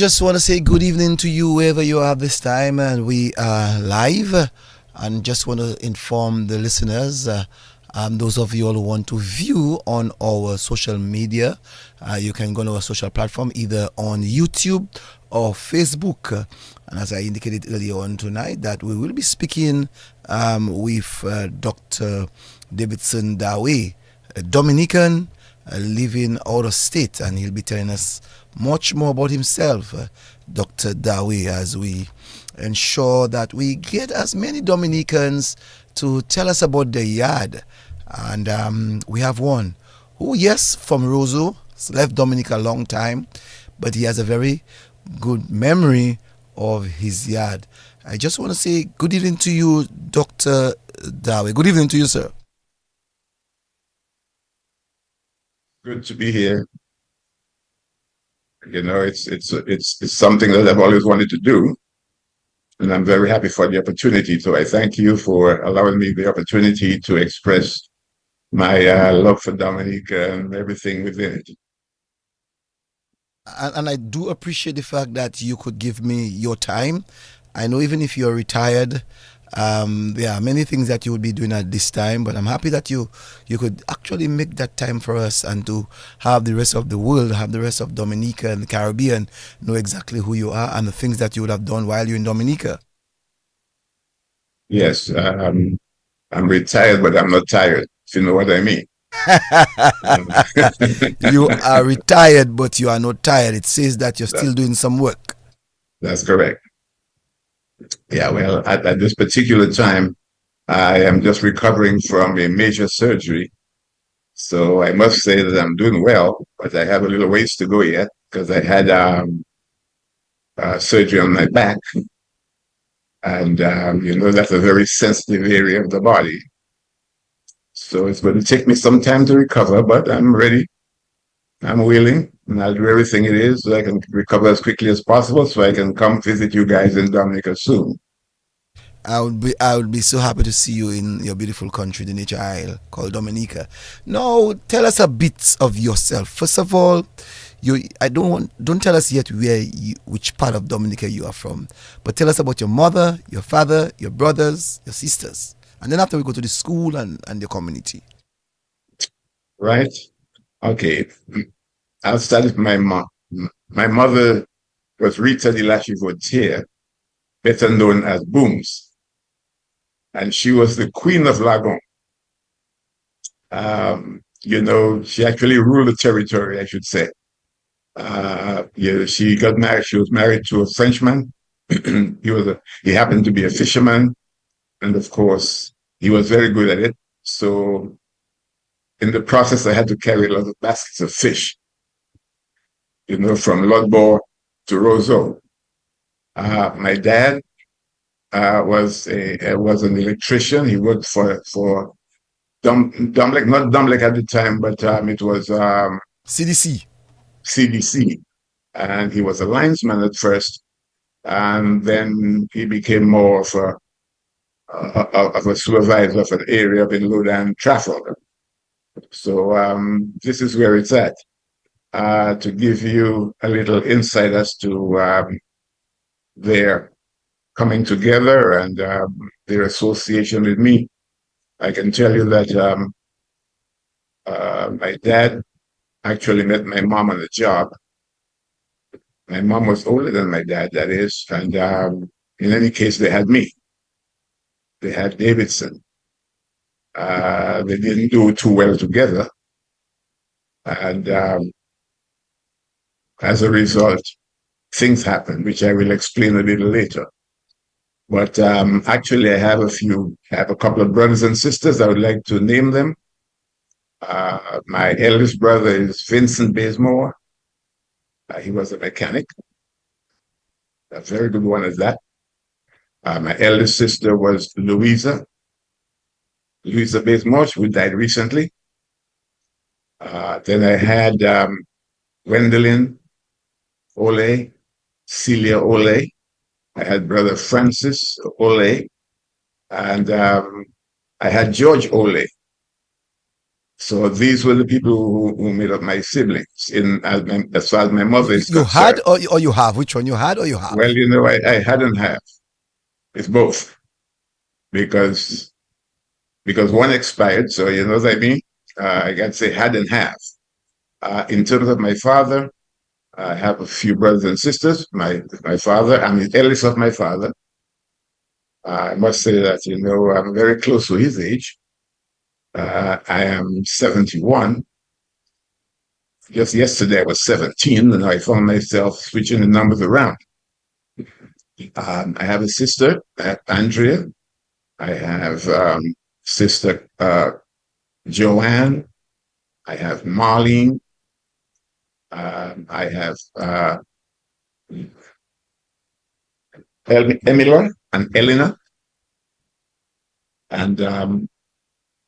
just want to say good evening to you wherever you are this time, and we are live. And just want to inform the listeners, those of you all who want to view on our social media, you can go on our social platform either on YouTube or Facebook. And as I indicated earlier on tonight, that we will be speaking with Dr. Davidson Daway, a Dominican living out of state, and he'll be telling us much more about himself, Dr. Daway, as we ensure that we get as many Dominicans to tell us about their yard. And we have one who, yes, from Roseau, left Dominica a long time, but he has a very good memory of his yard. I just want to say good evening to you, Dr. Daway. Good evening to you, sir. Good to be here. You know, it's something that I've always wanted to do, and I'm very happy for the opportunity. So I thank you for allowing me the opportunity to express my love for Dominica and everything within it. And I do appreciate the fact that you could give me your time. I know even if you're retired, there are many things that you would be doing at this time, but I'm happy that you could actually make that time for us, and to have the rest of the world, have the rest of Dominica and the Caribbean know exactly who you are and the things that you would have done while you're in Dominica. Yes, I'm retired, but I'm not tired, if you know what I mean. You are retired, but you are not tired. It says that you're still doing some work. That's correct. Yeah, well, at this particular time, I am just recovering from a major surgery. So I must say that I'm doing well, but I have a little ways to go yet, because I had surgery on my back. And, that's a very sensitive area of the body. So it's going to take me some time to recover, but I'm ready. I'm willing, and I'll do everything it is so I can recover as quickly as possible, so I can come visit you guys in Dominica soon. I would be so happy to see you in your beautiful country, the nature isle called Dominica. Now, tell us a bit of yourself. First of all, don't tell us yet which part of Dominica you are from, but tell us about your mother, your father, your brothers, your sisters, and then after we go to the school and the community. Right? Okay. I'll start with my mom. My mother was Rita de la Chivotier, better known as Booms, and she was the queen of Lagon. She actually ruled the territory, I should say. She got married. She was married to a Frenchman. He happened to be a fisherman, and of course, he was very good at it. So, in the process, I had to carry a lot of baskets of fish, from Lakou to Roseau. My dad was an electrician. He worked for Dumlek, not Dumlek at the time, but it was CDC, and he was a linesman at first, and then he became more of a supervisor of an area of in Lowdown Trafalgar. So this is where it's at. To give you a little insight as to their coming together and their association with me, I can tell you that my dad actually met my mom on the job. My mom was older than my dad, that is, and in any case, they had me. They had Davidson. They didn't do too well together, and as a result, things happened, which I will explain a little later. But actually, I have a couple of brothers and sisters. I would like to name them. My eldest brother is Vincent Bazemore. He was a mechanic, a very good one at that. My eldest sister was Louisa Bazemore, who died recently. Then I had Gwendolyn Ole, Celia Ole. I had brother Francis Ole, and I had George Ole. So these were the people who made up my siblings. As far as my mother is You had concerned, or you have? Which one? You had or you well, have? I hadn't have. It's both because one expired. So you know what I mean. I got to say had and have. In terms of my father, I have a few brothers and sisters. My father, I'm the eldest of my father. I must say that I'm very close to his age. I am 71. Just yesterday I was 17, and I found myself switching the numbers around. I have a sister, Andrea. I have sister Joanne. I have Marlene. I have Emila and Elena. And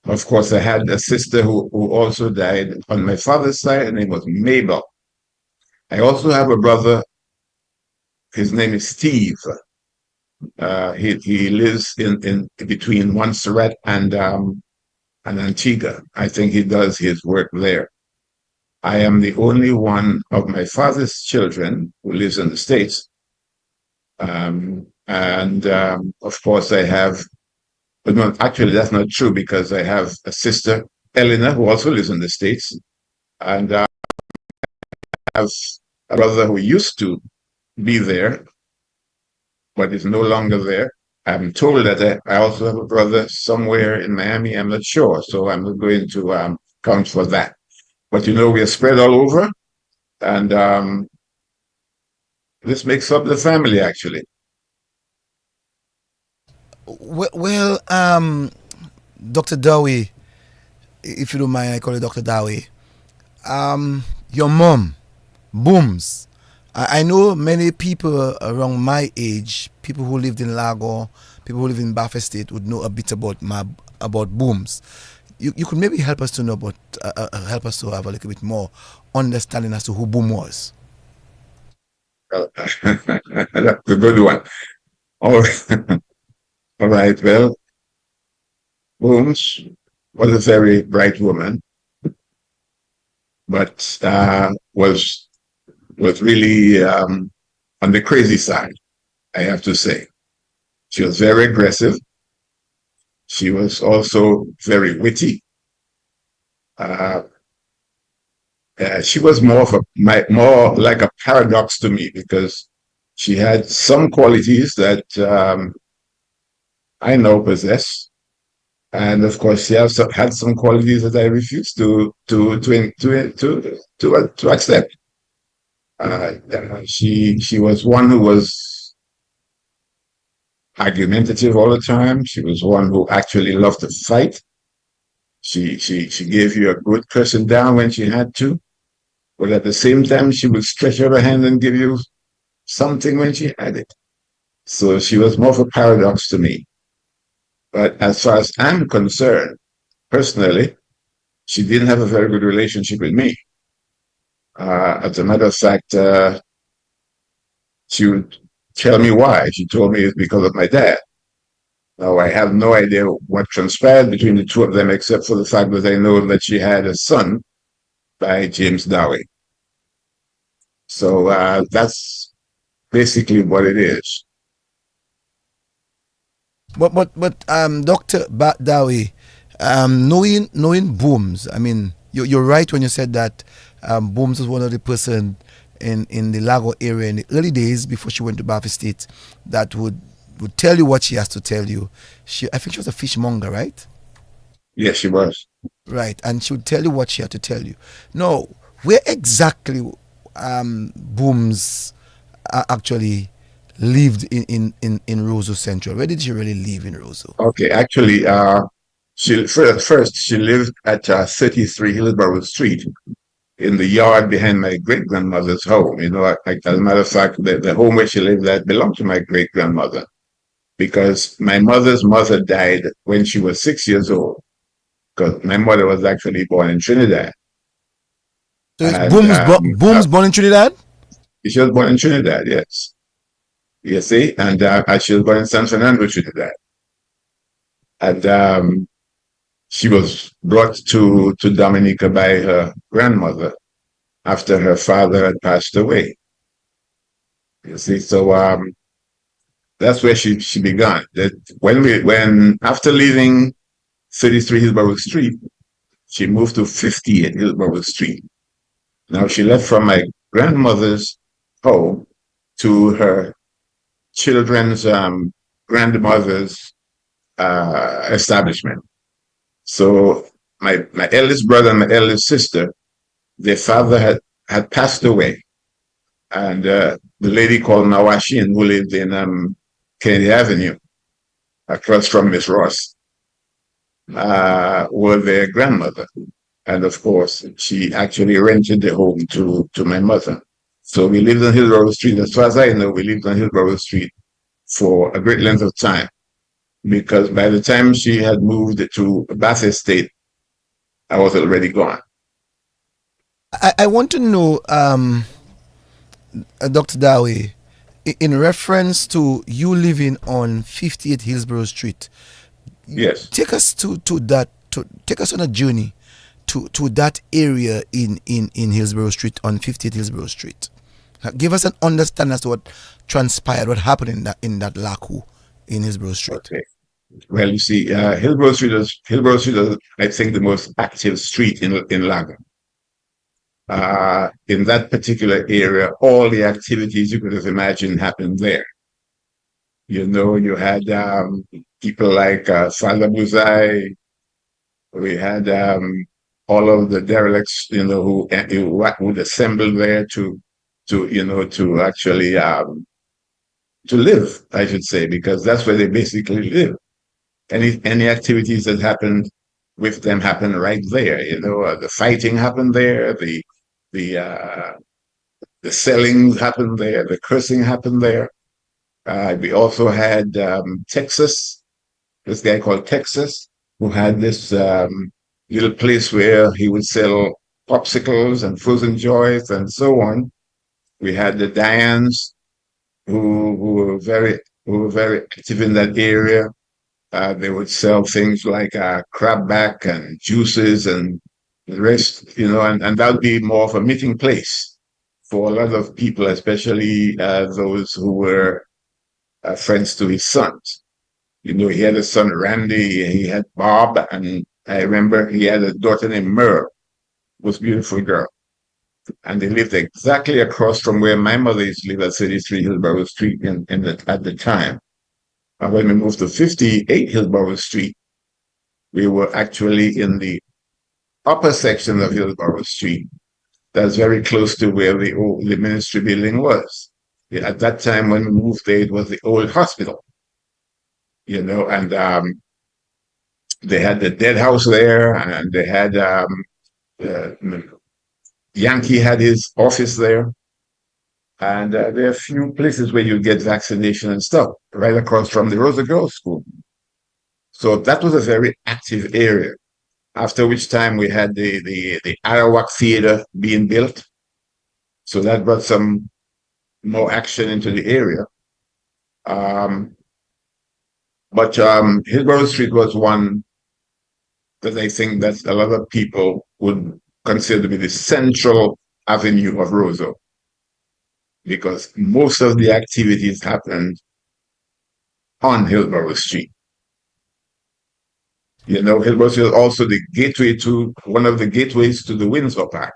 of course, I had a sister who also died on my father's side. Her name was Mabel. I also have a brother. His name is Steve. He lives in between Montserrat and Antigua. I think he does his work there. I am the only one of my father's children who lives in the States. And of course, I have, but no, actually, that's not true because I have a sister, Eleanor, who also lives in the States. And I have a brother who used to be there, but is no longer there. I'm told that I also have a brother somewhere in Miami. I'm not sure. So I'm not going to count for that. But we are spread all over. And this makes up the family, actually. Well, Dr. Daway, if you don't mind, I call you Dr. Daway. Your mom, Booms. I know many people around my age, people who lived in Lakou, people who live in Bafa State, would know a bit about Booms. You could maybe help us to know about, help us to have a little bit more understanding as to who Boom was. That's a good one. All right. All right. Well, Booms was a very bright woman, but was really on the crazy side, I have to say. She was very aggressive. She was also very witty. Uh, she was more like a paradox to me because she had some qualities that I now possess, and of course, she also had some qualities that I refuse to accept. She was one who was argumentative all the time. She was one who actually loved to fight. She gave you a good cursing down when she had to, but at the same time, she would stretch out her hand and give you something when she had it. So she was more of a paradox to me. But as far as I'm concerned, personally, she didn't have a very good relationship with me. As a matter of fact, she would tell me why. She told me it's because of my dad. Now, I have no idea what transpired between the two of them, except for the fact that I know that she had a son by James Daway. So that's basically what it is. But Doctor Daway, knowing Booms, I mean, you're right when you said that Booms was one of the person in the Lago area in the early days before she went to Bafa State that would tell you what she has to tell you. I think she was a fishmonger, right? Yes, she was. Right, and she would tell you what she had to tell you. No, where exactly Booms actually lived in Roseau Central? Where did she really live in Roseau? Okay, actually, first she lived at 33 Hillsborough Street in the yard behind my great grandmother's home. As a matter of fact, the home where she lived at belonged to my great grandmother because my mother's mother died when she was 6 years old. Because my mother was actually born in Trinidad. So it's And Booms born in Trinidad? she was born in Trinidad, yes. You see? And she was born in San Fernando, Trinidad. And She was brought to Dominica by her grandmother after her father had passed away. You see, so that's where she began. That when after leaving 33 Hillsborough Street, she moved to 58 Hillsborough Street. Now she left from my grandmother's home to her children's grandmother's establishment. So my eldest brother and my eldest sister, their father had passed away, and the lady called Nawashin, who lived in Kennedy Avenue, across from Miss Ross, were their grandmother. And of course, she actually rented the home to my mother. So we lived on Hillsborough Street. As far as I know, we lived on Hillsborough Street for a great length of time, because by the time she had moved to Bath Estate, I was already gone. I want to know, Dr. Daway, in reference to you living on 58 Hillsborough Street, Yes. take us to that, take us on a journey to that area in Hillsborough Street, on 58 Hillsborough Street. Give us an understanding as to what transpired, what happened in that Lakou in Hillsborough Street. Okay. Well, you see, Hillsborough Street is, I think, the most active street in Lago. In that particular area, all the activities you could have imagined happened there. You know, you had people like Father Buzai. We had all of the derelicts, you know, who would assemble there to actually to live, I should say, because that's where they basically live. Any activities that happened with them happened right there. You know, the fighting happened there, the uh, the selling happened there, the cursing happened there. We also had Texas, this guy called Texas, who had this little place where he would sell popsicles and frozen joys and so on. We had the Dianes, who were very active in that area. They would sell things like crab back and juices and the rest, you know, and that would be more of a meeting place for a lot of people, especially those who were friends to his sons. You know, he had a son, Randy, he had Bob, and I remember he had a daughter named Merle, was a beautiful girl. And they lived exactly across from where my mother used to live at 33 Hillsborough Street at the time. And when we moved to 58 Hillsborough Street, we were actually in the upper section of Hillsborough Street. That's very close to where the ministry building was. Yeah, at that time, when we moved there, it was the old hospital, you know, and they had the dead house there, and they had uh, Yankee had his office there, and there are a few places where you get vaccination and stuff right across from the Roseau Girls School. So that was a very active area. After which time we had the Arawak Theater being built, so that brought some more action into the area. Um, but Hillsborough Street was one that I think that a lot of people would consider to be the central avenue of Roseau, because most of the activities happened on Hillsborough Street. You know, Hillsborough Street was also the gateway to one of the gateways to the Windsor Park.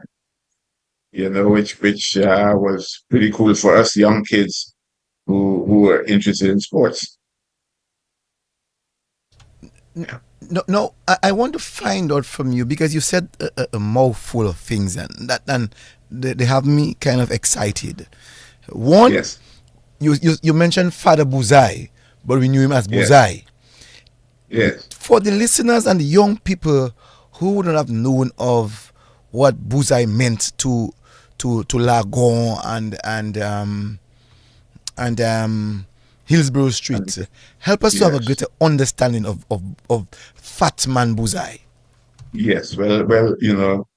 You know, which was pretty cool for us young kids who were interested in sports. Yeah. No, I want to find out from you, because you said a mouthful of things, and they have me kind of excited. One, Yes. you mentioned Father Buzai, but we knew him as Yes. Buzai. Yes. For the listeners and the young people who wouldn't have known of what Buzai meant to Lagon and Hillsborough Street, help us to have a Yes. greater understanding of Fat Man Buzai. Yes. Well, you know,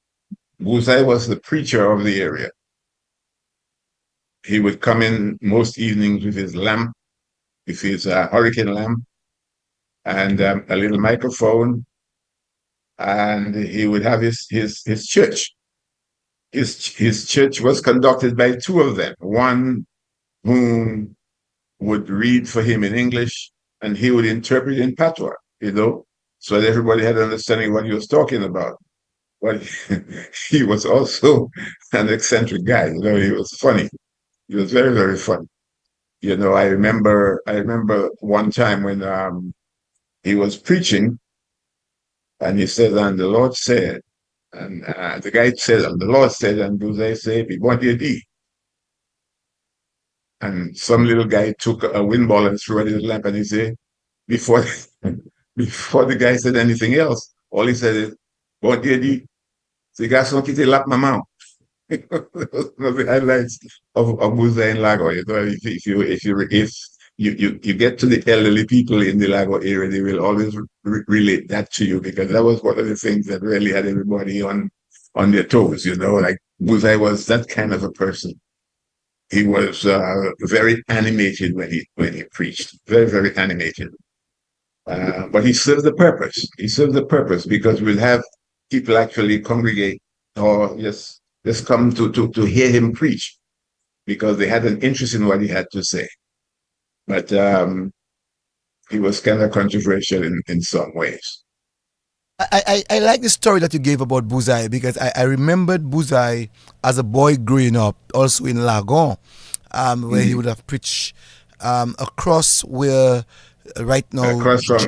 Buzai was the preacher of the area. He would come in most evenings with his lamp, with his hurricane lamp, and a little microphone, and he would have his church. His church was conducted by two of them. One whom would read for him in English, and he would interpret in patois. So that everybody had an understanding what he was talking about. But he was also an eccentric guy. He was funny. He was very, very funny. I remember one time when he was preaching, and he said, and the Lord said, and the guy said, and the Lord said, and they say, "Be what you do." And some little guy took a wind ball and threw it at the lamp, and he said, before before the guy said anything else, all he said is, "Bon Dieu dit, ces garçons qui te lap maman." One of the highlights of Buza in Lago. If you get to the elderly people in the Lago area, they will always relate that to you, because that was one of the things that really had everybody on their toes. Like Buza was that kind of a person. He was very animated when he preached, very, very animated. But he served the purpose. He served the purpose, because we'll have people actually congregate or just come to hear him preach, because they had an interest in what he had to say. But he was kind of controversial in some ways. I like the story that you gave about Buzai, because I remembered Buzai as a boy growing up, also in Lagon, where he would have preached across where right now across from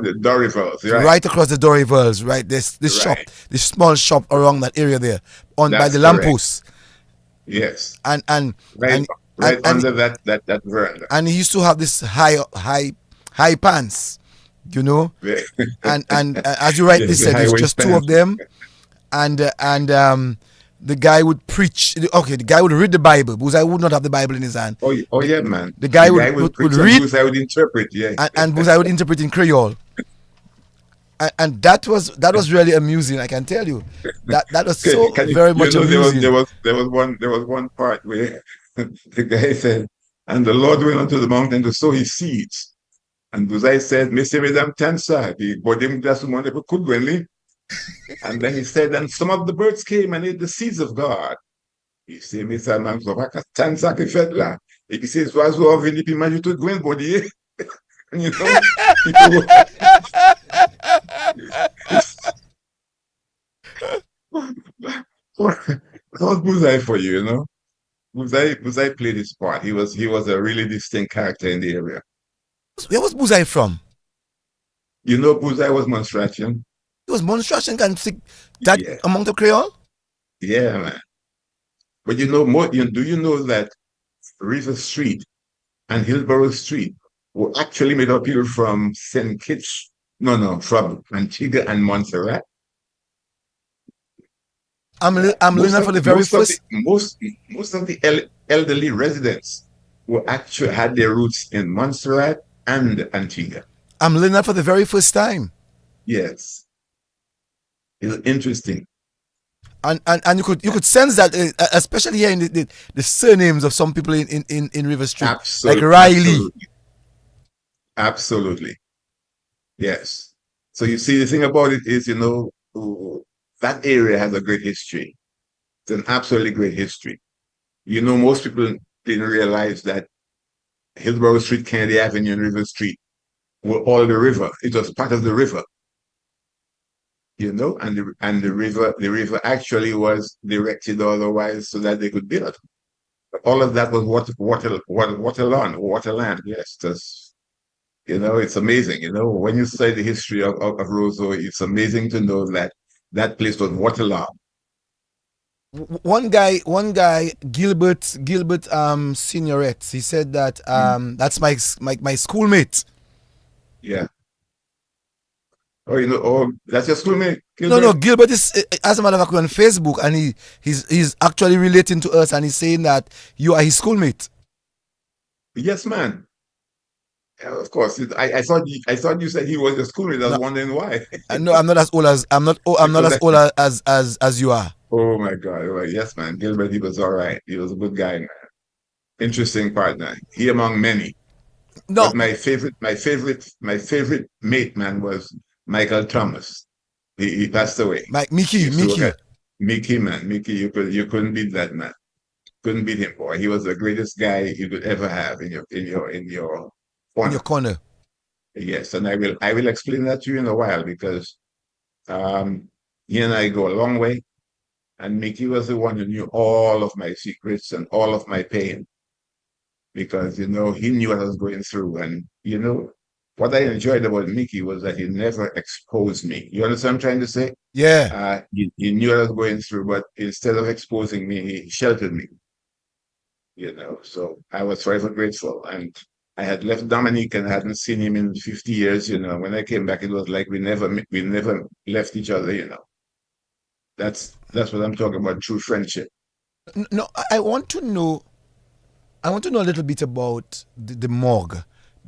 the Dorivals, right? Right across the Dorivals, right? There's this shop, Right. this small shop around that area there, on by That's the correct. lamppost, Yes. and and Right and and right and, under that veranda. and he used to have this high pants, you know, and as you rightly Yes, the said, it's highway just two of span. them, and the guy would preach. Okay, the guy would read the Bible because I would not have the Bible in his hand. Oh yeah, man. The guy The would, guy would, would would preach and read, Bruce I would interpret, yeah. and Buzai would interpret in Creole, and that was really amusing. I can tell you that was Can, so can you, very you much know amusing. there was one part where the guy said, and the Lord went unto the mountain to sow his seeds. And Buzai said, Monsieur Mesdames Tansa, the body that's one that could win. And then he said, and some of the birds came and ate the seeds of God. He said, Mr. Mamsovaka Tansa que fait là. Et puis ces oiseaux ont venu puis manger tout le body. You know, people that was Buzai for you. Buzai played his part. He was a really distinct character in the area. Where was Buzai from? Buzai was Monstratian. He was Monstration can speak that Yeah, among the Creole. yeah, man. But do you know that River Street and Hillsborough Street were actually made up people from St. Kitts? No, from Antigua and Montserrat. Yeah, I'm learning most that for of the very most of the first. most of the elderly residents were actually had their roots in Montserrat and Antigua. I'm learning that for the very first time. Yes, it's interesting. And you could sense that, especially here in the surnames of some people in River Street, like Absolutely, Riley. absolutely, absolutely. Yes. So you see, the thing about it is, that area has a great history. It's an absolutely great history. Most people didn't realize that Hillsborough Street, Kennedy Avenue, and River Street were all the river. It was part of the river, and the river actually was directed otherwise so that they could build. All of that was waterland. Yes, it's amazing. When you study the history of Roseau, it's amazing to know that that place was waterlogged. One guy, Gilbert Signoret, he said that Mm. that's my schoolmate. Yeah. Oh, that's your schoolmate, No, Gilbert? Gilbert is, as a matter of fact, we're on Facebook, and he's actually relating to us, and he's saying that you are his schoolmate. Yes, man. Yeah, of course. I thought you said he was your schoolmate. I was No, wondering why. no, I'm not as old as I'm not Because as old as you are. oh my God. Well, yes, man. Gilbert, he was all right. He was a good guy, man. Interesting partner. He among many. No, But my favorite mate, man, was Michael Thomas. He passed away. Like He Mickey, used to work Mickey. at Mickey, man. Mickey, you couldn't beat that man. Couldn't beat him, boy. He was the greatest guy you could ever have in your In your corner. corner. Yes, and I will explain that to you in a while because um, he and I go a long way, and Mickey was the one who knew all of my secrets and all of my pain because he knew what I was going through, and what I enjoyed about Mickey was that he never exposed me. You understand what I'm trying to say? Yeah. He knew what I was going through, but instead of exposing me, he sheltered me. So I was forever grateful. And I had left Dominique and hadn't seen him in 50 years. When I came back, it was like we never left each other. That's what I'm talking about, true friendship. No, I want to know. I want to know a little bit about the morgue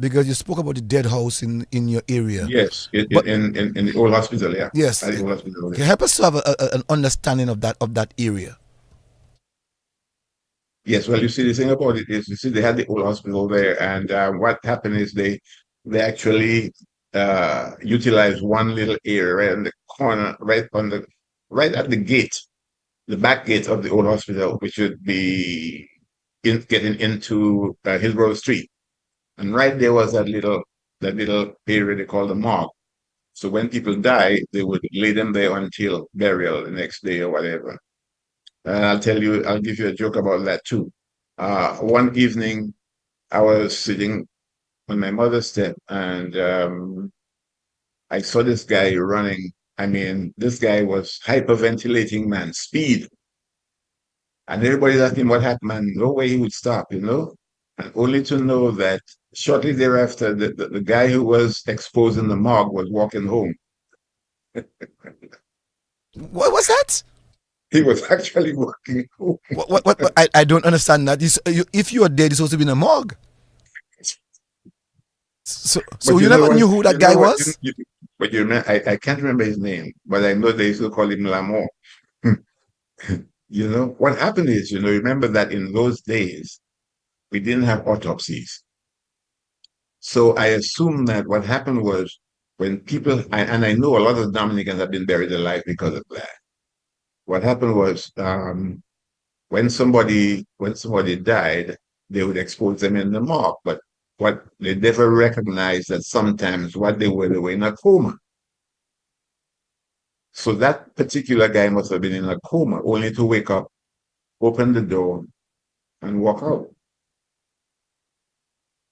because you spoke about the dead house in your area. Yes, But in the old hospital, yeah. yes, At the old hospital, can yeah. you help us to have an understanding of that area? Yes, well, you see, the thing about it is, you see, they had the old hospital there, and what happened is they actually utilized one little area right on the corner, right at the gate, the back gate of the old hospital, which would be getting into Hillsborough Street, and right there was that little area they call the morgue. So when people die, they would lay them there until burial the next day or whatever. And I'll give you a joke about that too. One evening, I was sitting on my mother's step and I saw this guy running. I mean, this guy was hyperventilating, man, speed. And everybody's asking what happened, man. No way he would stop. And only to know that shortly thereafter, the guy who was exposed in the morgue was walking home. What was that? He was actually walking home. I don't understand that. If you are dead, you're supposed to be in a morgue. So But you you know never what? knew who that You guy know what? was? But you remember, I can't remember his name, but I know they used to call him Lamont. What happened is, remember that in those days, we didn't have autopsies. So I assume that what happened was when people, and I know a lot of Dominicans have been buried alive because of that. What happened was when somebody died, they would expose them in the morgue, but what they never recognized that sometimes what they were in a coma. So that particular guy must have been in a coma, only to wake up, open the door, and walk out.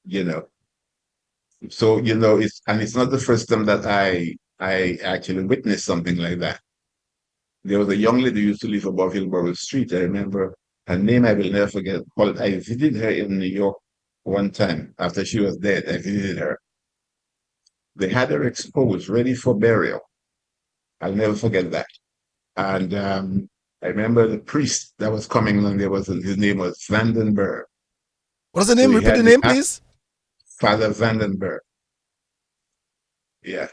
You know. So it's not the first time that I actually witnessed something like that. There was a young lady who used to live above Hillsborough Street. I remember her name. I will never forget. Well, I visited her in New York one time after she was dead. I visited her. They had her exposed, ready for burial. I'll never forget that. And I remember the priest that was coming along. His name was Vandenberg. What's the So name? he Repeat the had the name, please. Father Vandenberg. Yeah,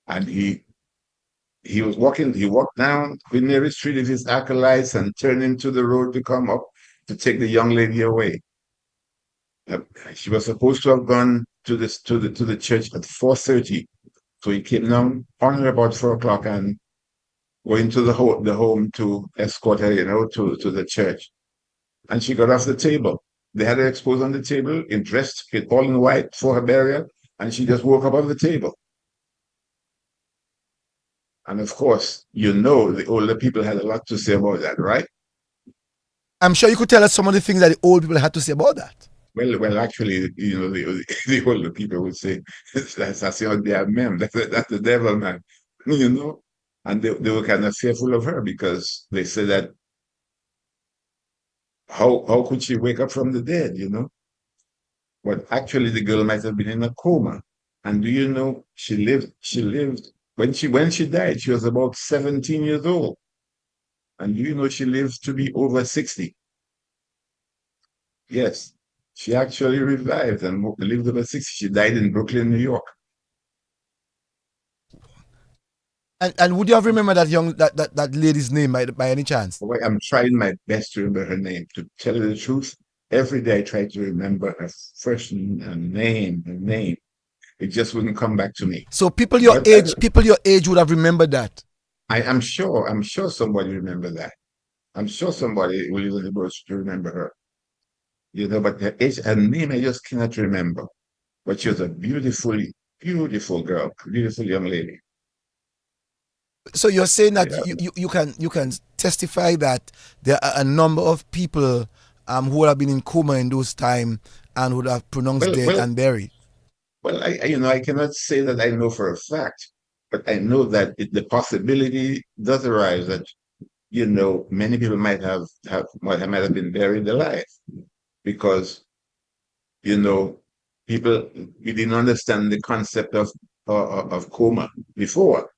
and he was walking. He walked down Queen Mary Street with his acolytes and turned into the road to come up to take the young lady away. Uh, she was supposed to have gone to the church at 4:30. So he came down on or about 4 o'clock and going to the home to escort her, to the church. And she got off the table. They had her exposed on the table, dressed all in white for her burial, and she just woke up off the table. And of course, the older people had a lot to say about that, right? I'm sure you could tell us some of the things that the old people had to say about that. Well, actually, the older people would say, that's the ugly man. That's the devil, man. You know? And they were kind of fearful of her because they said that how could she wake up from the dead? But actually, the girl might have been in a coma. And do you know she lived when she died, she was about 17 years old. And do you know she lived to be over 60? Yes. She actually revived and lived over 60. She died in Brooklyn, New York. And would you have remembered that lady's name by any chance? Boy, I'm trying my best to remember her name. To tell you the truth, every day I try to remember her first name, her name. It just wouldn't come back to me. So But people your age would have remembered that. I'm sure somebody remember that. I'm sure somebody who lives in the bush to remember her. You know, but her name I just cannot remember. But she was a beautiful girl, beautiful young lady. So you're saying that Yeah. you can testify that there are a number of people who would have been in coma in those time and would have pronounced Well, dead well, and buried. well. You know, I cannot say that I know for a fact, but I know that the possibility does arise that you know many people might have been buried alive because you know people we didn't understand the concept of coma before.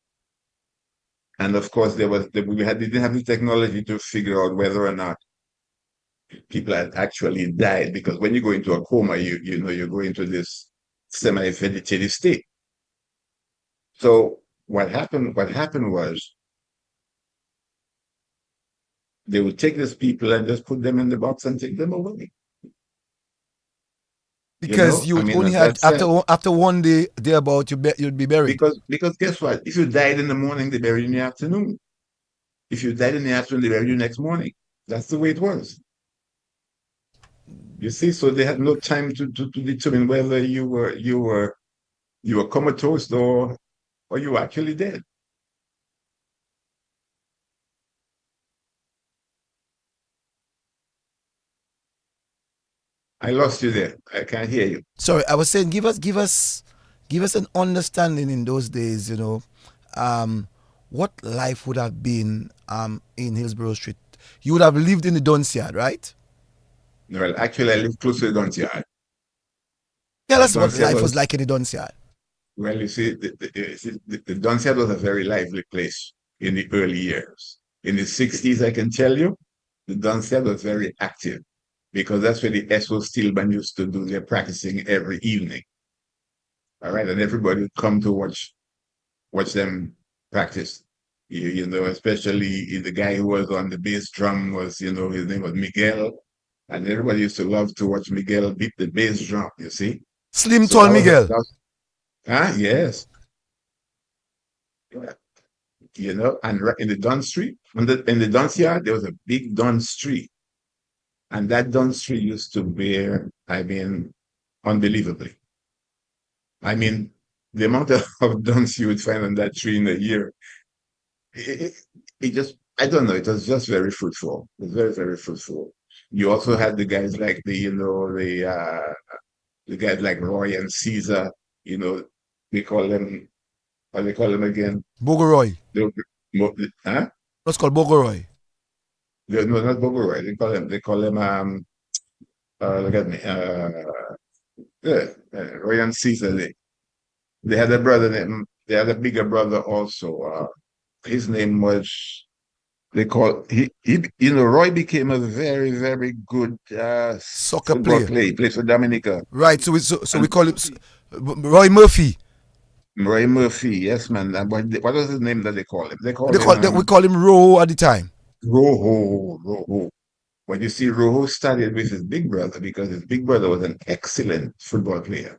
And of course, didn't have the technology to figure out whether or not people had actually died. Because when you go into a coma, you know you go into this semi-vegetative state. So what happened was they would take these people and just put them in the box and take them away. You Because know, you I would mean, only and had that's it. after one day thereabout you'd be buried. Because guess what? If you died in the morning, they buried you in the afternoon. If you died in the afternoon, they buried you next morning. That's the way it was. You see, so they had no time to determine whether you were comatose or you were actually dead. I lost you there. I can't hear you. Sorry, I was saying give us an understanding in those days, um, what life would have been in Hillsborough Street. You would have lived in the Duns Yard, right? Well, actually, I live close to the Dunskyard. Tell The us what Dunskyard life was was, like in the Duns Yard. well, you see, the Dunskyard was a very lively place in the early years. In the 60s, I can tell you, the Dunskyard was very active because that's where the SO Steelband used to do their practicing every evening. All right, and everybody would come to watch them practice. You know, especially the guy who was on the bass drum was, you know, his name was Miguel, and everybody used to love to watch Miguel beat the bass drum. You see, Slim so Tall Miguel. that was yes, yeah. You know, and in the Dunn Street, in the Dunn Yard, there was a big Dunn Street, and that Dunn Street used to bear, I mean, unbelievably. I mean, the amount of Duns you would find on that tree in a year it, it just I don't know, it was just very fruitful. It was very, very fruitful. You also had the guys like the guys like Roy and Caesar, you know, they call them what they call them again. Bogoroy. The, huh? What's called Bogoroy. No, not Bogoroy. They call them look at me. Yeah, Roy and Caesar. They had a brother named they had a bigger brother also. His name was they call he you know Roy became a very very good Soccer football player. player. He plays for Dominica Right, so we and call him Roy Murphy. Roy Murphy. Yes, man. And what was his name that they call him? They call They him call we call him Ro at the time. Rojo. When you see Rojo started with his big brother because his big brother was an excellent football player,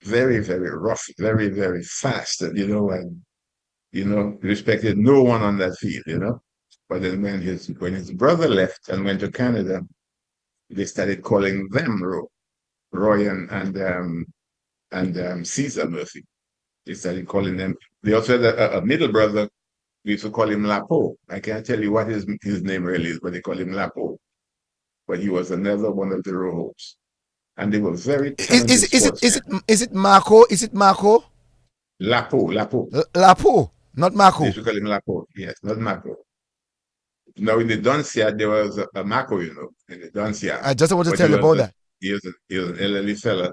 very very rough, very very fast, and you know respected no one on that field, you know. But then when his brother left and went to Canada, they started calling them Roy and Caesar Murphy. They started calling them. They also had a middle brother. We used to call him Lapo. I can't tell you what his name really is, but they call him Lapo. But he was another one of the Rojos. And they were very talented sportsmen. Is it Marco? Is it Marco? Lapo. Lapo, not They Marco. used to call him Lapo. Yes, not Marco. Now in the Duncia, there was a Marco, you know, in the Duncia. I just want to But tell you about that. he was an elderly fella.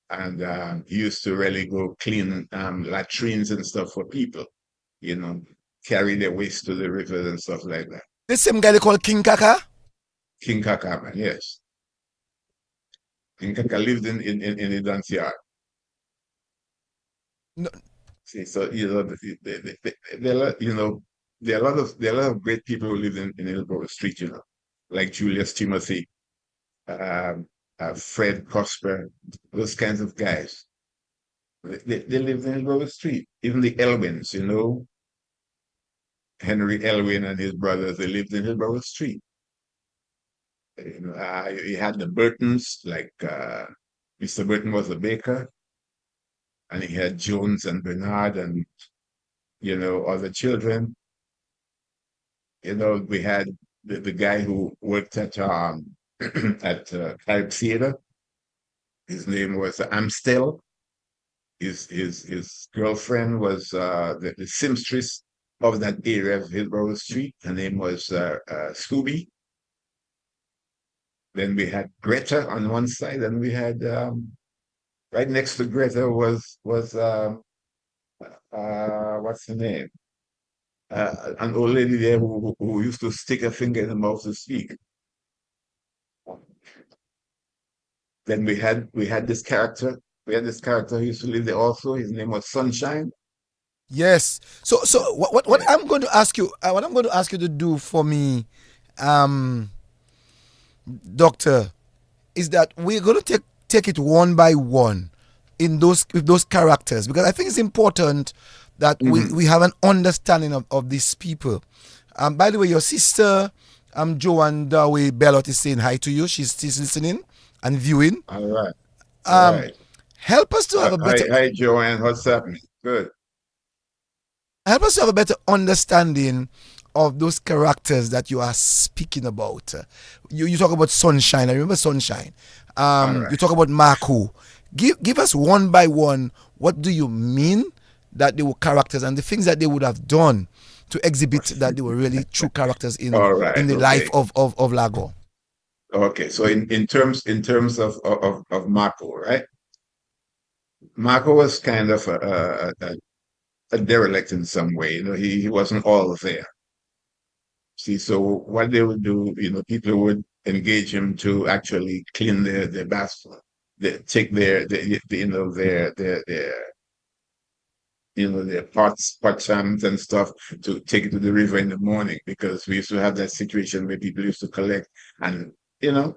And he used to really go clean latrines and stuff for people, you know, carry their waste to the rivers and stuff like that. This same guy they call King Kaka. King Kaka, man, yes. King Kaka lived in the dance yard. No, See, so you know, you know, there are a lot of great people who live in Hillsborough Street, you know, like Julius Timothy, um, Fred Prosper, those kinds of guys. They lived in Hillsborough Street. Even the Elwins, Henry Elwin and his brothers, they lived in Hillsborough Street. You had the Burtons, like Mr. Burton was a baker, and he had Jones and Bernard and other children. We had the guy who worked at at Carib Theater. His name was Amstel. His girlfriend was the seamstress of that area of Hillsborough Street. Her name was Scooby. Then we had Greta on one side, and we had right next to Greta was what's her name? An old lady there who used to stick her finger in the mouth to speak. Then we had this character. We had this character who used to live there also. His name was Sunshine. Yes. So what Yeah. I'm going to ask you, what I'm going to ask you to do for me, um, doctor, is that we're going to take it one by one in those with those characters, because I think it's important that Hmm. we have an understanding of these people. By the way, your sister, Joanne Daway Bellot, is saying hi to you. She's listening and viewing. All right. All Um, right. help us to have a better Hi, Joanne. What's happening? Good. help us to have a better understanding of those characters that you are speaking about. You talk about Sunshine. I remember Sunshine. All You right. talk about Marco. Give us one by one. What do you mean that they were characters and the things that they would have done to exhibit that they were really true characters All in right. the life Okay. of Lago? Okay. So in terms of Marco, right? Marco was kind of a derelict in some way. He wasn't all there. See, so what they would do, people would engage him to actually clean their bathroom, take their pots and stuff to take it to the river in the morning, because we used to have that situation where people used to collect and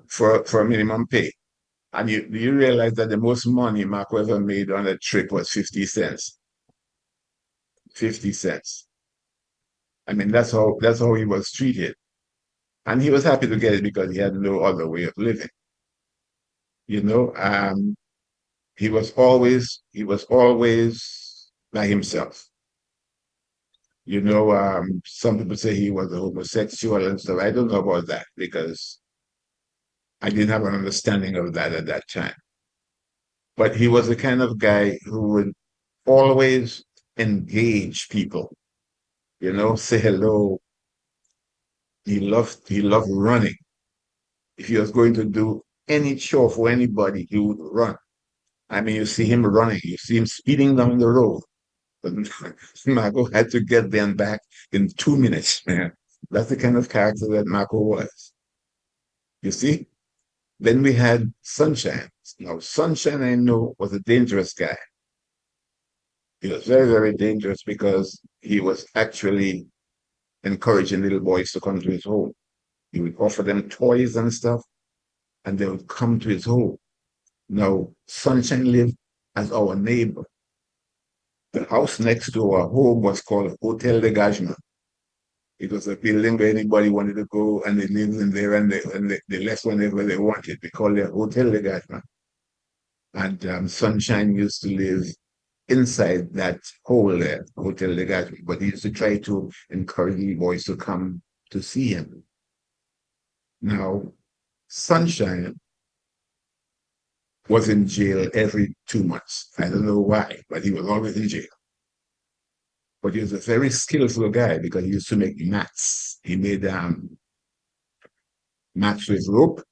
for a minimum pay. And you realize that the most money Marco ever made on a trip was 50 cents. 50 cents. I mean, that's how he was treated. And he was happy to get it because he had no other way of living. You know, um, he was always by himself. Some people say he was a homosexual and stuff. I don't know about that because I didn't have an understanding of that at that time. But he was the kind of guy who would always engage people, say hello. He loved running. If he was going to do any chore for anybody, he would run. I mean, you see him running, you see him speeding down the road. But Marco had to get there and back in 2 minutes, man. That's the kind of character that Marco was. You see? Then we had Sunshine. Now, Sunshine, I know, was a dangerous guy. He was very, very dangerous because he was actually encouraging little boys to come to his home. He would offer them toys and stuff, and they would come to his home. Now, Sunshine lived as our neighbor. The house next to our home was called Hotel de Gagement. It was a building where anybody wanted to go and they lived in there, and they left whenever they wanted. We called it Hotel de Gagement. And Sunshine used to live inside that hole there, Hotel de Gagement. But he used to try to encourage the boys to come to see him. Now, Sunshine was in jail every 2 months. I don't know why, but he was always in jail. But he was a very skillful guy because he used to make mats. He made mats with rope,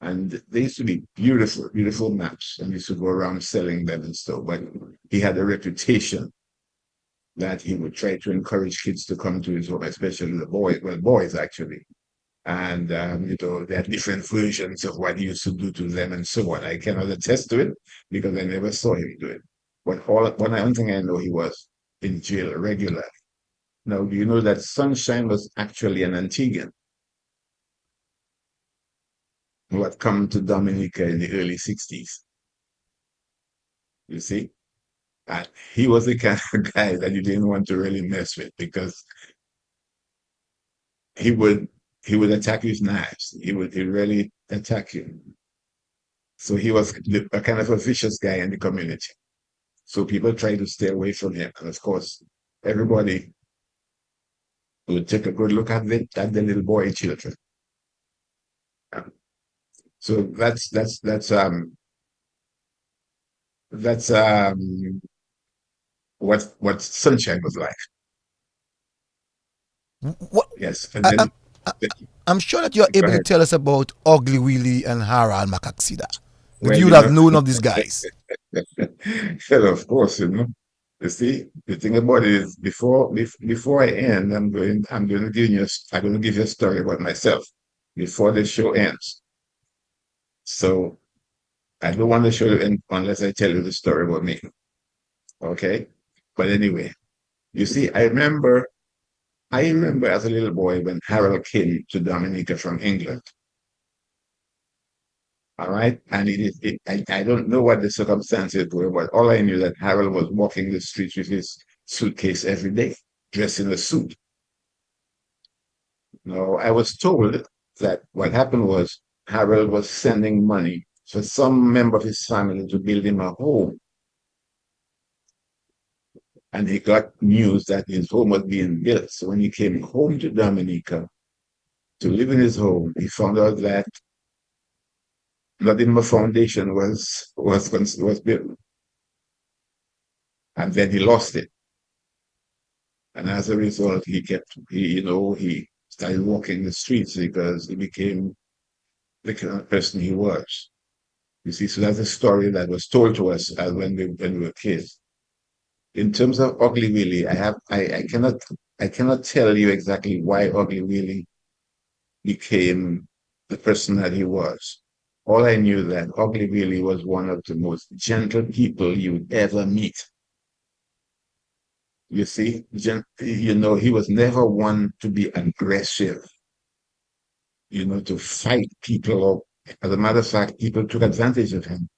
and they used to be beautiful, beautiful mats. And he used to go around selling them and stuff. But he had a reputation that he would try to encourage kids to come to his home, especially the boys, well, boys actually. And they had different versions of what he used to do to them and so on. I cannot attest to it because I never saw him do it. But one thing I know, he was in jail regularly. Now, do you know that Sunshine was actually an Antiguan who had come to Dominica in the early 60s? You see, and he was the kind of guy that you didn't want to really mess with because he would he would attack you with knives. He really attack you. So he was a kind of a vicious guy in the community. So people try to stay away from him. And of course, everybody would take a good look at the little boy children. Um, So that's what sunshine was like. What, Yes, and I, then I, I, I'm sure that you're go able to ahead. tell us about Ugly Willie and Harold Makaxida. That Well, you would you have know, known of these guys. well, of course, you know. You see, the thing about it is before I end, I'm going to I'm going to give you a story about myself before the show ends. So I don't want the show to end unless I tell you the story about me. Okay? But anyway, you see, I remember as a little boy when Harold came to Dominica from England. All right. And I don't know what the circumstances were, but all I knew that Harold was walking the streets with his suitcase every day, dressed in a suit. Now, I was told that what happened was Harold was sending money for some member of his family to build him a home. And he got news that his home was being built. So when he came home to Dominica to live in his home, he found out that not even a foundation was built. And then he lost it. And as a result, he started walking the streets because he became the kind of person he was. You see, so that's a story that was told to us as when we were kids. In terms of Ugly Willie, I cannot tell you exactly why Ugly Willie became the person that he was. All I knew that Ugly Willie was one of the most gentle people you would ever meet. You see, he was never one to be aggressive, to fight people up. As a matter of fact, people took advantage of him.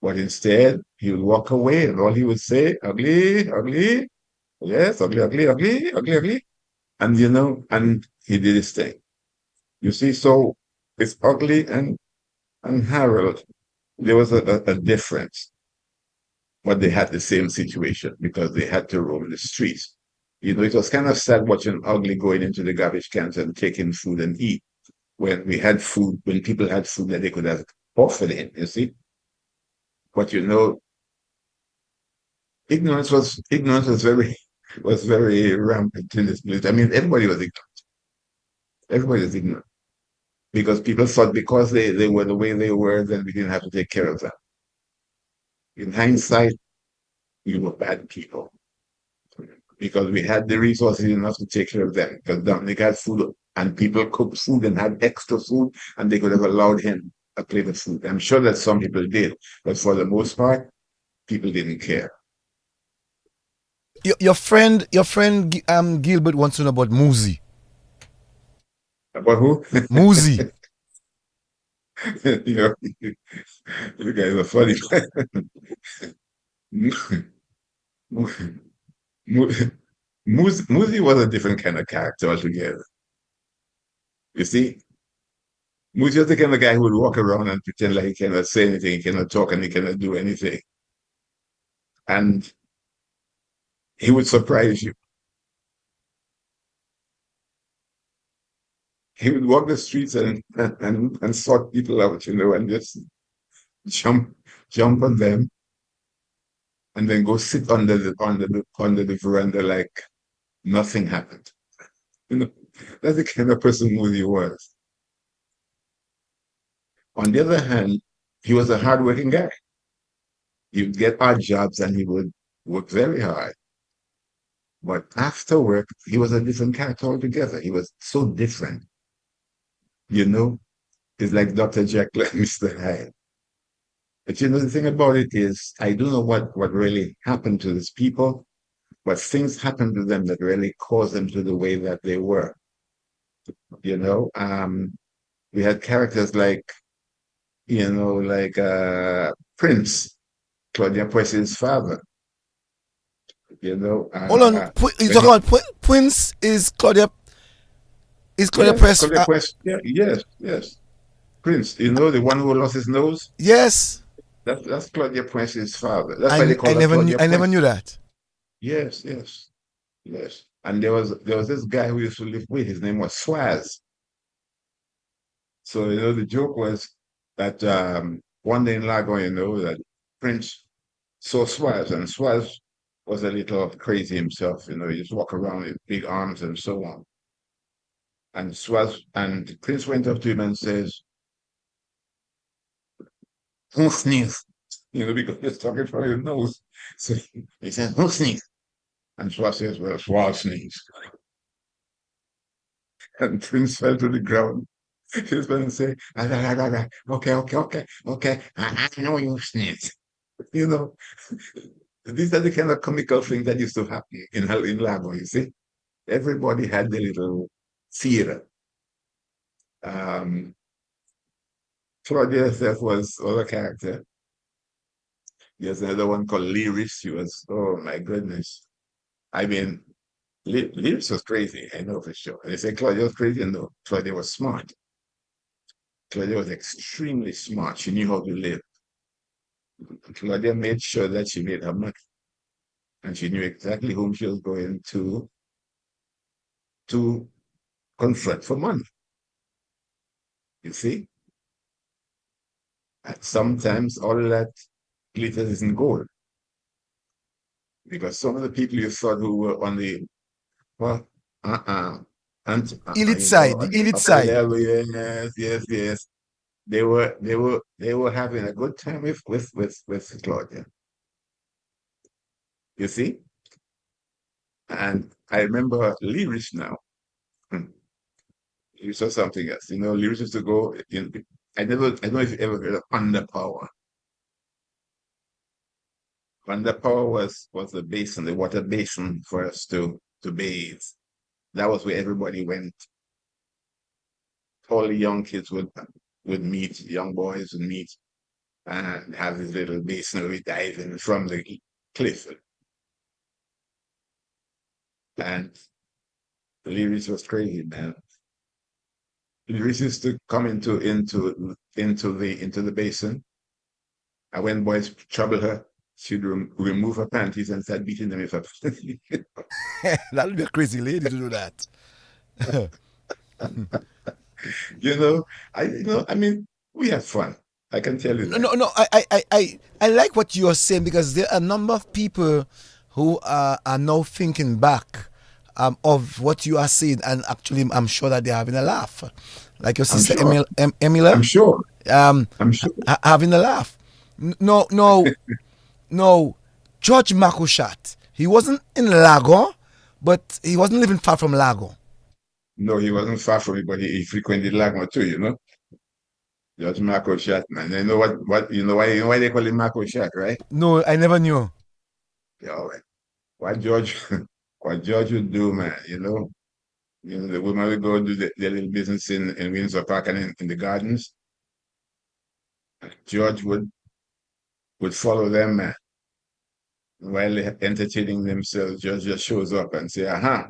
But instead, he would walk away and all he would say, ugly, ugly, yes, ugly, ugly, ugly, ugly, ugly. And he did his thing. You see, so it's ugly and Harold, there was a difference, but they had the same situation because they had to roam the streets. It was kind of sad watching Ugly going into the garbage cans and taking food and eat when people had food that they could have offered him, you see. But ignorance was very rampant in this place. I mean, everybody was ignorant. Everybody was ignorant because people thought because they were the way they were, then we didn't have to take care of them. In hindsight, we were bad people because we had the resources enough to take care of them because Dominic had food and people cooked food and had extra food and they could have allowed him a plate of food. I'm sure that some people did, but for the most part, people didn't care. Your friend Gilbert wants to know about Muzi. About who? Muzi. you know, you guys are funny. Muzi was a different kind of character altogether. You see, Muzi was the kind of guy who would walk around and pretend like he cannot say anything, he cannot talk, and he cannot do anything. And he would surprise you. He would walk the streets and sort people out, and just jump jump on them and then go sit under the veranda like nothing happened. You know, that's the kind of person Moody was. On the other hand, he was a hardworking guy. He would get odd jobs and he would work very hard. But after work, he was a different character altogether. He was so different. You know, it's like Dr. Jekyll and Mr. Hyde. But the thing about it is, I don't know what really happened to these people, but things happened to them that really caused them to the way that they were. You know, we had characters like Prince. Claudia Pues's father. You know, Hold on, you when talking he, about Prince is Claudia? Is Claudia yes, Press? Claudia Pues, yeah, yes, yes. Prince, you know, the one who lost his nose? Yes. That's Claudia Pues's father. That's why they call her I Claudia never Pues. knew that. Yes, yes, yes. And there was this guy who used to live with, his name was Swaz. So, you know, the joke was that one day in Lago, you know, that Prince saw Swaz, and Swaz was a little crazy himself, you know, he just walk around with big arms and so on. And Swaz and Prince went up to him and says, "Who sneeze?" You know, because he's talking from his nose. So he said, "Who sneeze?" And Swaz says, "Well, Swaz sneeze." And Prince fell to the ground. His man say, "Ah, ah, ah, ah, okay, okay, okay, okay, I know you sneeze." You know, these are the kind of comical things that used to happen in Lago, you see. Everybody had their little theater. Um, Claudia herself was other character. There's another one called Lyris. She was, oh my goodness. I mean, Lyris was crazy, I know for sure. They say Claudia was crazy, no, Claudia was smart. Claudia was extremely smart. She knew how to live. Claudia made sure that she made her money. And she knew exactly whom she was going to confront for money. You see? And sometimes all that glitters isn't gold. Because some of the people you thought who were on the well, and Elite you know, side, the on the elite upper side. level, yes, yes, yes. They were having a good time with Claudia. You see? And I remember lyrics now. You saw something else. You know, lyrics used to go in. I don't know if you ever heard of underpower. Underpower was the basin, the water basin for us to bathe. That was where everybody went. All the young kids would meet, young boys would meet and have this little basin where we dive in from the cliff. And the lyrics was crazy, man. The lyrics used to come into the basin. And when boys trouble her, she'd remove her panties and start beating them with her. That would be a crazy lady to do that. you know, I mean, we had fun. I can tell you No, that. no, no. I like what you are saying because there are a number of people who are now thinking back of what you are saying, and actually, I'm sure that they're having a laugh. Like your I'm sister sure. I'm Emila, sure. um, I'm sure. having a laugh. No, no, no. George Makushat. He wasn't in Lago, but he wasn't living far from Lago. No, he wasn't far from me, but he frequented Lagma too, you know. Just Marco Shot, man. You know why they call him Marco Shot, right? No, I never knew. Yeah, what George what George would do, man, the women would go do their little business in Windsor Park and in the gardens. George would follow them, man. While they're entertaining themselves, George just shows up and say, aha.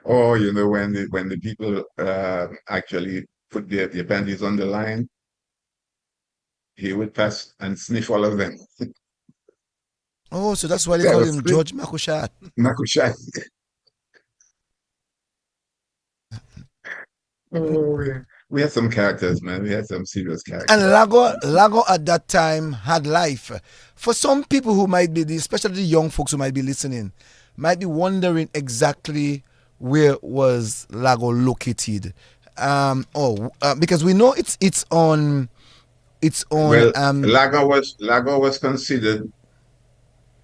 Or, when the people actually put their panties on the line, he would pass and sniff all of them. Oh, so that's why they That call was him George Makushat. Makushai. Oh, yeah. We had some characters, man. We had some serious And characters. Lago at that time had life. For some people who might be, especially the young folks who might be listening, might be wondering exactly where was Lago located. Because we know it's on Well, Lago was considered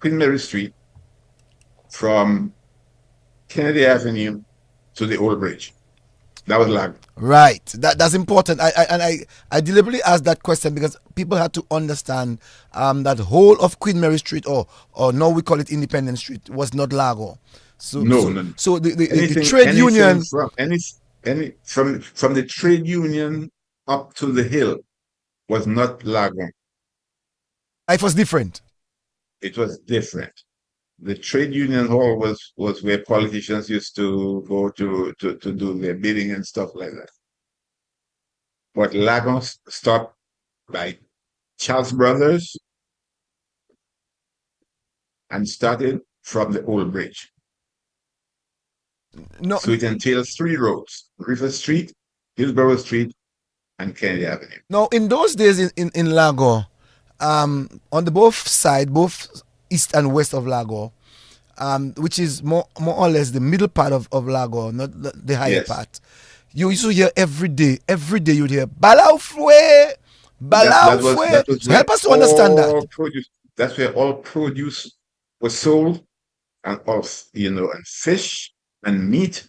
Queen Mary Street from Kennedy Avenue to the Old Bridge. That was Lago. right. That's important. I deliberately asked that question because people had to understand that whole of Queen Mary Street, or now we call it Independence Street, was not Lago. So No, so no, no. so the Anything, trade anything union. from any from the trade union up to the hill was not Lagon. Life was different. It was different. The trade union hall was where politicians used to go to do their bidding and stuff like that. But Lagos stopped by Charles Brothers and started from the old bridge. No, So it entails three roads: River Street, Hillsborough Street, and Kennedy Avenue. no. In those days in Lago, on the both side, both east and west of Lago, which is more or less the middle part of Lago, not the higher Yes. part. You used to hear every day you'd hear Balaufwe, That Balaufwe. was So where help us to understand that. all produce that's where all produce was sold, and of and fish and meat,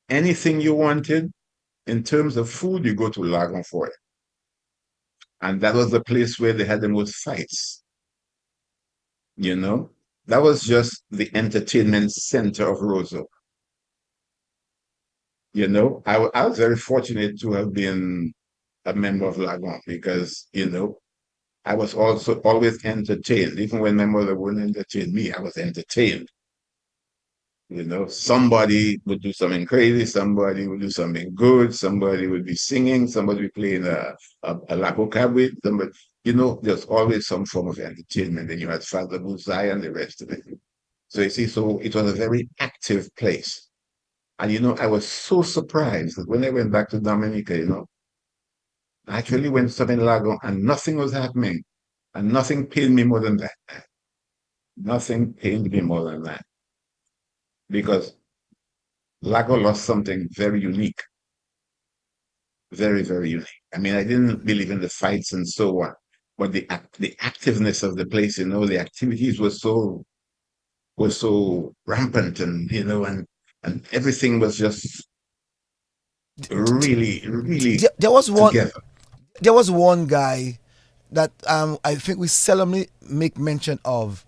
anything you wanted in terms of food, you go to Lagon for it. And that was the place where they had the most fights, you know. That was just the entertainment center of Roseau. I was very fortunate to have been a member of Lagon because, I was also always entertained. Even when my mother wouldn't entertain me, I was entertained. Somebody would do something crazy, somebody would do something good, somebody would be singing, somebody would be playing a Lakou cabaret, somebody, there's always some form of entertainment. And you had Father Buzai and the rest of it. So you see, so it was a very active place. And I was so surprised that when I went back to Dominica, I actually went to Southern Lago and nothing was happening. And nothing pained me more than that. Nothing pained me more than that. Because Lago lost something very unique. Very, very unique. I mean, I didn't believe in the fights and so on, but the activeness of the place, the activities were so rampant, and everything was just really, really There was one. together. There was one guy that I think we seldomly make mention of,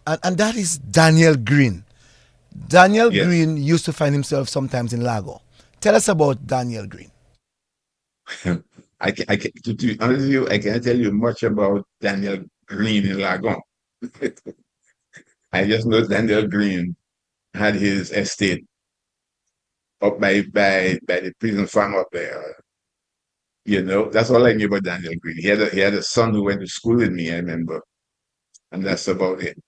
and that is Daniel Green. Daniel Yes. Green used to find himself sometimes in Lago. Tell us about Daniel Green. To be honest with you, I can't tell you much about Daniel Green in Lagon. I just know Daniel Green had his estate up by the prison farm up there. That's all I knew about Daniel Green. He had a son who went to school with me, I remember, and that's about it.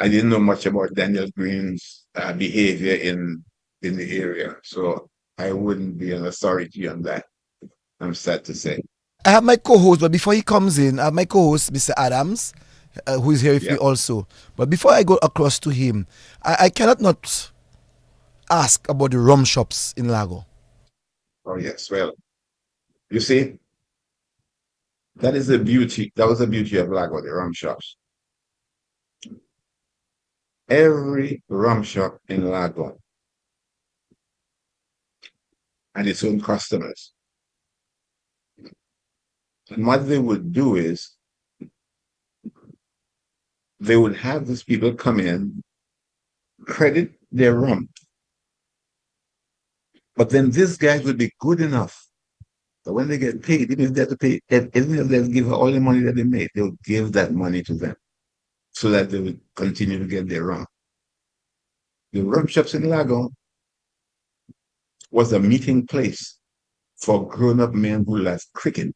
I didn't know much about Daniel Green's behavior in the area, so I wouldn't be an authority on that. I'm sad to say. I have my co-host, but before he comes in, I have my co-host, Mr. Adams, who is here with me Yeah. also. But before I go across to him, I cannot not ask about the rum shops in Lago. Oh yes. Well, you see, that is the beauty. That was the beauty of Lago, the rum shops. Every rum shop in Lago had its own customers. And what they would do is they would have these people come in, credit their rum. But then these guys would be good enough that when they get paid, even if they have to pay, even if they give all the money that they made, they'll give that money to them so that they would continue to get their rum. The rum shops in Lago was a meeting place for grown-up men who loved cricket.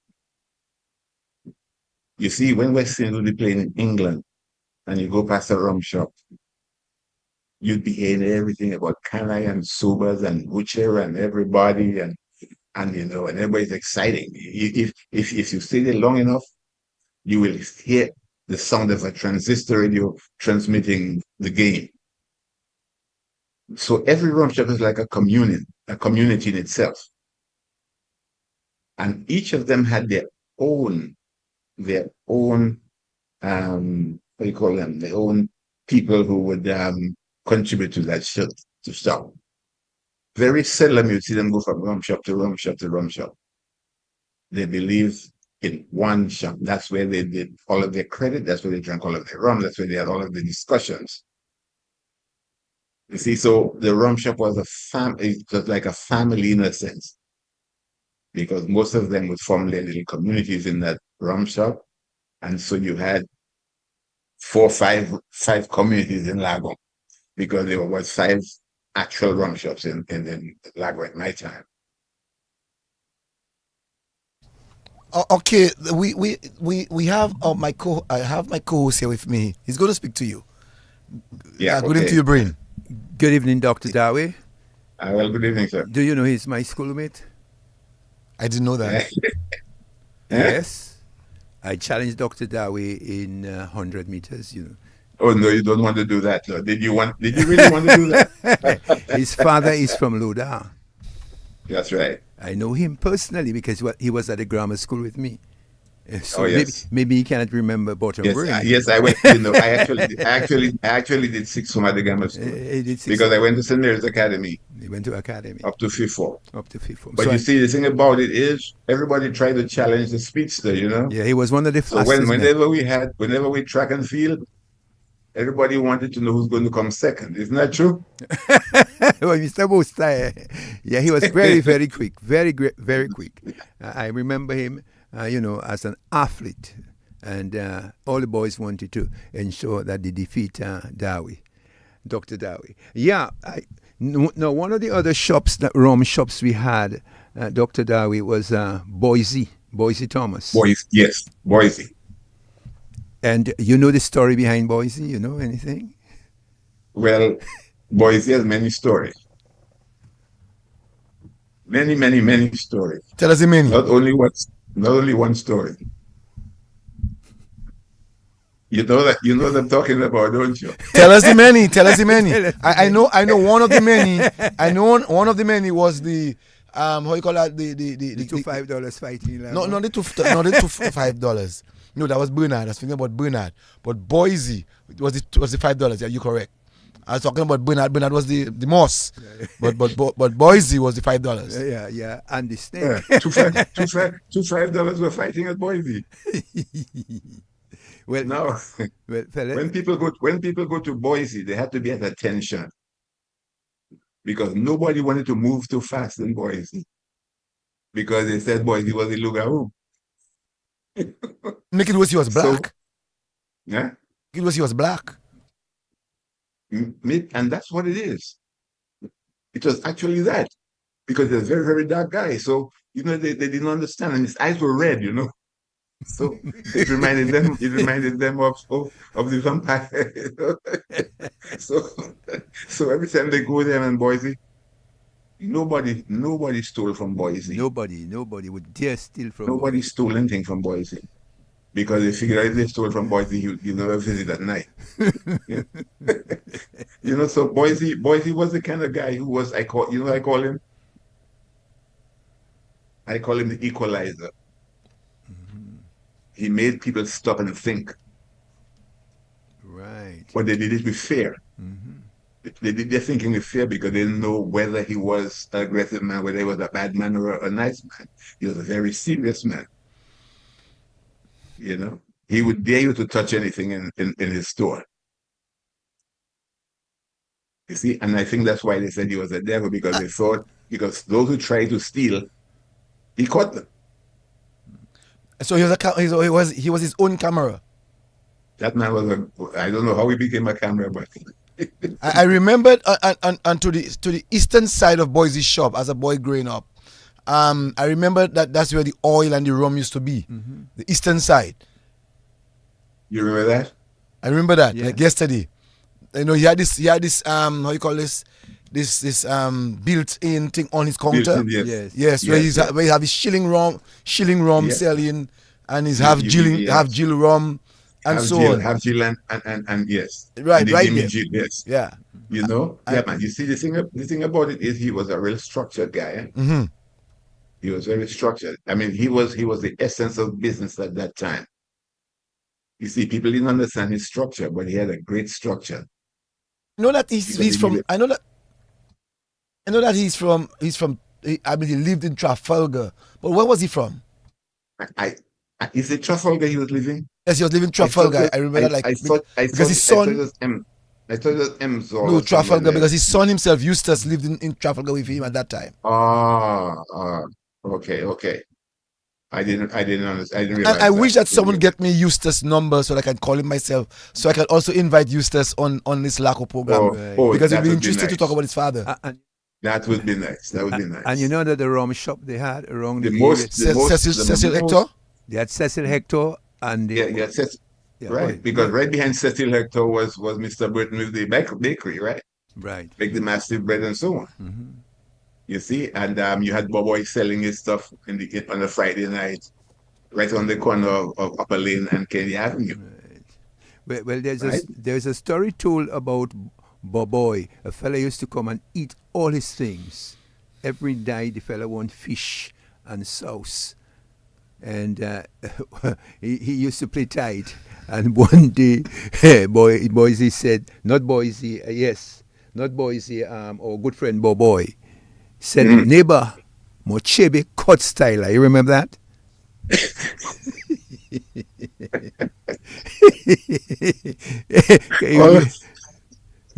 You see, when West Indies would be playing in England and you go past a rum shop, you'd be hearing everything about Canai and Sobers and Butcher and everybody and everybody's exciting. If you stay there long enough, you will hear the sound of a transistor radio transmitting the game. So every rum shop is like a community in itself. And each of them had their own what do you call them? Their own people who would contribute to that shit to stop. Very seldom you see them go from rum shop to rum shop to rum shop. They believe in one shop. That's where they did all of their credit. That's where they drank all of their rum. That's where they had all of the discussions. You see, so the rum shop was it was like a family in a sense, because most of them would form their little communities in that rum shop. And so you had five communities in Lakou because there was five actual rum shops in Lakou at my time. Okay, we have I have my co-host here with me. He's going to speak to you. Yeah, Good evening to okay. you, Brain. Good evening, Dr. Daway. Well, good evening, sir. Do you know he's my schoolmate? I didn't know that. Yes. I challenged Dr. Daway in 100 meters, you know. Oh no, you don't want to do that. No. Did you really want to do that? His father is from Loda. That's right. I know him personally because he was at the grammar school with me. So Oh yes. maybe he cannot remember bottom Yes, brain. yes, I went. You know, I actually did sixth form at the grammar school He did six. because I went to St. Mary's Academy He went to academy up to fifth form. up to fifth form. But you see, the thing about it is, everybody tried to challenge the speedster. You know. Yeah, he was one of the So fastest. whenever we track and field, everybody wanted to know who's going to come second. Isn't that true? Well, Mr. Bosta, yeah, he was very, very quick, very great, very quick. I remember him, as an athlete, and all the boys wanted to ensure that they defeat Daway, Dr. Daway. Yeah, no, one of the other rum shops we had, Dr. Daway, was Boise Thomas. Boise. And you know the story behind Boise? You know anything? Well, Boise has many stories. Many, many, many stories. Tell us the many. Not only one story. You know what I'm talking about, don't you? Tell us the many. Tell us the many. I know one of the many. I know one of the many was the how you call that The $5 fighting. No, not the $5. No, that was Bernard. I was thinking about Bernard. But Boise was the $5. Yeah, you're correct. I was talking about Bernard. Bernard was the moss. But Boise was the $5. Yeah, and the snake. Yeah, two $5 were fighting at Boise. Well, No, fella, when people go to Boise, they have to be at attention because nobody wanted to move too fast in Boise because they said Boise was the Lakou. Make it was he was black. Yeah, It was he was black. and that's what it is. It was actually that because he's a very, very dark guy. So they didn't understand, and his eyes were red. So it reminded them of the vampire. So every time they go there in Boise, nobody stole from Boise. nobody would dare steal from Nobody stole anything from Boise because they figured out if they stole from Boise, you never visit at night. So Boise was the kind of guy who was I call him the equalizer. He made people stop and think. Right. But they did it with fear. They did their thinking with fear because they didn't know whether he was an aggressive man, whether he was a bad man or a nice man. He was a very serious man. He would dare you to touch anything in his store. You see, and I think that's why they said he was a devil because they thought, because those who tried to steal, he caught them. So he was his own camera. That man was I don't know how he became a camera, but I remembered and to the eastern side of Boise's shop as a boy growing up. I remember that's where the oil and the rum used to be. The eastern side. You remember that? I remember that Yeah. like yesterday. He had this how you call this built-in thing on his counter. Yes. Yes, where he have his shilling rum Yes. selling, and his half Jill rum and Have so Jill, on. have Jill and yes. Right, And they right give me there. Jill, yes. Yeah. Man. You see, the thing about it is he was a real structured guy. Mm-hmm. He was very structured. I mean, he was the essence of business at that time. You see, people didn't understand his structure, but he had a great structure. I know that he's from. I know that he's from. I mean, he lived in Trafalgar. But where was he from? Is it Trafalgar he was living? Yes, he was living in Trafalgar. I remember that because his son. I thought it was Emsor. No, Trafalgar, because his son himself, Eustace, lived in Trafalgar with him at that time. Okay. I didn't understand. I didn't I realize wish that. that someone get me Eustace number so that I can call him myself, so I can also invite Eustace on this Lakou program, Right. because it'd That be would be interesting to talk nice. about his father. That would be nice. That would be And you nice. know that the rum shop they had around The the area, most, the most, Cecil the Hector. most, they had Cecil Hector and yeah, the yeah, yeah, go right. ahead. Because right behind Cecil Hector was Mr. Burton with the bakery, right? Right. Make the massive bread and so on. You see, and you had Boboy selling his stuff on a Friday night, right on the corner of Upper Lane and Kennedy Avenue, Well, right? there's a story told about Boboy. A fella used to come and eat all his things. Every night the fella want fish and sauce, and he used to play tight. And one day, Boise said, not Boise, yes, not Boise, our good friend Boboy said, neighbor, Mochebe cut styler. You remember that? Oh,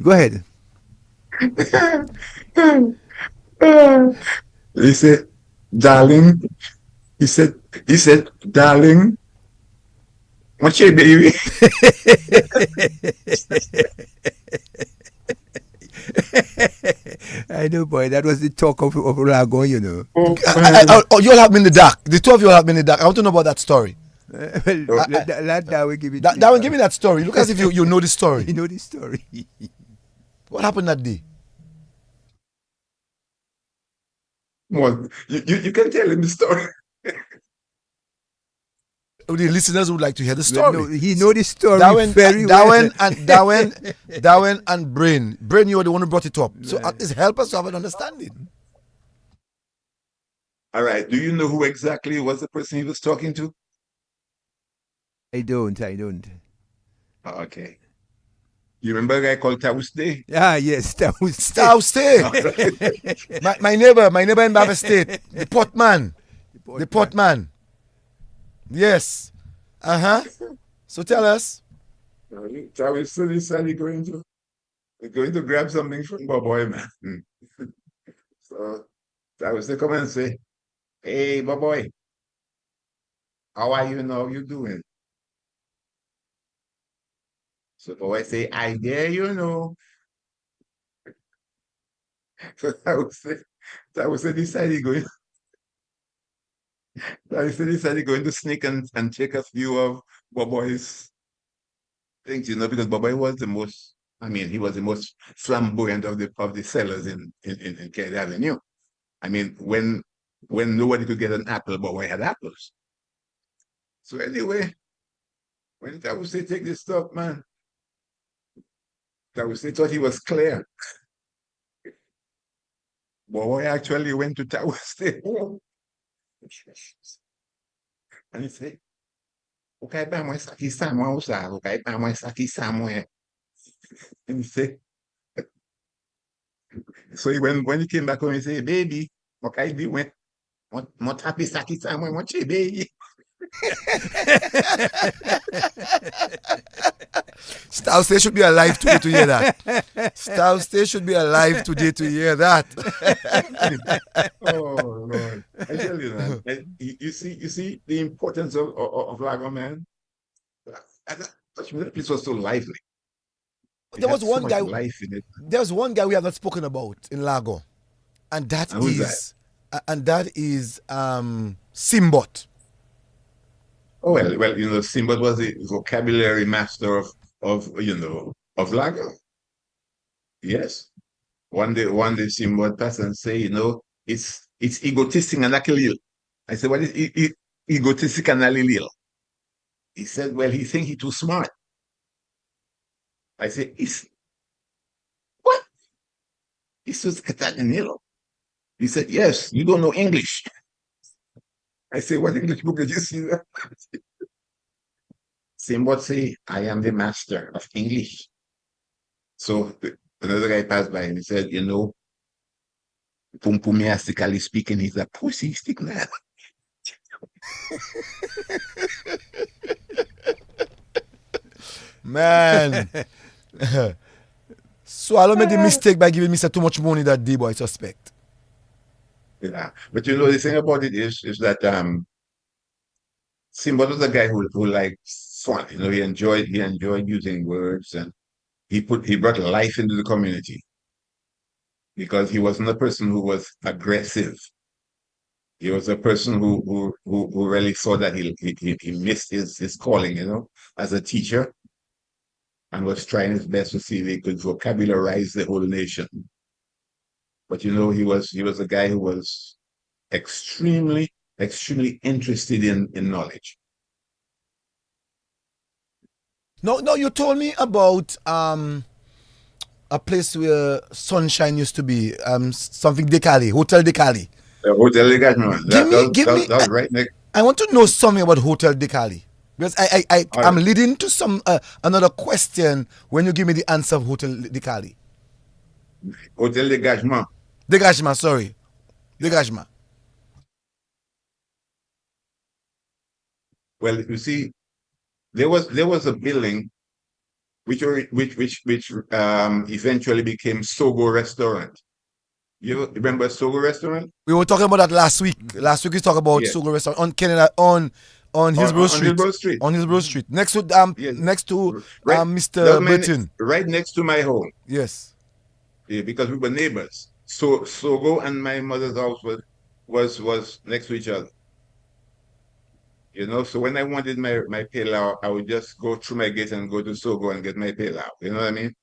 Go ahead. he said, darling. He said, darling, what's your baby? I know, boy. That was the talk of Lago, you know. Oh, man. You'll have me in the dark. The two of you will have me in the dark. I want to know about that story. That will give it. That one, give me that story. Look as if you know the story. You know the story. What happened that day? Well, you can tell him the story. The listeners would like to hear the story. No, he know the story very Darwin well. Darwin and Brain. Brain, you were the one who brought it up. So at least help us to have an understanding. All right. Do you know who exactly was the person he was talking to? I don't. Oh, okay. You remember a guy called Taus Day? Ah, yes, that was Stay. my neighbor in Bava State, the potman. The potman. Yes. So tell us. Taus decided going to grab something from Boboy, man. So Taus come and say, hey, Boboy, how are you now? You doing? So Boboy say, I dare you know. So Taus decided going. Taus decided going to sneak and take a few of Boboy's things, because Boboy was the most. I mean, he was the most flamboyant of the sellers in Kennedy Avenue. I mean, when nobody could get an apple, Boboy had apples. So anyway, when Taus say take this stuff, man, Taus thought he was clear. Boboy actually went to Taus home. And he said, okay, pa mo saki samo usa, okay, pa mo saki samo. And he said, so when he came back home, he said, baby, okay, we went, what happy saki samo, what you baby? Star Stay should be alive today to hear that. Star Stay should be alive today to hear that. Oh Lord! I tell you, man. You see the importance of Lago, man. That place was so lively. There was one guy. Life in it. There's one guy we have not spoken about in Lago, and that is Simbot. Oh well, Simbad was the vocabulary master of Lago. Yes. One day Simbad passed and say, it's egotistic and akilil. I said, what is egotistic and alilil? He said, well, he think he too smart. I said, what? He's just Catalanilo. He said, yes, you don't know English. I said, what English book did you see that? Simbad say, I am the master of English. So another guy passed by and he said, Pumpumiastically speaking, he's a pussy stick man. Man. So I don't make the mistake by giving Mr. too much money that day, boy, I suspect. Yeah. But the thing about it is that Simba was a guy who liked fun. You know, he enjoyed using words, and he brought life into the community because he wasn't a person who was aggressive. He was a person who really saw that he missed his calling, you know, as a teacher, and was trying his best to see if he could vocabularize the whole nation. But you know, he was a guy who was extremely interested in knowledge. No, you told me about a place where sunshine used to be, something Decali, Hotel Decali. The Hotel de Gagnon, Give me. that was right next. I want to know something about Hotel Decali because All I'm right. leading to some another question when you give me the answer of Hotel Decali. Hotel de Gagnon. Dégagement, sorry, dégagement. Well, you see, there was a building which eventually became Sogo Restaurant. You remember Sogo Restaurant? We were talking about that last week. Last week we talked about Yes. Sugar Restaurant on Canada on Hillsborough On Street. Hillsborough Street. On Hillsborough Street. Next to Yes. Right. That Mr. was Burton. right next to my home. Yes. Yeah, because we were neighbors. So Sogo and my mother's house was next to each other. You know, so when I wanted my pilau, I would just go through my gate and go to Sogo and get my pilau. You know what I mean?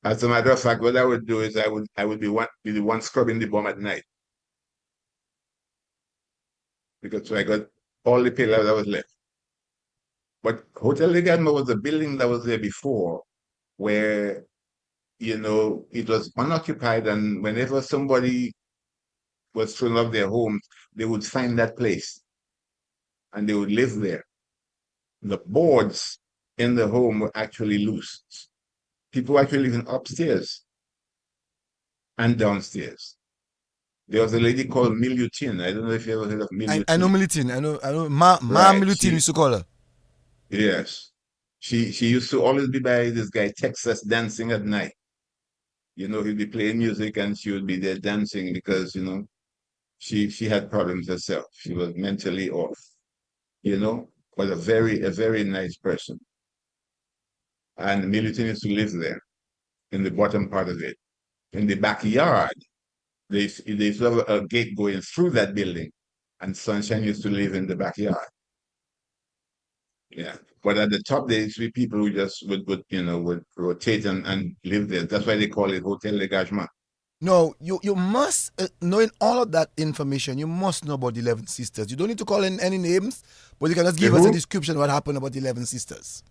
As a matter of fact, what I would do is I would be the one scrubbing the bomb at night because so I got all the pilau that was left. But Hotel de Gagnon was a building that was there before where, you know, it was unoccupied, and whenever somebody was thrown off their homes, they would find that place and they would live there. The boards in the home were actually loose. People were actually living upstairs and downstairs. There was a lady called Milutin. I don't know if you ever heard of Milutin. I know Militin. I know Ma Right, Militin used to call her. Yes. She used to always be by this guy Texas dancing at night. You know, he'd be playing music and she would be there dancing because, you know, she had problems herself. She was mentally off, you know, but a very nice person. And Milutin used to live there in the bottom part of it. In the backyard, they used to have a gate going through that building, and Sunshine used to live in the backyard. Yeah. But at the top, there used to be people who just would rotate and live there. That's why they call it Hotel de Gagnon. No, you must, knowing all of that information, you must know about the 11 Sisters. You don't need to call in any names, but you can just give us a description of what happened about the 11 Sisters.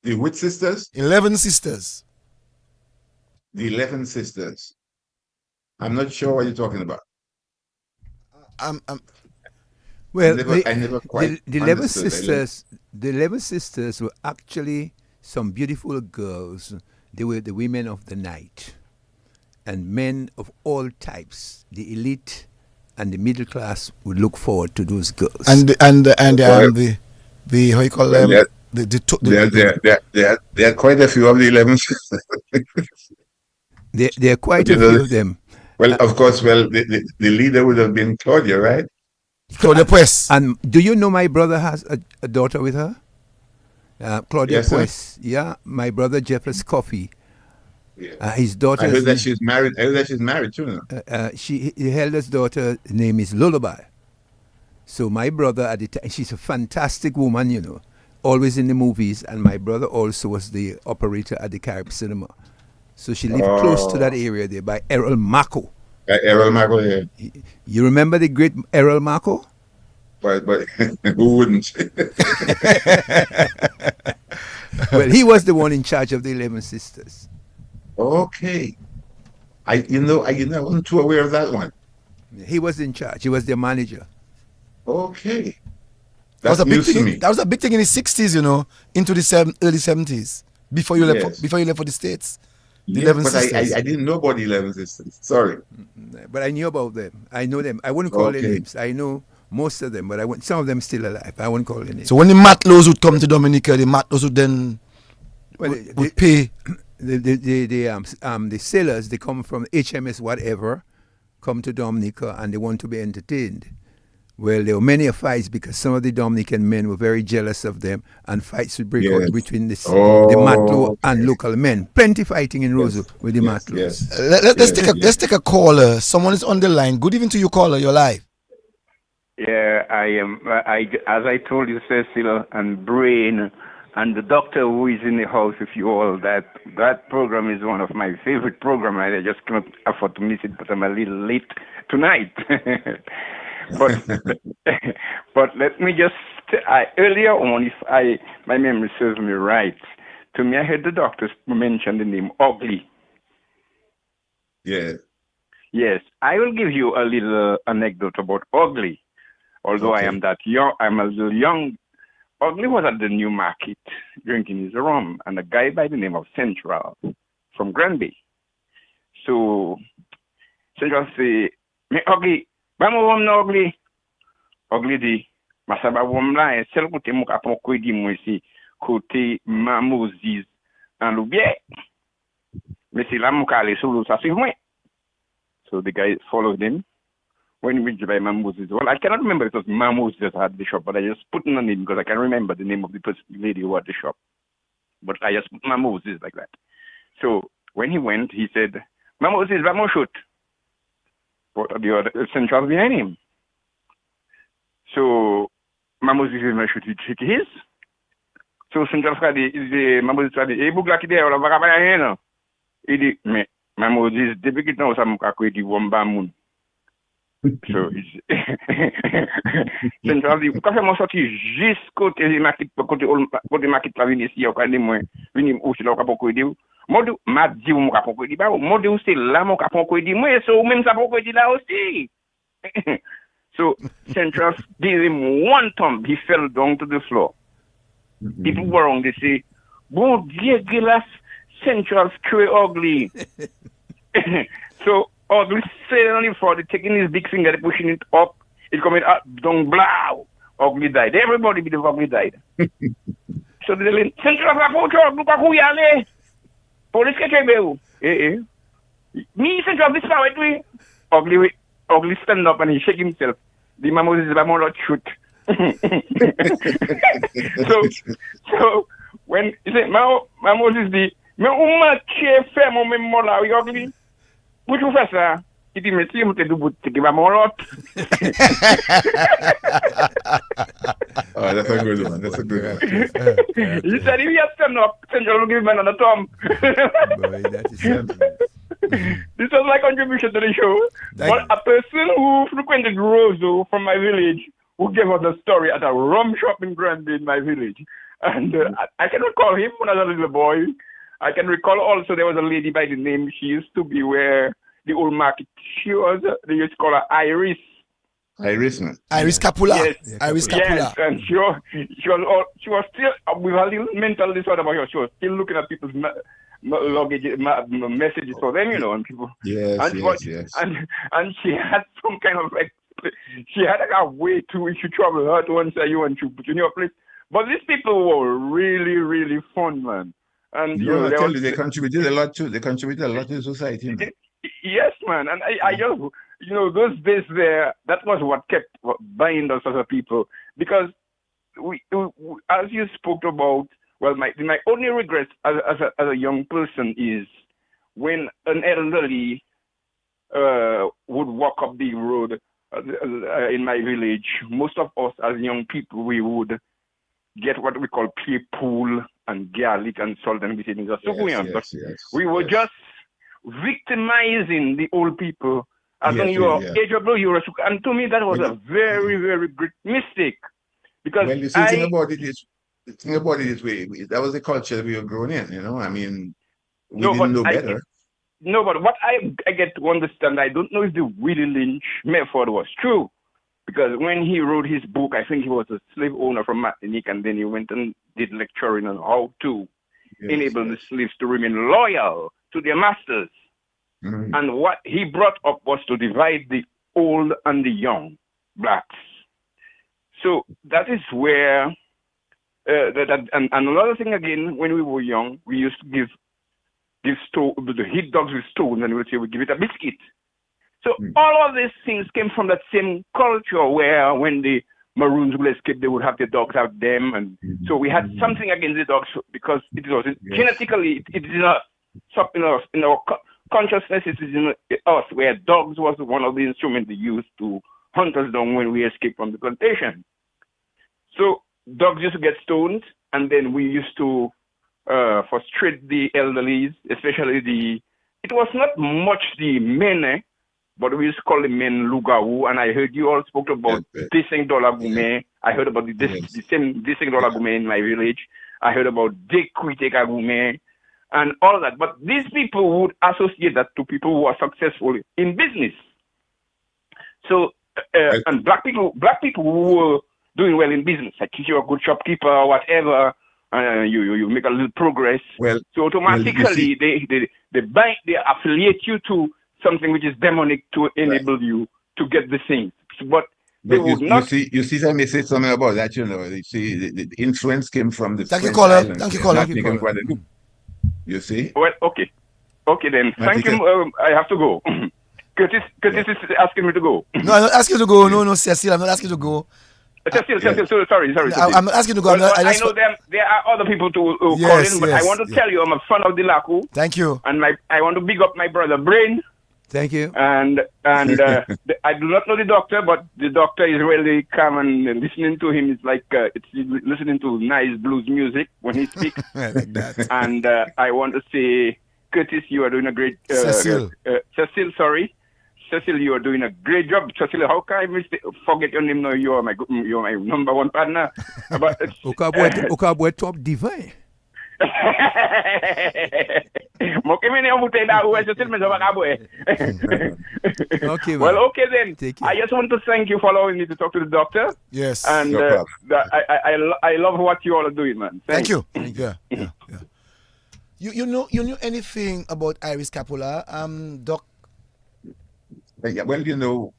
The which sisters? 11 Sisters. The 11 sisters. I'm not sure what you're talking about. Um, Well, I never quite the 11 understood. sisters, the 11 sisters were actually some beautiful girls. They were the women of the night, and men of all types, the elite and the middle class, would look forward to those girls. the how you call them? Well, there are quite a few of the 11 sisters. There are quite a few of them. Well, of course, the leader would have been Claudia, right? Claudia Pues. And do you know my brother has a daughter with her? Claudia Yes, sir. Pues. Yeah, my brother Jeffers Coffey. Yeah. His daughter. I heard that she's married. I heard that she's married too. The eldest daughter name is Lullaby. So my brother at the time, she's a fantastic woman, you know, always in the movies. And my brother also was the operator at the Carib Cinema. So she lived close to that area there by Errol Mako. Errol Marco, yeah. You remember the great Errol Mako? But who wouldn't? Well, he was the one in charge of the 11 sisters. Okay. I wasn't too aware of that one. He was in charge. He was their manager. Okay. That was That's a big news to thing. me. That was a big thing in the 60s, you know, into the early 70s. Before you Yes. left for the States. The Yeah, 11 but sisters. I didn't know about the 11 sisters. Sorry. But I knew about them. I know them. I wouldn't call their Okay. names. I know most of them, but some of them still alive. I wouldn't call their names. So when the Matlows would come to Dominica, the Matlows would then Well, would pay. the sailors, they come from HMS whatever, come to Dominica and they want to be entertained. Well, there were many fights because some of the Dominican men were very jealous of them, and fights would break out Yes. between the Oh, Matlo and okay. local men. Plenty fighting in Roseau Yes. with the Yes. Matlos. Yes. Let's Yes. let's Yes. take a caller. Someone is on the line. Good evening to you, caller. You're live. Yeah, I am. As I told you, Cecil and Brain, and the doctor who is in the house with you all. That program is one of my favorite programs. I just cannot afford to miss it, but I'm a little late tonight. but but let me just. Earlier on, if my memory serves me right, to me I heard the doctor mention the name Ugly. Yes. Yes, I will give you a little anecdote about Ugly. Although I Okay. am that young, I'm a little young. Ugly was at the New Market drinking his rum, and a guy by the name of Central from Granby. So Central say, "Me Ugly, bamo rum no Ugly." Ugly di, masaba rum la e sel kote mou kapon kwe di mwen si kote Mamouziz an Loubier. Me si la mou ka ale sou sa si mwen. So the guy followed him. When we reached by Mamouziz, well, I cannot remember if it was Mamouziz that had the shop, but I just put in a name because I can remember the name of the lady who had the shop. But I just put Mamouziz like that. So when he went, he said, "Mamouziz, vamos shoot." But the other Central behind him. So Mamouziz is my shoot. He took his. So Central Mamouziz said, "Eh, bougla ki de, on va pas rien, non?" Il dit, "Mais Mamouziz, depuis que nous sommes à quoi dit wamba moun." So, Central dit, pourquoi faire mon sorti juste côté market la vini ici, au cas de moi, vini ou c'est là qu'on peut dire. Moi, m'a dit, mon capon peut dire, bah, moi, c'est là, mon capon peut dire, moi, so, même ça peut dire là aussi. So, Central gave him one thumb, he fell down to the floor. People were around, they say, "Bon Dieu, Gilas, Central's cray ugly." So, Ugly suddenly for taking his big finger, pushing it up, it coming up, down, blow. Ugly died. Everybody believe Ugly died. So they say, "Central approach, look at who you are. Police catch you." Me, Central, this power, Ugly stand up and he shake himself. The Mamouziz is not shoot. so when he said, Mamouziz the, "Me uma che fermo me mola, Ugly." What you fais ça? Il dit, "Mais si, je te dis, tu vas m'en Oh, that's a good one. That's a good one. He said, "If you stand up, Central will give me another thumb." Boy, that is something. This was my contribution to the show. But a person who frequented Roseau from my village, who gave us a story at a rum shop in Granby in my village. And I can recall him when I was a little boy. I can recall also there was a lady by the name, she used to be where the old market, they used to call her Iris. Iris, man. Iris Capula. Yes. Iris Capula. Yes, and she was still, with a little mental disorder about her, she was still looking at people's luggage, messages for them, and people. Yes, yes. And she had some kind of, she had a way to, if you trouble her to answer you and to put you in your place. But these people were really, really fun, man. And I tell you, they contributed a lot too. They contributed a lot to the society, man. Yes, man. And I just, those days there, that was what kept buying us as a people. Because we as you spoke about, well, my only regret as a young person is when an elderly would walk up the road in my village. Most of us as young people, we would get what we call pea pool and garlic and salt and everything. Yes, we were just victimizing the old people. As long as you are ageable, and to me that was a very, very great mistake. Because the thing about it is that was the culture we were growing in, I mean, we didn't know better. But what I get to understand, I don't know if the Willie Lynch method was true. Because when he wrote his book, I think he was a slave owner from Martinique, and then he went and did lecturing on how to enable the slaves to remain loyal to their masters. Mm-hmm. And what he brought up was to divide the old and the young blacks. So that is where, and another thing again, when we were young, we used to give the hit dogs with stones, and we would say we give it a biscuit. So all of these things came from that same culture where when the Maroons would escape, they would have the dogs out them, and so we had something against the dogs because it was genetically it is not something else in our consciousness. It is in us where dogs was one of the instruments they used to hunt us down when we escaped from the plantation. So dogs used to get stoned, and then we used to frustrate the elderly, especially it was not much the men, but we used to call the men Lugaou, and I heard you all spoke about Desing Dolagoume. I heard about the same Desing Dolagoume in my village. I heard about Dekuiteka Goume and all that. But these people would associate that to people who are successful in business. So, and black people who were doing well in business, like if you're a good shopkeeper or whatever, you make a little progress. Well, so automatically they affiliate you to something which is demonic to enable you to get the thing. But they would not. You see, let me say something about that. You know, you see, the influence came from the Thank you, French caller. islands. Thank you, caller. Martinique and Guadeloupe. You see? Well, okay then. Thank you. I have to go. Curtis is asking me to go. No, I'm not asking you to go. No, Cecil, I'm not asking you to go. Cecil, sorry. I'm not asking you to go. Well, I know there are other people to call in, but I want to tell you I'm a fan of the Lakou. Thank you. And I want to big up my brother Brain. Thank you. And I do not know the doctor, but the doctor is really calm, and listening to him is like it's listening to nice blues music when he speaks. Like that. And I want to say, Curtis, you are doing a great. Cecil, you are doing a great job. Cecil, how can I forget your name now? You are my number one partner. But Okabwe top divine. Okay, well, okay then. I just want to thank you for allowing me to talk to the doctor. Yes. And no I love what you all are doing, man. Thank you. Yeah. You know anything about Iris Capula, Doc? Yeah, well, you know,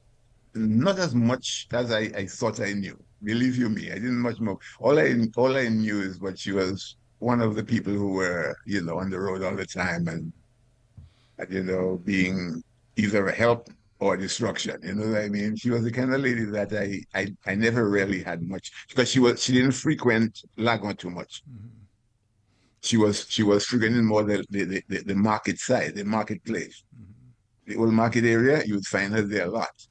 not as much as I thought I knew. Believe you me, I didn't much more. All I knew is what she was one of the people who were, you know, on the road all the time and you know, being either a help or destruction. You know what I mean? She was the kind of lady that I never really had much because she didn't frequent Lakou too much. Mm-hmm. She was frequenting more the market side, the marketplace. Mm-hmm. The old market area, you would find her there a lot.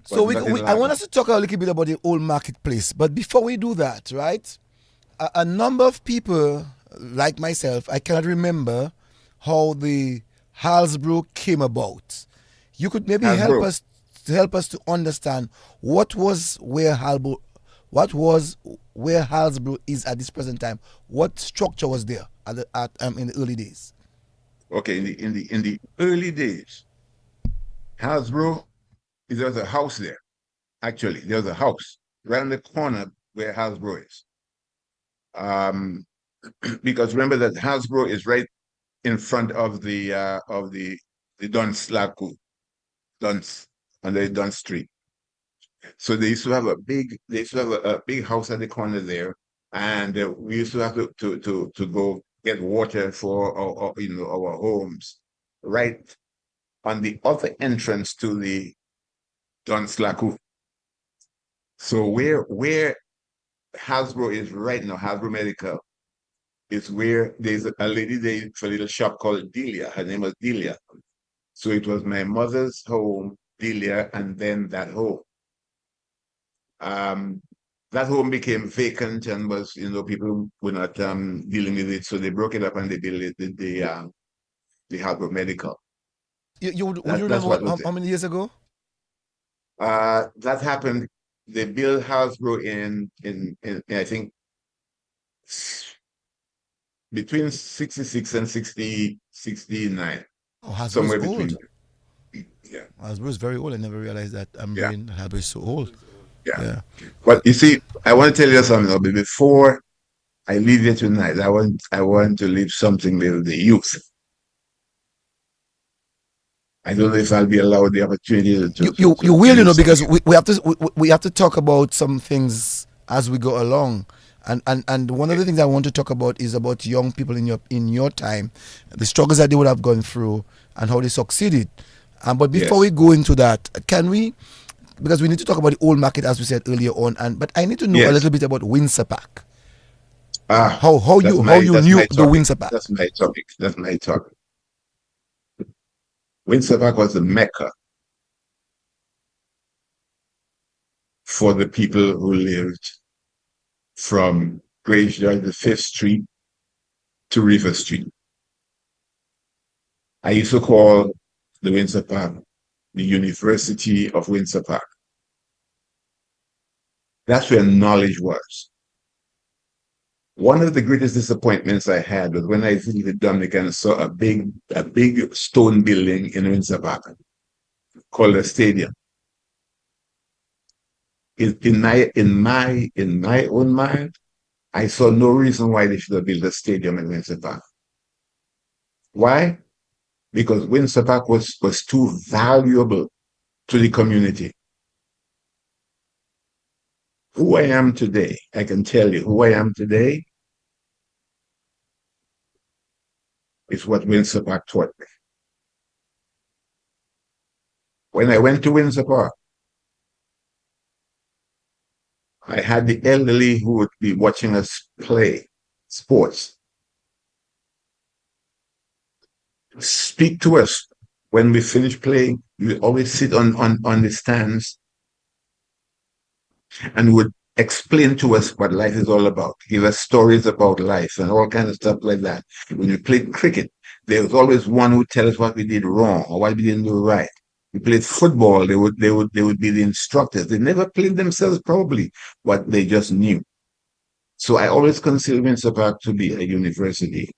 So I want us to talk a little bit about the old marketplace. But before we do that, right, a number of people, like myself, I cannot remember how the Halsborough came about. You could maybe help us to understand what was where Halsborough is at this present time. What structure was there in the early days? Okay, in the early days, Halsborough, there was a house there. Actually, there was a house right on the corner where Halsborough is. Because remember that Halsborough is right in front of the Dunce Lakou, Dunce, on the Dunce Street. So they used to have a big house at the corner there, and we used to have to go get water for our homes right on the other entrance to the Dunce Lakou. So where Halsborough is right now, Halsborough Medical, is where there's a lady there for a little shop called Delia. Her name was Delia. So it was my mother's home, Delia, and then that home. That home became vacant and was, people were not dealing with it, so they broke it up and they built the Halsborough Medical. Would you remember how many years ago? That happened. They built Halsborough in I think between 66 and 69. Oh, Halsborough's somewhere old. Between. Yeah. Halsborough is very old. I never realized that. Halsborough is so old. Yeah. But you see, I want to tell you something. But before I leave here tonight, I want to leave something with the youth. I don't know if I'll be allowed the opportunity to. You will, because we have to talk about some things as we go along. And one of the things I want to talk about is about young people in your time, the struggles that they would have gone through and how they succeeded. But before we go into that, can we, because we need to talk about the old market as we said earlier on, but I need to know a little bit about Windsor Park. How you knew the Windsor Park? That's my topic. Windsor Park was the mecca for the people who lived from Grace George the 5th Street to River Street. I used to call the Windsor Park the University of Windsor Park. That's where knowledge was. One of the greatest disappointments I had was when I visited Dominican and saw a big stone building in Windsor Park called a stadium. In my own mind, I saw no reason why they should have built a stadium in Windsor Park. Why? Because Windsor Park was too valuable to the community. Who I am today, I can tell you who I am today is what Windsor Park taught me. When I went to Windsor Park, I had the elderly who would be watching us play sports speak to us when we finish playing. We always sit on the stands and would explain to us what life is all about, give us stories about life and all kinds of stuff like that. When we played cricket, there was always one who would tell us what we did wrong or what we didn't do right. We played football, they would be the instructors. They never played themselves probably, but they just knew. So I always consider Windsor Park to be a university.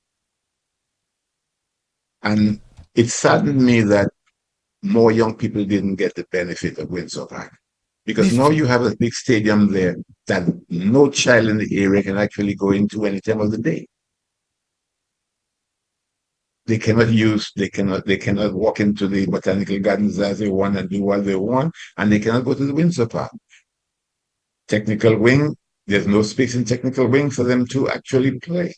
And it saddened me that more young people didn't get the benefit of Windsor Park. Because now you have a big stadium there that no child in the area can actually go into any time of the day. They cannot walk into the botanical gardens as they want and do what they want, and they cannot go to the Windsor Park. Technical wing, there's no space in technical wing for them to actually play.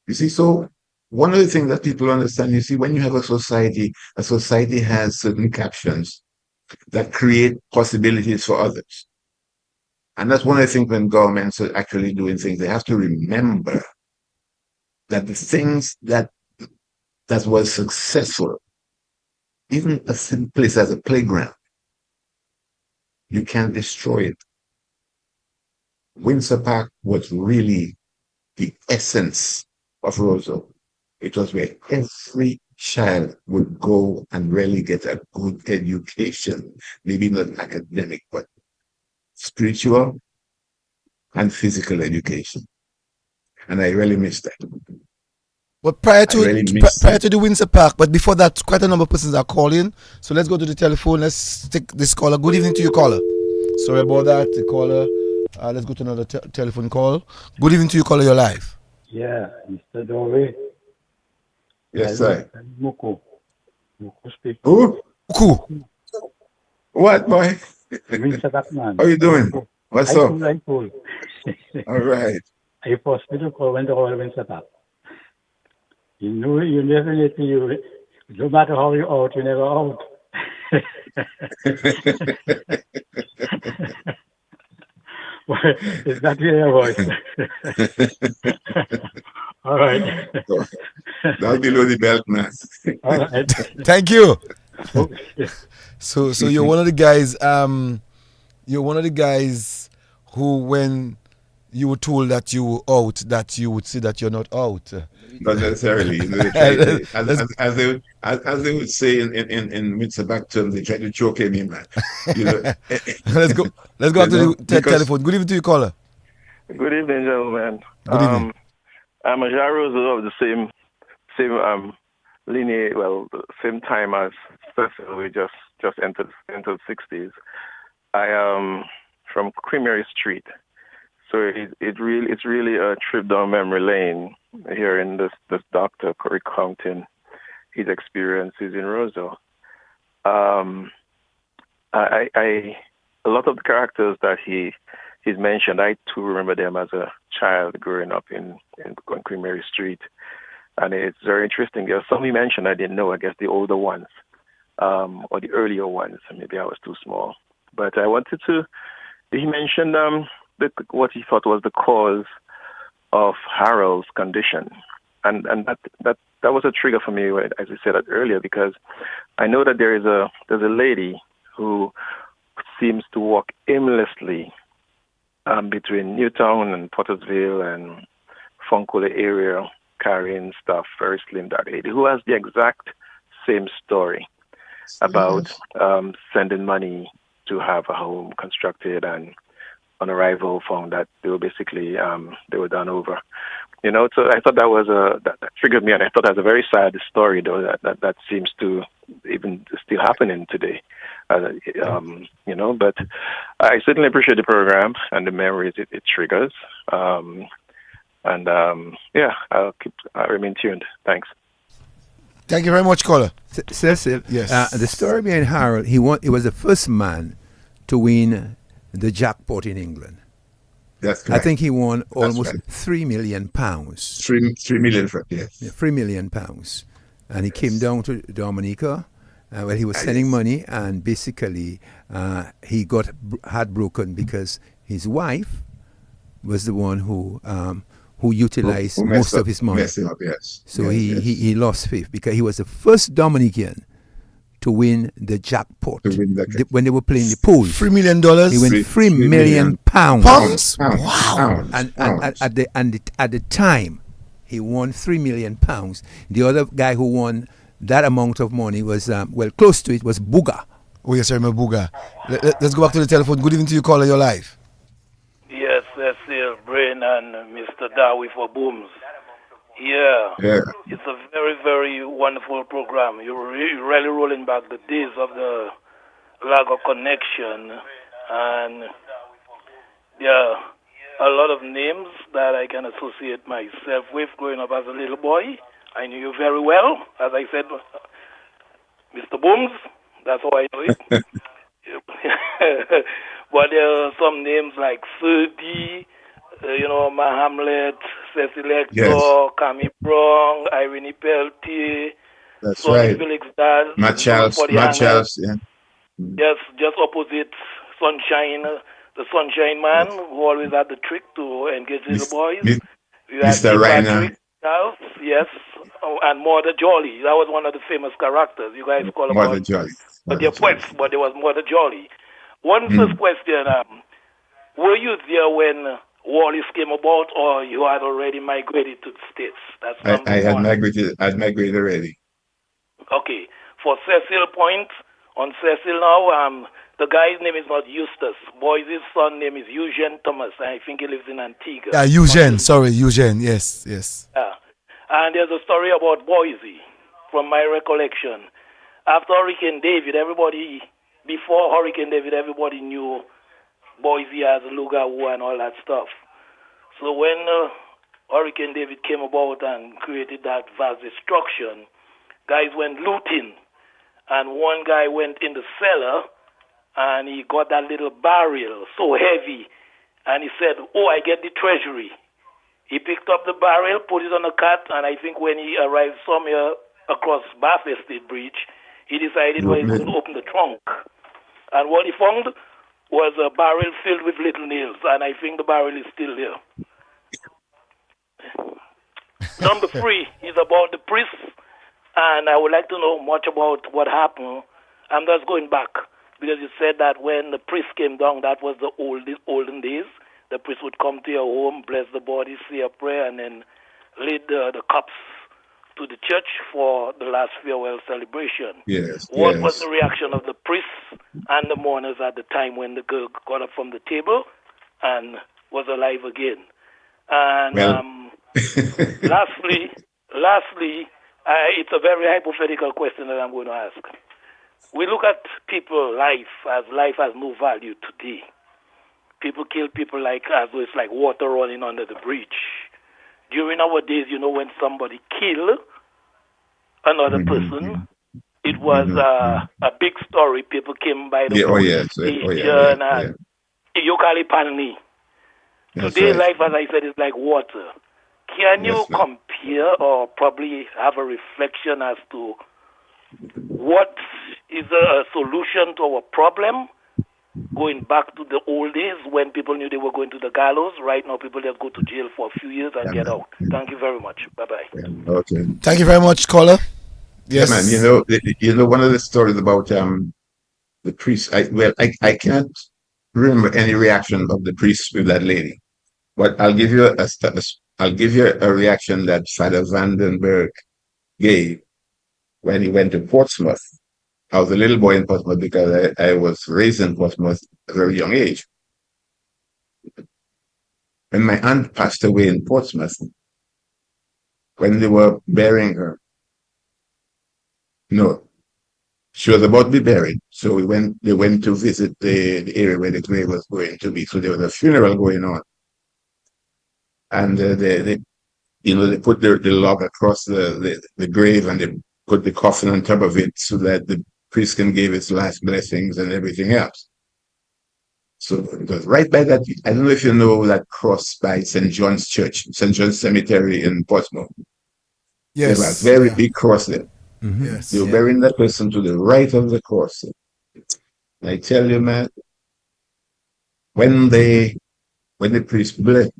You see, so one of the things that people understand, you see, when you have a society has certain captions that create possibilities for others. And that's one of the things when governments are actually doing things, they have to remember that the things that was successful, even a simple place as a playground, you can't destroy it. Windsor Park was really the essence of Roseau. It was where every child would go and really get a good education, maybe not academic, but spiritual and physical education. And I really miss that. But prior to the Windsor Park, but before that, quite a number of persons are calling. So let's go to the telephone. Let's take this caller. Good evening to you, caller. Sorry about that, the caller. Let's go to another telephone call. Good evening to you, caller. You're live. Yeah, Mr. Daway. Yes, sir. Muku speak. Who? Lakou. What, boy? Windsor Park, man. How you doing? What's up? I'm cool. All right. I forced me to call when the call Windsor Park. You know, you never need to, no matter how you out, you never out. Well, it's not your voice. All right. That'll below the belt, man. All right. Thank you. So you're one of the guys. You're one of the guys who, when you were told that you were out, that you would say that you're not out. Not necessarily. You know, as they would say in Windsor Park terms, they try to choke me, man. You know. Let's go after the telephone. Good evening to you, caller. Good evening, gentlemen. Good evening. I'm a Roseau of the same lineage, well, the same time as Cecil. We just entered the 60s. I am from Creamery Street. So it's really a trip down memory lane here in this doctor recounting his experiences in Roseau. A lot of the characters that he's mentioned, I too remember them as a child growing up in Creamery Street, and it's very interesting. There's some he mentioned I didn't know. I guess the older ones. or the earlier ones. Maybe I was too small. But I wanted to. He mentioned what he thought was the cause of Harold's condition, and that was a trigger for me, as I said earlier, because I know that there's a lady who seems to walk aimlessly between Newtown and Pottersville and Foncola area, carrying stuff, very slim, dark lady, who has the exact same story about sending money to have a home constructed, and on arrival found that they were basically they were done over. So I thought that was that triggered me, and I thought that was a very sad story, though, that seems to even still happening today. But I certainly appreciate the program and the memories it triggers. I remain tuned. Thanks. Thank you very much, caller. Cecil, yes. The story behind Harold, he was the first man to win the jackpot in England. That's correct. I think he won almost £3 million. 3 million, yes. Yeah, £3 million. And he came down to Dominica where he was sending money, and basically he had broken because his wife was the one who utilized most of his money. Up, yes. So he lost faith because he was the first Dominican to win the jackpot when they were playing the pool. $3 million. He won £3 million. Pounds. Wow! And at the time, he won £3 million. The other guy who won that amount of money was close to it was Booga. Oh yes, I remember Booga. Let's go back to the telephone. Good evening to you, caller. Your live. Yes, Cecil, Brain, and Mr. Daway for Booms. Yeah, it's a very, very wonderful program. You're really rolling back the days of the Lakou connection, and a lot of names that I can associate myself with growing up as a little boy. I knew you very well, as I said, Mr. Booms. That's how I know it. But there are some names like Serdi, Mahamlet, Cecil Hector, Camille Brong, Irene Peltier, Sonny Felix Dad, Machels, yeah. Yes, just opposite Sunshine, the Sunshine Man, who always had the trick to engage little boys. Mr. Reiner. Yes, and Mother Jolly. That was one of the famous characters. You guys call Mother Jolly. But they're poets, but there was Mother Jolly. One first question, were you there when Wallace came about, or you had already migrated to the States? That's I had migrated already. Okay. For Cecil Point, on Cecil now, the guy's name is not Eustace. Boy's son name is Eugene Thomas. I think he lives in Antigua. Yeah, Eugene. Sorry, Eugene. Yes. Yeah. And there's a story about Boise, from my recollection. After Hurricane David, before Hurricane David, everybody knew Boise as Lakou and all that stuff. So when Hurricane David came about and created that vast destruction, guys went looting. And one guy went in the cellar, and he got that little barrel so heavy, and he said, I get the treasury. He picked up the barrel, put it on a cart, and I think when he arrived somewhere across Bath Estate Bridge, he decided he was going to open the trunk. And what he found was a barrel filled with little nails, and I think the barrel is still there. Number 3 is about the priest, and I would like to know much about what happened. I'm just going back, because you said that when the priest came down, that was the olden days. The priest would come to your home, bless the body, say a prayer, and then lead the cups to the church for the last farewell celebration. What was the reaction of the priests and the mourners at the time when the girl got up from the table and was alive again? And lastly, it's a very hypothetical question that I'm going to ask. We look at people, life has no value today. People kill people as though it's like water running under the bridge. During our days, when somebody killed another person, it was a big story. People came by the station and you call it panni. Today's life, as I said, is like water. Can you compare or probably have a reflection as to what is a solution to our problem. Going back to the old days when people knew they were going to the gallows. Right now, people just go to jail for a few years and get out. Thank you very much. Bye-bye. Yeah, okay. Thank you very much, caller. Yes. Yeah, man. One of the stories about the priest. I can't remember any reaction of the priest with that lady, but I'll give you a reaction that Father Vandenberg gave when he went to Portsmouth. I was a little boy in Portsmouth because I was raised in Portsmouth at a very young age. When my aunt passed away in Portsmouth, when they were burying her, no, she was about to be buried. So they went to visit the area where the grave was going to be. So there was a funeral going on. And they put the log across the grave and they put the coffin on top of it so that the priest can give his last blessings and everything else. So it was right by that. I don't know if you know that cross by St. John's Church, St. John's Cemetery in Portsmouth. Yes. There's a very big cross there. Mm-hmm. Yes. They were burying that person to the right of the cross. I tell you, man, when the priest blessed,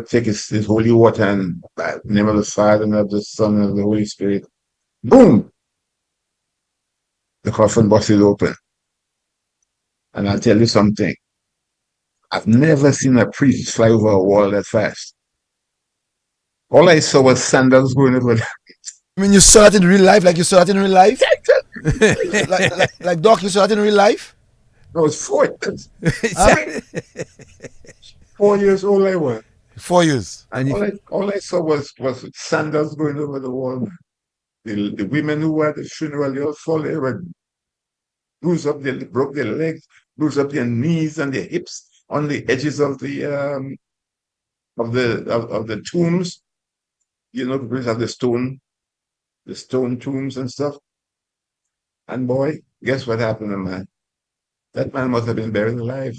take his holy water and in the name of the Father and of the Son and of the Holy Spirit, boom! The coffin busted open. And I'll tell you something. I've never seen a priest fly over a wall that fast. All I saw was sandals going over there. I mean, you saw that in real life, like you saw that in real life? like Doc, you saw that in real life? I was 4 years. 4 years old I was. 4 years. And all I saw was sandals going over the wall. The women who were at the funeral, they all fall there and broke their legs, bruised up their knees and their hips on the edges of the tombs. Because have the stone tombs and stuff. And boy, guess what happened to man? That man must have been buried alive.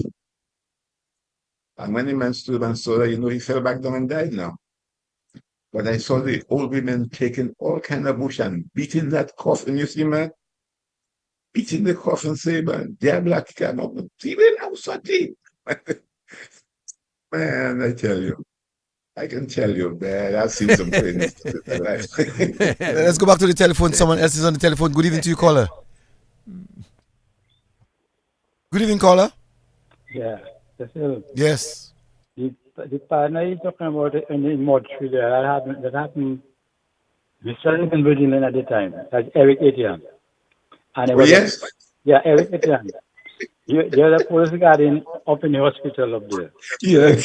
And when the man stood and saw that, he fell back down and died now. But I saw the old women taking all kind of bush and beating that coffin, you see, man? Beating the coffin, say, man, diabla came up. Man, I tell you. I can tell you, man, I've seen some crazy stuff in my life. Let's go back to the telephone. Someone else is on the telephone. Good evening to you, caller. Good evening, caller. Yeah. Yes. The partner you're talking about in the mortuary there, that happened. Mr. Lincoln Virgin at the time. That's Eric Etienne. And yes? Yeah, Eric Etienne. There's a police guard up in the hospital up there. Yeah.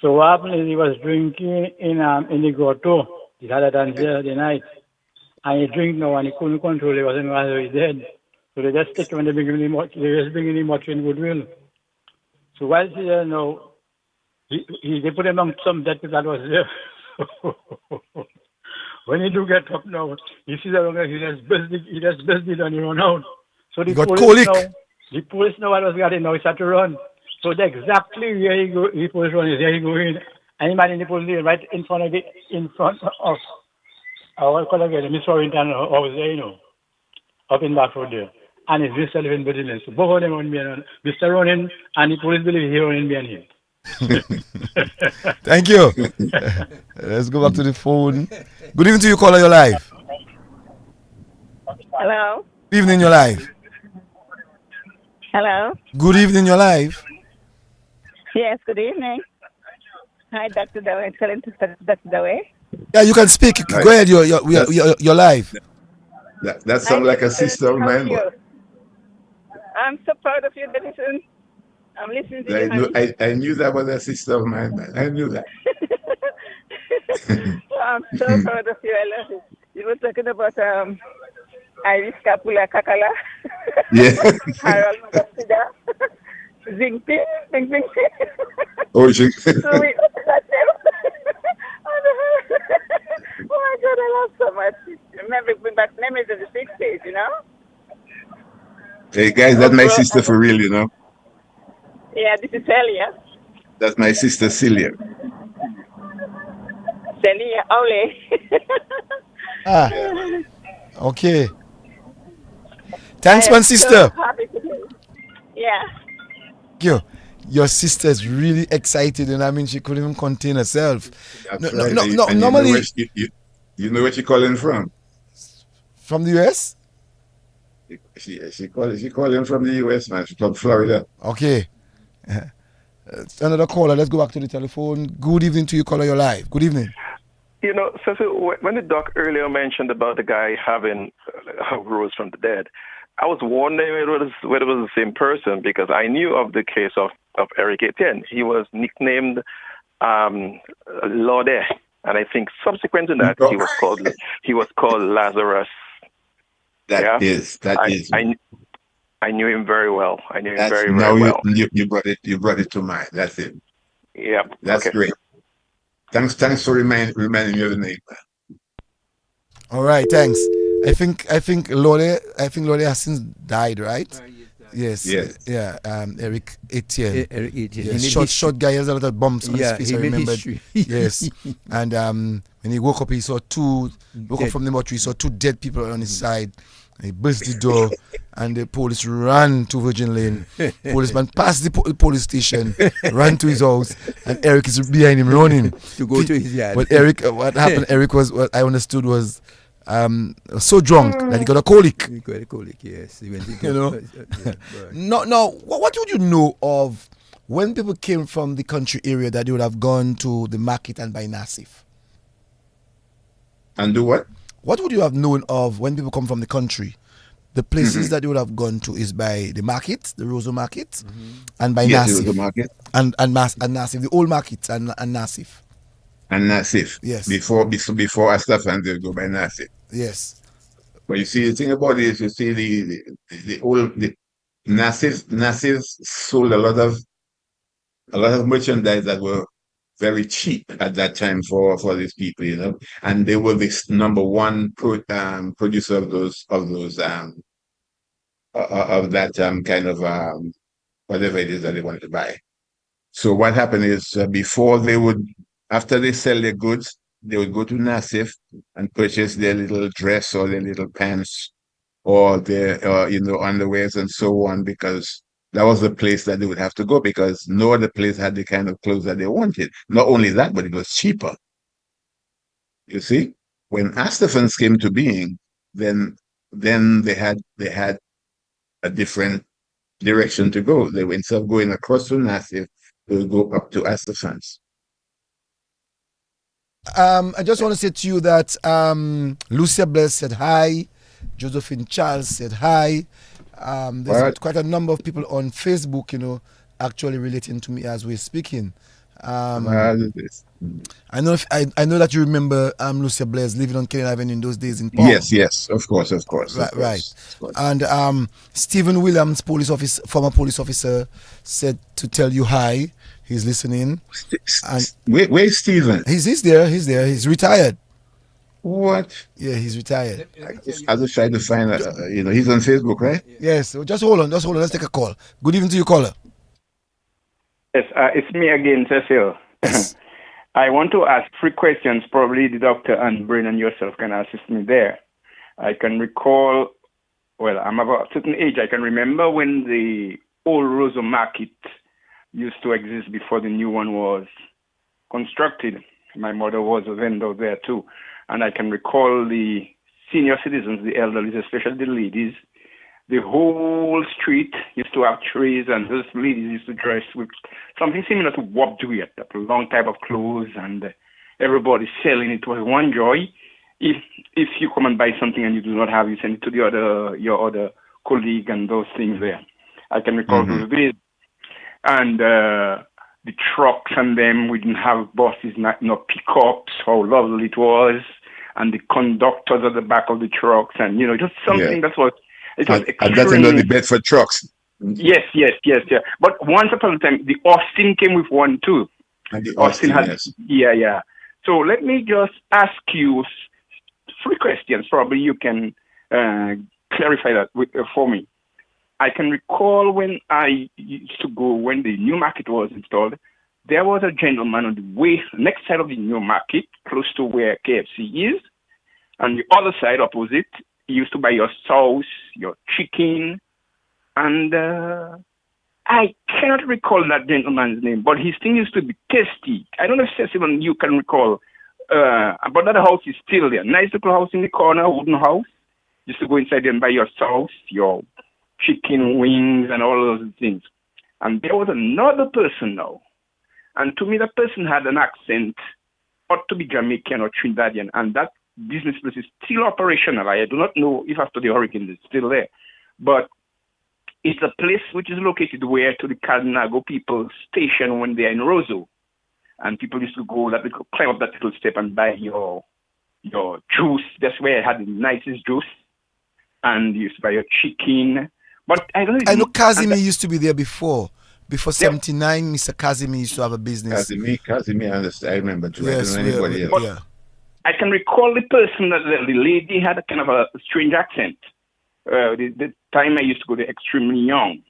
So what happened is he was drinking in the grotto. He had it on the night. And he drank now and he couldn't control it. He wasn't rather dead. So they just take him and they just bring him much in goodwill. So while he's there now, they put him on some dead people that was there. When he do get up now, he sees that he just busted and he run out. So the police now what was got in now, he started to run. So exactly where he police run is there he go in. And he man in the police right in front of our colleague, Miss Warrington house there, up in back road there. And it's Mr. Living Bedillion. So both of them on me and Mr. Ronin and the police believe he running behind him. Thank you. Let's go back to the phone. Good evening to you, caller. You're live. Hello. Good evening, you're live. Hello. Good evening, you're live. Yes, good evening. Hi, Dr. Daway. Excellent, Dr. Daway. Yeah, you can speak. Go ahead. You're live. That sounds like a sister of mine. I'm so proud of you, Davidson. I'm listening to you. I knew that was a sister of mine, man. I knew that. I'm so proud of you. I love it. You were talking about Iris Capula Kakala. Yeah. Harold Magapida. Zing Ping. Zing Ping. Oh, Zing. So we oh my God, I love so much. Remember, bring back memories of the 60s, Hey guys, that's my sister for real, Yeah, this is Celia. That's my sister Celia. Celia, Ole. Okay. Thanks, I one am so sister. happy to hear. Yeah. Your sister is really excited, and I mean, she couldn't even contain herself. That's right. And you know where Normally you know where she calling from? from the US. She calling from the US, man. She's from Florida. Okay. Another caller. Let's go back to the telephone. Good evening to you, caller. You're live. Good evening. You know, so when the doc earlier mentioned about the guy having rose from the dead, I was wondering whether it was the same person, because I knew of the case of Eric Etienne. He was nicknamed Lorde, and I think subsequent to that he was called Lazarus. That is. I knew him very well. I knew him That's very, now very well. you brought it to mind. That's it. Yeah. That's okay. great. Thanks for reminding me of the name. All right, thanks. I think Lorde has since died, right? Yes. Yeah. Eric Etienne. Eric Etienne. Yes. Short guy. He has a lot of bumps on his face. I remember. Yes. And when he woke up, he saw up from the mortuary. He saw two dead people on his side. He burst the door, and the police ran to Virgin Lane. Policeman passed the police station, ran to his house, and Eric is behind him running to go to his yard. But Eric, what happened? Eric was, what I understood was, so drunk that he got a colic. He got a colic. Yes, he went you know. No. What would you know of when people came from the country area that they would have gone to the market and buy Nassif? And do what? What would you have known of when people come from the country? The places that they would have gone to is by the market, the Roseau market, and by Nassif. The market. And Nassif, the old market and Nassif. And Nassif. Yes. Before Astafan, they go by Nassif. Yes. But you see, the thing about it is, you see the old Nassif sold a lot of merchandise that were very cheap at that time for these people, you know, and they were the number one producer of that kind of whatever it is that they wanted to buy. So what happened is after they sell their goods, they would go to Nassif and purchase their little dress or their little pants or their underwears and so on, because that was the place that they would have to go, because no other place had the kind of clothes that they wanted. Not only that, but it was cheaper. You see, when Astafans came to being, then they had a different direction to go. They went, instead of going across to Nassif, they would go up to Astafans. I just want to say to you that Lucia Bless said hi. Josephine Charles said hi. There's quite a number of people on Facebook, you know, actually relating to me as we're speaking. I know that you remember Lucia Blaise living on Kennedy Avenue in those days in Palm. Yes, of course. Right. And Stephen Williams, former police officer, said to tell you hi. He's listening. Where's Stephen? He's there. He's retired. What? Yeah, he's retired. I just tried to find he's on Facebook, right? Yes. So just hold on. Let's take a call. Good evening to you, caller. Yes, it's me again, Cecil. Yes. I want to ask 3 questions. Probably the doctor and Brain and yourself can assist me there. I can recall, I'm about a certain age. I can remember when the old Roseau market used to exist before the new one was constructed. My mother was a vendor there too. And I can recall the senior citizens, the elderly, especially the ladies. The whole street used to have trees, and those ladies used to dress with something similar to wobduet, that long type of clothes, and everybody selling. It was one joy. If you come and buy something and you do not have, you send it to your other colleague and those things there. I can recall those days. And the trucks and them, we didn't have buses, no pickups, how lovely it was, and the conductors at the back of the trucks, and just something that was. It was and that's another Bedford trucks. Yes. But once upon a time, the Austin came with one too. And the Austin had, yes. Yeah. So let me just ask you 3 questions. Probably you can clarify that for me. I can recall when I used to go, when the new market was installed, there was a gentleman on the next side of the new market, close to where KFC is, and the other side opposite, he used to buy your sauce, your chicken, and I cannot recall that gentleman's name, but his thing used to be tasty. I don't know if Cecil you can recall, but that house is still there. Nice little house in the corner, wooden house. Used to go inside there and buy your sauce, your chicken wings, and all those things. And there was another person now. And to me, that person had an accent, ought to be Jamaican or Trinidadian, and that business place is still operational. I do not know if after the hurricane it's still there. But it's a place which is located where to the Calnago people station when they're in Roseau. And people used to go, that they could climb up that little step and buy your juice. That's where I had the nicest juice. And you used to buy your chicken. But I don't know. I know Kazimi used to be there before. Before 79, Mr. Kazimi used to have a business. Kazimi, I understand. I remember too. Yes, I don't know anybody else. yeah. I can recall the person that the lady had a kind of a strange accent. The time I used to go there extremely young.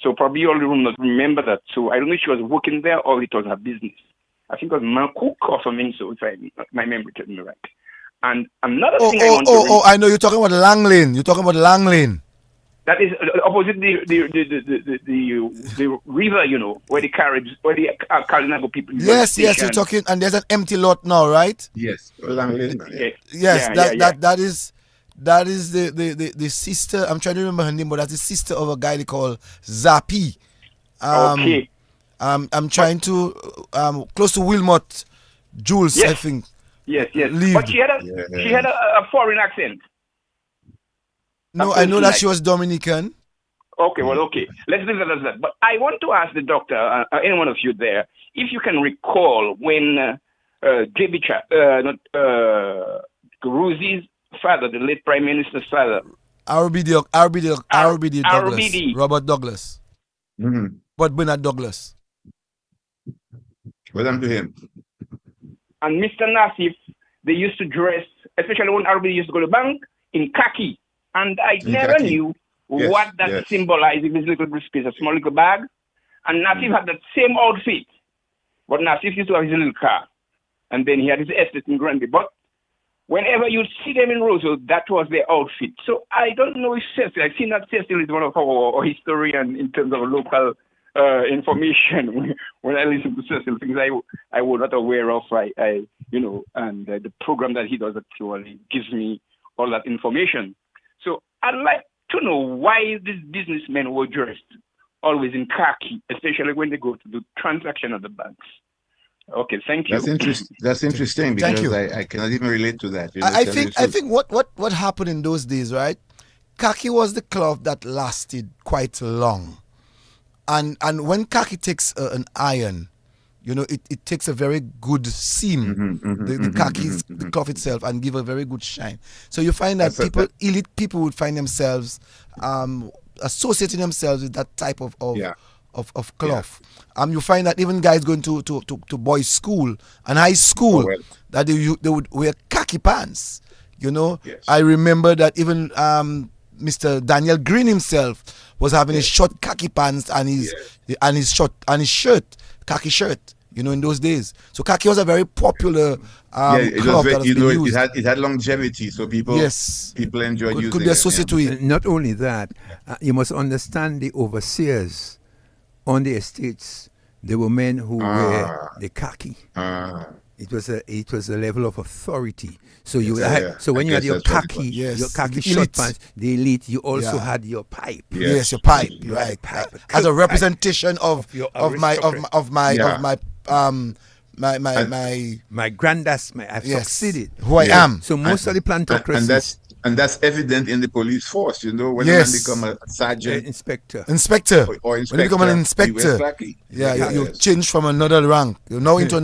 So probably all the room not remember that. So I don't know if she was working there or it was her business. I think it was Lakou or something, so if my memory tells me right. And another thing I want to I know you're talking about Langlin. You're talking about Langlin. That is opposite the river, you know, where the Calnago people. Yes, you're talking, and there's an empty lot now, right? Yes, Langlin. Yes, that is the sister. I'm trying to remember her name, but that's the sister of a guy they call Zapi. Okay. I'm trying to close to Wilmot, Jules, yes. I think. Yes. Lived. But she had a foreign accent. No, I know that she was Dominican. Okay, well, okay. Let's leave it as that. But I want to ask the doctor, any one of you there, if you can recall when Ruzi's father, the late Prime Minister's father, RBD Douglas. RBD. Robert Douglas. Mm-hmm. But Bernard Douglas. What happened to him? And Mr. Nassif, they used to dress, especially when RBD used to go to the bank, in khaki. And I never knew what that symbolized in this little briefcase, a small little bag. And Nassif had that same outfit. But Nassif used to have his little car. And then he had his estate in Granby. But whenever you see them in Roseau, that was their outfit. So I don't know if Cecil, I've seen that Cecil is one of our historians in terms of local information. When I listen to Cecil, things I was not aware of, and the program that he does actually gives me all that information. So I'd like to know why these businessmen were dressed always in khaki, especially when they go to do transaction at the banks. Okay, thank you. That's interesting because I cannot even relate to that. I think what happened in those days, right? Khaki was the cloth that lasted quite long, and when khaki takes an iron, you know, it takes a very good seam, the khaki, the cloth itself, and give a very good shine. So you find that elite people would find themselves associating themselves with that type of cloth. You find that even guys going to boys' school and high school, that they would wear khaki pants. You know, I remember that even Mr. Daniel Green himself was having his short khaki pants and his shirt, khaki shirt. You know, in those days, so khaki was a very popular cloth. It had longevity, so people enjoyed using it. Could be associated with it. Not only that, you must understand the overseers on the estates. There were men who wear the khaki. It was a level of authority. So when you had your khaki short pants, the elite, you also had your pipe. Yes, your pipe, right? As a representation of my grandest, I've succeeded. Who I am. So most of the plantocracies. And that's evident in the police force, you know, when you become a sergeant, inspector, or inspector, when you become an inspector, you change from another rank. You're now into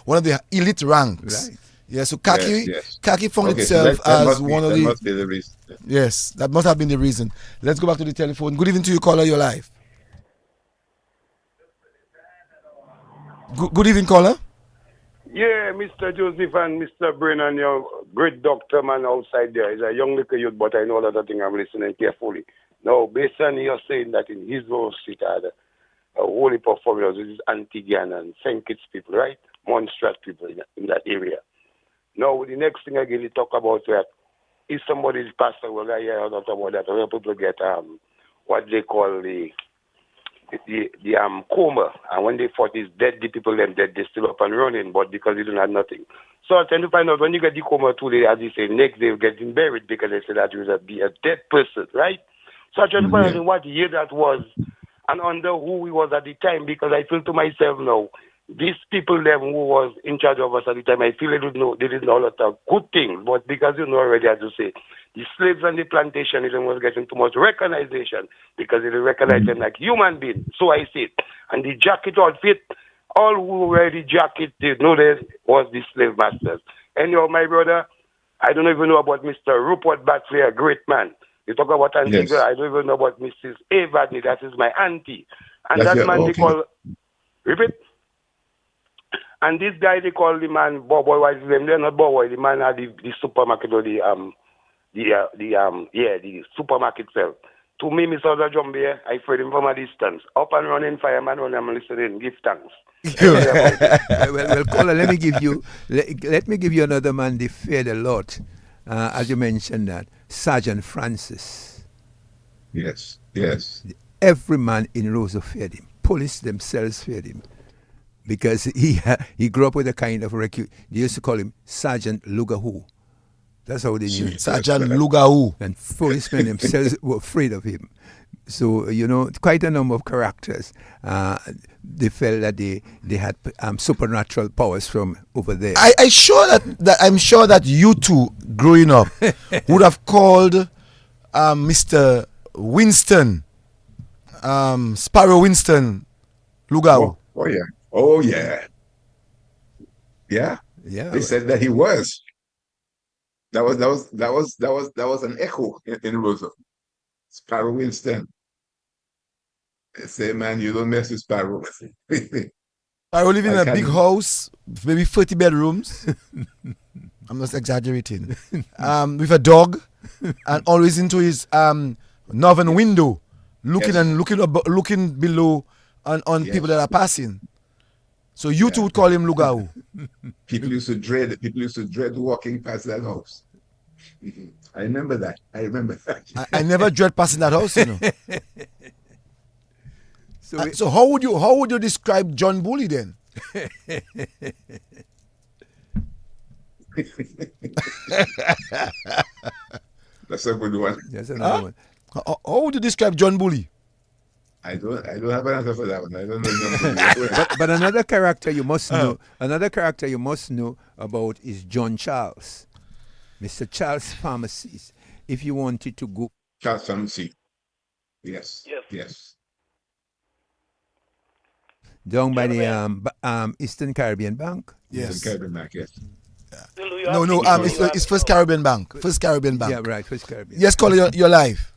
one of the elite ranks. Right. Yeah, so khaki found itself as one of the. Must be the reason. Yes, that must have been the reason. Let's go back to the telephone. Good evening to you, caller. You're live. Good evening, caller. Yeah, Mr. Joseph and Mr. Brennan, your great doctor man outside there. He's a young little youth, but I know that I think I'm listening carefully. Now, based on your saying that in his role, it had a whole heap of formulas, which is Antiguan and St. Kitts people, right? Montserrat people in that area. Now, the next thing I really talk about that if somebody's passed away, I hear a lot about that. Where people get what they call the coma, and when they thought is dead, the people them dead, they still up and running, but because they don't have nothing. So I tend to find out when you get the coma today, as you say, next day you're getting buried because they say that you will be a dead person, right? So I try to find out what year that was and under who he was at the time, because I feel to myself now, these people them who was in charge of us at the time, I feel they didn't know a lot of good things, but because you know already, as you say, the slaves and the plantation was getting too much recognition because they recognize them like human beings. So I say, and the jacket outfit, all who wear the jacket, they know that was the slave masters. Anyhow, my brother, I don't even know about Mr. Rupert Batley, a great man. You talk about Antigua, I don't even know about Mrs. Avadney, that is my auntie. And That's that man okay. they call, repeat? And this guy they call the man Boboy, what is his name? They're not Boboy, the man at the supermarket or the supermarket sell. To me, Mr. Jumbe, I fed him from a distance. Up and running fireman when I'm listening, give thanks. well, caller, let me give you another man they feared a lot, as you mentioned that, Sergeant Francis. Yes. Every man in Roseau feared him. Police themselves feared him because he grew up with a kind of they used to call him Sergeant Lakou. That's how they knew him. Sergeant Lakou. And policemen themselves were afraid of him. So, quite a number of characters. They felt that they had supernatural powers from over there. I'm sure that you two, growing up, would have called Mr. Winston, Sparrow Winston Lakou. Oh yeah. They said that he was. That was an echo in Roseau. Sparrow Winston. They say, man, you don't mess with Sparrow. Sparrow living in a big house, maybe 30 bedrooms. I'm not exaggerating. With a dog, and always into his northern window, looking below on people that are passing. So you two would call him Lakou. People used to dread walking past that house. I remember that. I never dread passing that house, So how would you describe John Bully then? That's a good one. That's another one. How would you describe John Bully? I don't have an answer for that one. I don't know. but another character you must know. Another character you must know about is John Charles, Mr. Charles Pharmacies. If you wanted to go, Charles Pharmacy. Yes. Down by the Eastern Caribbean Bank. Yes. Eastern Caribbean Bank. Yes. No. It's First Caribbean Bank. First Caribbean Bank. Yeah, right. First Caribbean. Yes, caller, you're live.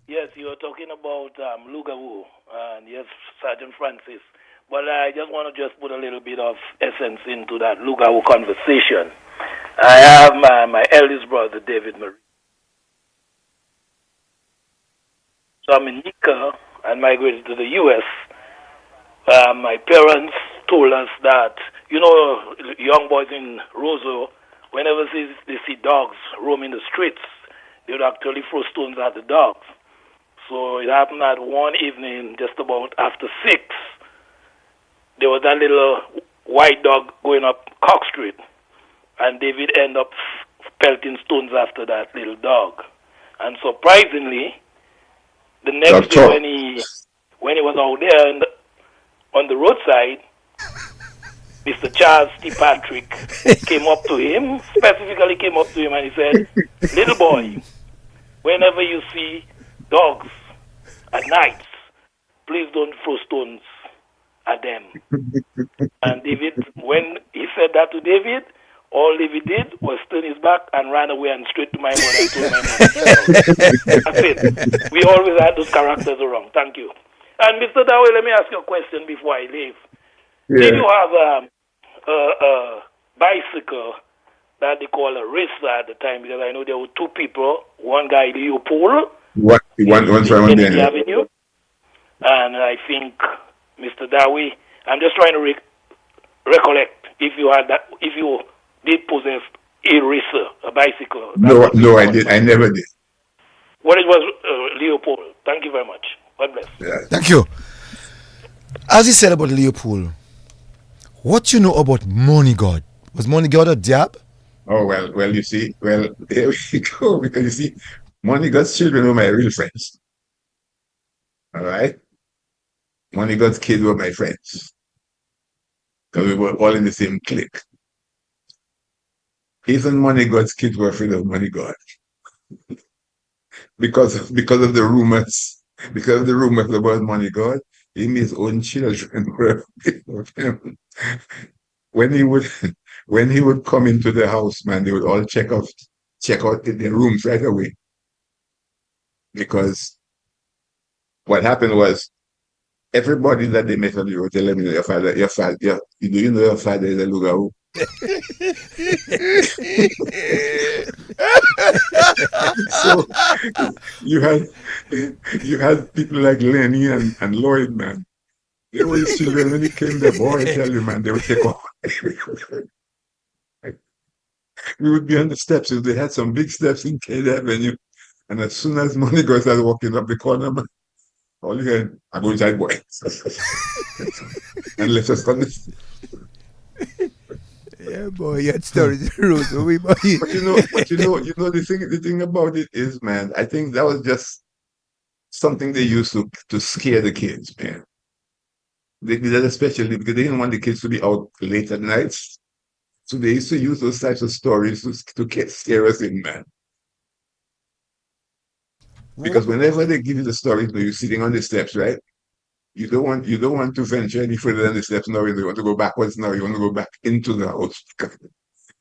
Yes, you are talking about Lakou and yes, Sergeant Francis. But I just want to just put a little bit of essence into that Lakou conversation. I have my eldest brother, David Marie. So I'm in Nika and migrated to the U.S. My parents told us that, young boys in Roseau, whenever they see dogs roaming the streets, they would actually throw stones at the dogs. So it happened that one evening, just about after 6, there was that little white dog going up Cock Street, and David ended up pelting stones after that little dog. And surprisingly, the next day when he was out there on the roadside, Mr. Charles T. Patrick specifically came up to him and he said, "Little boy, whenever you see dogs at night, please don't throw stones at them." And David, when he said that to David, all David did was turn his back and ran away and straight to my mother and told my mother. That's it. We always had those characters around. Thank you. And Mr. Daway, let me ask you a question before I leave. Yeah. Did you have a bicycle that they call a racer at the time? Because I know there were two people. One guy, Leopold. One from Kennedy Avenue. And I think, Mr. Daway, I'm just trying to recollect if you had that, if you did possess a racer, a bicycle. No, no, I did. I never did. Well, it was Leopold. Thank you very much. God bless. Yeah. Thank you. As he said about Leopold, what you know about Money God? Was Money God a jab? Oh, well, you see, well, there we go. Because you see, Money God's children were my real friends. All right? Money God's kids were my friends. Because we were all in the same clique. Even Money God's kids were afraid of Money God. Because of the rumors. Because of the rumors about Money God, even his own children were afraid of him. When he would come into the house, man, they would all check out their rooms right away. Because what happened was everybody that they met on the road tell them, your father, do you know your father is a Lakou? So you had people like Lenny and Lloyd, man. They were his children. When he came there, boy, I tell you, man, they would take off. We would be on the steps. If they had some big steps in Cade Avenue, and as soon as Money Girl started walking up the corner, man, all you heard, I'm going inside, boy. And left us on the. Yeah, boy, you had stories to Roseau. But you know, the thing about it is, man, I think that was just something they used to scare the kids, man. They did that especially because they didn't want the kids to be out late at nights. So they used to use those types of stories to scare us in, man. Because whenever they give you the stories, you're sitting on the steps, right? You don't want to venture any further than the steps now. You want to go backwards now. You want to go back into the house.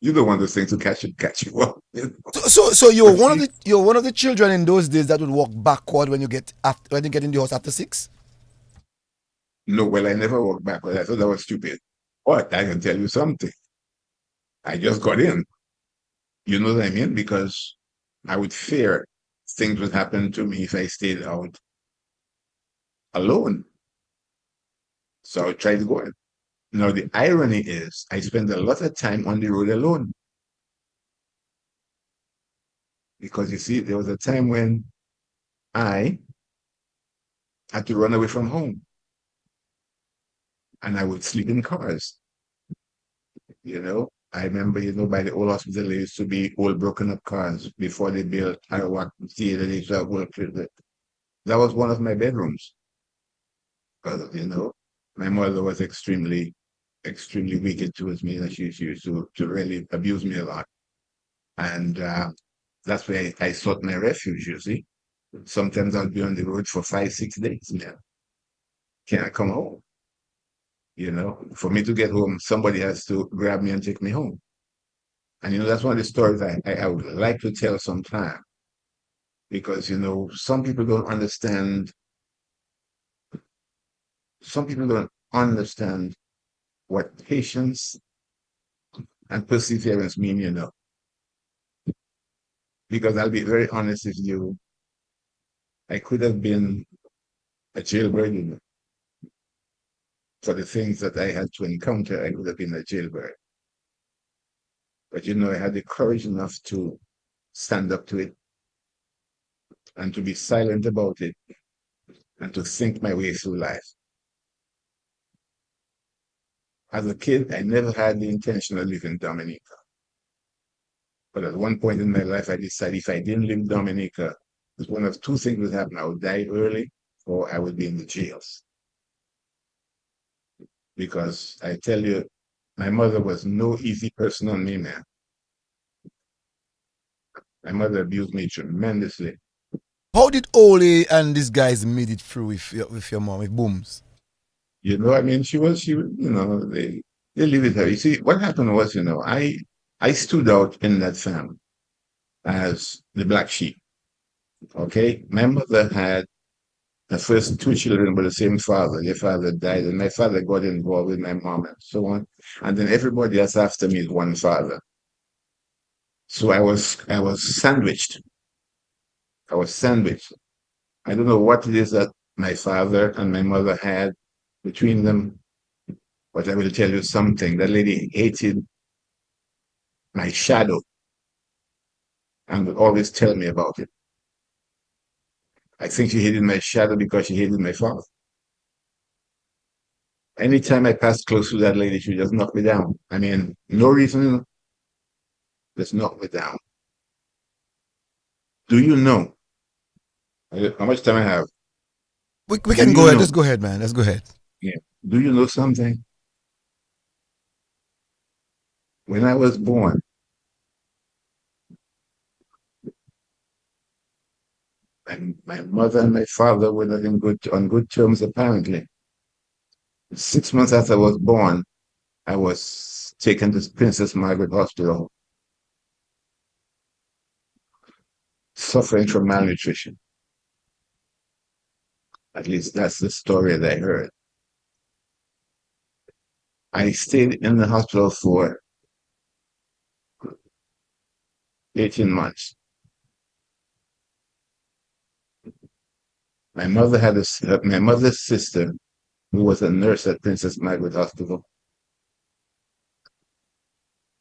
You don't want those things to catch you up. You know? So you're one of the children in those days that would walk backward when you get in the house after 6? No, well, I never walked backwards. I thought that was stupid. But I can tell you something. I just got in. You know what I mean? Because I would fear things would happen to me if I stayed out alone. So I would try to go in. Now, the irony is I spend a lot of time on the road alone. Because you see, there was a time when I had to run away from home. And I would sleep in cars. You know, I remember, by the old hospital, there used to be old broken up cars before they built Arawak Theater. They used to have work with it. That was one of my bedrooms. Because, my mother was extremely, extremely wicked towards me. And she used to really abuse me a lot. And that's where I sought my refuge, you see. Sometimes I'd be on the road for 5-6 days, man. Can I come home? For me to get home, somebody has to grab me and take me home. And, that's one of the stories I would like to tell sometime. Because, some people don't understand what patience and perseverance mean, Because I'll be very honest with you, I could have been a jailbird, For the things that I had to encounter, I could have been a jailbird. But, I had the courage enough to stand up to it and to be silent about it and to think my way through life. As a kid, I never had the intention of living in Dominica. But at one point in my life, I decided if I didn't live in Dominica, there's one of two things would happen. I would die early or I would be in the jails. Because I tell you, my mother was no easy person on me, man. My mother abused me tremendously. How did Ole and these guys made it through with your mom, with Booms? She was, they live with her. You see, what happened was, I stood out in that family as the black sheep. Okay? My mother had the first 2 children by the same father. Their father died, and my father got involved with my mom and so on. And then everybody else after me is one father. So I was sandwiched. I don't know what it is that my father and my mother had between them, but I will tell you something. That lady hated my shadow. and would always tell me about it. I think she hated my shadow because she hated my father. Anytime I passed close to that lady, she would just knock me down. I mean, no reason, just knock me down. Do you know how much time I have? We Do can you go ahead. know? Let's go ahead, man. Let's go ahead. Yeah. Do you know something? When I was born, and my mother and my father were not on good terms, apparently. 6 months after I was born, I was taken to Princess Margaret Hospital, suffering from malnutrition. At least that's the story that I heard. I stayed in the hospital for 18 months. My mother's sister, who was a nurse at Princess Margaret Hospital,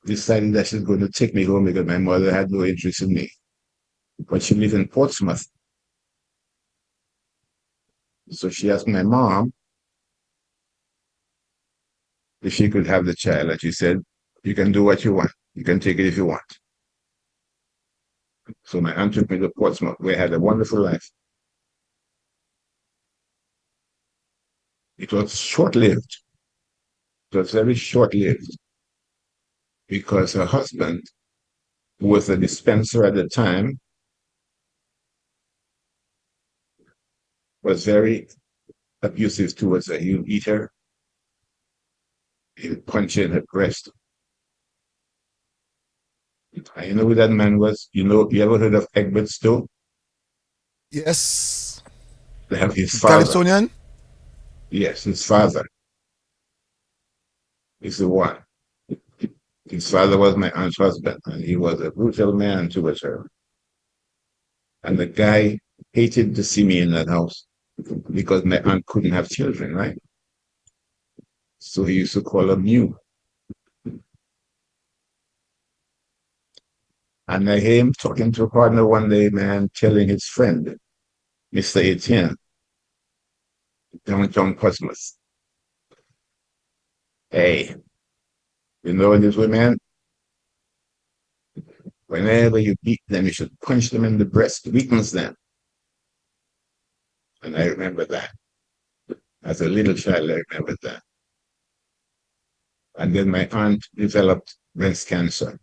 decided that she was going to take me home because my mother had no interest in me. But she lived in Portsmouth. So she asked my mom if she could have the child. And she said, you can do what you want. You can take it if you want. So my aunt took me to Portsmouth, where I had a wonderful life. It was short-lived. It was very short-lived because her husband, who was a dispenser at the time, was very abusive towards her. He would eat her. He would punch her in her breast. And you know who that man was? You ever heard of Egbert Stowe? Yes. They have his father. Calypsonian? Yes, his father is the one. His father was my aunt's husband, and he was a brutal man towards her. And the guy hated to see me in that house because my aunt couldn't have children, right? So he used to call her Mew. And I hear him talking to a partner one day, man, telling his friend, Mr. Etienne, downtown Portsmouth, hey, you know these women? Whenever you beat them, you should punch them in the breast, weakens them. And I remember that. As a little child, I remember that. And then my aunt developed breast cancer.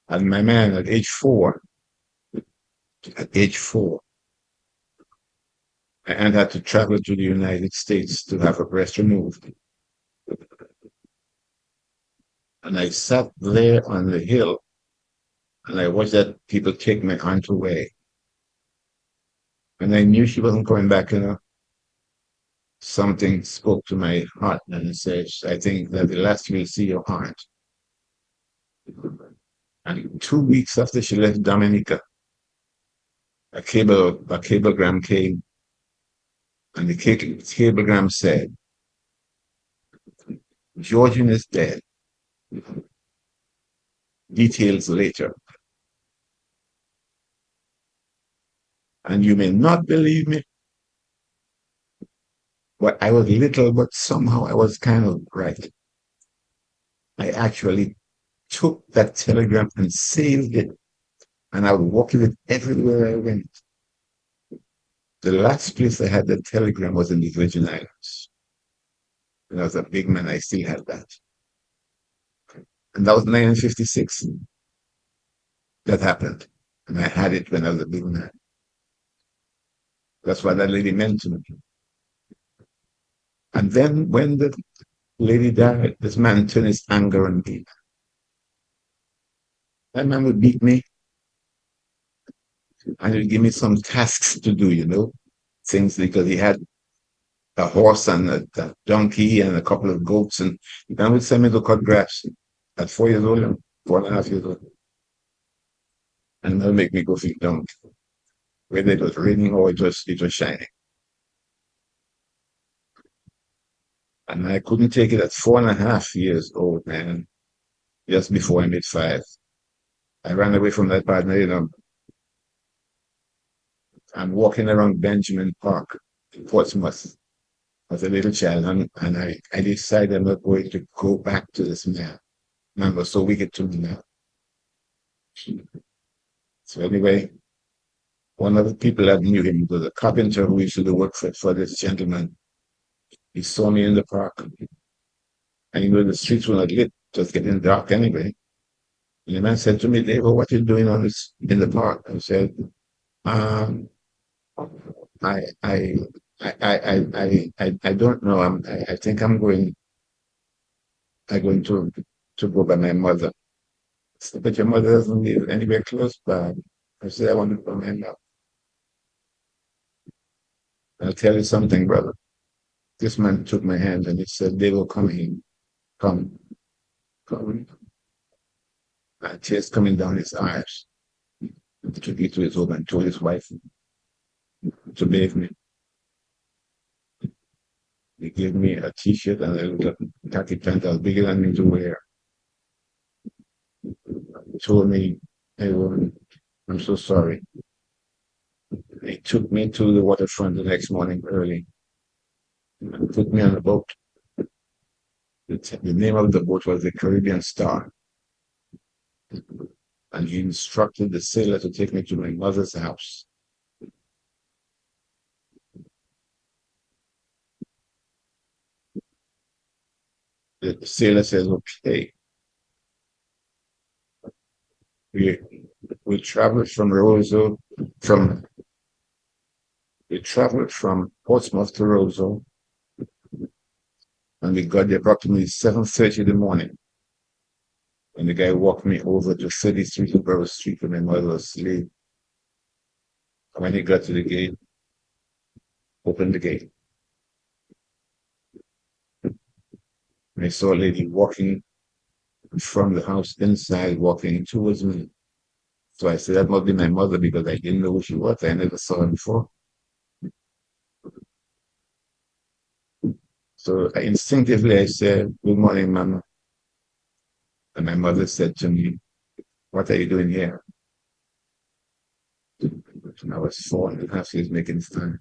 And my man, at age four, my aunt had to travel to the United States to have her breast removed. And I sat there on the hill and I watched that people take my aunt away. And I knew she wasn't coming back, Something spoke to my heart and it said, I think that the last you will see your aunt. And 2 weeks after she left Dominica, a cablegram came, and the cablegram said, Georgian is dead. Details later. And you may not believe me, but I was little, but somehow I was kind of right. I actually took that telegram and saved it, and I would walk with it everywhere I went. The last place I had the telegram was in the Virgin Islands. When I was a big man, I still had that. And that was 1956. That happened. And I had it when I was a big man. That's what that lady meant to me. And then when the lady died, this man turned his anger on me. That man would beat me and he'd give me some tasks to do, things because he had a horse and a donkey and a couple of goats, and he would send me to cut grass at 4 years old and 4.5 years old. And that would make me go feel dumb. Whether it was raining or it was shining. And I couldn't take it at 4.5 years old, man. just before I made 5. I ran away from that partner, you know. I'm walking around Benjamin Park in Portsmouth as a little child, and I decided I'm not going to go back to this man. Man was so wicked to me now. So anyway, one of the people that knew him was a carpenter who used to do work for this gentleman. He saw me in the park, and you know the streets were not lit, just getting dark anyway. And the man said to me, David, what are you doing on this in the park? I said, um, I I I don't know. I think I'm going to go by my mother. So, but your mother doesn't live anywhere close by. I said, I want to go hang out. I'll tell you something, brother. This man took my hand and he said, they will come in. Come, come. And tears coming down his eyes. He took me to his home and told his wife to bathe me. He gave me a t-shirt and a little khaki pant that was bigger than me to wear. He told me, hey woman, I'm so sorry. He took me to the waterfront the next morning early and put me on a boat. The name of the boat was the Caribbean Star. And he instructed the sailor to take me to my mother's house. The sailor says, okay. We traveled from Roseau, we traveled from Portsmouth to Roseau, and we got there approximately 7:30 in the morning. And the guy walked me over to 33 Borough Street where my mother was asleep. When he got to the gate, opened the gate. And I saw a lady walking from the house inside, walking towards me. So I said, that must be my mother because I didn't know who she was. I never saw her before. So instinctively I said, good morning, Mama. And my mother said to me, what are you doing here? And I was 4.5 years making fun.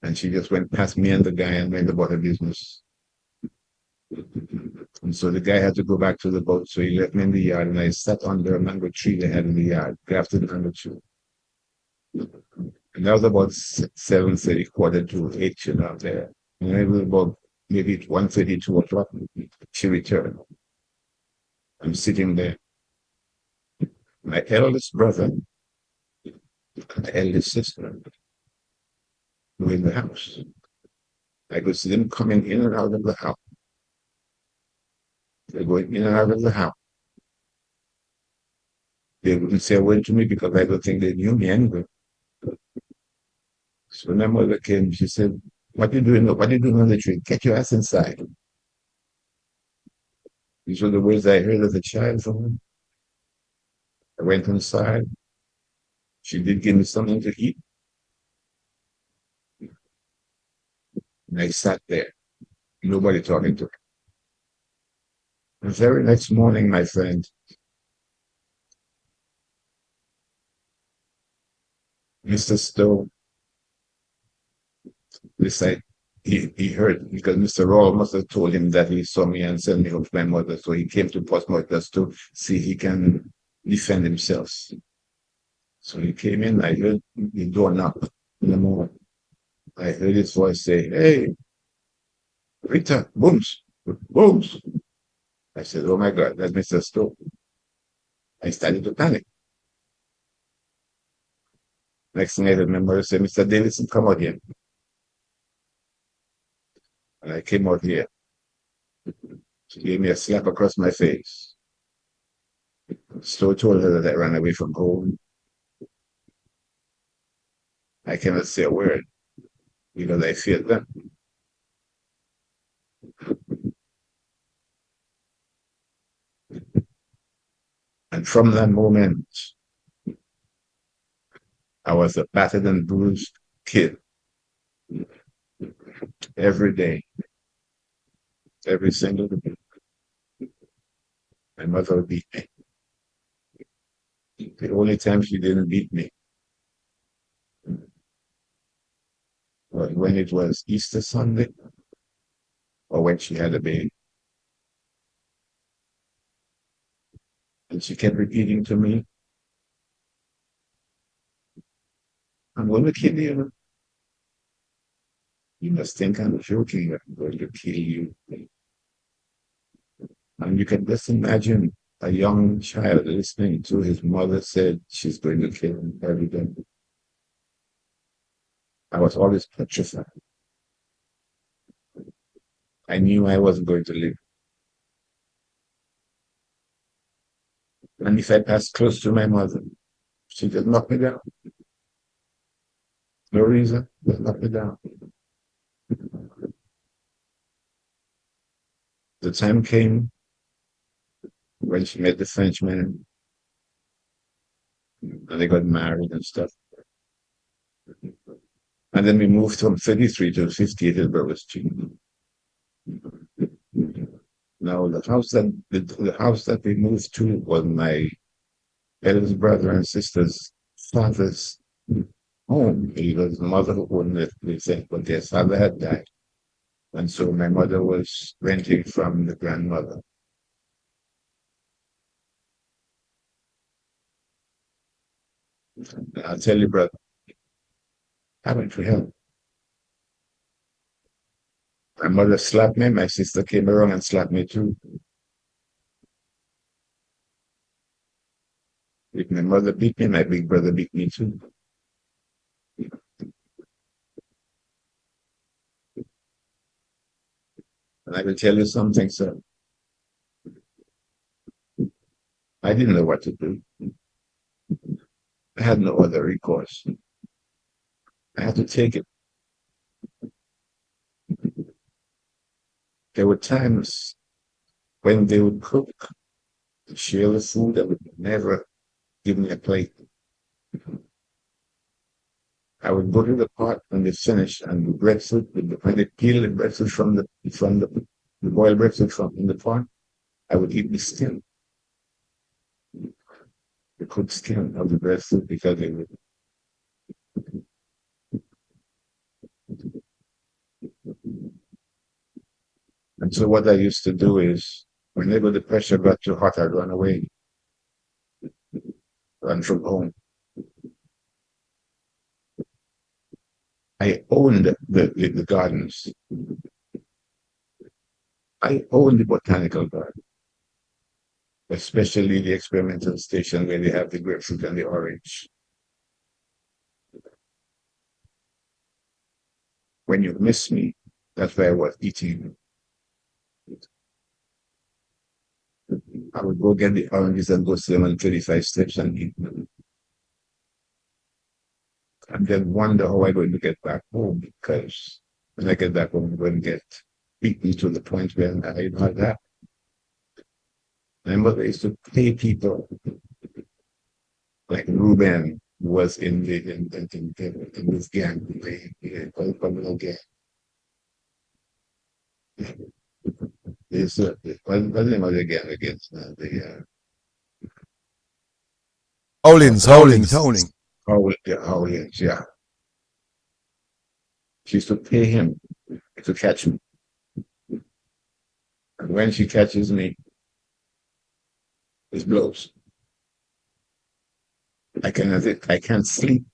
And she just went past me and the guy and went about her business. And so the guy had to go back to the boat. So he left me in the yard and I sat under a mango tree they had in the yard, grafted mango tree. And that was about 7:30, 7:45, you know, there. And it was about maybe 1:30, 2 o'clock. She returned. I'm sitting there. My eldest brother, my eldest sister were in the house. I could see them coming in and out of the house. They're going in and out of the house. They wouldn't say a word to me because I don't think they knew me anyway. So when my mother came, she said, what are you doing? What are you doing on the tree? Get your ass inside. These were the words I heard as a child from her. I went inside. She did give me something to eat. And I sat there, nobody talking to me. The very next morning, my friend, Mr. Stowe decided he heard because Mr. Rawle must have told him that he saw me and sent me home to my mother. So he came to Portsmouth just to see if he can defend himself. So he came in, I heard the door knock in the morning. I heard his voice say, hey, Rita, Booms, Booms. I said, oh my God, that's Mr. Stowe. I started to panic. Next thing I remember, I said, Mr. Davidson, come out here. And I came out here. She gave me a slap across my face. Stowe told her that I ran away from home. I cannot say a word because I feared them. And from that moment, I was a battered and bruised kid. Every day, every single day. My mother would beat me. The only time she didn't beat me was when it was Easter Sunday or when she had a baby. And she kept repeating to me, I'm going to kill you. You must think I'm joking. I'm going to kill you. And you can just imagine a young child listening to his mother said she's going to kill him every day. I was always petrified. I knew I wasn't going to live. And if I passed close to my mother, she just knock me down. No reason, just knock me down. The time came when she met the Frenchman and they got married and stuff. And then we moved from 33 to 58 at Berwick Street. Now the house that we moved to was my eldest brother and sister's father's home. Because the mother who owned it, they said, but their father had died. And so my mother was renting from the grandmother. And I'll tell you, brother, I went to hell. My mother slapped me, my sister came around and slapped me too. If my mother beat me, my big brother beat me too. And I will tell you something, sir. I didn't know what to do. I had no other recourse. I had to take it. There were times when they would cook, share the food, that would never give me a plate. I would go to the pot when they finished, and the breadfruit, when they peel the breadfruit from the boiled breadfruit from the pot, I would eat the skin, the cooked skin of the breadfruit, because they would. And so what I used to do is, whenever the pressure got too hot, I'd run away, run from home. I owned the gardens. I owned the botanical garden, especially the experimental station where they have the grapefruit and the orange. When you miss me, that's where I was eating. I would go get the oranges and go see them on 35 steps and eat them. And then wonder how I'm going to get back home, because when I get back home, I'm going to get beaten to the point where I know that. My mother used to pay people like Ruben, who was in this gang, the criminal gang. What's the name of the gang against Howlings. Howlings, yeah. She used to pay him to catch me. And when she catches me, it blows. I can't sleep.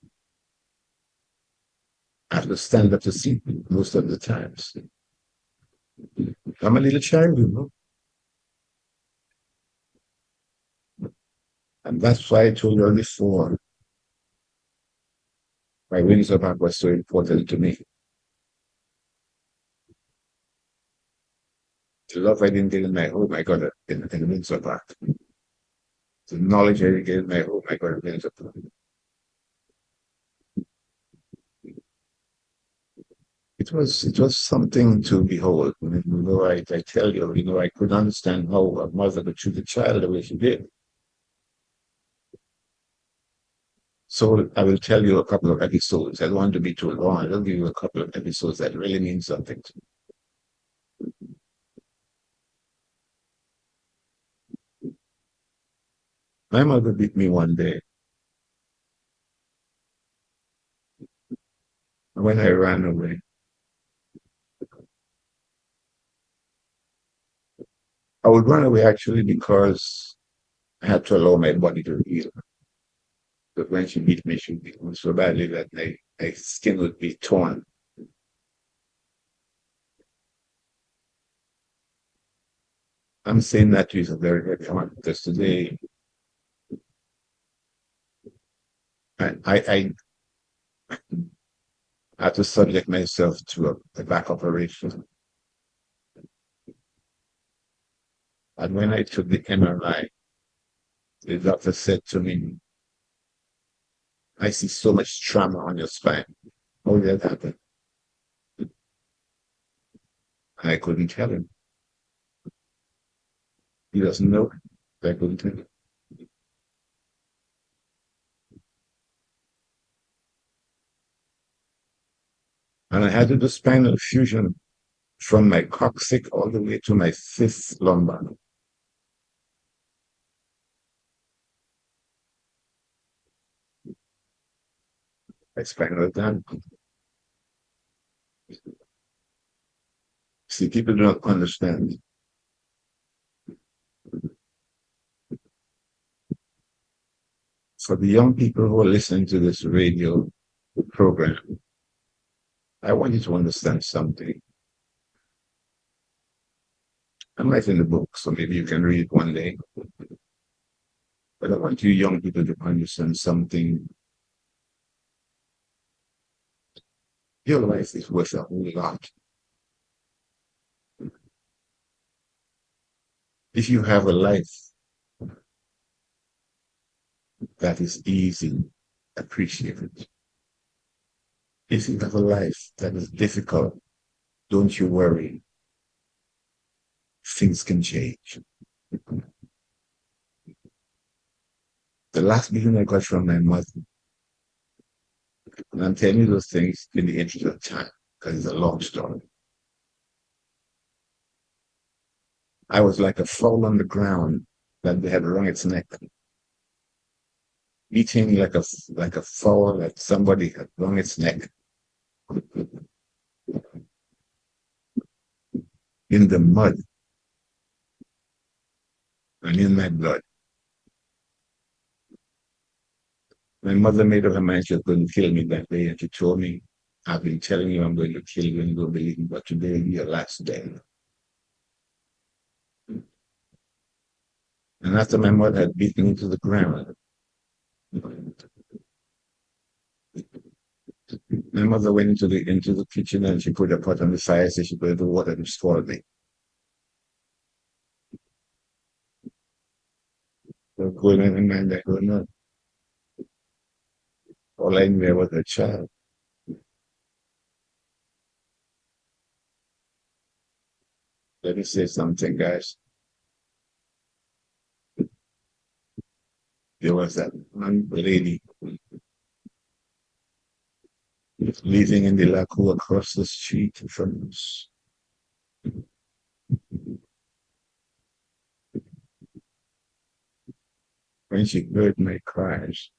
I have to stand up to sleep most of the times. I'm a little child, you know. And that's why I told you before why Windsor Park was so important to me. The love I didn't get in my home, I got it in Windsor Park. The knowledge I didn't get in my home, I got it in Windsor Park. It was something to behold. I mean, you know, I tell you, you know, I couldn't understand how a mother could treat a child the way she did. So I will tell you a couple of episodes. I don't want to be too long. I'll give you a couple of episodes that really mean something to me. My mother beat me one day when I ran away. I would run away actually because I had to allow my body to heal. But when she beat me, she beat me so badly that my skin would be torn. I'm saying that to you is a very, very hard because today I had to subject myself to a back operation. And when I took the MRI, the doctor said to me, I see so much trauma on your spine. How did that happen? I couldn't tell him. He doesn't know. I couldn't tell him. And I had to do spinal fusion from my coccyx all the way to my fifth lumbar. I spinal down. See, people do not understand. For the young people who are listening to this radio program, I want you to understand something. I'm writing the book, so maybe you can read it one day. But I want you young people to understand something. Your life is worth a whole lot. If you have a life that is easy, appreciate it. If you have a life that is difficult, don't you worry. Things can change. The last meeting I got from my mother, and I'm telling you those things in the interest of time, because it's a long story. I was like a fowl on the ground that they had wrung its neck. Eating like a fowl that somebody had wrung its neck. In the mud and in my blood. My mother made up her mind she was going to kill me that day, and she told me, I've been telling you I'm going to kill you and you don't believe me, but today will be your last day. And after my mother had beaten me to the ground, my mother went into the kitchen and she put a pot on the fire, so she put the water and swallowed me. So going in my mind, I go, no. All I knew was a child. Let me say something, guys. There was that one lady living in the Lakou across the street from us. When she heard my cries,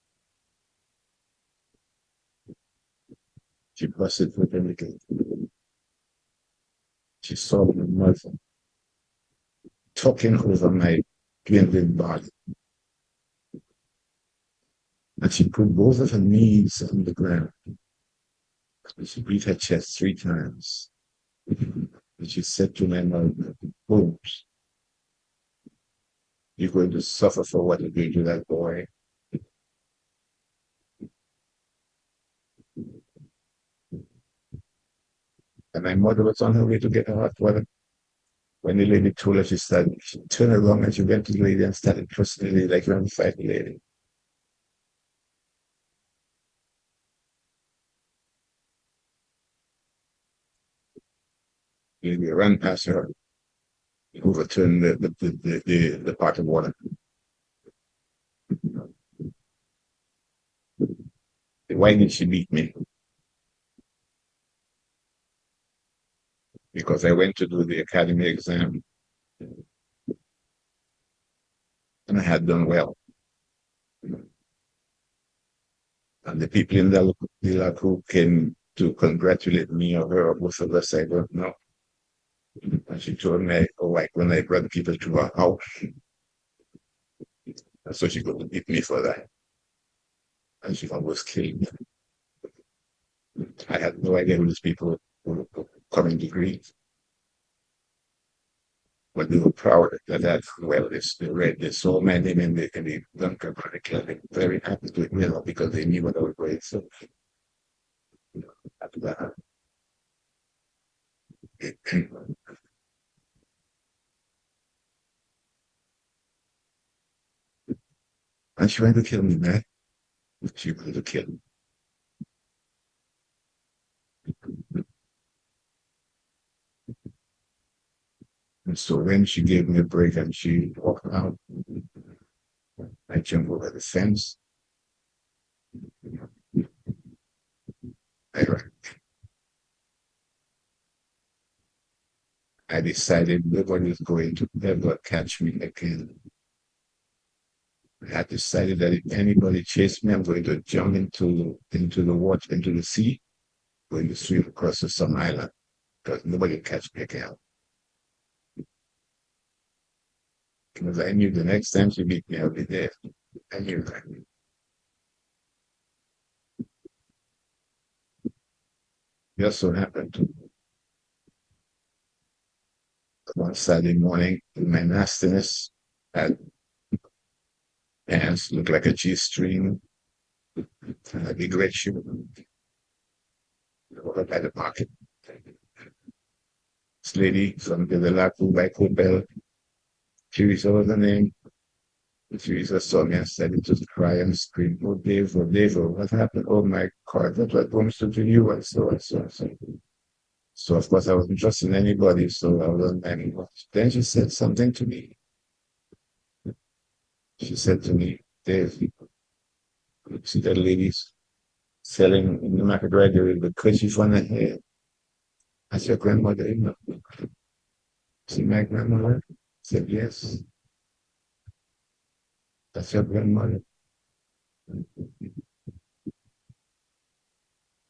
she busted with a little. She saw my mother talking over my dwindling body. And she put both of her knees on the ground. And she beat her chest 3 times. And she said to my mother, Holmes, you're going to suffer for what you did to that boy. And my mother was on her way to get her hot water. When the lady told her, she turned around and she went to the lady and started trusting the lady like you want to fight the lady. The lady ran past her, overturned the pot of water. Why did she beat me? Because I went to do the academy exam and I had done well. And the people in the Lakou came to congratulate me or her or both of us. I don't know. And she told me, oh, like when I brought people to her house, and so she couldn't beat me for that. And she almost killed me. I had no idea who these people were coming to greet. But they were proud that they saw my name in the Dunker Chronicle. They were very happy to me because they knew what I was going through. After that. And she wanted to kill me, man. She wanted to kill me. And so when she gave me a break and she walked out, I jumped over the fence. I decided nobody was going to ever catch me again. I decided that if anybody chased me, I'm going to jump into the water, into the sea, going to swim across to some island, because nobody will catch me again. Because I knew the next time she beat me, I'll be there. I knew that. Just so happened to one Saturday morning, in my nastiness, had pants looked like a G-string, and a big red shoe over by the pocket. This lady from the Lakou by Hotel, Teresa was the name. Teresa saw me and started to cry and scream, oh, Dave, what happened? Oh, my God, that's what comes to you, and so and so and so. So, of course, I wasn't trusting anybody, so I wasn't any much. Then she said something to me. She said to me, Dave, see that lady's selling in the market right there with the kerchief on her head. That's your grandmother, you know. See my grandmother? I said, yes. That's your grandmother.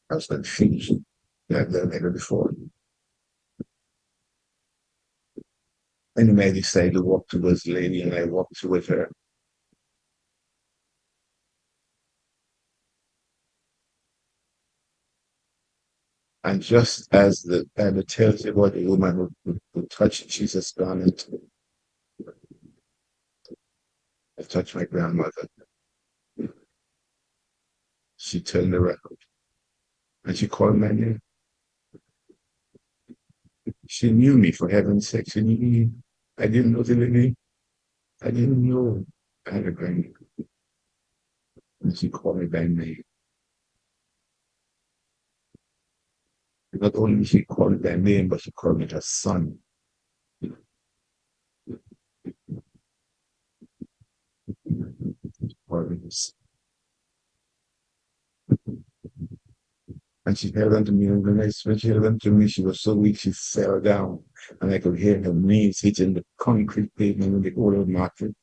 I was confused. I've done it before. Anyway, I decided to walk towards the lady, and I walked with her. And just as the Bible tells you about the woman who touched Jesus' garment, I touched my grandmother. She turned around and she called my name. She knew me, for heaven's sake. She knew me. I didn't know the lady. I didn't know I had a grandmother. And she called me by name. Not only she called me by name, but she called me her son. And she held on to me, and when she held on to me, she was so weak she fell down, and I could hear her knees hitting the concrete pavement in the old market.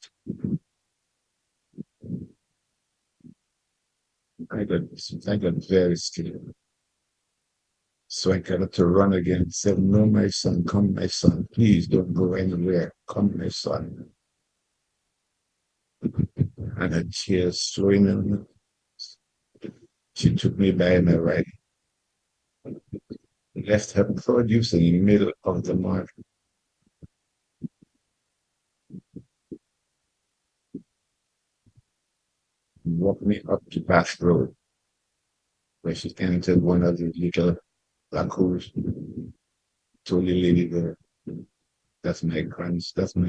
I got very scared. So I got to run again and said, no, my son, come, my son. Please don't go anywhere. Come, my son. And her tears flowing in. She took me by my right, left her produce in the middle of the market. Walked me up to Bath Road, where she entered one of the little Lakous. Told the lady there, that's my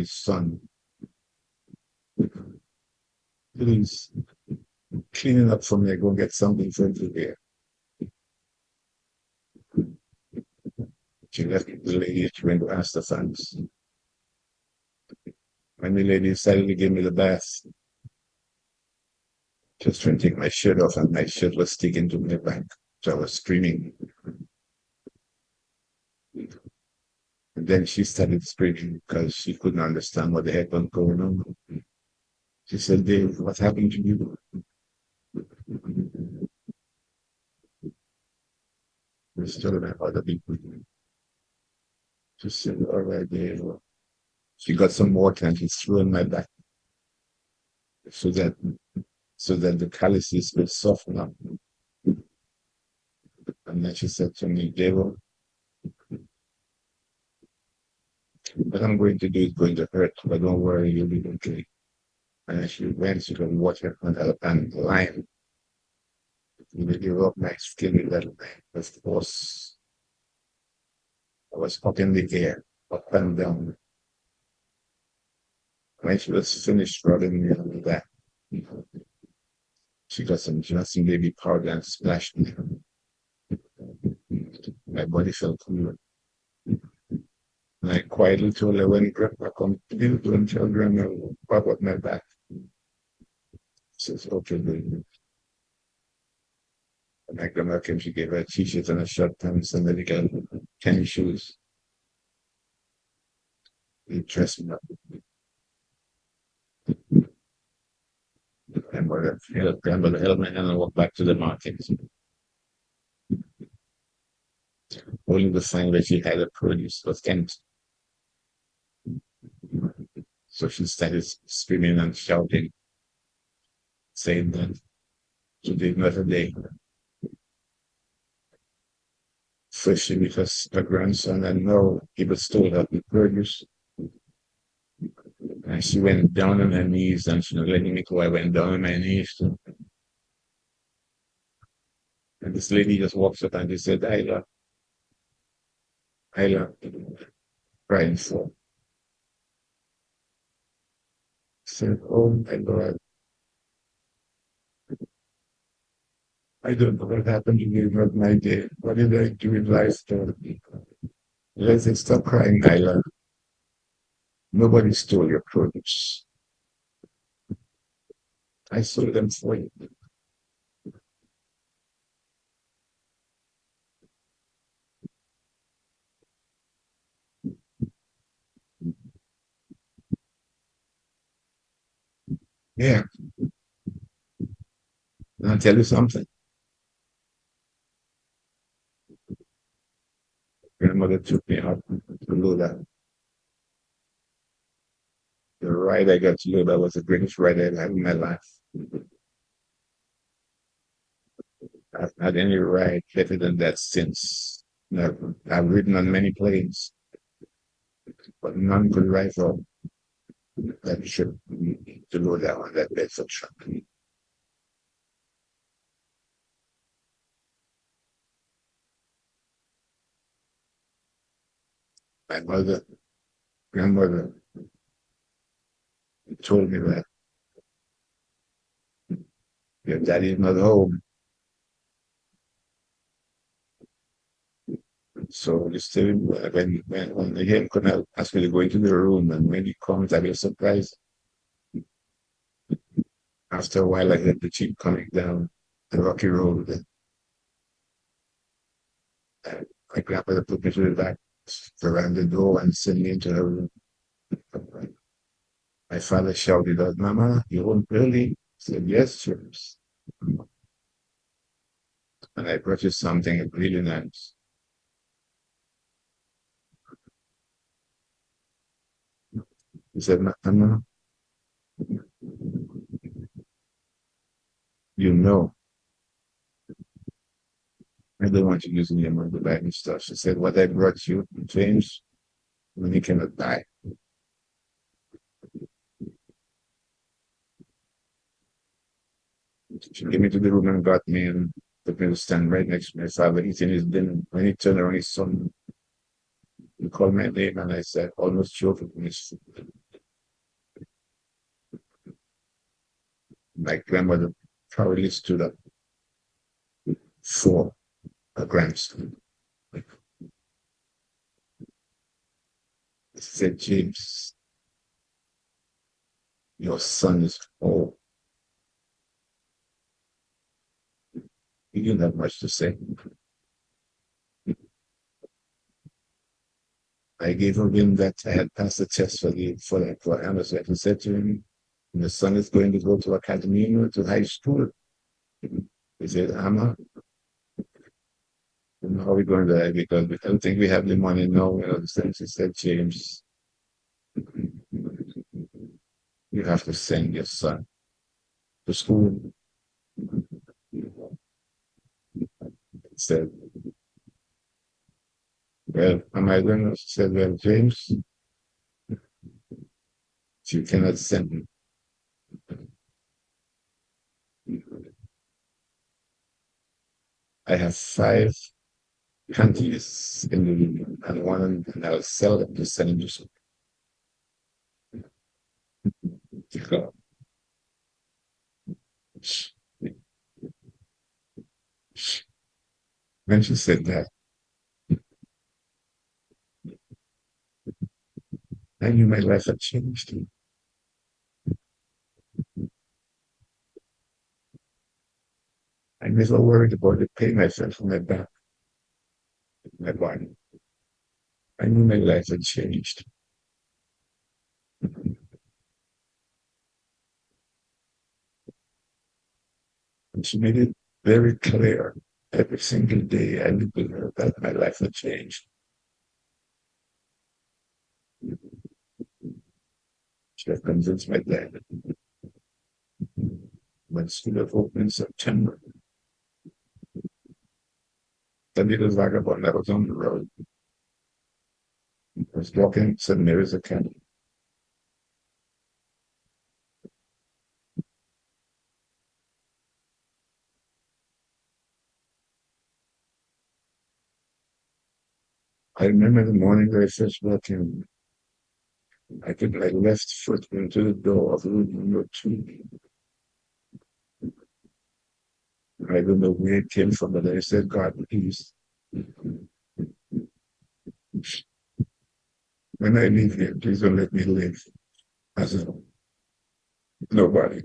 son. Please, clean it up for me. Go get something for you there. She left the lady. She went to ask the fans. When the lady decided to give me the bath, just trying to take my shirt off, and my shirt was sticking to my back. So I was screaming. And then she started screaming because she couldn't understand what the heck was going on. She said, Dave, what happened to you? was telling my other people. She said, all right, Dave. She got some water and she threw in my back so that the calluses will soften up. And then she said to me, Dave, what I'm going to do is going to hurt, but don't worry, you'll be okay. And she went, she got water and lime. Really rubbed my skin with that lime. Of course, I was up in the air, up and down. When she was finished rubbing me on the back, she got some Johnson baby powder and splashed me. My body felt cool. And I quietly told her, when Grandpa comes, please don't tell Grandma about my back. She says, okay, baby. And my grandma came, she gave her a t-shirt and a short pants and the little tennis shoes. He dressed me up. Grandmother held my hand and walked back to the market. Only to find that she had a produce was empty. So she started screaming and shouting, saying that today not a day. Especially because her grandson had no, he was stole her the produce. And she went down on her knees and she was letting me go. I went down on my knees too. And this lady just walks up and she said, Isla, crying for. I said, oh my God. I don't know what happened to me about my day. What did I do in life? Let's say, stop crying, Isla. Nobody stole your produce. I sold them for you. Yeah. And I'll tell you something. Grandmother took me out to Loda. The ride I got to Loda was the greatest ride I've had in my life. I've had any ride better than that since. I've ridden on many planes, but none could rival that trip to Loda on that Bedford truck. My grandmother, told me that your daddy is not home. So you still, when he couldn't ask me to go into the room, and when he comes, I be surprised. After a while, I heard the jeep coming down the rocky road. And my grandmother put me to the back veranda door and sent me into her room. My father shouted out, Mama, you home early? I said, yes, sir. And I brought you something really nice. He said, Mama, you know, I don't want you using your money to buy me stuff. She said, what I brought you, James, when you cannot buy. She came into the room and got me and took me to stand right next to my father eating his dinner. When he turned around, his son, he called my name and I said, almost choking from his food. My grandmother proudly stood up for her grandson. She said, James, your son is old. He didn't have much to say. I gave him that I had passed the test for Amazon. He said to him, the son is going to go to academy, to high school. He said, Amma, don't know how we're going to die because we don't think we have the money now. You know, the census said, James, you have to send your son to school. He said, well, am I going to? She said, well, James, you cannot send him. I have 5 countries in the union, and one, and I'll sell them to send him to school. When she said that, I knew my life had changed. I never worried about the pain I felt from my back, my body. I knew my life had changed. And she made it very clear every single day I lived with her that my life had changed. She had convinced my dad when school had opened in September. The little vagabond that was on the road was walking St. Mary's Academy. I remember the morning that I first walked in. I put my left foot into the door of room number 2. I don't know where it came from, but I said, God, please, when I leave here, please don't let me live as a nobody.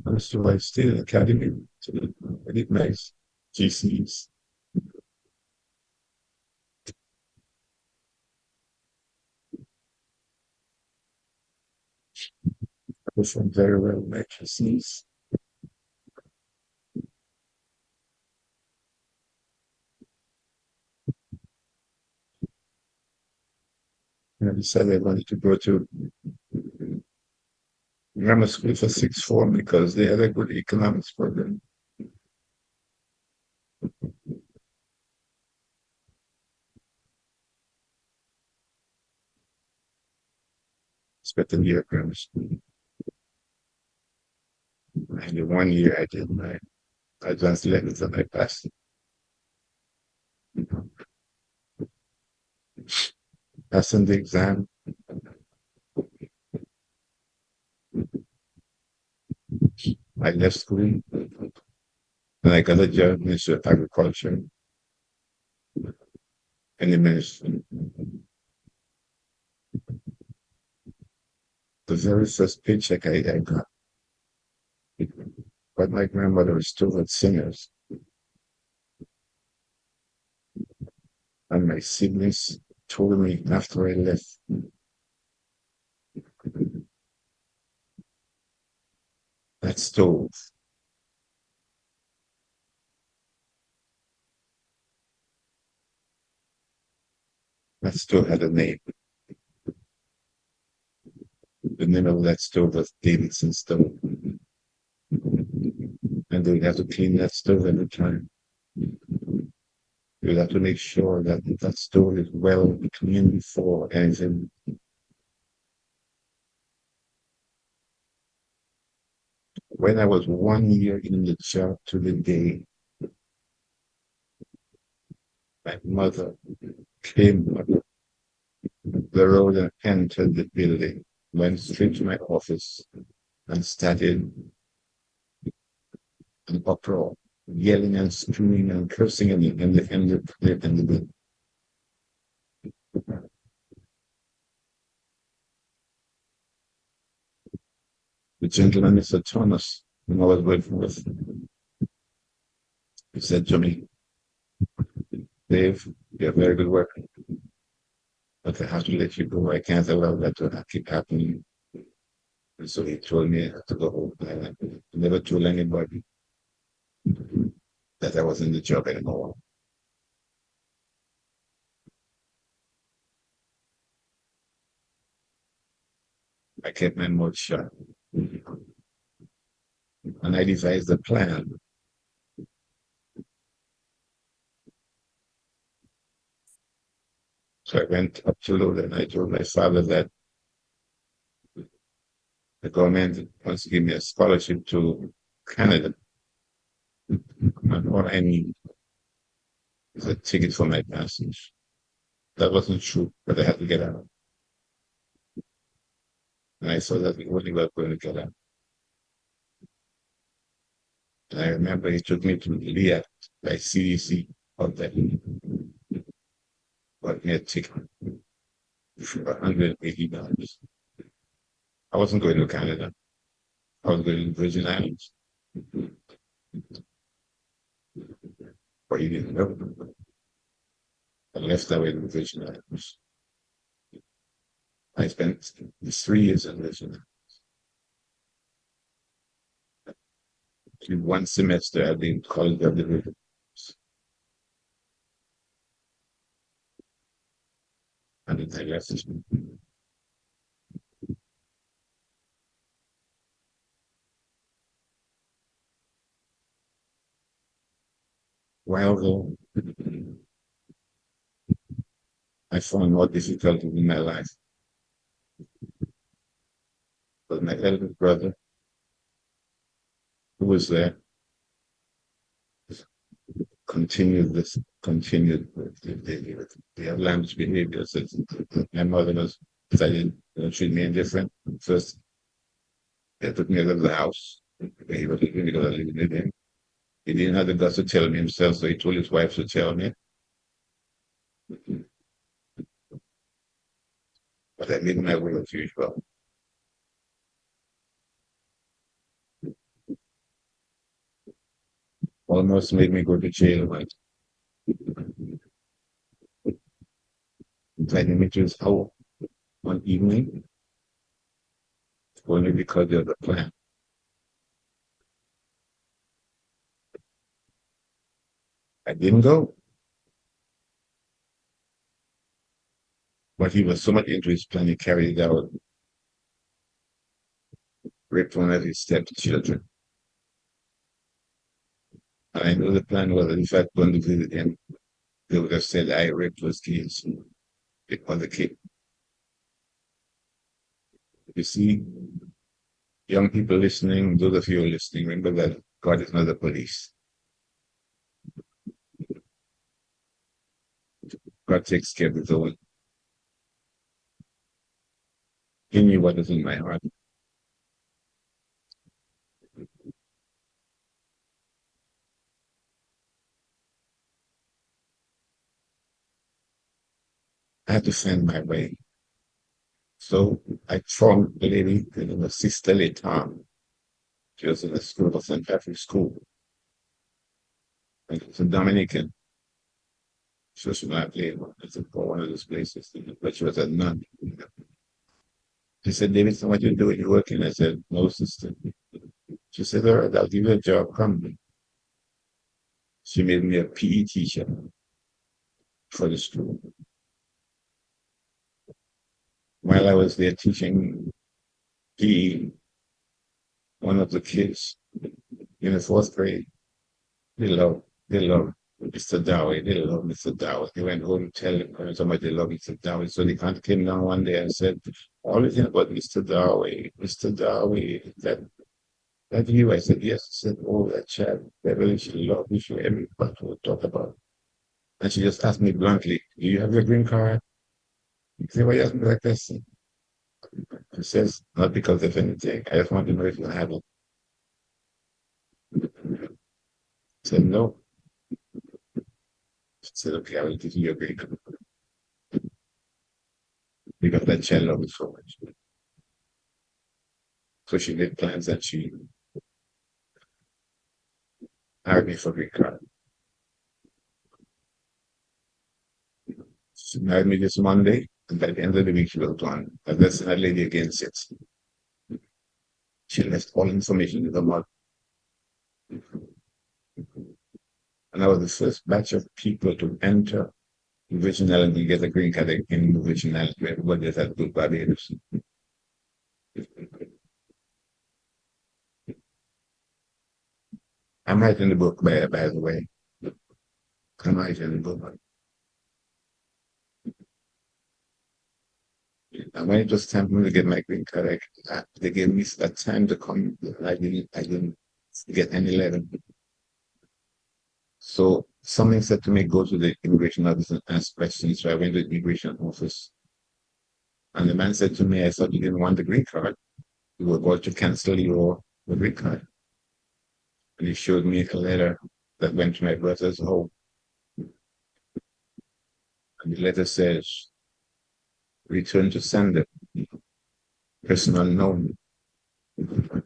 And so I stayed in the academy. I did my GCs. I performed very well in my GCs. And I decided I wanted to go to grammar school for sixth form because they had a good economics program. Spent a year at grammar school. And in 1 year I did my advanced levels and I passed. Passing the exam. I left school and I got a job in the Ministry of Agriculture in the ministry. The very first paycheck I got, but my grandmother was still at singers. And my siblings told me after I left, that stove, had a name. The name of that stove was Davidson Stove. And they would have to clean that stove every time. You would have to make sure that that stove is well cleaned before anything. When I was 1 year in the job to the day, my mother came up the road and entered the building, went straight to my office and started an uproar, yelling and screaming and cursing in the building. The gentleman, Mr. Thomas, whom I was working with, he said to me, Dave, you're a very good worker. but I have to let you go. I can't allow that to keep happening. And so he told me I had to go home. I never told anybody that I was in the job anymore. I kept my mouth shut. And I devised a plan. So I went up to Lowell and I told my father that the government wants to give me a scholarship to Canada. And all I need is a ticket for my passage. That wasn't true, but I had to get out. And I saw that we only were going to get out. And I remember he took me to Leah by CDC out there. Bought me a ticket for $180. I wasn't going to Canada. I was going to the Virgin Islands. But he didn't know. I left that way to the Virgin Islands. I spent 3 years in Virgin Islands. In 1 semester at the College of the River. And then I left. While though I found more difficulty in my life, but my elder brother, who was there, continued the outlandish behavior. So my mother was decided to treat me indifferent. First, they took me out of the house. He was living because I lived with him. He didn't have the guts to tell me himself, so he told his wife to tell me. But I made my way as usual. Almost made me go to jail. Right? Invited me to his house one evening, only because of the plan. I didn't go. But he was so much into his plan, he carried it out, raped one of his stepchildren. And I know the plan was that if I'd gone to visit him, they would have said I raped those kids. It was the kid. You see, young people listening, those of you who are listening, remember that God is not the police. God takes care of his own. He knew what was in my heart. I had to find my way. So I found a lady in a sisterly town. She was in the school of St. Patrick's School. And it was a Dominican. She was from one of those places, but she was a nun. She said, Davidson, what you doing? You working? I said, no, sister. She said, all right, I'll give you a job. Come. She made me a PE teacher for the school. While I was there teaching PE, one of the kids in the 4th grade, they loved Mr. Daway. They loved Mr. Daway. They went home telling somebody they loved Mr. Daway. So they came down one day and said, all the thing about Mr. Daway, that you? I said, yes. She said, oh, that child, Beverly, she loved you, everybody will talk about it. And she just asked me bluntly, do you have your green card? I said, why you ask me that question? She says, not because of anything. I just want to know if you have it. I said, no. She said, okay, I will give you your green card. Because that child loved me so much. So she made plans that she hired me for green card. She married me this Monday. And by the end of the week, she was gone. But that's that lady again sits. She left all information in the mud. And I was the first batch of people to enter Virgin Islands and get a green card in Virgin Islands, where everybody has had good Barbados. I'm writing the book, by the way. I'm writing the book. And when it was time for me to get my green card, they gave me a time to come. I didn't get any letter. So something said to me, go to the immigration office and ask questions. So I went to the immigration office. And the man said to me, I thought you didn't want the green card. You were going to cancel your green card. And he showed me a letter that went to my brother's home. And the letter says, return to sender, person unknown. And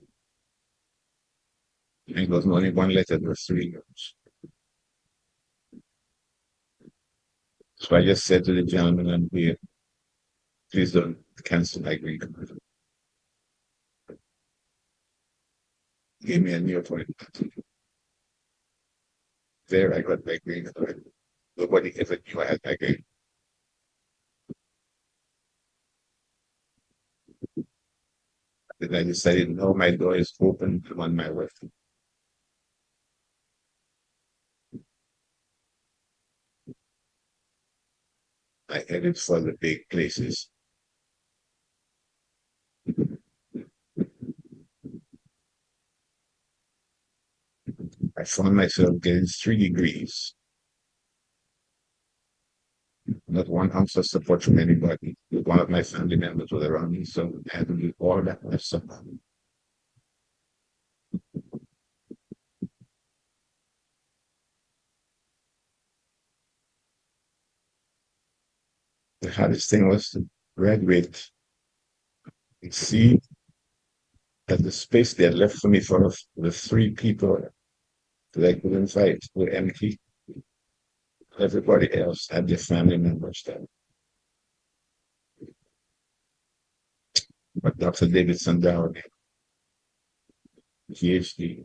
it was only one letter, there were 3 notes. So I just said to the gentleman, I'm here, please don't cancel my green card. He gave me a new appointment. There I got my green card. Nobody ever knew I had my green card. Then I decided, no, my door is open, I'm on my way. I headed for the big places. I found myself getting 3 degrees. Not 1 ounce of support from anybody. One of my family members was around me, so I had to do all that myself. The hardest thing was to graduate and see that the space they had left for me for the 3 people that I could invite were empty. Everybody else had their family members there. But Dr. Davidson Daway, PhD,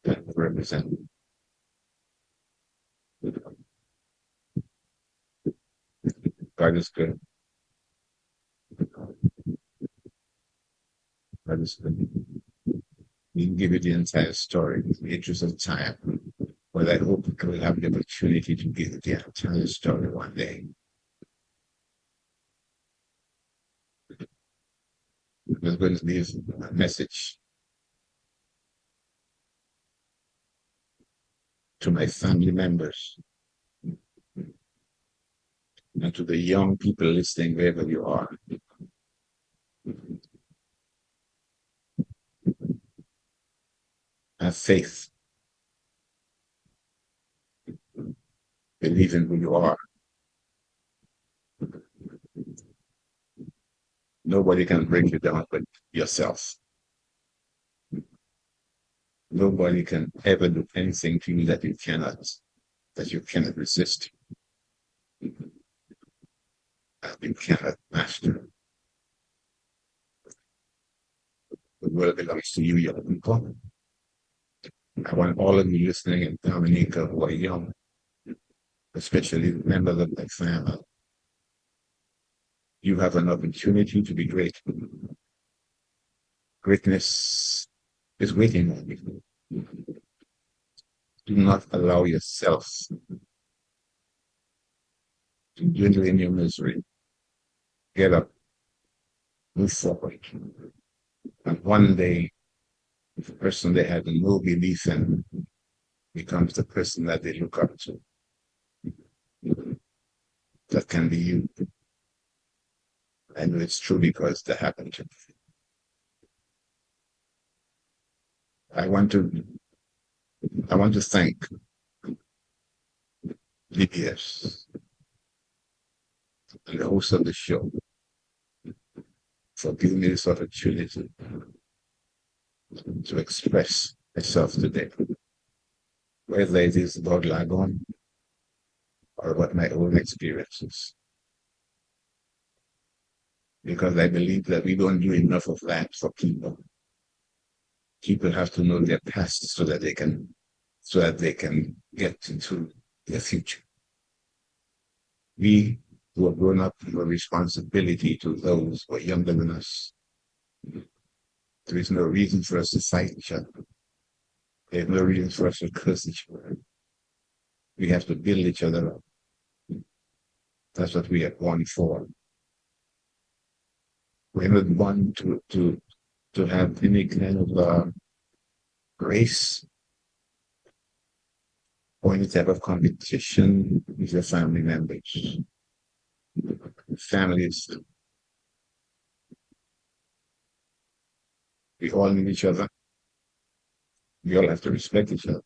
that represented. God is good. God is good. We can give you the entire story in the interest of time. But I hope I will have the opportunity to give the entire story one day. I'm going to leave a message to my family members and to the young people listening wherever you are. Have faith. Believe in who you are. Nobody can break you down but yourself. Nobody can ever do anything to you that you cannot resist. That you cannot master. The world belongs to you, young people. I want all of you listening in Dominica who are young, especially members of my family. You have an opportunity to be great. Greatness is waiting on you. Do not allow yourself to dwindle in your misery. Get up, move forward. And one day, the person they had no belief in becomes the person that they look up to. That can be you. I know it's true because that happened to me. I want to thank DBS and the host of the show for giving me this opportunity to express myself today, whether it is about Lakou or about my own experiences. because I believe that we don't do enough of that for people. People have to know their past so that they can get into their future. We who are grown up have a responsibility to those who are younger than us. There is no reason for us to fight each other. There's no reason for us to curse each other. We have to build each other up. That's what we are born for. We're not born to have any kind of race or any type of competition with your family members. Families, we all need each other. We all have to respect each other.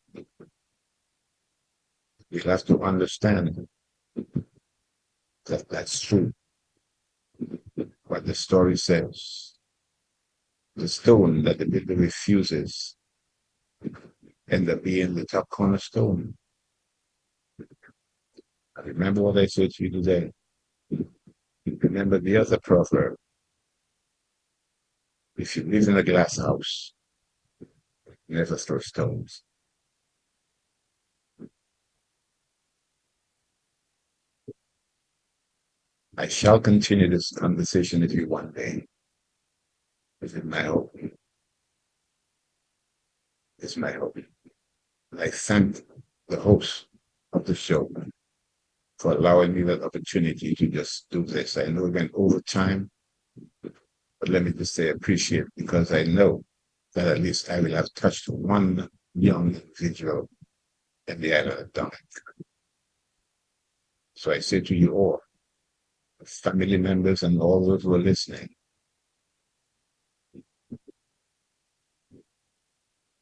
We have to understand that that's true. What the story says. The stone that the builder refuses ends up being the top cornerstone. I remember what I said to you today. Remember the other proverb. If you live in a glass house, never throw stones. I shall continue this conversation with you one day. Is it my hope? It's my hope. I thank the host of the show for allowing me that opportunity to just do this. I know we went over time, but let me just say appreciate, because I know that at least I will have touched one young individual in the island of Dominica. So I say to you all, family members and all those who are listening,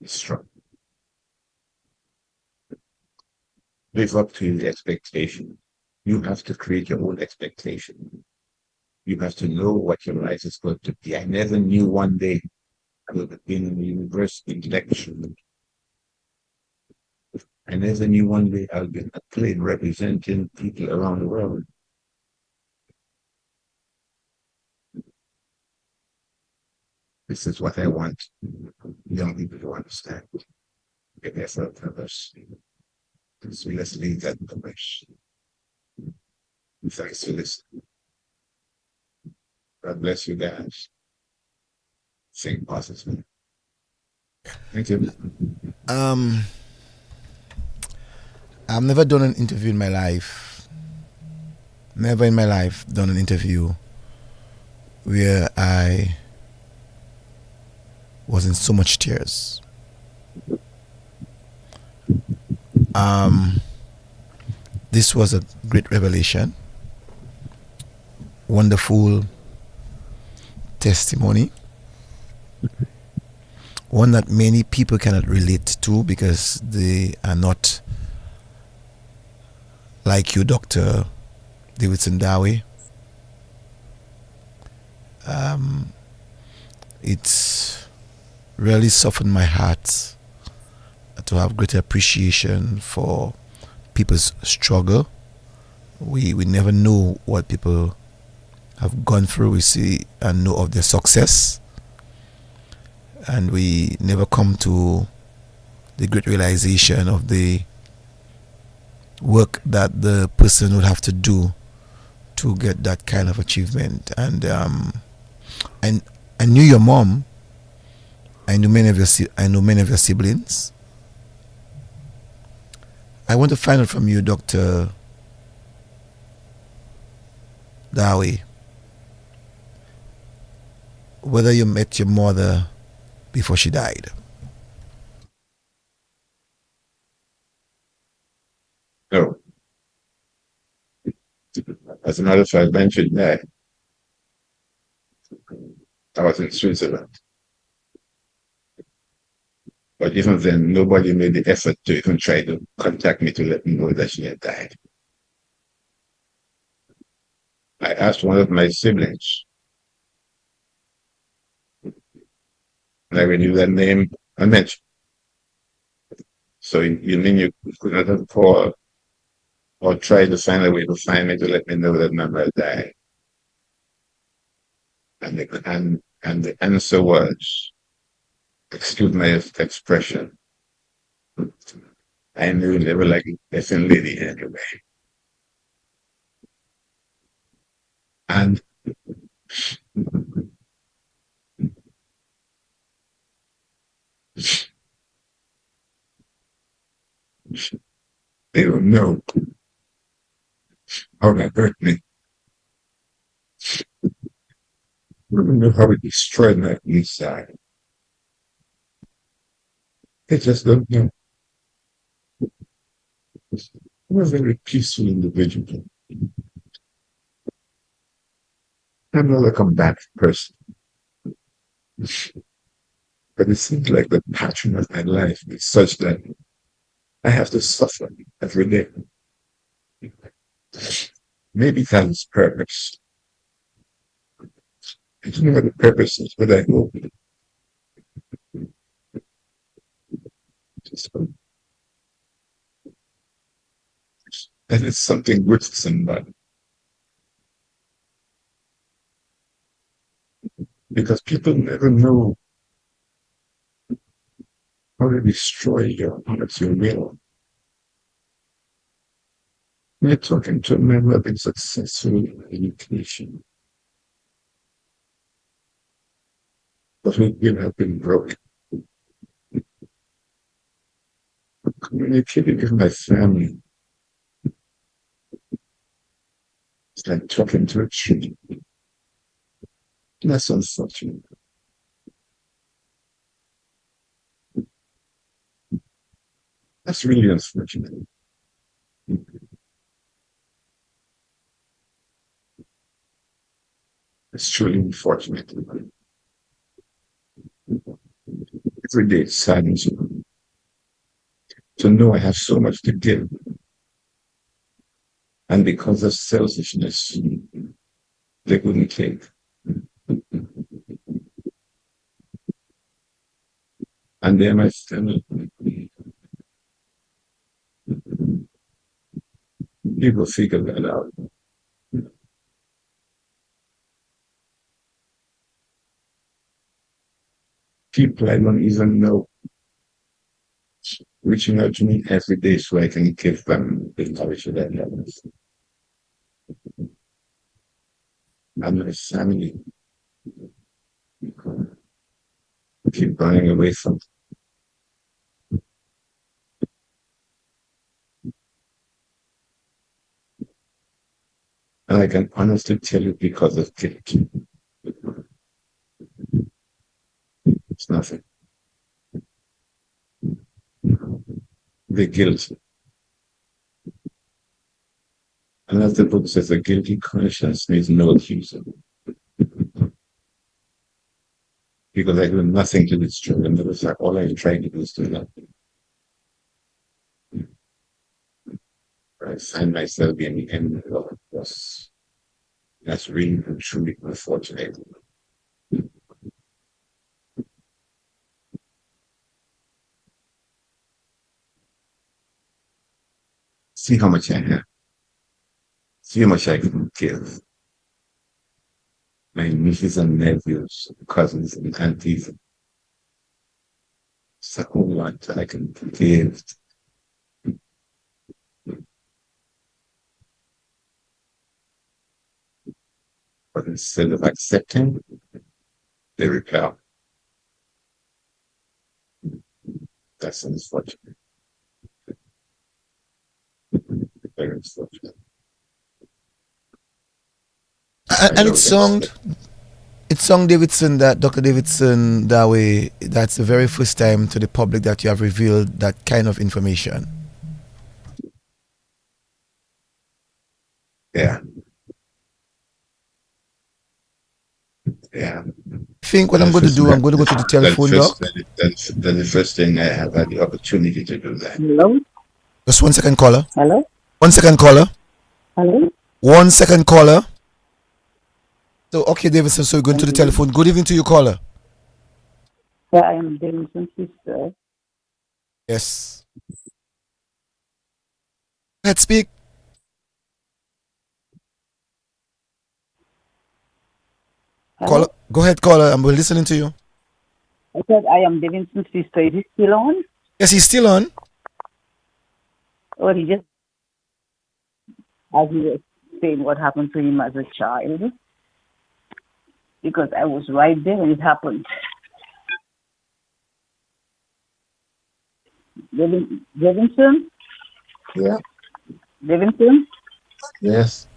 be strong. Live up to the expectation. You have to create your own expectation. You have to know what your life is going to be. I never knew one day I would have been in a university lecture. I never knew one day I would be on a plane representing people around the world. This is what I want young people to understand. Get there for a purpose. So let's leave that purpose. Thanks for listening. God bless you guys. Think positively. Thank you. I've never done an interview in my life. Never in my life done an interview where I was in so much tears. This was a great revelation. Wonderful testimony. One that many people cannot relate to because they are not like you, Dr. Davidson Daway. It's really softened my heart to have greater appreciation for people's struggle. We never know what people have gone through. We see and know of their success, and we never come to the great realization of the work that the person would have to do to get that kind of achievement. And I knew your mom. I know many of your siblings. I want to find out from you, Dr. Daway, whether you met your mother before she died. No. As a matter of fact, I mentioned that I was in Switzerland. But even then, nobody made the effort to even try to contact me to let me know that she had died. I asked one of my siblings, and I knew that name I mentioned. So you mean you could not have called or tried to find a way to find me to let me know that my mother died? And the answer was, excuse my expression, I knew they were like a effing lady anyway. And they don't know how that hurt me. They don't know how it destroyed my inside. They just don't know. I'm a very peaceful individual. I'm not a combative person. But it seems like the pattern of my life is such that I have to suffer every day. Maybe it has its purpose. I don't know what the purpose is, but I hope that it's something good for somebody. Because people never know how to destroy your heart, your will. We're talking to a man who has been successful in education, but who will have been broken. Communicating with my family, it's like talking to a tree. That's unfortunate. That's really unfortunate. It's truly unfortunate. Every day it saddens me to know I have so much to give. And because of selfishness, they wouldn't take. And they're my family. People figure that out. People I don't even know reaching out to me every day so I can give them the knowledge that I have. And my family keep running away from. And I can honestly tell you because of guilt. It's nothing. The guilt. And as the book says, a guilty conscience needs no accuser. Because I do nothing to destroy them. It was like all I'm trying to do is do nothing. I find myself being the end of this. That's really and truly unfortunate. See how much I have. See how much I can give. My nieces and nephews, cousins and aunties. It's a whole lot that I can give. But instead of accepting, they repel. That's unfortunate. Very unfortunate. And it's song Davidson, that Dr. Davidson Daway, that's the very first time to the public that you have revealed that kind of information. Yeah. Yeah. I think what I'm going to do, I'm going to go to the telephone, Doc. That's the first thing I have had the opportunity to do that. Hello? Just 1 second, caller. Hello? 1 second, caller. Hello? 1 second, caller. So, okay, Davidson, so we're going to the telephone. Good evening to you, caller. Yeah, I am Davidson's sister. Yes. Let's speak. Caller, Hello? go ahead, caller. I'm listening to you. I said I am Davidson's sister. Is he still on? Yes, he's still on. Or he just, as he was saying what happened to him as a child? Because I was right there when it happened. Davidson? Yeah. Davidson? Yes.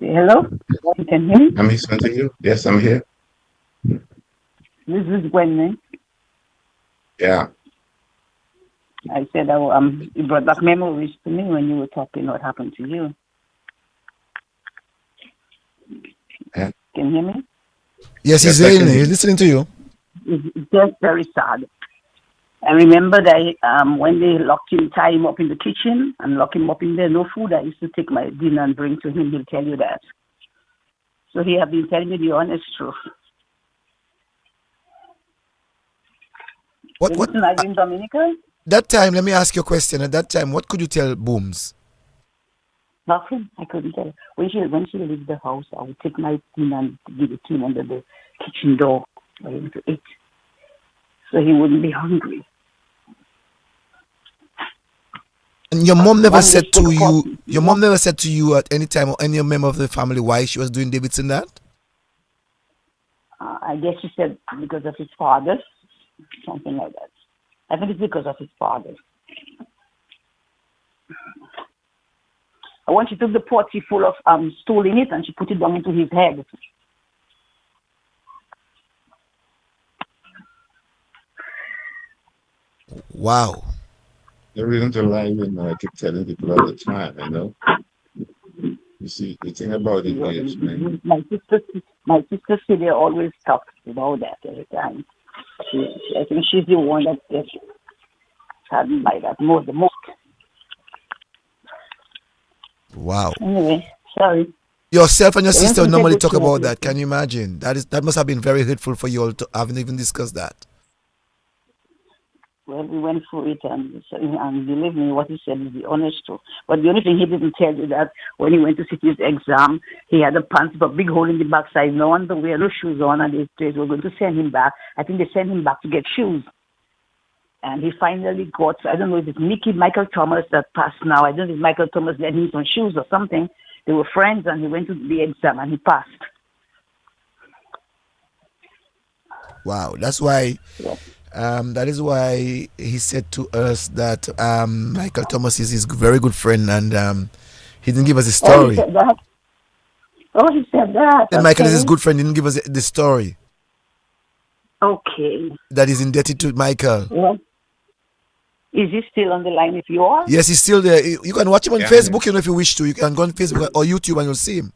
Hello? You can hear me? I'm listening to you. Yes, I'm here. This is Gwen. Yeah. I said, you brought back memories to me when you were talking what happened to you. Yeah. Can you hear me? Yes, he's Yes, I hearing can you. hear He's you. listening to you. It's just very sad. I remember that when they locked him, tie him up in the kitchen and lock him up in there, no food. I used to take my dinner and bring to him. He'll tell you that. So he have been telling me the honest truth. What? Listen, are you in Dominica? That time, let me ask you a question. At that time, what could you tell Booms? Nothing. I couldn't tell. When she leaves the house, I would take my dinner and give it to him under the kitchen door for him to eat, so he wouldn't be hungry. And your mom never One day said she to called you. me. Your mom never said to you at any time or any member of the family why she was doing Davidson that. I guess she said because of his father, something like that. I think it's because of his father. When she took the pot, she full of stool in it and she put it down into his head. Wow. The reason to lie, I keep telling people all the time. You see, the thing about engagement. My sister Celia always talks about that every time. I think she's the one that gets saddened by that the most. Wow. Anyway, sorry. Yourself and your So when sister she said normally what talk she had about to that. Can you imagine? That must have been very hurtful for you all to haven't even discussed that. well, we went through it, and believe me, what he said is the honest truth. But the only thing he didn't tell you that when he went to sit his exam, he had a pants with a big hole in the backside, no underwear, no shoes on, and they were going to send him back. I think they sent him back to get shoes. And he finally got, I don't know if it's Michael Thomas that passed now. I don't know if Michael Thomas lent him some shoes or something. They were friends, and he went to the exam, and he passed. Wow. That's why. Yes. That is why he said to us that Michael Thomas is his very good friend, and he didn't give us the Oh, he story. said that. Oh, he said that. And Michael is his Okay. good friend. He didn't give us the story Okay. that is indebted to Michael. Well, is he still on the line if you are? Yes, he's still there. You can watch him on Yeah. Facebook, if you wish to. You can go on Facebook or YouTube and you'll see him.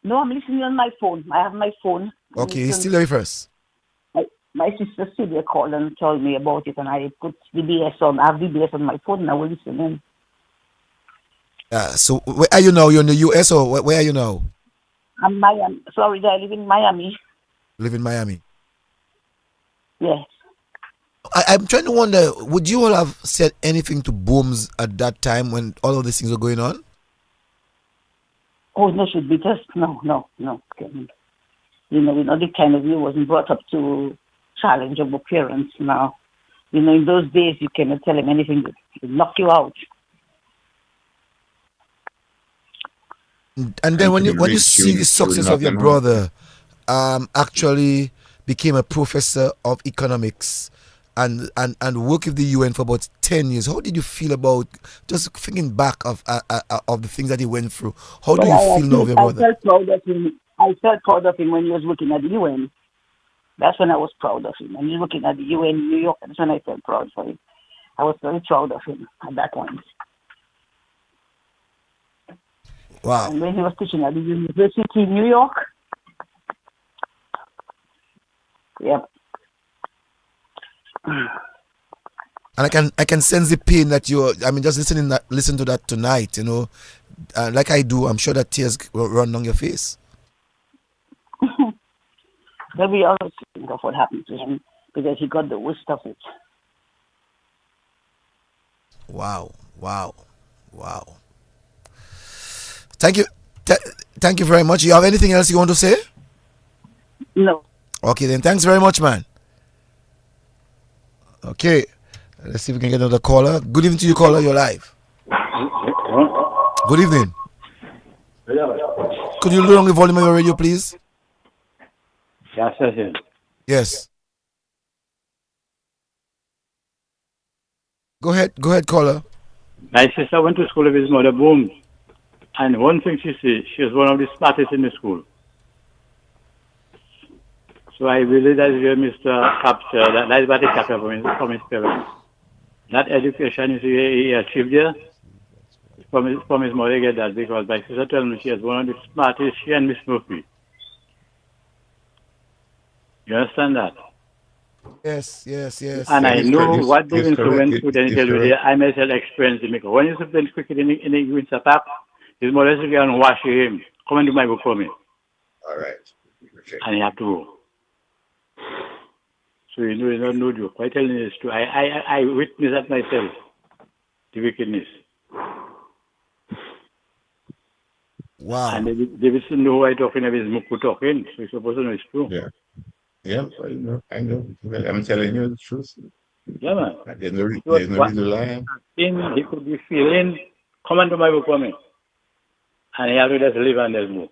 No, I'm listening on my phone. I have my phone. Okay, he's still there with us. My sister Celia called and told me about it, and I put VBS on. I have VBS on my phone, and I will listen in. So where are you now? You're in the US or where are you now? I'm Miami. Sorry, I live in Miami. Live in Miami. Yes. I'm trying to wonder, would you all have said anything to Booms at that time when all of these things were going on? Oh, no, should be just, no. Okay. You know, the kind of you wasn't brought up to challenge of appearance now. You know, in those days, you cannot tell him anything. He'll knock you out. And then when you reach see the success of your nothing. brother actually became a professor of economics and worked with the UN for about 10 years, how did you feel about just thinking back of the things that he went through? How do you feel now of your brother? I felt proud of him. I felt proud of him when he was working at the UN. That's when I was proud of him. And he was working at the UN in New York. That's when I felt proud for him. I was very proud of him at that point. Wow. And when he was teaching at the University in New York, yep. And I can sense the pain that just listen to that tonight, like I do. I'm sure that tears will run down your face. But we always think of what happened to him because he got the worst of it. Wow. Thank you. Thank you very much. You have anything else you want to say? No. Okay, then thanks very much, man. Okay, let's see if we can get another caller. Good evening to you, caller. You're live. Good evening. Could you lower the volume of your radio, please? Yes, yes. Yes. Go ahead, caller. My sister went to school with his mother, Boom. And one thing she said, she was one of the smartest in the school. So I believe that is where Mr. capture, that is what he captured from his parents. That education is he achieved there. From his mother, he get that because my sister told me she was one of the smartest, she and Miss Murphy. You understand that? Yes. And I know what Davidson went through, then he tell you, I myself experienced it. When you play cricket in the Windsor Park, his mother used to go and wash him. Come and do my book for me. All right. Okay. And he have to go. So you know, it's not no joke. Quite telling you this too. I witnessed that myself, the wickedness. Wow. And Davidson know who I talking about, his Muku talking, so he's supposed to know it's true. Yeah, I know. Well, I'm telling you the truth. Yeah, man. There's no reason to lie. He could be feeling, come and do my book for me. And he have to just live and just move.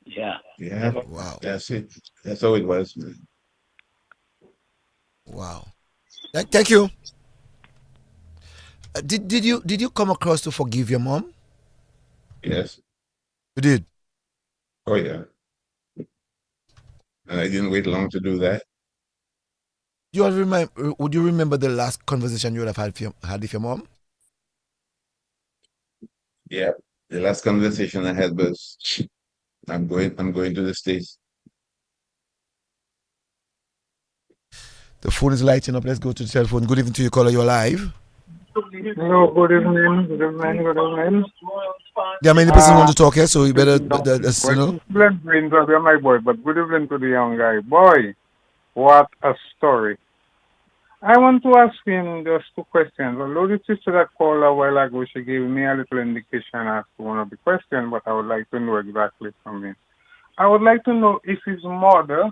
Yeah. Yeah. Wow. That's it. That's how it was, man. Wow. Thank you. Did you come across to forgive your mom? Yes. You did. Oh yeah. And I didn't wait long to do that. Would you remember the last conversation you would have had with your mom? Yeah. The last conversation I had was, I'm going to the States. The phone is lighting up. Let's go to the cell phone. Good evening to you, caller. You're live. Hello, good evening. There are many persons want to talk here, so you better, you know. My boy, but good evening to the young guy. Boy, what a story. I want to ask him just two questions. Although the sister that called a while ago, she gave me a little indication as to one of the questions, but I would like to know exactly from him. I would like to know if his mother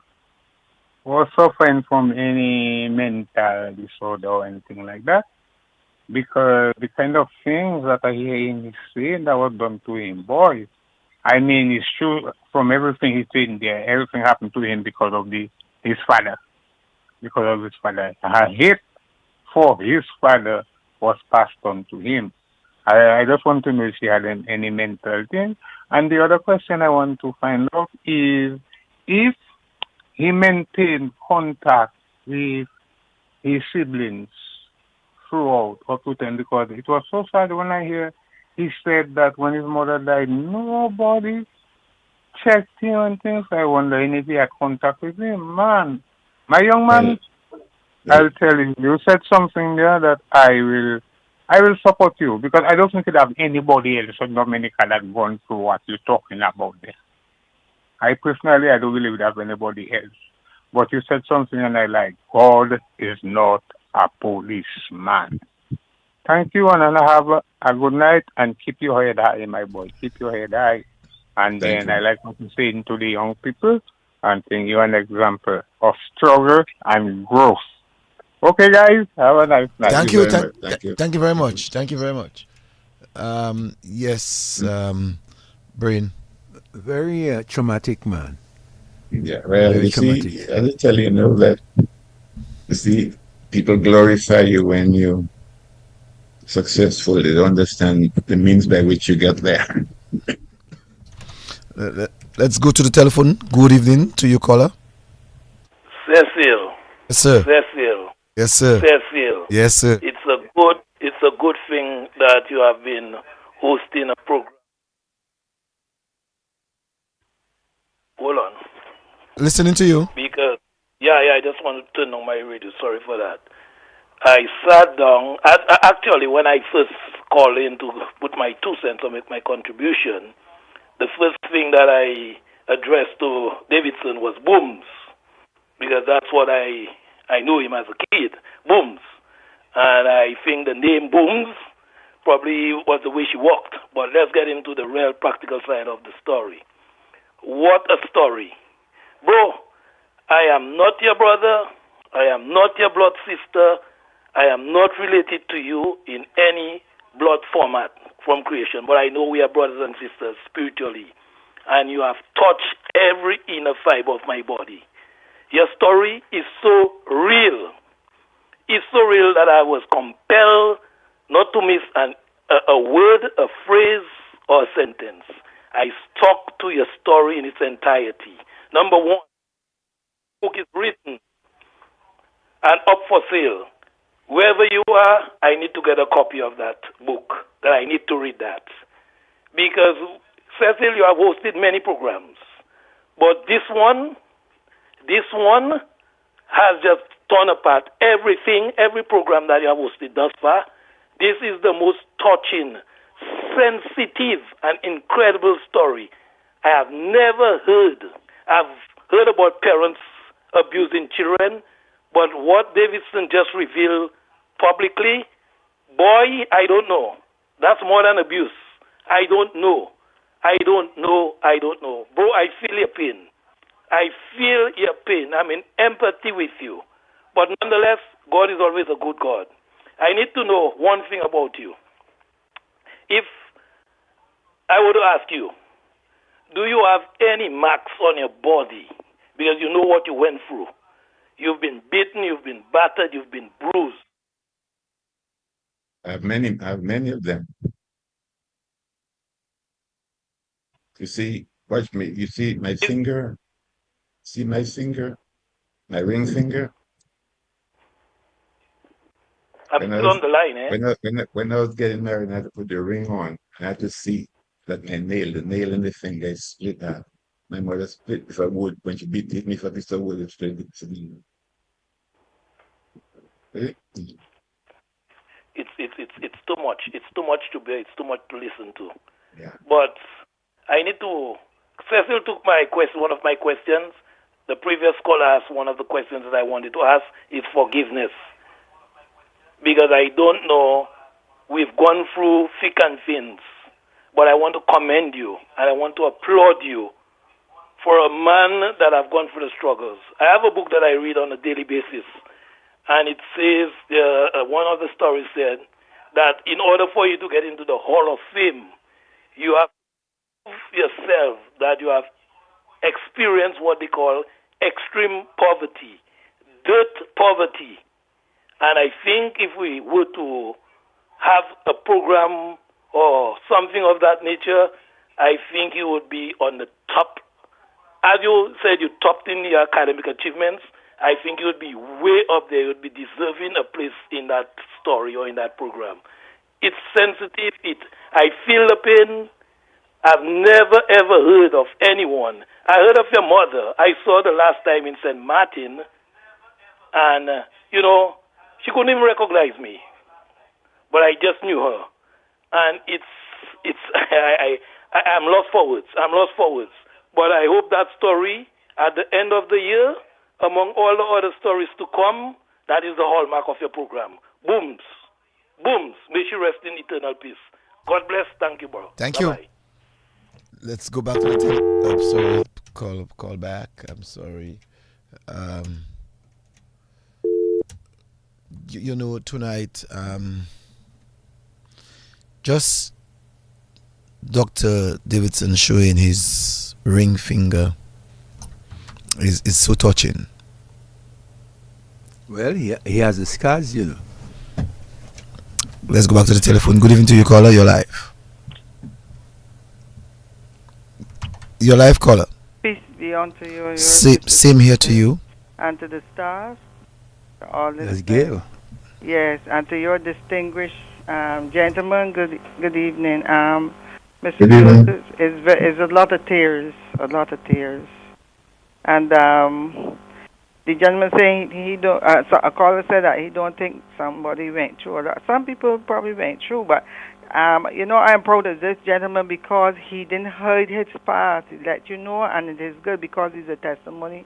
was suffering from any mental disorder or anything like that. Because the kind of things that I hear in his saying that was done to him, boy. I mean, it's true from everything he's saying there. Everything happened to him because of his father. Because of his father. Her hate for his father was passed on to him. I just want to know if he had any mental thing. And the other question I want to find out is if he maintained contact with his siblings throughout up to 10, because it was so sad when I hear he said that when his mother died, nobody checked him and things. I wonder if he had contact with him. Man, my young man, I'll tell you, you said something there that I will support you, because I don't think it have anybody else in Dominica that gone through what you're talking about there. I personally, I don't believe it have anybody else. But you said something and I like, God is not a policeman. Thank you, and have a good night, and keep your head high, my boy. Keep your head high. And then I like what you saying to the young people, and think you're an example of struggle and growth. Okay, guys, have a nice night. Thank you very much. Thank you very much. Yes, Brain. Very traumatic man. Yeah, well, you see, I tell you, that you see, people glorify you when you're successful. They don't understand the means by which you get there. Let's go to the telephone. Good evening to you, caller. Cecil. Yes, sir. Cecil. Yes, sir. Cecil. Yes, sir. It's a good thing that you have been hosting a program. Hold on. Listening to you. Because, I just want to turn on my radio. Sorry for that. I sat down. Actually, when I first called in to put my 2 cents or make my contribution, the first thing that I addressed to Davidson was Booms. Because that's what I knew him as a kid. Booms. And I think the name Booms probably was the way she walked. But let's get into the real practical side of the story. What a story. Bro, I am not your brother. I am not your blood sister. I am not related to you in any blood format from creation. But I know we are brothers and sisters spiritually. And you have touched every inner fiber of my body. Your story is so real. It's so real that I was compelled not to miss a word, a phrase, or a sentence. I stuck to your story in its entirety. Number one, the book is written and up for sale. Wherever you are, I need to get a copy of that book. That I need to read that. Because, Cecil, you have hosted many programs. But this one has just torn apart everything, every program that you have hosted thus far. This is the most touching, sensitive, and incredible story I have never heard. I've heard about parents abusing children, but what Davidson just revealed publicly, boy, I don't know. That's more than abuse. I don't know. Bro, I feel your pain. I'm in empathy with you. But nonetheless, God is always a good God. I need to know one thing about you. If I were to ask you, do you have any marks on your body? Because you know what you went through. You've been beaten, you've been battered, you've been bruised. I have many of them. You see, watch me. You see my finger? See my finger? My ring finger? I'm still on the line, eh? When I was getting married, I had to put the ring on. I had to see that the nail in the finger is split out. My mother split with a wood. When she hit me for this wood, it split it. It's too much. It's too much to bear. It's too much to listen to. Yeah. But I need to. Cecil took my question. One of my questions. The previous caller asked one of the questions that I wanted to ask is forgiveness. Because I don't know, we've gone through thick and thins, but I want to commend you and I want to applaud you for a man that have gone through the struggles. I have a book that I read on a daily basis, and it says, one of the stories said that in order for you to get into the Hall of Fame, you have to prove yourself that you have experienced what they call extreme poverty, dirt poverty. And I think if we were to have a program or something of that nature, I think you would be on the top. As you said, you topped in your academic achievements. I think you would be way up there. You would be deserving a place in that story or in that program. It's sensitive. I feel the pain. I've never, ever heard of anyone. I heard of your mother. I saw the last time in St. Martin. And, she couldn't even recognize me. But I just knew her. And I'm lost for words. But I hope that story, at the end of the year, among all the other stories to come, that is the hallmark of your program. Booms. May she rest in eternal peace. God bless. Thank you, bro. Thank Bye-bye. you. Let's go back to the I'm sorry. Call back. I'm sorry. Tonight, just Dr. Davidson showing his ring finger is so touching. Well, he has the scars, Let's go back to the telephone. Good evening to you, caller. You're live. You're live, caller. Peace be unto you. Same here to you. And to the stars. All this. That's Gail. Yes, and to your distinguished gentlemen, good evening. Mr. Joseph, is a lot of tears, and the gentleman saying he don't. So a caller said that he don't think somebody went through that. Some people probably went through, but I'm proud of this gentleman because he didn't hide his past. He let you know, and it is good because he's a testimony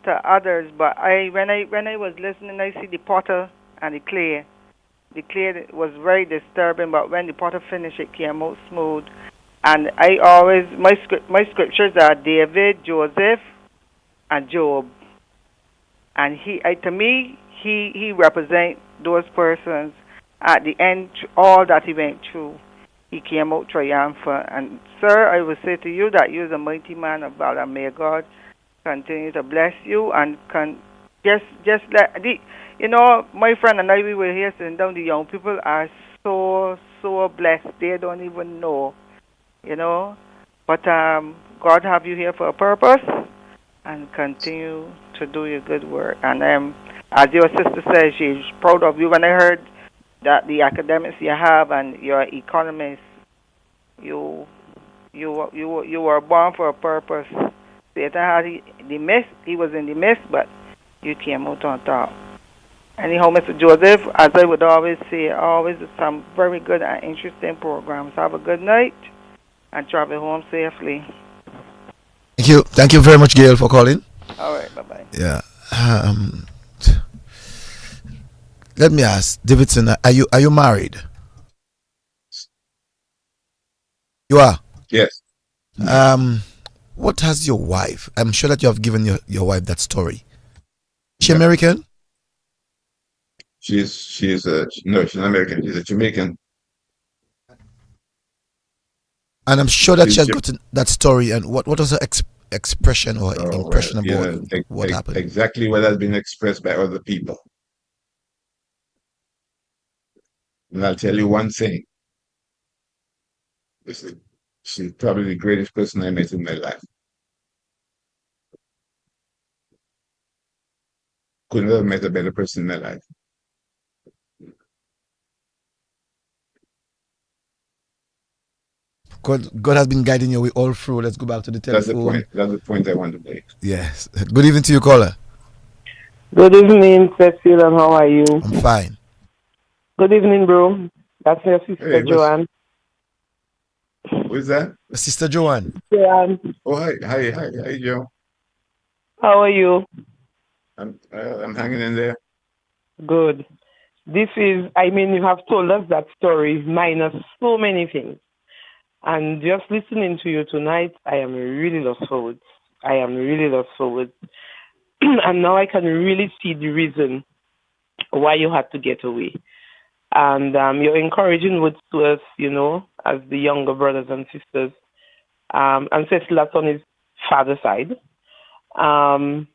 to others. But when I was listening, I see the potter and the clay, declared it was very disturbing, but when the potter finished, it came out smooth. And I always, my scriptures are David, Joseph, and Job. And to me, he represents those persons. At the end, all that he went through, he came out triumphant. And sir, I will say to you that you are a mighty man of valor. May God continue to bless you and just let my friend and I, we were here sitting down. The young people are so blessed. They don't even know, But God have you here for a purpose, and continue to do your good work. And as your sister says, she's proud of you. When I heard that the academics you have and your economist, you were born for a purpose. Satan had the mist, he was in the mist, but you came out on top. Anyhow, Mr. Joseph, as I would always say, always some very good and interesting programs. Have a good night and travel home safely. Thank you very much, Gail, for calling. All right, bye-bye. Yeah. Let me ask, Davidson, are you married? You are? Yes. What has your wife? I'm sure that you have given your wife that story. Is she American? No, she's not American. She's a Jamaican. And I'm sure that she has gotten that story. And what was her expression or impression about what happened? Exactly what has been expressed by other people. And I'll tell you one thing. She's probably the greatest person I met in my life. Couldn't have met a better person in my life. God has been guiding your way all through. Let's go back to the telephone. That's the point I want to make. Yes. Good evening to you, caller. Good evening, Cecile, and how are you? I'm fine. Good evening, bro. That's your sister, Joanne. Who is that? Sister Joanne. Joanne. Oh, hi, Joe. How are you? I'm hanging in there. Good. You have told us that story minus so many things. And just listening to you tonight, I am really lost for words. And now I can really see the reason why you had to get away. And you're encouraging words to us, as the younger brothers and sisters. And Cecil, that's on his father's side. Even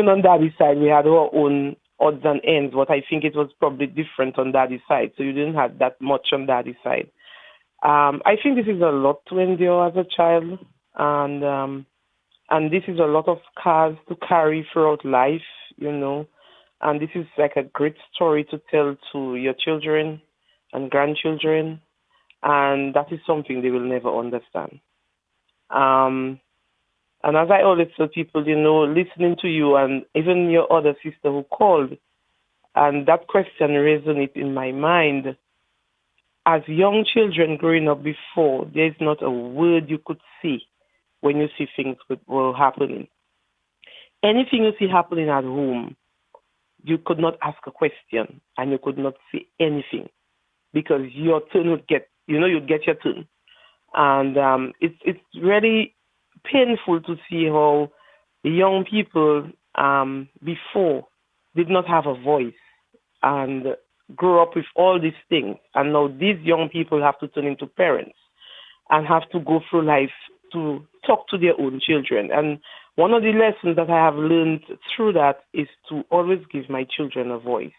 on daddy's side, we had our own odds and ends, but I think it was probably different on daddy's side. So you didn't have that much on daddy's side. I think this is a lot to endure as a child, and this is a lot of scars to carry throughout life, and this is like a great story to tell to your children and grandchildren, and that is something they will never understand. And as I always tell people, listening to you and even your other sister who called, and that question resonates in my mind. As young children growing up before, there is not a word you could see when you see things were happening. Anything you see happening at home, you could not ask a question and you could not say anything because your turn would get, you'd get your turn. And it's really painful to see how the young people before did not have a voice and grew up with all these things. And now these young people have to turn into parents and have to go through life to talk to their own children. And one of the lessons that I have learned through that is to always give my children a voice.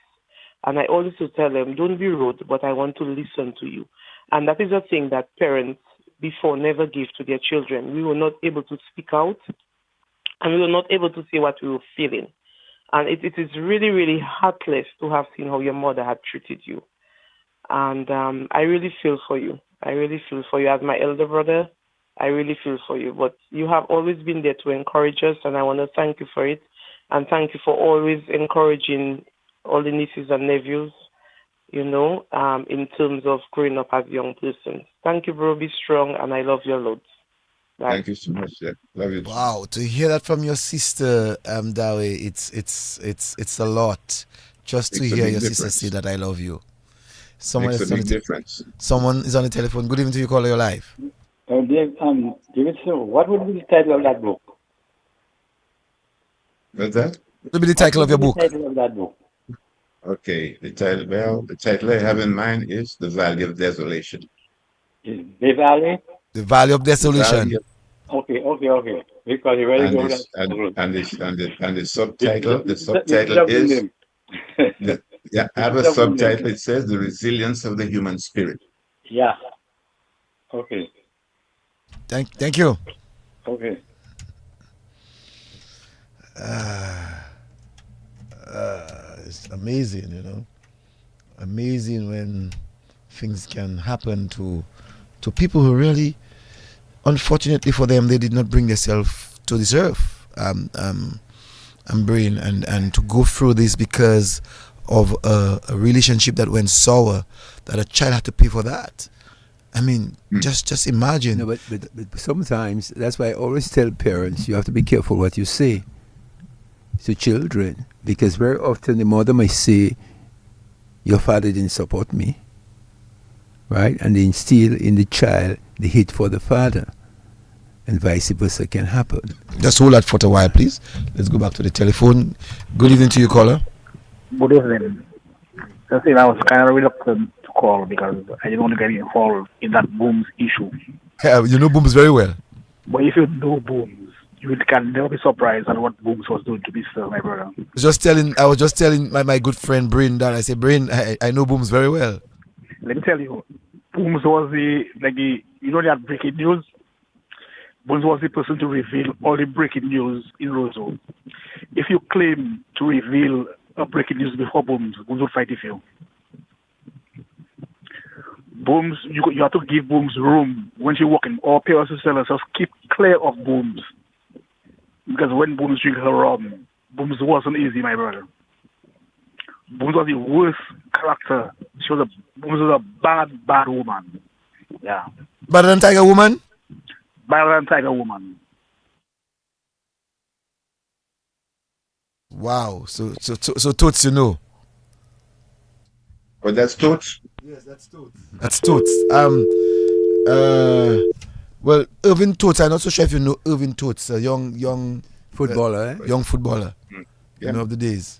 And I always tell them, don't be rude, but I want to listen to you. And that is a thing that parents before never gave to their children. We were not able to speak out and we were not able to say what we were feeling. And it is really, really heartless to have seen how your mother had treated you. And I really feel for you. As my elder brother, I really feel for you. But you have always been there to encourage us, and I want to thank you for it. And thank you for always encouraging all the nieces and nephews, in terms of growing up as young persons. Thank you, bro. Be strong, and I love your loads. Bye. Thank you so much, Jack. Love you. Wow, to hear that from your sister, Daway, it's a lot. Just to Makes a hear big your sister difference. say that I love you. Makes a big difference. Someone is on the telephone. Good evening to you, caller. Your life. Davidson, what would be the title of that book? What's that? What will be the title of your book? The title of that book. Okay, the title I have in mind is The Valley of Desolation. Is the Valley? The Valley of Desolation. Okay. Because you really And go this that. and the subtitle is I have a subtitle. It says The Resilience of the Human Spirit. Yeah. Okay. Thank you. Okay. It's amazing, you know. Amazing when things can happen to people who really, unfortunately for them, they did not bring themselves to this earth. Brain and to go through this because of a relationship that went sour, that a child had to pay for that. I mean, just imagine. No, but sometimes that's why I always tell parents you have to be careful what you say to children, because very often the mother may say, "Your father didn't support me," right, and they instill in the child the hate for the father, and vice versa can happen. Just hold that for a while, please. Let's go back to the telephone. Good evening to you, caller. Good evening. Just I was kind of reluctant to call because I didn't want to get involved in that booms issue. You know Booms very well. But if you know booms, you can never be surprised at what booms was doing to Mr. My brother. I was just telling my good friend Brain that I said, Brain, I know Booms very well. Let me tell you, Booms was that breaking news. Booms was the person to reveal all the breaking news in Roseau. If you claim to reveal a breaking news before Booms will fight with you. Booms, you have to give Booms room when she walk in. All parents who tell us keep clear of Booms. Because when Booms drink her rum, Booms wasn't easy, my brother. Booms was the worst character. Booms was a bad woman. Yeah. Better than Tiger Woman? Better than Tiger Woman. Wow. So Toots, you know. But that's Toots? Yes, that's Toots. That's Toots. Well, Irvin Toots, I'm not so sure if you know Irvin Toots, a young footballer, young footballer. Yeah. You know, of the days.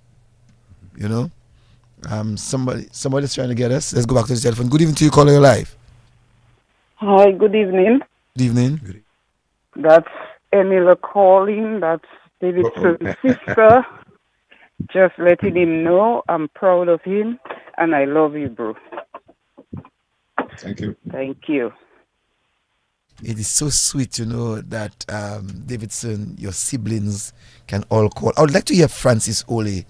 You know? Somebody's trying to get us. Let's go back to the telephone. Good evening to you, caller, your life. Hi, good evening. Good evening. That's Emila calling. That's Davidson's sister. Just letting him know I'm proud of him and I love you, bro. Thank you. Thank you. It is so sweet, you know, that Davidson, your siblings can all call. I would like to hear Francis Ole,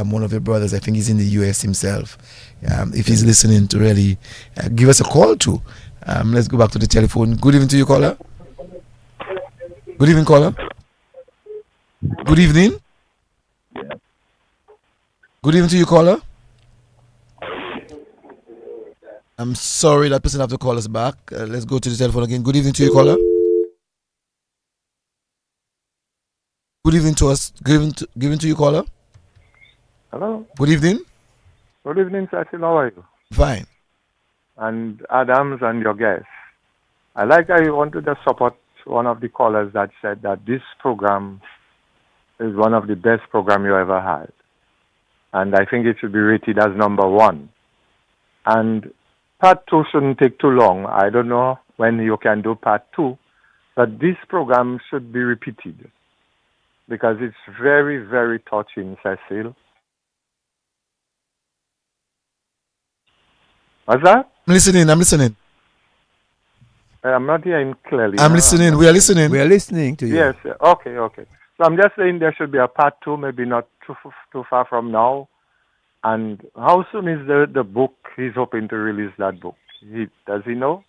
one of your brothers. I think he's in the US himself. If he's listening, to really give us a call too. Let's go back to the telephone. Good evening to you, caller. Good evening, caller. Good evening. Good evening to you, caller. I'm sorry, that person have to call us back. Let's go to the telephone again. Good evening to you, caller. Good evening to us. Good evening to you, caller. Hello. Good evening. Good evening, Cecil. How are you? Fine. And Adams and your guests. I like that you wanted to support one of the callers that said that this program is one of the best programs you ever had. And I think it should be rated as number 1. And part 2 shouldn't take too long. I don't know when you can do part 2, but this program should be repeated because it's very, very touching, Cecil. What's that? I'm listening. I'm not hearing clearly. I'm listening. We are listening. We are listening to you. Yes. Okay. So I'm just saying there should be a part 2, maybe not too far from now. And how soon is the book? He's hoping to release that book. Does he know?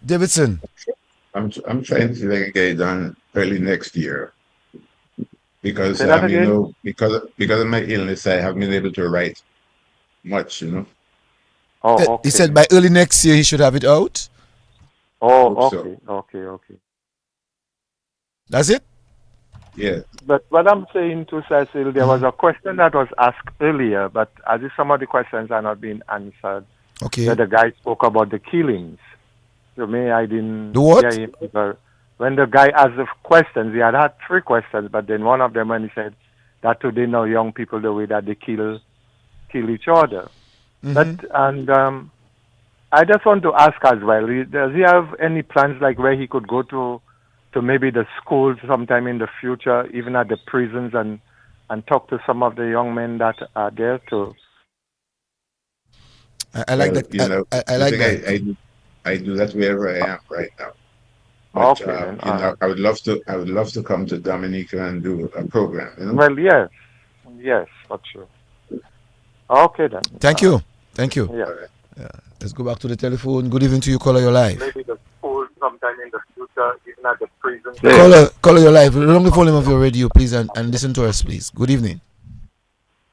Davidson. I'm trying to see if I can get it done early next year. Because because of my illness, I haven't been able to write much, you know. Oh, okay. He said by early next year he should have it out. Oh, okay. That's it? Yeah. But what I'm saying to Cecil, there was a question that was asked earlier, but as if some of the questions are not being answered. Okay. Where the guy spoke about the killings. So me, I didn't The what? hear him. When the guy asked the questions, he had 3 questions, but then one of them when he said that today now young people the way that they kill each other. Mm-hmm. I just want to ask as well, does he have any plans like where he could go to maybe the schools sometime in the future, even at the prisons and talk to some of the young men that are there to... I like that. You know, I like that. I do that wherever I am right now. But, Okay, then. you know, I would love to come to Dominica and do a program. You know? Well, yes, for sure. Okay then. Thank you. Yeah. Let's go back to the telephone. Good evening to you, caller. Your life. Maybe the school sometime in the future, even at the prison. Caller, your life. Lower the volume of your radio, please, and listen to us, please. Good evening.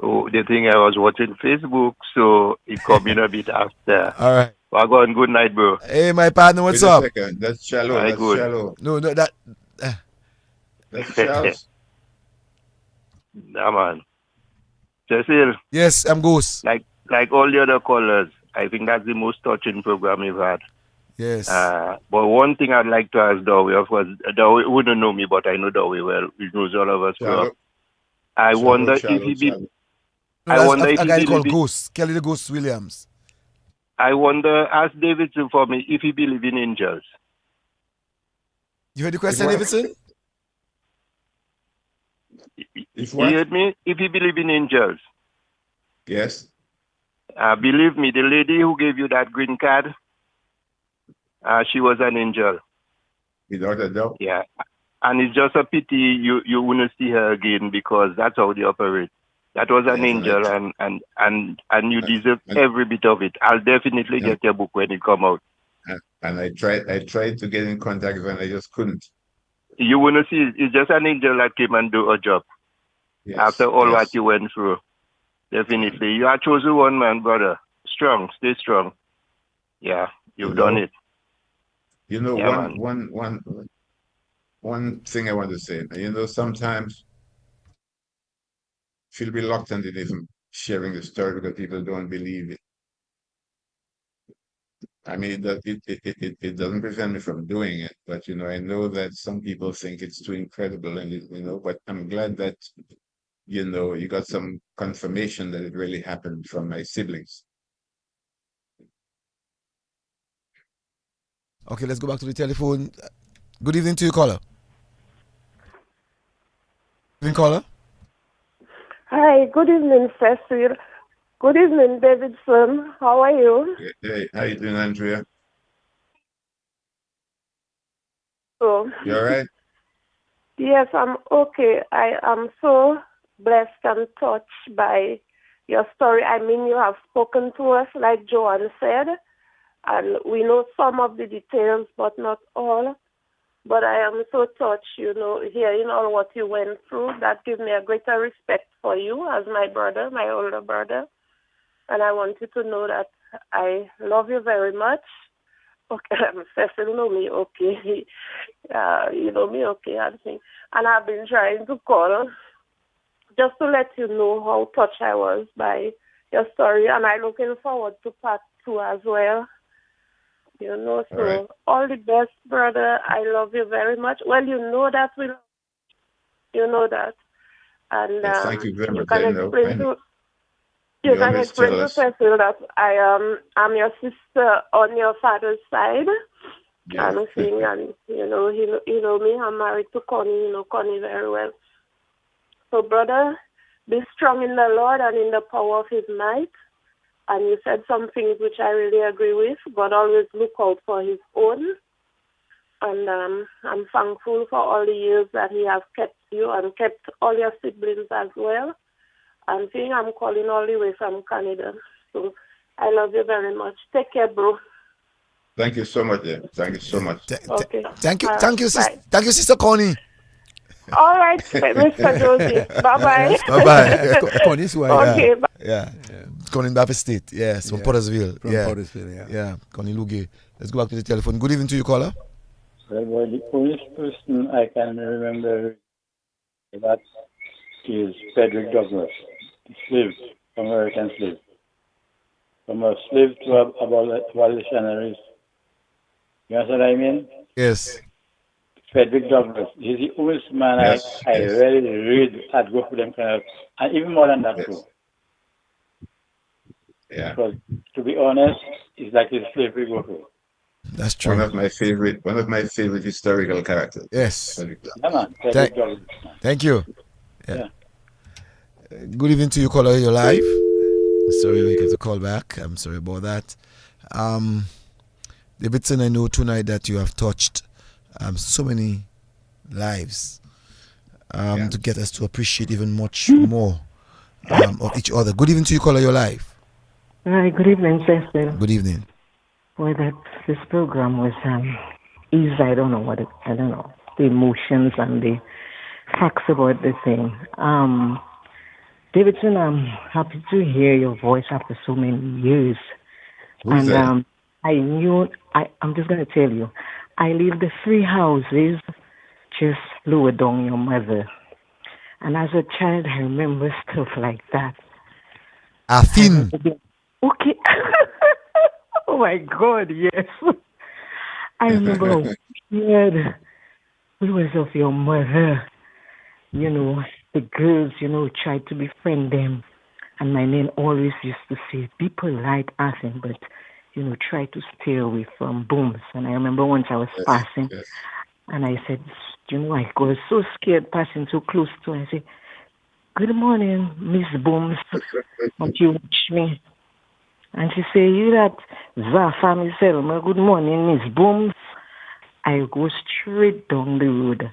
Oh, the thing I was watching Facebook, so it come in a bit after. All right. Wagon, good night, bro. Hey, my partner, what's up? Wait a second. That's shallow. Very That's good. shallow. No, that. That's shallow. Yeah, man. Cecil. Yes, I'm Goose. Like all the other callers, I think that's the most touching program we've had. Yes. But one thing I'd like to ask Daway, of course, Daway wouldn't know me, but I know Daway well. He knows all of us well. I wonder if he be. I wonder if a guy he called believe. Ghost, Kelly the Ghost Williams. I wonder, ask Davidson for me, if he believe in angels. You heard the question, Davidson? If You what? heard me? If he believe in angels. Yes. Believe me, the lady who gave you that green card, she was an angel. Without a doubt. Yeah. And it's just a pity you wouldn't see her again because that's how they operate. That was an angel and you deserve every bit of it. I'll definitely get your book when it come out. And I tried to get in contact with her and I just couldn't. You wouldn't see it. It's just an angel that came and do a job. Yes, after all what you went through. Definitely. You are chosen one, man, brother. Strong. Stay strong. Yeah, you've done it. You know, Yeah, one thing I want to say. You know, sometimes I feel reluctant in even sharing the story because people don't believe it. I mean, it doesn't prevent me from doing it, but you know, I know that some people think it's too incredible, and you know, but I'm glad that you know you got some confirmation that it really happened from my siblings. Okay, let's go back to the telephone. Good evening to you, caller. Good evening, caller. Hi, good evening, Cecil. Good evening, Davidson. How are you? Hey, how you doing, Andrea? So, You all right? Yes, I'm okay. I am so blessed and touched by your story. I mean, you have spoken to us, like Joanne said, and we know some of the details, but not all. But I am so touched, you know, hearing all what you went through. That gives me a greater respect for you as my brother, my older brother. And I want you to know that I love you very much. Okay, Cecil know me, okay. You know me, okay, I think. And I've been trying to call just to let you know how touched I was by your story. And I'm looking forward to part 2 as well. You know, so all the best, brother. I love you very much. Well, you know that you know that. And thank you very much. You can explain to Cecil that I'm your sister on your father's side. Yeah. And you know, he know me. I'm married to Connie. You know Connie very well. So, brother, be strong in the Lord and in the power of His might. And you said some things which I really agree with. God always look out for His own. And I'm thankful for all the years that He has kept you and kept all your siblings as well. And seeing I'm calling all the way from Canada. So I love you very much. Take care, bro. Thank you so much, dear. Thank you so much. Okay. Thank you, All thank you, right. thank you, Sister Connie. All right, Mr. Josie. Bye-bye. Bye-bye. Connie's wife. Okay, bye. Yeah. Connie Baptist State. Yes, from Pottersville. From Pottersville, yeah. Yeah, Connie Luge. Let's go back to the telephone. Good evening to you, caller. Well, the only person I can remember That is Frederick Douglass, slave, American slave. From a slave to abolitionist. You understand what I mean? Yes. Frederick Douglass. He's the oldest man Yes, I yes. really read at go for them kind of, and even more than that too. Yeah. Because to be honest, it's like his slavery go through. That's true. One of my favorite historical characters. Yes. Yeah, man. Frederick Douglass. Thank you. Yeah. Good evening to you, caller. You're live. Sorry, we get a call back. I'm sorry about that. Davidson, I know tonight that you have touched so many lives to get us to appreciate even much more of each other. Good evening to you, caller. You're live. Hi, good evening, Cecil. Good evening. Boy, this program was easy. I don't know the emotions and the facts about the thing. Davidson, I'm happy to hear your voice after so many years. Who's that? I'm just going to tell you, I live the 3 houses just lower down your mother. And as a child, I remember stuff like that. Afin. Okay. Oh my God, yes. I remember how scared we was of your mother. You know, the girls, tried to befriend them. And my name always used to say, be polite, Afin, but, try to stay away from booms. And I remember once I was passing, and I said, I was so scared passing so close to her. I said, good morning, Miss Booms. Won't you watch me? And she said, you that Zafami Selma, good morning, Miss Booms. I go straight down the road.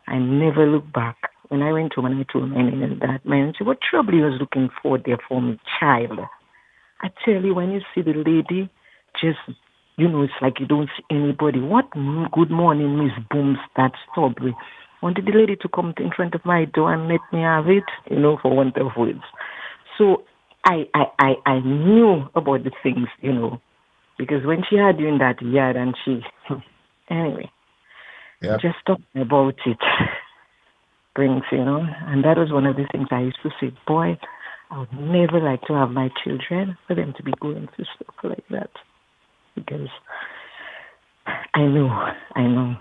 I never look back. When I went home and I told my name and that, man said, what trouble you was looking for there for me, child? I tell you, when you see the lady, just, it's like you don't see anybody. What good morning, Miss Booms, that strawberry. Wanted the lady to come in front of my door and let me have it, for want of words. So I knew about the things, because when she had you in that yard and she, anyway, just talking about it brings, and that was one of the things I used to say, boy, I would never like to have my children for them to be going through stuff like that, because I know.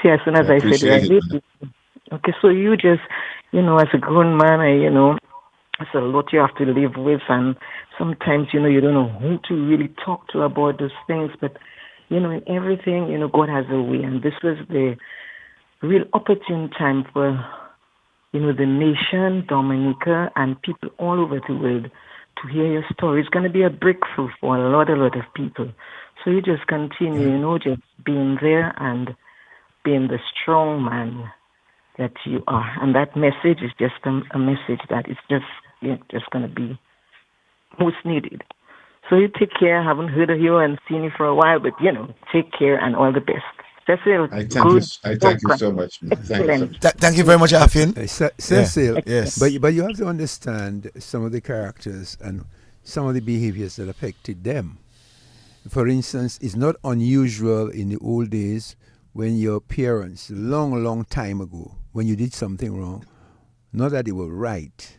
See, as soon as I said it, okay, so you just, as a grown man, it's a lot you have to live with, and sometimes, you don't know who to really talk to about those things, but, in everything, God has a way, and this was the real opportune time for, the nation, Dominica, and people all over the world to hear your story. It's going to be a breakthrough for a lot of people. So you just continue, just being there and being the strong man that you are. And that message is just a message that is just going to be most needed. So you take care. I haven't heard of you and seen you for a while, but, take care and all the best. Cecil, I thank you so much. Thank you very much, Afin. Cecil, yes. But you have to understand some of the characters and some of the behaviors that affected them. For instance, it's not unusual in the old days when your parents, long time ago, when you did something wrong, not that they were right,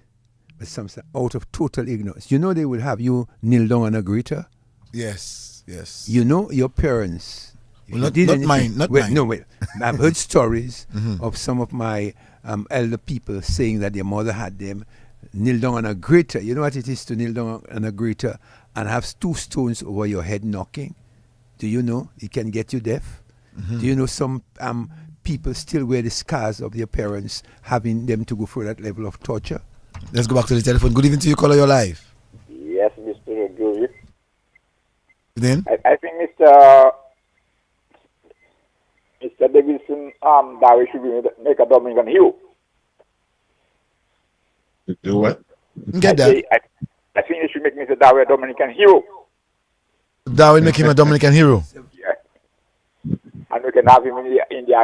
but something out of total ignorance. They would have you kneel down on a greeter. Yes. Your parents. Well, not mine. No, wait. I've heard stories of some of my elder people saying that their mother had them kneel down on a grater. You know what it is to kneel down on a grater and have 2 stones over your head knocking? Do you know? It can get you deaf. Do you know some people still wear the scars of their parents having them to go through that level of torture? Let's go back to the telephone. Good evening to you, caller. You're live. Yes, Mr. Joseph. Then? I think Mr. Davidson Daway should make a Dominican hero. Do what? Get that. I think you should make Mr. Daway a Dominican hero. Daway make him a Dominican hero. Yeah. And we can have him in the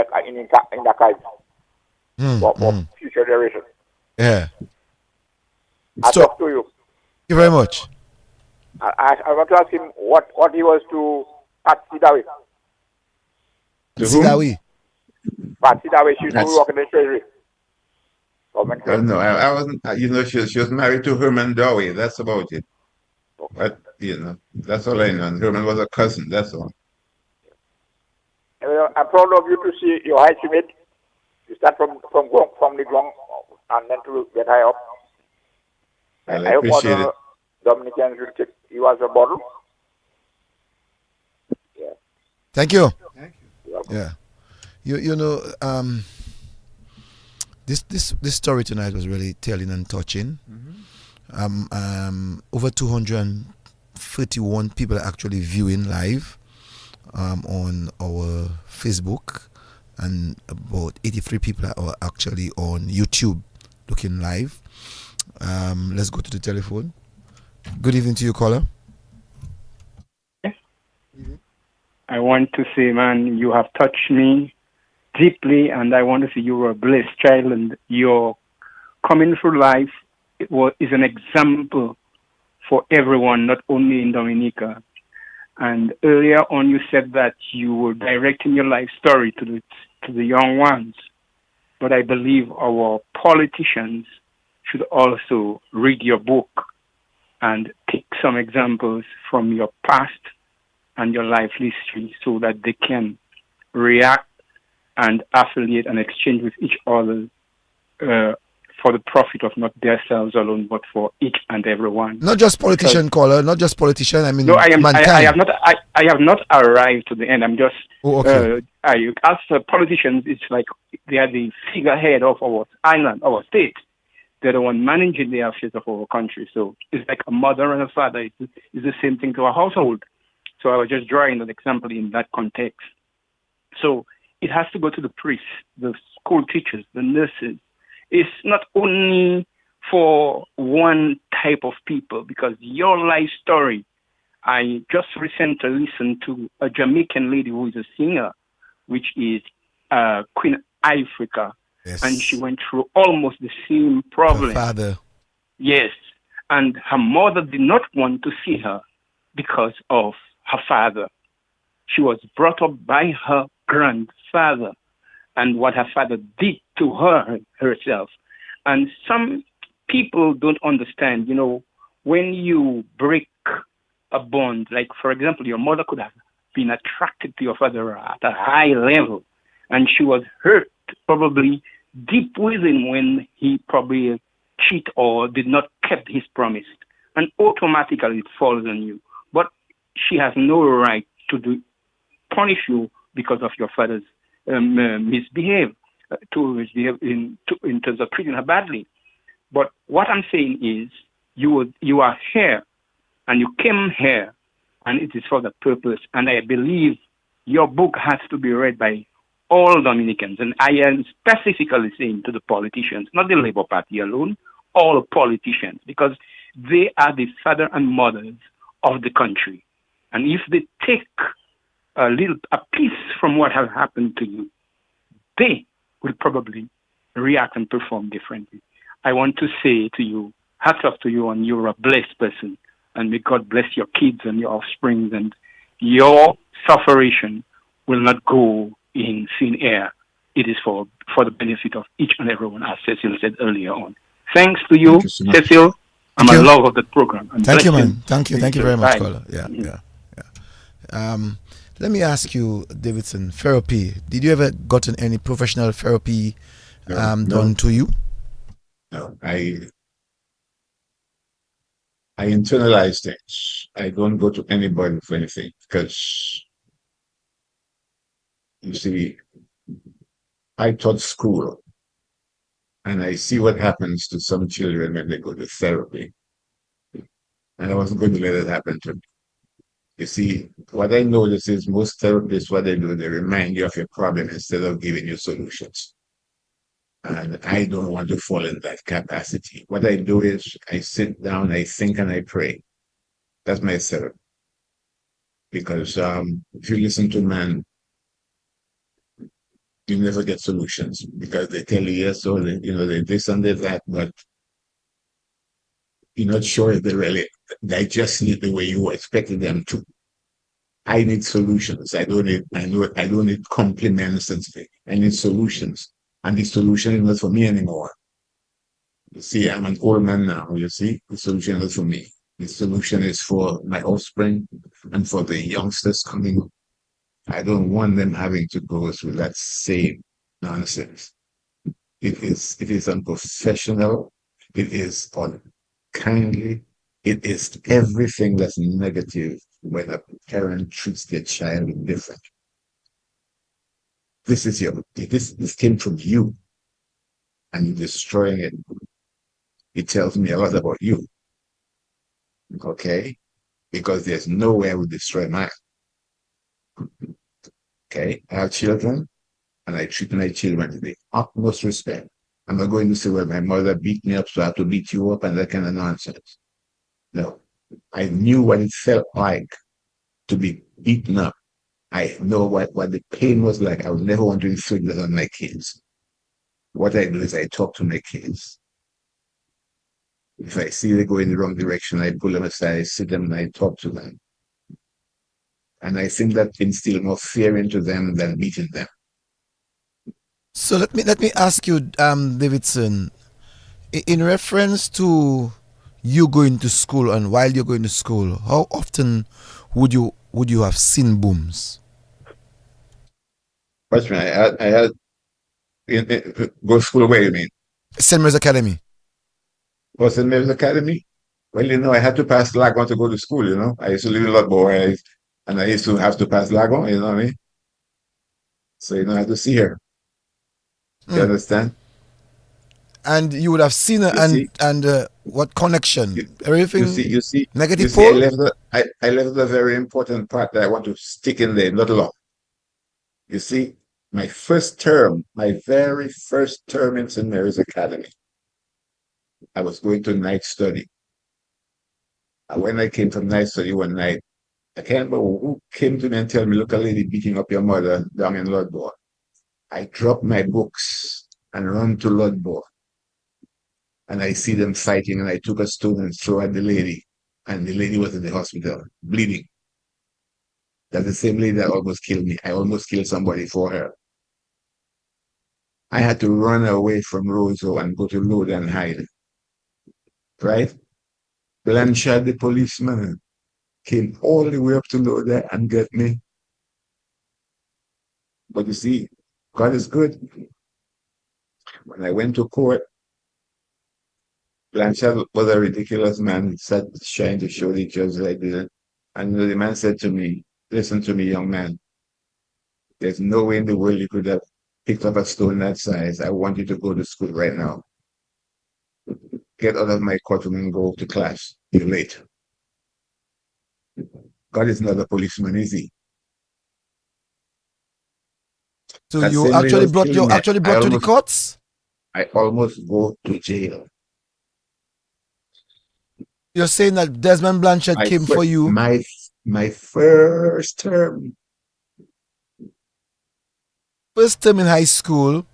archive for future generations. Yeah. I talk to you. Thank you very much. I want to ask him what he was to Patsy Daway. Daway. Patsy Daway, she used to work in the treasury. I don't know. I wasn't. She was married to Herman Daway. That's about it. But that's all I know. And Herman was a cousin. That's all. I'm proud of you to see your height you made. You start from the ground and then to get high up. I I hope appreciate other it. Dominicans will take you as a model. Yeah. Thank you. You're welcome. Yeah. This story tonight was really telling and touching. Over 231 people are actually viewing live on our Facebook, and about 83 people are actually on YouTube looking live. Let's go to the telephone. Good evening to you, caller. I want to say, man, you have touched me deeply, and I want to say you were a blessed child, and your coming through life is an example for everyone, not only in Dominica. And earlier on, you said that you were directing your life story to the young ones. But I believe our politicians should also read your book and take some examples from your past and your life history so that they can react and affiliate and exchange with each other for the profit of not themselves alone, but for each and everyone. Not just politician, caller. Not just politician. I mean, no, I mankind. I have not arrived to the end. I'm just. Oh, okay. As politicians, it's like they are the figurehead of our island, our state. They're the one managing the affairs of our country. So it's like a mother and a father. It's the same thing to a household. So I was just drawing an example in that context. So it has to go to the priests, the school teachers, the nurses. It's not only for one type of people, because your life story, I just recently listened to a Jamaican lady who is a singer, which is Queen Africa. Yes. And she went through almost the same problem. Her father. Yes. And her mother did not want to see her because of her father. She was brought up by her grandfather and what her father did to her herself. And some people don't understand, when you break a bond, like, for example, your mother could have been attracted to your father at a high level, and she was hurt probably deep within when he probably cheat or did not keep his promise, and automatically it falls on you. But she has no right to punish you because of your father's misbehave in terms of treating her badly. But what I'm saying is, you are here, and you came here, and it is for the purpose. And I believe your book has to be read by all Dominicans. And I am specifically saying to the politicians, not the Labour Party alone, all politicians, because they are the father and mothers of the country. And if they take a piece from what has happened to you, they will probably react and perform differently. I want to say to you, hats off to you, and you're a blessed person. And may God bless your kids and your offspring, and your suffering will not go in thin air. It is for the benefit of each and everyone, as Cecil said earlier on. Thanks to you, Cecil. I'm a love of the program. And Thank you, man. Thank you very much, Bye. caller. Yeah. Let me ask you, Davidson, therapy. Did you ever gotten any professional therapy done to you? No, I internalize things. I don't go to anybody for anything because, you see, I taught school, and I see what happens to some children when they go to therapy. And I wasn't going to let it happen to me. You see, what I notice is most therapists, what they do, they remind you of your problem instead of giving you solutions. And I don't want to fall in that capacity. What I do is I sit down, I think, and I pray. That's my therapy. Because if you listen to man, you never get solutions because they tell you yes, or they this and they that, but you're not sure if they really digest it the way you expected them to. I need solutions. I don't need compliments and things. I need solutions. And the solution is not for me anymore. You see, I'm an old man now. You see, the solution is for me. The solution is for my offspring and for the youngsters coming up. I don't want them having to go through that same nonsense. It is unprofessional. It is unkindly. It is everything that's negative when a parent treats their child different. This came from you, and you're destroying it. It tells me a lot about you. Okay? Because there's no way I would destroy mine. Okay? I have children, and I treat my children with the utmost respect. I'm not going to say, well, my mother beat me up, so I have to beat you up and that kind of nonsense. No. I knew what it felt like to be beaten up. I know what the pain was like. I would never want to inflict that on my kids. What I do is I talk to my kids. If I see they go in the wrong direction, I pull them aside, I sit them, and I talk to them. And I think that instills more fear into them than beating them. So let me ask you, Davidson, in reference to you going to school and while you're going to school, how often would you have seen booms? What's right? I had go to school where you mean? St. Mary's Academy. Oh, St. Mary's Academy? Well, I had to pass Lagon to go to school, I used to live in Lakou, and I used to have to pass Lagon, you know what I mean? So, I had to see her. You understand? And you would have seen her, and what connection? Everything You see, negative pole? I left the very important part that I want to stick in there, not long. You see, my very first term in St. Mary's Academy, I was going to night study. And when I came from night study one night, I can't remember who came to me and told me, look, a lady beating up your mother down in Ludborough. I dropped my books and run to Ludborough. And I see them fighting, and I took a stone and threw at the lady. And the lady was in the hospital, bleeding. That's the same lady that almost killed me. I almost killed somebody for her. I had to run away from Roseau and go to Lode and hide. Right? Blanchard, the policeman, came all the way up to Lode and get me. But you see, God is good. When I went to court, Blanchard was a ridiculous man. He sat trying to show the judge like this. And the man said to me, listen to me, young man. There's no way in the world you could have picked up a stone that size. I want you to go to school right now. Get out of my courtroom and go to class. You're late. God is not a policeman, is he? So you actually brought to the courts? I almost go to jail. You're saying that Desmond Blanchard came for you? My first term. First term in high school,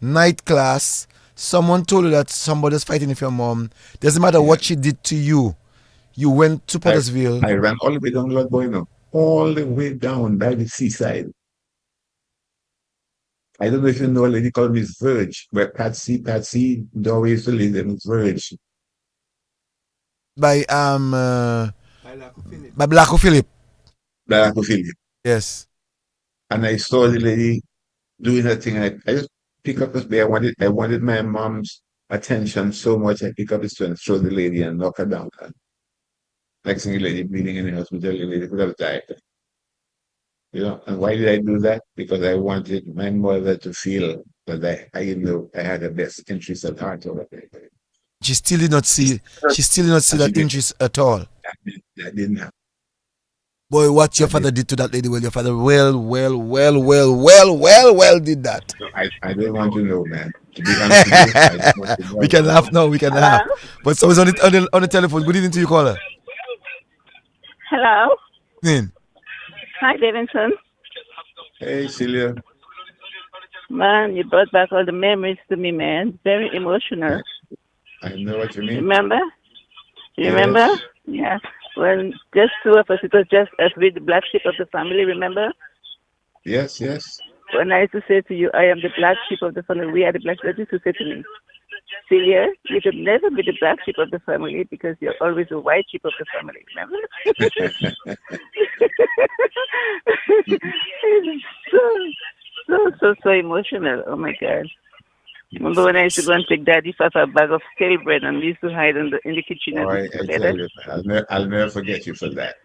night class, someone told you that somebody's fighting with your mom. Doesn't matter what she did to you. You went to Pottersville. I ran all the way down Ludborough, all the way down by the seaside. I don't know if you know a lady called Miss Verge, where Patsy Daway used to live in Miss Verge. By Lakou Philip. Lakou Philip. Yes. And I saw the lady doing that thing. I just pick up this bay. I wanted my mom's attention so much. I pick up this and throw the lady and knock her down. Next thing, the lady bleeding in the hospital. The lady could have died. And why did I do that? Because I wanted my mother to feel that I had the best interest at heart over there. She still did not see that interest at all. That didn't happen. Boy, what your father did to that lady, well, your father well did that. No, I don't want to know, man. To be honest with you, I don't want to know. We can laugh now, we can laugh. But someone's on the telephone. Good evening to you, caller. Hello. Good. Hi, Davidson. Hey, Celia. Man, you brought back all the memories to me, man. Very emotional. I know what you mean. Remember? You Yes. remember? Yeah. When just two of us, it was just us with the black sheep of the family, remember? Yes. When I used to say to you, I am the black sheep of the family, we are the black sheep, that used to say to me. Celia, you could never be the black sheep of the family because you're always the white sheep of the family. Remember? so emotional. Oh my God. Remember when I used to go and take Daddy for a bag of stale bread and we used to hide in the kitchen and Boy, eat I together? tell you, I'll never forget you for that.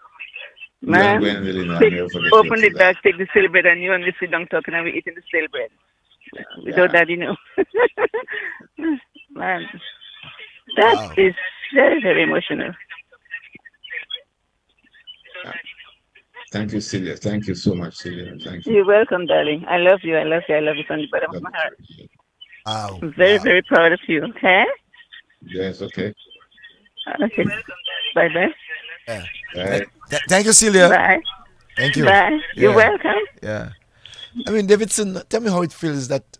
You and Man, Gwendolyn, I'll never forget you open for the that. bag, take the stale bread, and you and me sit down talking and we eating the stale bread. Without Daddy, no. Man, that is very, very emotional. Thank you, Celia. Thank you so much, Celia. Thank you. You're welcome, darling. I love you. I love you. I love you from the bottom of my heart. Wow. I'm very, very proud of you. Okay? Yes, okay. Okay. Bye-bye. Yeah. Bye. Thank you, Celia. Bye. Thank you. Bye. You're welcome. Yeah. I mean, Davidson, tell me how it feels that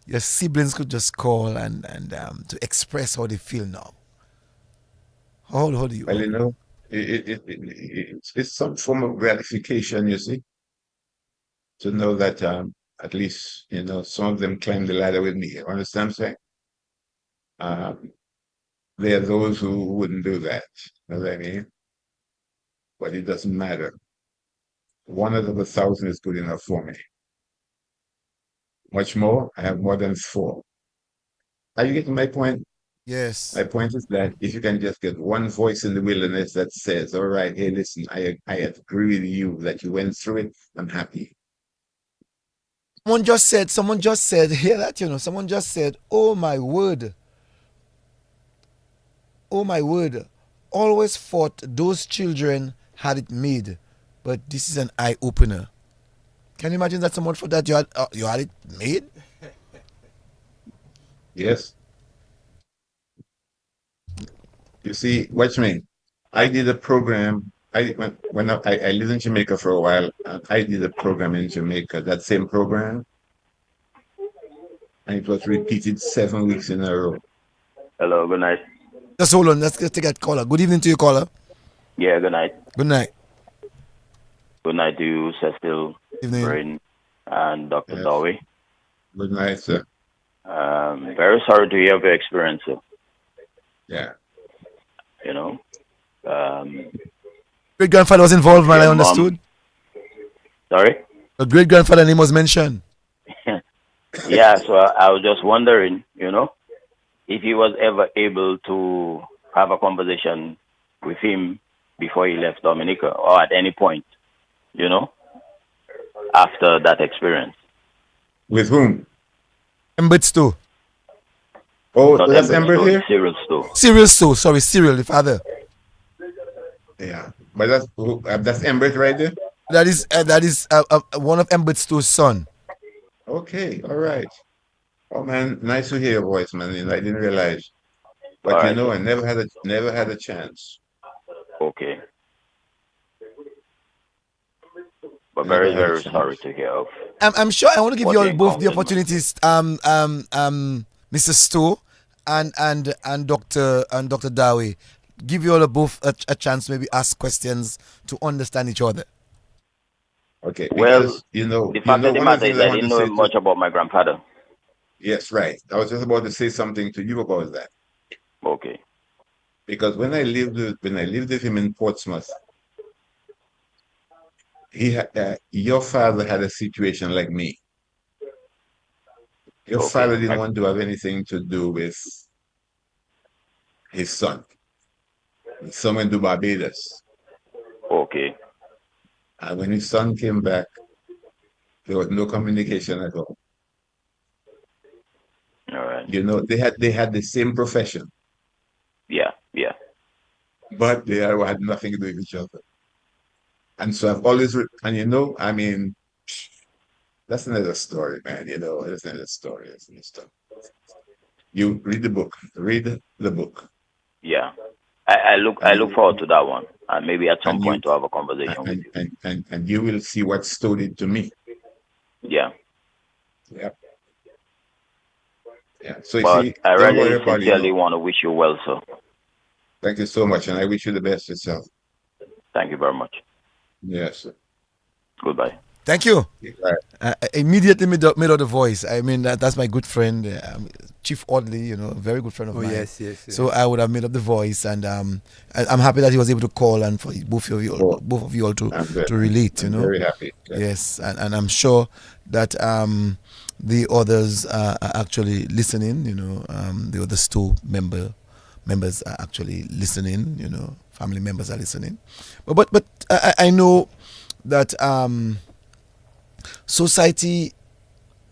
your siblings could just call and to express how they feel now. How do you? Well, you know, it's some form of gratification, you see, to know that at least, you know, some of them climbed the ladder with me. You understand what I'm saying? There are those who wouldn't do that. You know what I mean? But it doesn't matter. One out of 1,000 is good enough for me. Much more, I have more than 4. Are you getting my point? Yes. My point is that if you can just get one voice in the wilderness that says, all right, hey, listen, I agree with you that you went through it, I'm happy. Someone just said, hear that, you know, someone just said, oh my word, always thought those children had it made, but this is an eye-opener. Can you imagine that someone thought that you had it made? Yes. You see, watch me. I did a program. When I lived in Jamaica for a while, and I did a program in Jamaica, that same program, and it was repeated 7 weeks in a row. Hello, good night. Just hold on, let's take a caller. Good evening to you, caller. Yeah, good night. Good night. Good night to you, Cecil, Brain, and Dr. Daway. Good night, sir. Very sorry to hear of your experience, sir. Yeah. You know. Great grandfather was involved, man. I understood. Sorry. The great grandfather name was mentioned. Yeah, so I was just wondering, you know, if he was ever able to have a conversation with him before he left Dominica, or at any point, you know, after that experience. With whom? Embert Stowe. Oh, Not that's Embert Embert here? Cyril Stowe. Cyril Stowe, sorry, Cyril, the father. Yeah, but that's Embert right there? That is one of Embert Stowe's son. Okay, all right. Oh man, nice to hear your voice, man. You know, I didn't realize, but All you right, know, sir. I never had a chance. Okay. But Never very, had a very chance. sorry to hear of. I'm sure I want to give what you all you both the encountered, opportunities, Mr. Stowe and Dr. Daway. Give you all both a chance to maybe ask questions to understand each other. Okay, Well, because the fact of the one of matter the is things I I want didn't to know say much about my grandfather. yes, right. I was just about to say something to you about that. Okay. Because when I lived with him in Portsmouth, your father had a situation like me. Your father didn't want to have anything to do with his son. His son went to Barbados. Okay. And when his son came back, there was no communication at all. All right. You know, they had the same profession, Yeah, yeah. but they had nothing to do with each other. And so I've always, and you know, I mean, that's another story, man. You know, that's another story. That's another story. You read the book. Read the book. Yeah. I look forward to that one. And maybe at some point to have a conversation with you. And you will see what Stowe did to me. Yeah. Yeah. Yeah. So you But see, I don't really worry about it. sincerely want to wish you well, sir. Thank you so much, and I wish you the best yourself. Thank you very much. Yes, sir. Goodbye. Thank you. Right. I immediately made out the voice. I mean, that's my good friend, Chief Audley, a very good friend of Oh, mine. yes. So I would have made up the voice, and I'm happy that he was able to call and for both of you all to relate. I'm very happy. Yes, and I'm sure that the others are actually listening. The other two members are actually listening. Family members are listening. But I know that society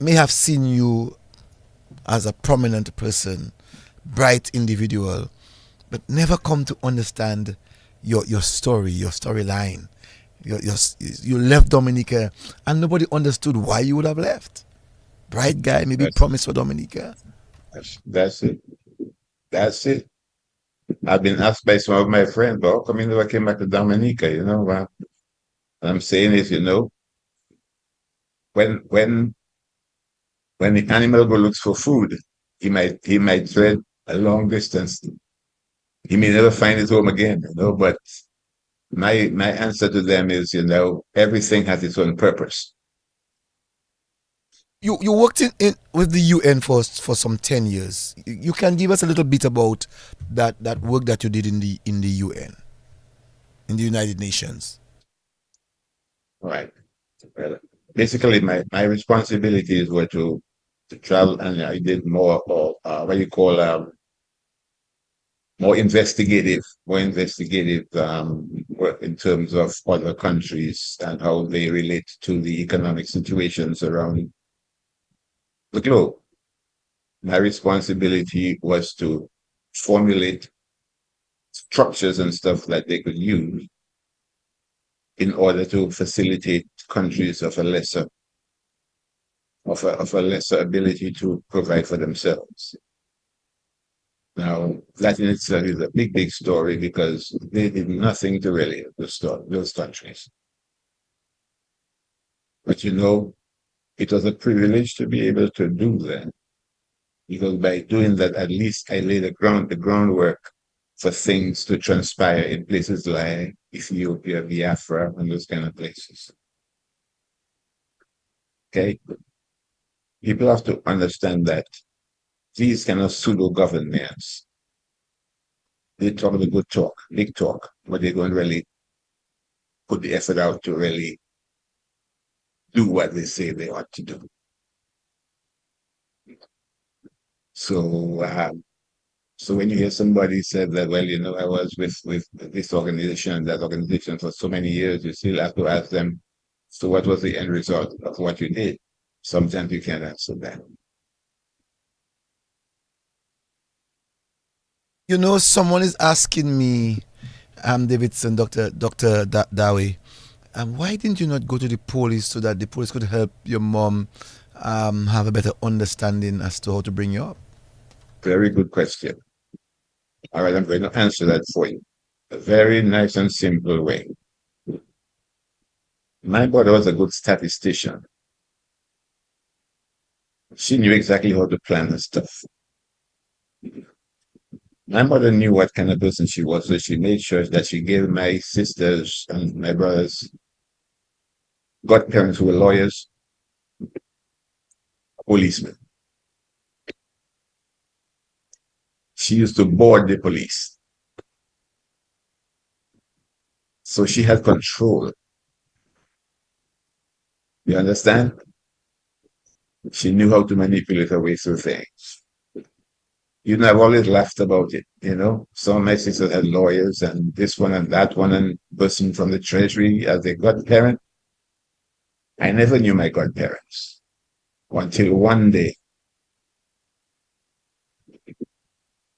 may have seen you as a prominent person, bright individual, but never come to understand your story, your storyline. You left Dominica, and nobody understood why you would have left. Bright guy, maybe promised for Dominica. That's it. That's it. I've been asked by some of my friends, "But how come you never came back to Dominica?" What I'm saying is, when the animal go looks for food, he might tread a long distance. He may never find his home again, But my answer to them is, everything has its own purpose. You worked in with the UN for some 10 years. You can give us a little bit about that work that you did in the UN, in the United Nations. Right. Well, basically, my responsibilities were to travel, and I did more of what you call more investigative work in terms of other countries and how they relate to the economic situations around the globe. My responsibility was to formulate structures and stuff that they could use in order to facilitate countries of a lesser ability to provide for themselves. Now, that in itself is a big story because they did nothing to really restore those countries. But it was a privilege to be able to do that, because by doing that, at least I laid the groundwork for things to transpire in places like Ethiopia, Biafra, and those kind of places. Okay? People have to understand that these kind of pseudo governments, they talk the good talk, big talk, but they don't really put the effort out to really do what they say they ought to do. So when you hear somebody say that, well, I was with this organization and that organization for so many years, you still have to ask them, so what was the end result of what you did? Sometimes you can't answer that. Someone is asking me, Davidson, Dr. Daway, why didn't you not go to the police so that the police could help your mom have a better understanding as to how to bring you up? Very good question. All right, I'm going to answer that for you. A very nice and simple way. My mother was a good statistician. She knew exactly how to plan the stuff. My mother knew what kind of person she was, so she made sure that she gave my sisters and my brothers godparents who were lawyers, policemen. She used to board the police. So she had control. You understand? She knew how to manipulate her way through things. I've always laughed about it, Some of my sisters had lawyers and this one and that one and person from the treasury as a godparent. I never knew my godparents until one day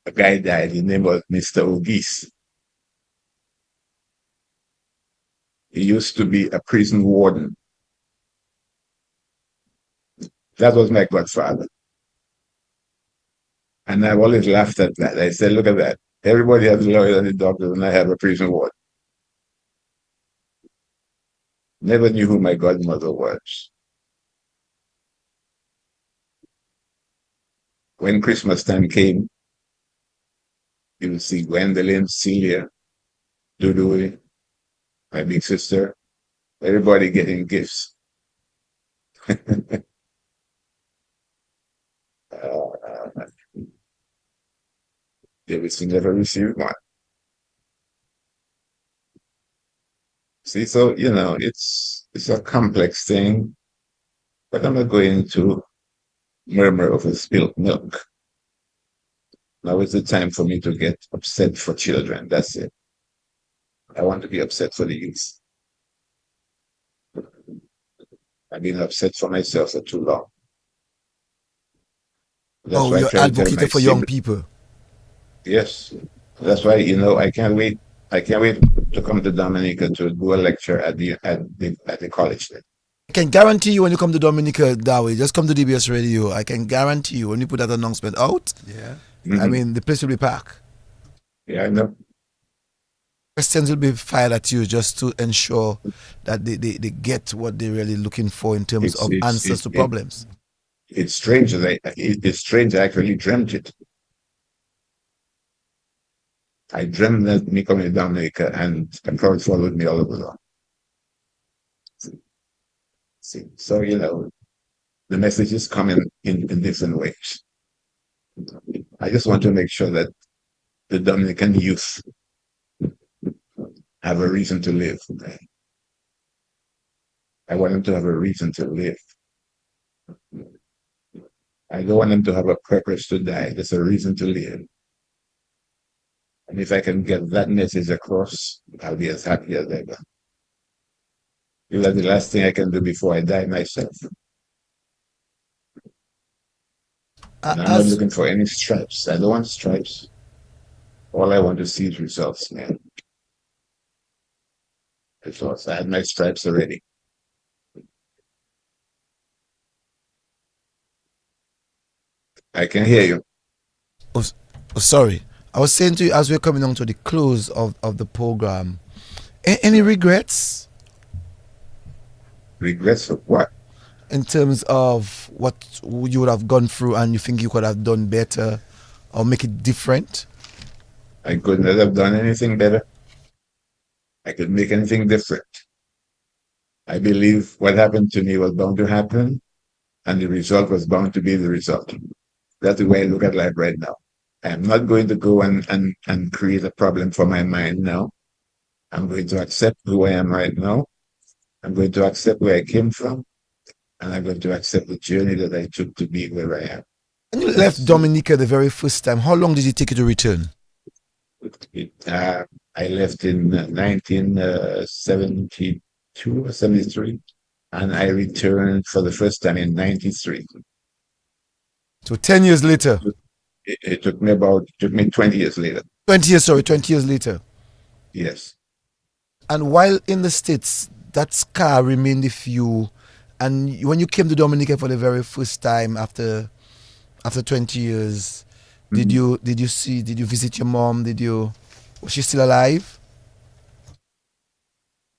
a guy died. His name was Mr. Ogis. He used to be a prison warden. That was my godfather. And I've always laughed at that. I said, look at that. Everybody has a lawyer and a doctor, and I have a prison warden. Never knew who my godmother was. When Christmas time came, you would see Gwendolyn, Celia, Dudu, my big sister, everybody getting gifts. Davidson never received one. See, so it's a complex thing, but I'm not going to murmur over spilled milk. Now is the time for me to get upset for children. That's it. I want to be upset for the youth. I've been upset for myself for too long. That's why I you're try to tell my advocating for young siblings. people. Yes. That's why, I can't wait. I can't wait to come to Dominica to do a lecture at the college there. I can guarantee you when you come to Dominica that way, just come to DBS Radio. I can guarantee you when you put that announcement out, Yeah. I mean, the place will be packed. Yeah, I know. Questions will be fired at you just to ensure that they get what they're really looking for in terms of answers to problems. It's strange. It's strange. I actually dreamt it. I dreamt that me coming to Dominica and a crowd followed me all over the world. See, so the message is coming in different ways. I just want to make sure that the Dominican youth have a reason to live. I want them to have a reason to live. I don't want them to have a purpose to die. There's a reason to live. And if I can get that message across, I'll be as happy as ever. That's the last thing I can do before I die myself. And I'm not looking for any stripes. I don't want stripes. All I want to see is results, man. Results. I had my stripes already. I can hear you. Sorry. I was saying to you as we're coming on to the close of the program, any regrets? Regrets of what? In terms of what you would have gone through and you think you could have done better or make it different? I could not have done anything better. I could make anything different. I believe what happened to me was bound to happen, and the result was bound to be the result. That's the way I look at life right now. I am not going to go and create a problem for my mind now. I'm going to accept who I am right now. I'm going to accept where I came from, and I'm going to accept the journey that I took to be where I am. When you left Dominica the very first time, how long did it take you to return? I left in 1972 or 73, and I returned for the first time in 93. So 10 years later? It took me 20 years later. 20 years later. Yes. And while in the States, that scar remained with you. And when you came to Dominica for the very first time after 20 years, did you visit your mom? Was she still alive?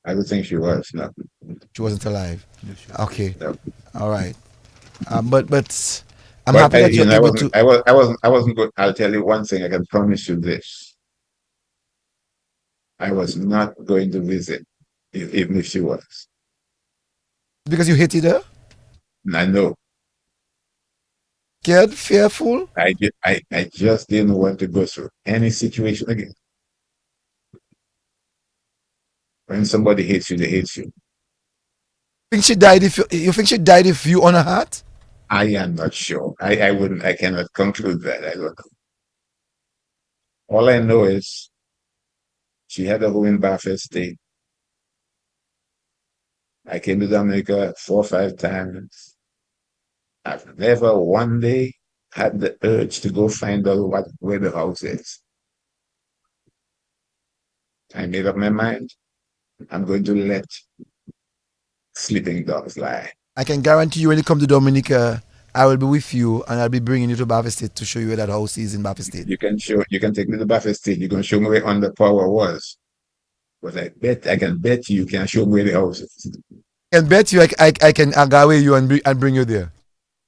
I don't think she was, no. She wasn't alive. No, okay. No. All right. But I'm happy that you're able to. I wasn't good. I'll tell you one thing. I can promise you this. I was not going to visit, even if she was. Because you hated her? I know. Scared, fearful? I just didn't want to go through any situation again. When somebody hates you, they hate you. You think she died if you on her heart? I am not sure. I cannot conclude that. I don't know. All I know is she had a home in Bath Estate. I came to Dominica 4 or 5 times. I've never one day had the urge to go find out where the house is. I made up my mind. I'm going to let sleeping dogs lie. I can guarantee you when you come to Dominica, I will be with you and I'll be bringing you to Bath Estate to show you where that house is in Bath Estate. You can take me to Bath Estate. You can show me where Underpower was. But I can bet you can show me where the house is. I can bet you I can agawe you and bring you there.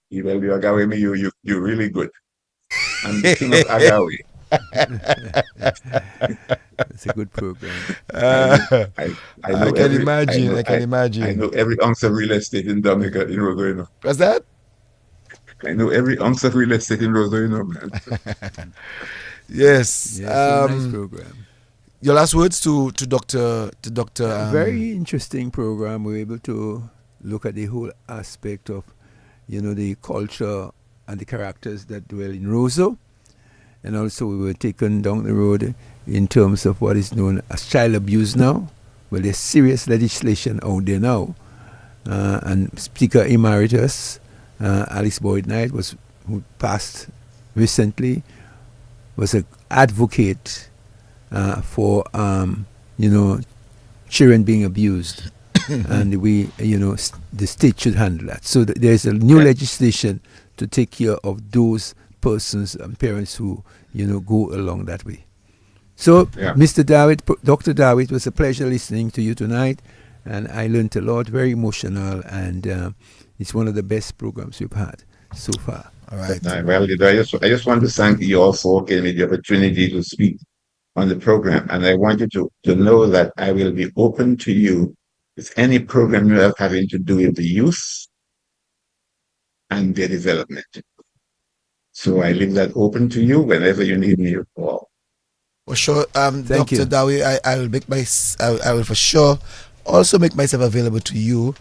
You agawe me, you're really good. I'm the king of agawe. It's a good program. I can imagine. I can I imagine. know every ounce of real estate in Dominica, in Roseau, you know. What's that? I know every ounce of real estate in Roseau, you know, man. Yes. Yes, it's a nice program. Your last words to Doctor. Very interesting program. We're able to look at the whole aspect of, the culture and the characters that dwell in Roseau, and also we were taken down the road in terms of what is known as child abuse now. Well, there's serious legislation out there now, and Speaker Emeritus Alice Boyd Knight who passed recently, was an advocate for children being abused, and the state should handle that. So there's a new legislation to take care of those persons and parents who go along that way. So, Mr. David, Dr. David, it was a pleasure listening to you tonight, and I learned a lot. Very emotional, and it's one of the best programs we've had so far. All right. Well, I just want to thank you all for giving me the opportunity to speak on the program, and I want you to know that I will be open to you with any program you have having to do with the youth and their development. So I leave that open to you whenever you need me to call. For sure, Thank Dr. you. Daway, I will for sure also make myself available to you,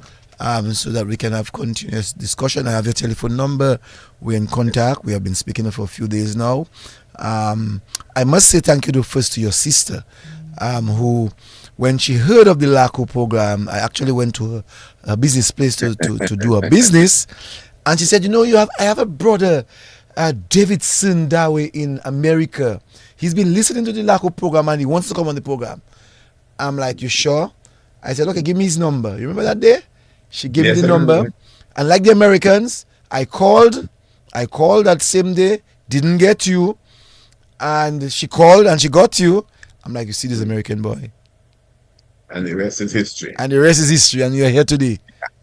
so that we can have continuous discussion. I have your telephone number. We're in contact. We have been speaking for a few days now. I must say thank you first to your sister, who, when she heard of the Lakou program, I actually went to her business place to do a business, and she said, I have a brother, Davidson Daway in America. He's been listening to the Lakou program and he wants to come on the program. I'm like, you sure? I said, okay, give me his number. You remember that day? She gave me the number. And like the Americans, I called that same day, didn't get you. And she called and she got you. I'm like, you see this American boy? And the rest is history. And the rest is history, and you're here today.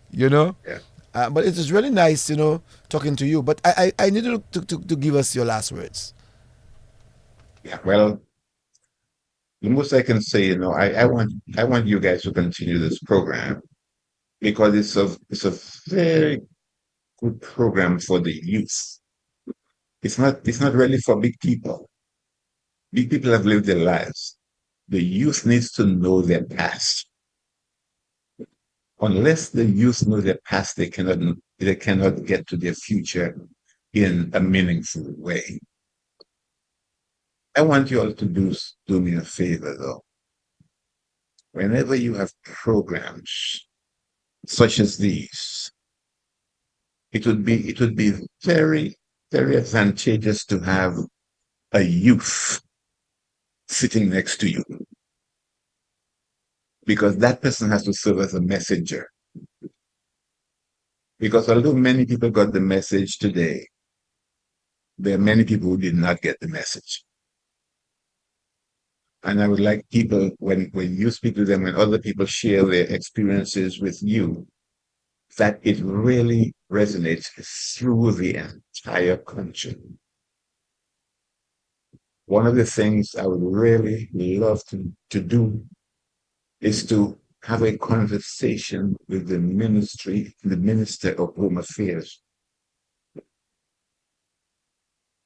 Yeah. But it was really nice, talking to you. But I need you to give us your last words. Yeah, well, the most I can say, I want you guys to continue this program because it's a very good program for the youth. It's not really for big people. Big people have lived their lives. The youth needs to know their past. Unless the youth know their past, they cannot get to their future in a meaningful way. I want you all to do me a favor, though. Whenever you have programs such as these, it would be very, very advantageous to have a youth sitting next to you, because that person has to serve as a messenger. Because although many people got the message today, there are many people who did not get the message. And I would like people, when you speak to them, when other people share their experiences with you, that it really resonates through the entire country. One of the things I would really love to do is to have a conversation with the Minister of Home Affairs.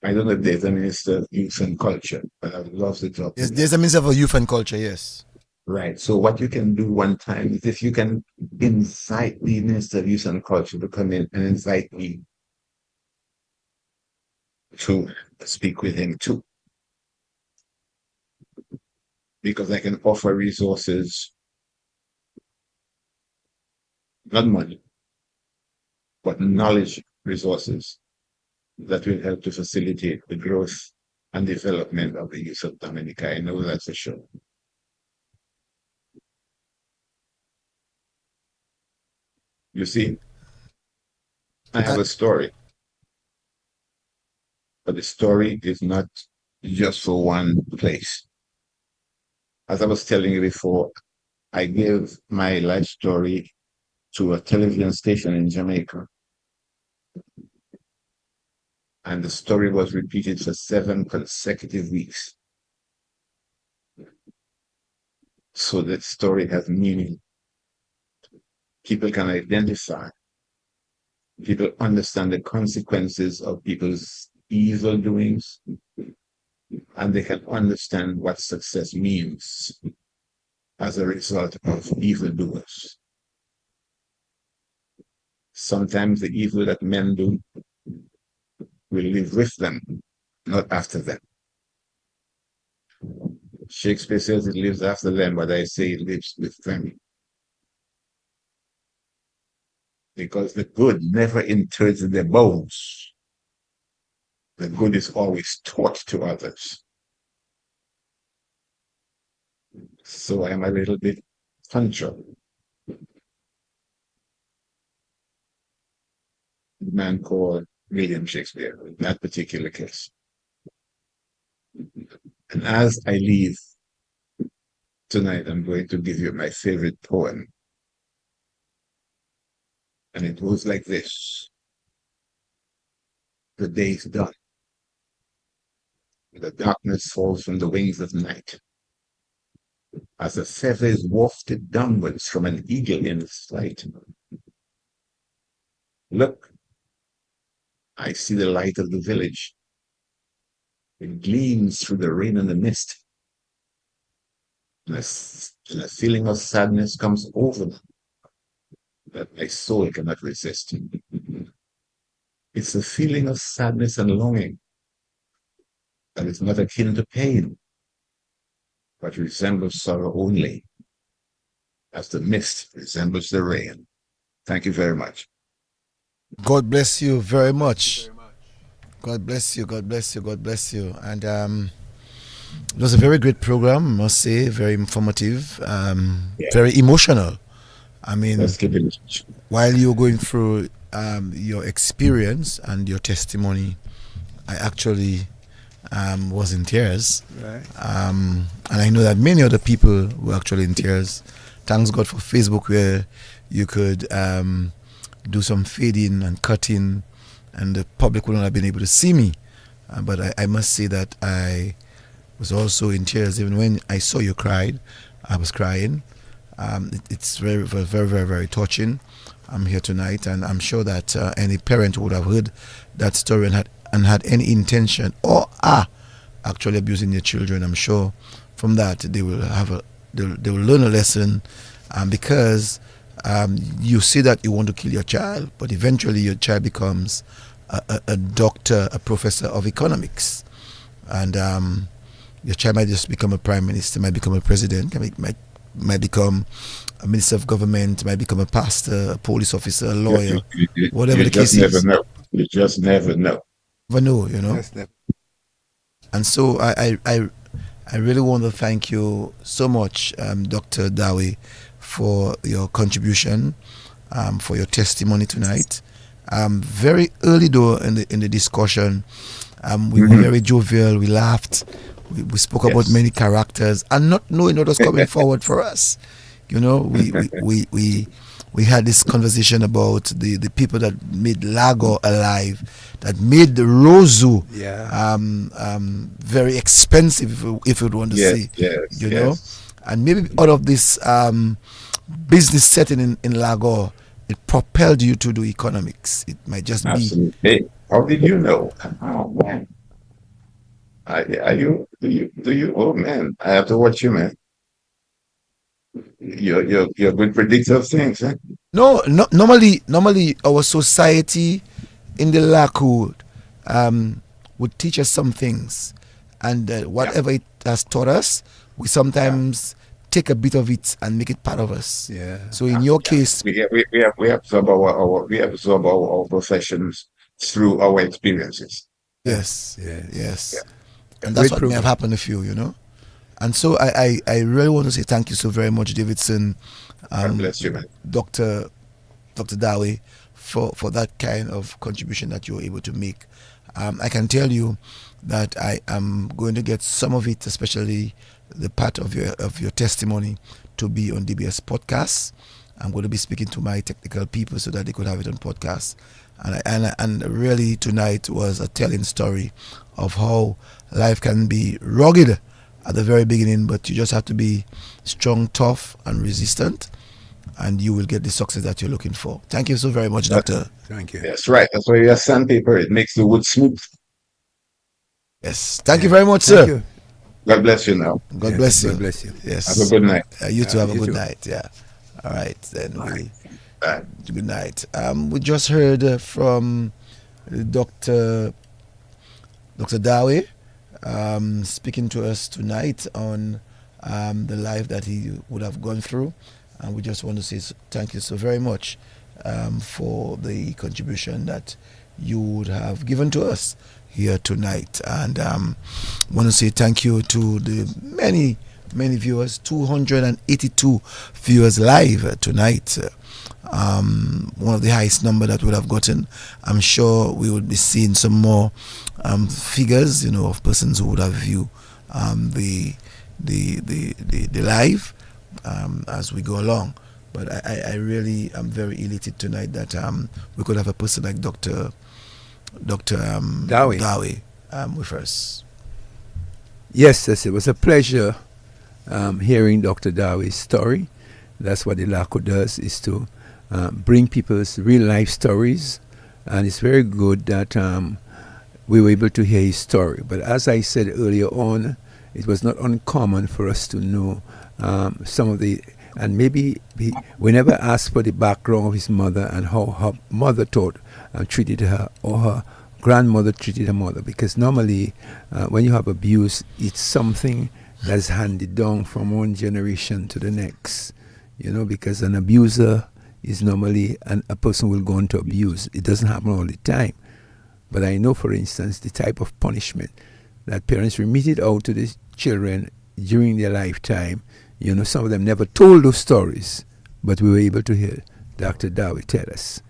I don't know if there's a Minister of Youth and Culture, but I would love to talk to them. There's a Minister of Youth and Culture, yes. Right. So what you can do one time is if you can invite the Minister of Youth and Culture to come in and invite me to speak with him too. Because I can offer resources, not money, but knowledge resources that will help to facilitate the growth and development of the youth of Dominica. I know that for sure. You see, I have a story, but the story is not just for one place. As I was telling you before, I gave my life story to a television station in Jamaica. And the story was repeated for 7 consecutive weeks. So that story has meaning. People can identify. People understand the consequences of people's evil doings, and they can understand what success means as a result of evildoers. Sometimes the evil that men do will live with them, not after them. Shakespeare says it lives after them, but I say it lives with them. Because the good never enters in their bones. The good is always taught to others. So I am a little bit punctual. The man called William Shakespeare in that particular case. And as I leave tonight, I'm going to give you my favorite poem. And it goes like this. The day is done. The darkness falls from the wings of night. As a feather is wafted downwards from an eagle in its flight. Look, I see the light of the village. It gleams through the rain and the mist. And a feeling of sadness comes over me that my soul cannot resist. It's a feeling of sadness and longing that is not akin to pain, but resembles sorrow only, as the mist resembles the rain. Thank you very much. God bless you very much. God bless you. God bless you. God bless you. And it was a very great program, I must say. Very informative. Very emotional. I mean, while you're going through your experience and your testimony, I actually was in tears. Right. And I know that many other people were actually in tears. Thanks God for Facebook, where you could do some fading and cutting, and the public wouldn't have been able to see me. But I must say that I was also in tears. Even when I saw you cried, I was crying. It's very, very, very, very, very touching. I'm here tonight, and I'm sure that any parent would have heard that story and had any intention or are actually abusing their children. I'm sure from that they will they will learn a lesson, because you say that you want to kill your child, but eventually your child becomes a doctor, a professor of economics, and your child might just become a prime minister, might become a president, might become a minister of government, might become a pastor, a police officer, a lawyer, whatever the case is. You just never know. Never know, you know. And so I really want to thank you so much, Dr. Daway, for your contribution, for your testimony tonight. Very early though in the discussion, we were very jovial. We laughed. We spoke about many characters, and not knowing what was coming forward for us. You know, we had this conversation about the people that made Lakou alive, that made the Roseau very expensive, if you would want to say, you know. And maybe out of this business setting in Lakou, it propelled you to do economics. It might just be. Hey, how did you know? Oh man, do you? Oh man, I have to watch you, man. You're a good predictor of things, huh? No, normally our society in the Lakou would teach us some things, and whatever it has taught us, we sometimes take a bit of it and make it part of us. Yeah. So in your case, we absorb our professions through our experiences. Yes. And that's what may have happened to you, you know. And so I really want to say thank you so very much, Davidson. God bless you, man. Dr. Daway, for that kind of contribution that you were able to make. I can tell you that I am going to get some of it, especially the part of your testimony, to be on DBS podcast. I'm going to be speaking to my technical people so that they could have it on podcast. And really tonight was a telling story of how life can be rugged at the very beginning, but you just have to be strong, tough, and resistant, and you will get the success that you're looking for. Thank you so very much, Doctor. Thank you. That's right. That's why you have sandpaper. It makes the wood smooth. Yes. Thank you very much, sir. Thank you. God bless you now. God bless you. God bless you. Yes. Have a good night. You too have a you good too. night. Yeah. All right. Then good night. We just heard from Dr. Daway speaking to us tonight on the life that he would have gone through. And we just want to say thank you so very much for the contribution that you would have given to us here tonight. And want to say thank you to the many viewers, 282 viewers live tonight. One of the highest number that we would have gotten. I'm sure we would be seeing some more figures, of persons who would have viewed the live as we go along. But I really am very elated tonight that we could have a person like Dr. Daway with us. Yes, it was a pleasure hearing Dr. Daway's story. That's what the Lakou does, is to bring people's real life stories, and it's very good that we were able to hear his story. But as I said earlier on, it was not uncommon for us to know some of the, and maybe we never asked for the background of his mother and how her mother treated her, or her grandmother treated her mother, because normally when you have abuse, it's something that is handed down from one generation to the next, because an abuser is normally a person who will go into abuse. It doesn't happen all the time. But I know, for instance, the type of punishment that parents remitted out to the children during their lifetime. Some of them never told those stories, but we were able to hear Dr. Daway tell us.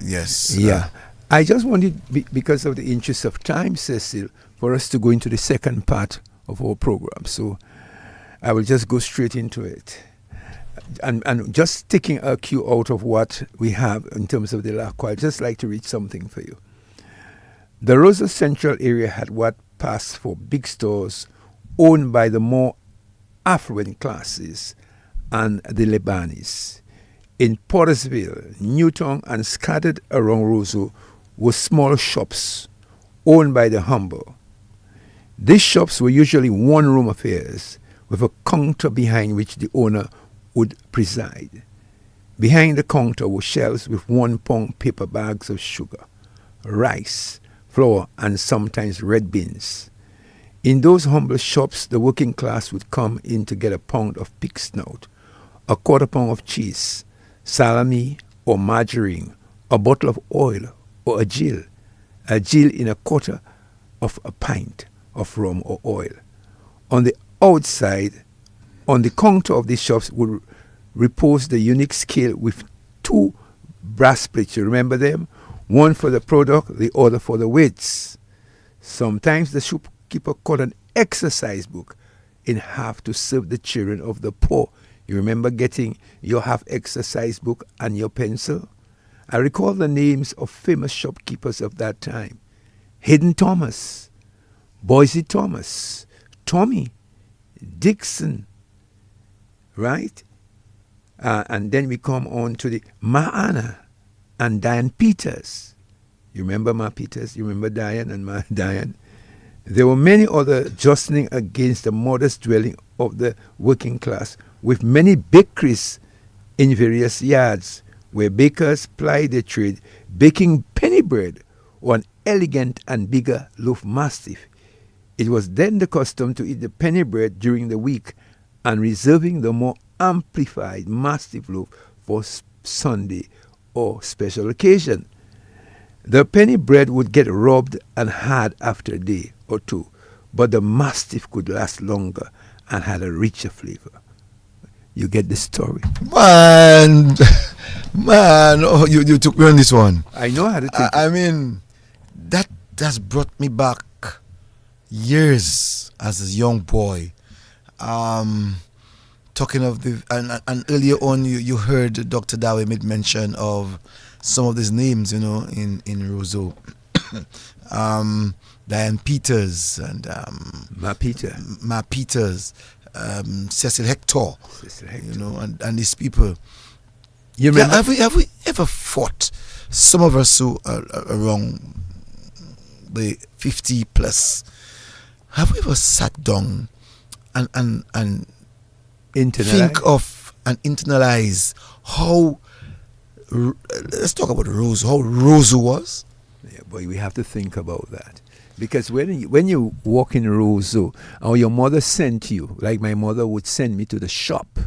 Yes. Yeah. I just wanted, because of the interest of time, Cecil, for us to go into the second part of our program. So I will just go straight into it. And just taking a cue out of what we have in terms of the Lakou, I'd just like to read something for you. The Roseau Central area had what passed for big stores owned by the more affluent classes and the Lebanese. In Pottersville, Newtown, and scattered around Roseau were small shops owned by the humble. These shops were usually one-room affairs with a counter behind which the owner would preside. Behind the counter were shelves with 1 pound paper bags of sugar, rice, flour, and sometimes red beans. In those humble shops, the working class would come in to get a pound of pig snout, a quarter pound of cheese, salami or margarine, a bottle of oil or a gill in a quarter of a pint of rum or oil. On the outside, on the counter of these shops would repose the unique scale with 2 brass plates. You remember them? One for the product, the other for the weights. Sometimes the shopkeeper cut an exercise book in half to serve the children of the poor. You remember getting your half exercise book and your pencil? I recall the names of famous shopkeepers of that time. Hayden Thomas, Boise Thomas, Tommy, Dixon, right? And then we come on to the Ma and Diane Peters. You remember Ma Peters? You remember Diane and Ma Diane? There were many other jostling against the modest dwelling of the working class, with many bakeries in various yards where bakers plied their trade, baking penny bread or an elegant and bigger loaf mastiff. It was then the custom to eat the penny bread during the week and reserving the more amplified mastiff loaf for Sunday or special occasion. The penny bread would get rubbed and hard after a day or two, but the mastiff could last longer and had a richer flavor. You get the story. Man, oh, you took me on this one. I know how to take I mean, that has brought me back years as a young boy. Talking of and earlier on, you heard Dr. Daway made mention of some of these names, in Roseau. Diane Peters and Ma Peters, Cecil Hector, and these people. You remember? Have we ever fought? Some of us who are around the 50 plus, have we ever sat down and think of and internalize how? Let's talk about Roseau. How Roseau was. Yeah, but we have to think about that. Because when you walk in Roseau, or your mother sent you, like my mother would send me to the shop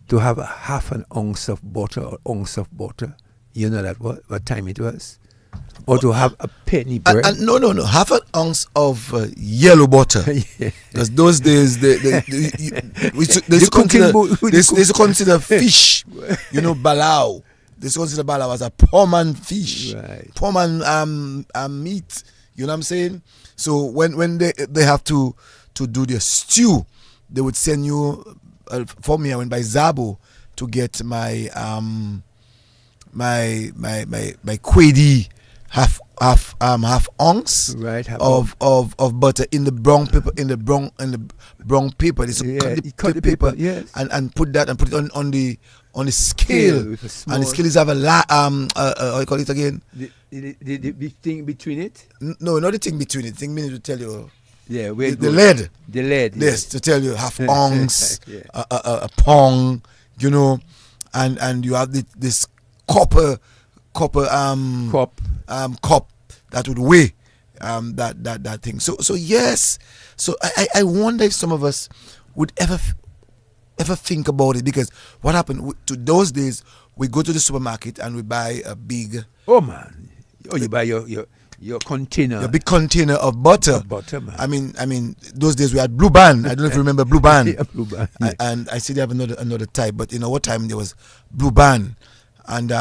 to have a half an ounce of butter or ounce of butter. You know that what time it was? Or to have a penny bread. No. Half an ounce of yellow butter. Because those days, they used to consider fish, balau. They used to consider balau as a poor man fish. Right. Poor man meat. You know what I'm saying? So when they have to do their stew, they would send you, for me, I went by Zabo to get my kwedi half ounce of butter in the brown paper brown paper. They cut the paper, yes, and put it on the scale, and the scale is have a how you call it again? The thing between it? No, not the thing between it. The thing meaning to tell you. Yeah, the lead. The lead. Yes, to tell you half ounce, a pong, and you have this copper cup that would weigh that thing. So yes. So I wonder if some of us would ever think about it, because what happened to those days, we go to the supermarket and we buy a big you buy your container, a big container of butter. Man. I mean those days we had Blue Band. I don't know if you remember Blue Band. Yeah, Blue Band. Yeah. And I see they have another type, but in our time there was Blue Band, and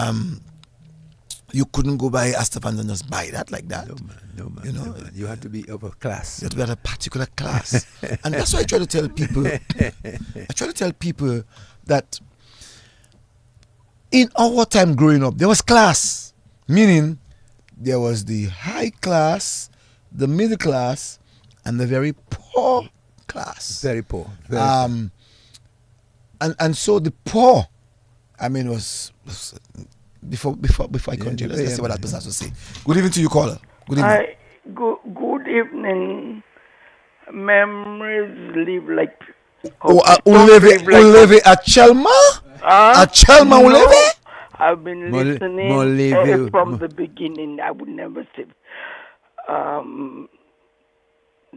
you couldn't go buy Astafans and just buy that like that. No man. You had to be of a class. You had to be at a particular class. And that's why I try to tell people. That in our time growing up, there was class. Meaning, there was the high class, the middle class, and the very poor class. Very poor. And so the poor, was before I continue, let's see what that person has to say. Good evening to you, caller. Good evening. Hi, good evening. Memories live like. Uleve at Chelma? At Chelma, Uleve? I've been listening from the beginning. I would never say.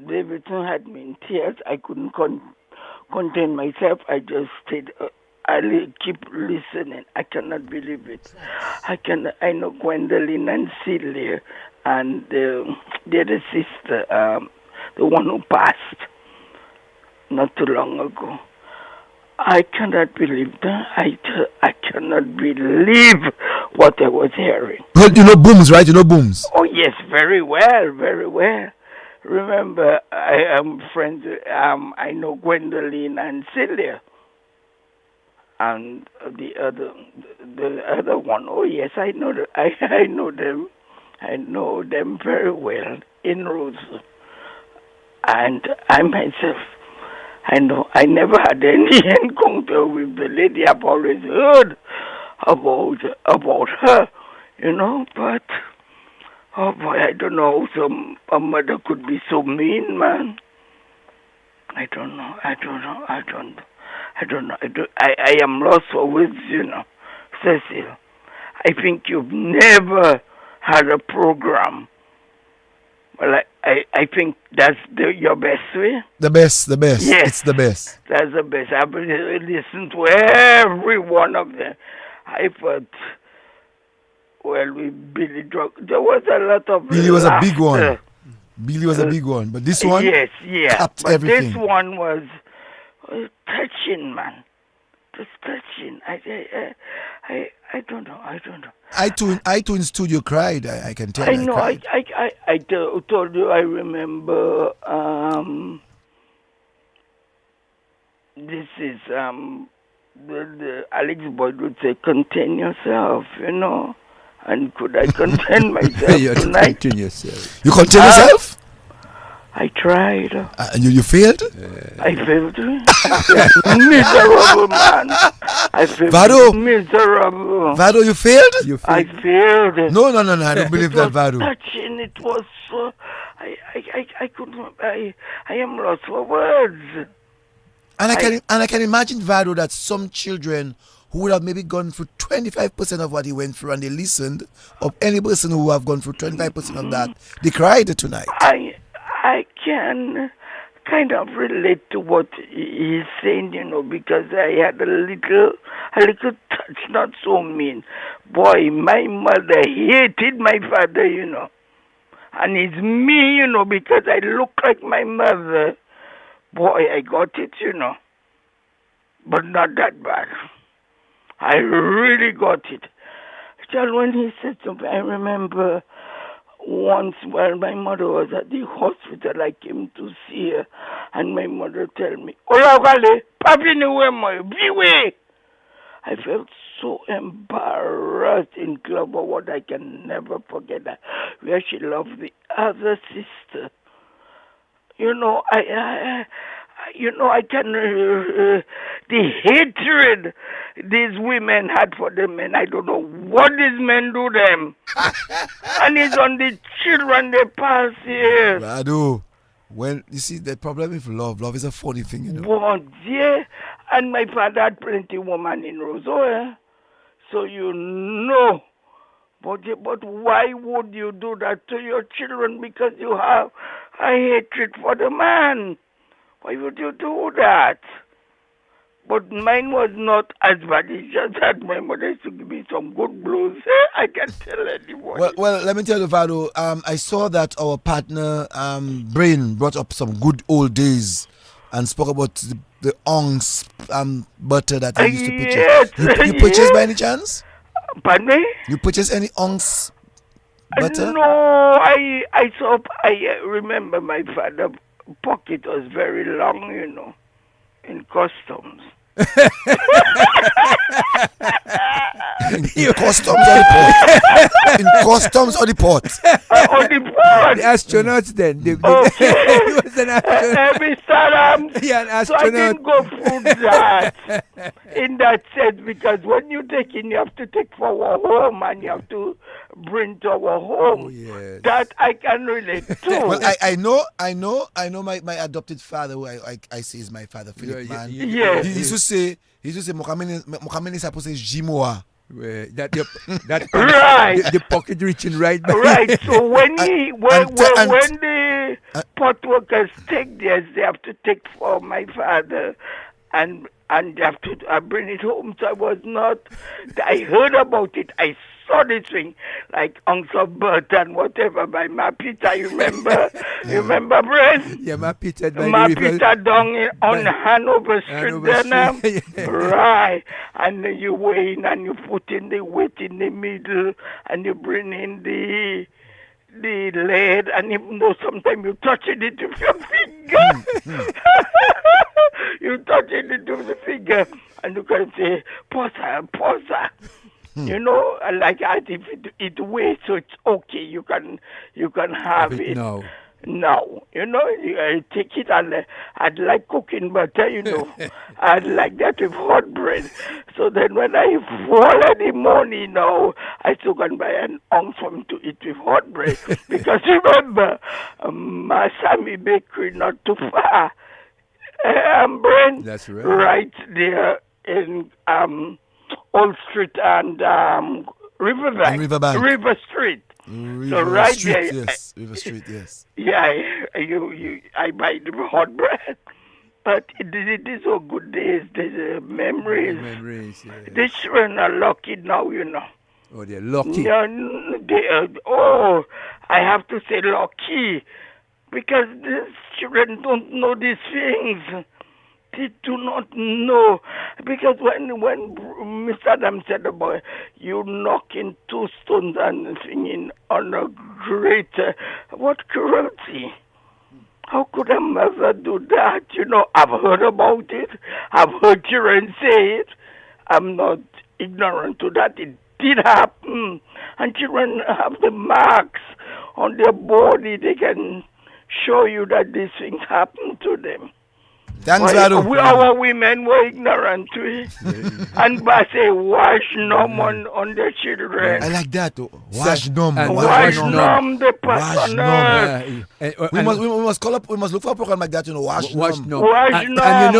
Davidson had me in tears. I couldn't contain myself. I just stayed. I keep listening. I cannot believe it. I know Gwendolyn and Celia and the other sister, the one who passed not too long ago. I cannot believe that. I cannot believe what I was hearing. Well, you know Booms, right? You know Booms? Oh, yes, very well, very well. Remember, I am friends, I know Gwendolyn and Celia. And the other one, oh yes, I know I know them. I know them very well in Roseau. And I myself, I know I never had any encounter with the lady. I've always heard about her, but oh boy, I don't know how a mother could be so mean, man. I don't know. I am lost for words, Cecil. I think you've never had a program. Well, I think that's your best way. The best. Yes. It's the best. That's the best. I've been listening to every one of them. I thought, with Billy Drug, there was a lot of Billy was laughter. a big one. Billy was a big one. But this one capped but everything. This one was touching, man. Just touching. I don't know. iTunes Studio cried. I can tell. I know. I told you. I remember. This is the Alex Boyd would say, contain yourself, you know. And could I contain myself You have to tonight? contain yourself. You contain yourself? I tried. You failed? I failed. I failed. Miserable man. I failed. Vado. Miserable. Vado, you failed? I failed. No, I don't believe that, Vado. Touching. It was so. I couldn't. I am lost for words. And I can imagine, Vado, that some children who would have maybe gone through 25% of what he went through and they listened, of any person who have gone through 25% of that, they cried tonight. I can kind of relate to what he's saying, you know, because I had a little touch, not so mean. Boy, my mother hated my father, you know. And it's me, you know, because I look like my mother. Boy, I got it, you know. But not that bad. I really got it. Just when he said something, I remember once while my mother was at the hospital, I came to see her, and my mother told me, I felt so embarrassed in club of what I can never forget that, where she loved the other sister. You know, I can, the hatred these women had for the men, I don't know what these men do them. And it's on the children they pass here. Vado, when you see the problem with love is a funny thing, you know. But yeah, and my father had plenty woman in Roseau, so you know. But why would you do that to your children? Because you have a hatred for the man. Why would you do that? But mine was not as bad. It's just that my mother used to give me some good blows. I can't tell anybody. Well, let me tell you, Vado, I saw that our partner, Brain, brought up some good old days and spoke about the ongs butter that he used to purchase. You purchased by any chance? Pardon me? You purchased any ongs butter? No, I remember my father's pocket was very long, you know, in customs. In customs or the port? In customs or the port? On the port. The astronauts then. Okay. He was an astronaut. Mr. Adams. Yeah, an astronaut. So I didn't go through that in that sense, because when you take in, you have to take for our home and you have to bring to our home. Oh, yes. That I can relate to. Well, I know my adopted father, who I say is my father, Philip Man. Yes. He used to say, Mokamene supposed to say Jimoa. That right. The pocket reaching right back. Right. So when the pot workers take theirs, they have to take for my father, and they have to bring it home. So I was not. I heard about it. I saw this thing like Uncle Bert and whatever by Mapita. You remember? You remember, Brent? Yeah, Mapita. Mapita down on Hanover Street. Right. And you weigh in and you put in the weight in the middle and you bring in the lead, and even though sometimes you touch it with your finger, you touch it with the finger, and you can say, posa. You know, like if it weighs, so it's okay. You can have it. No, you know, I take it and I'd like cooking butter, you know. I'd like that with hot bread. So then when I fall in the morning now, I still can buy an ounce for me to eat with hot bread. Because remember, Masami Bakery not too far. Brent, that's right. Right there in Old Street and Riverbank. River Street. So right Street, there, yes. River Street, yes. Yeah, I buy the hot bread, but it is so good days. There's memories. Memories. Yeah. These children are lucky now, you know. Oh, they're lucky. I have to say lucky, because these children don't know these things. They do not know, because when Mr. Adam said about you knocking 2 stones and singing on a grate, what cruelty! How could a mother do that? You know, I've heard about it. I've heard children say it. I'm not ignorant to that. It did happen. And children have the marks on their body. They can show you that these things happen to them. Thanks, Vado. Our women were ignorant to it. And by say, wash numb on the children. I like that. Wash numb. Wash numb the personal. We must call up. We must look for a program like that. Wash numb. Wash numb. And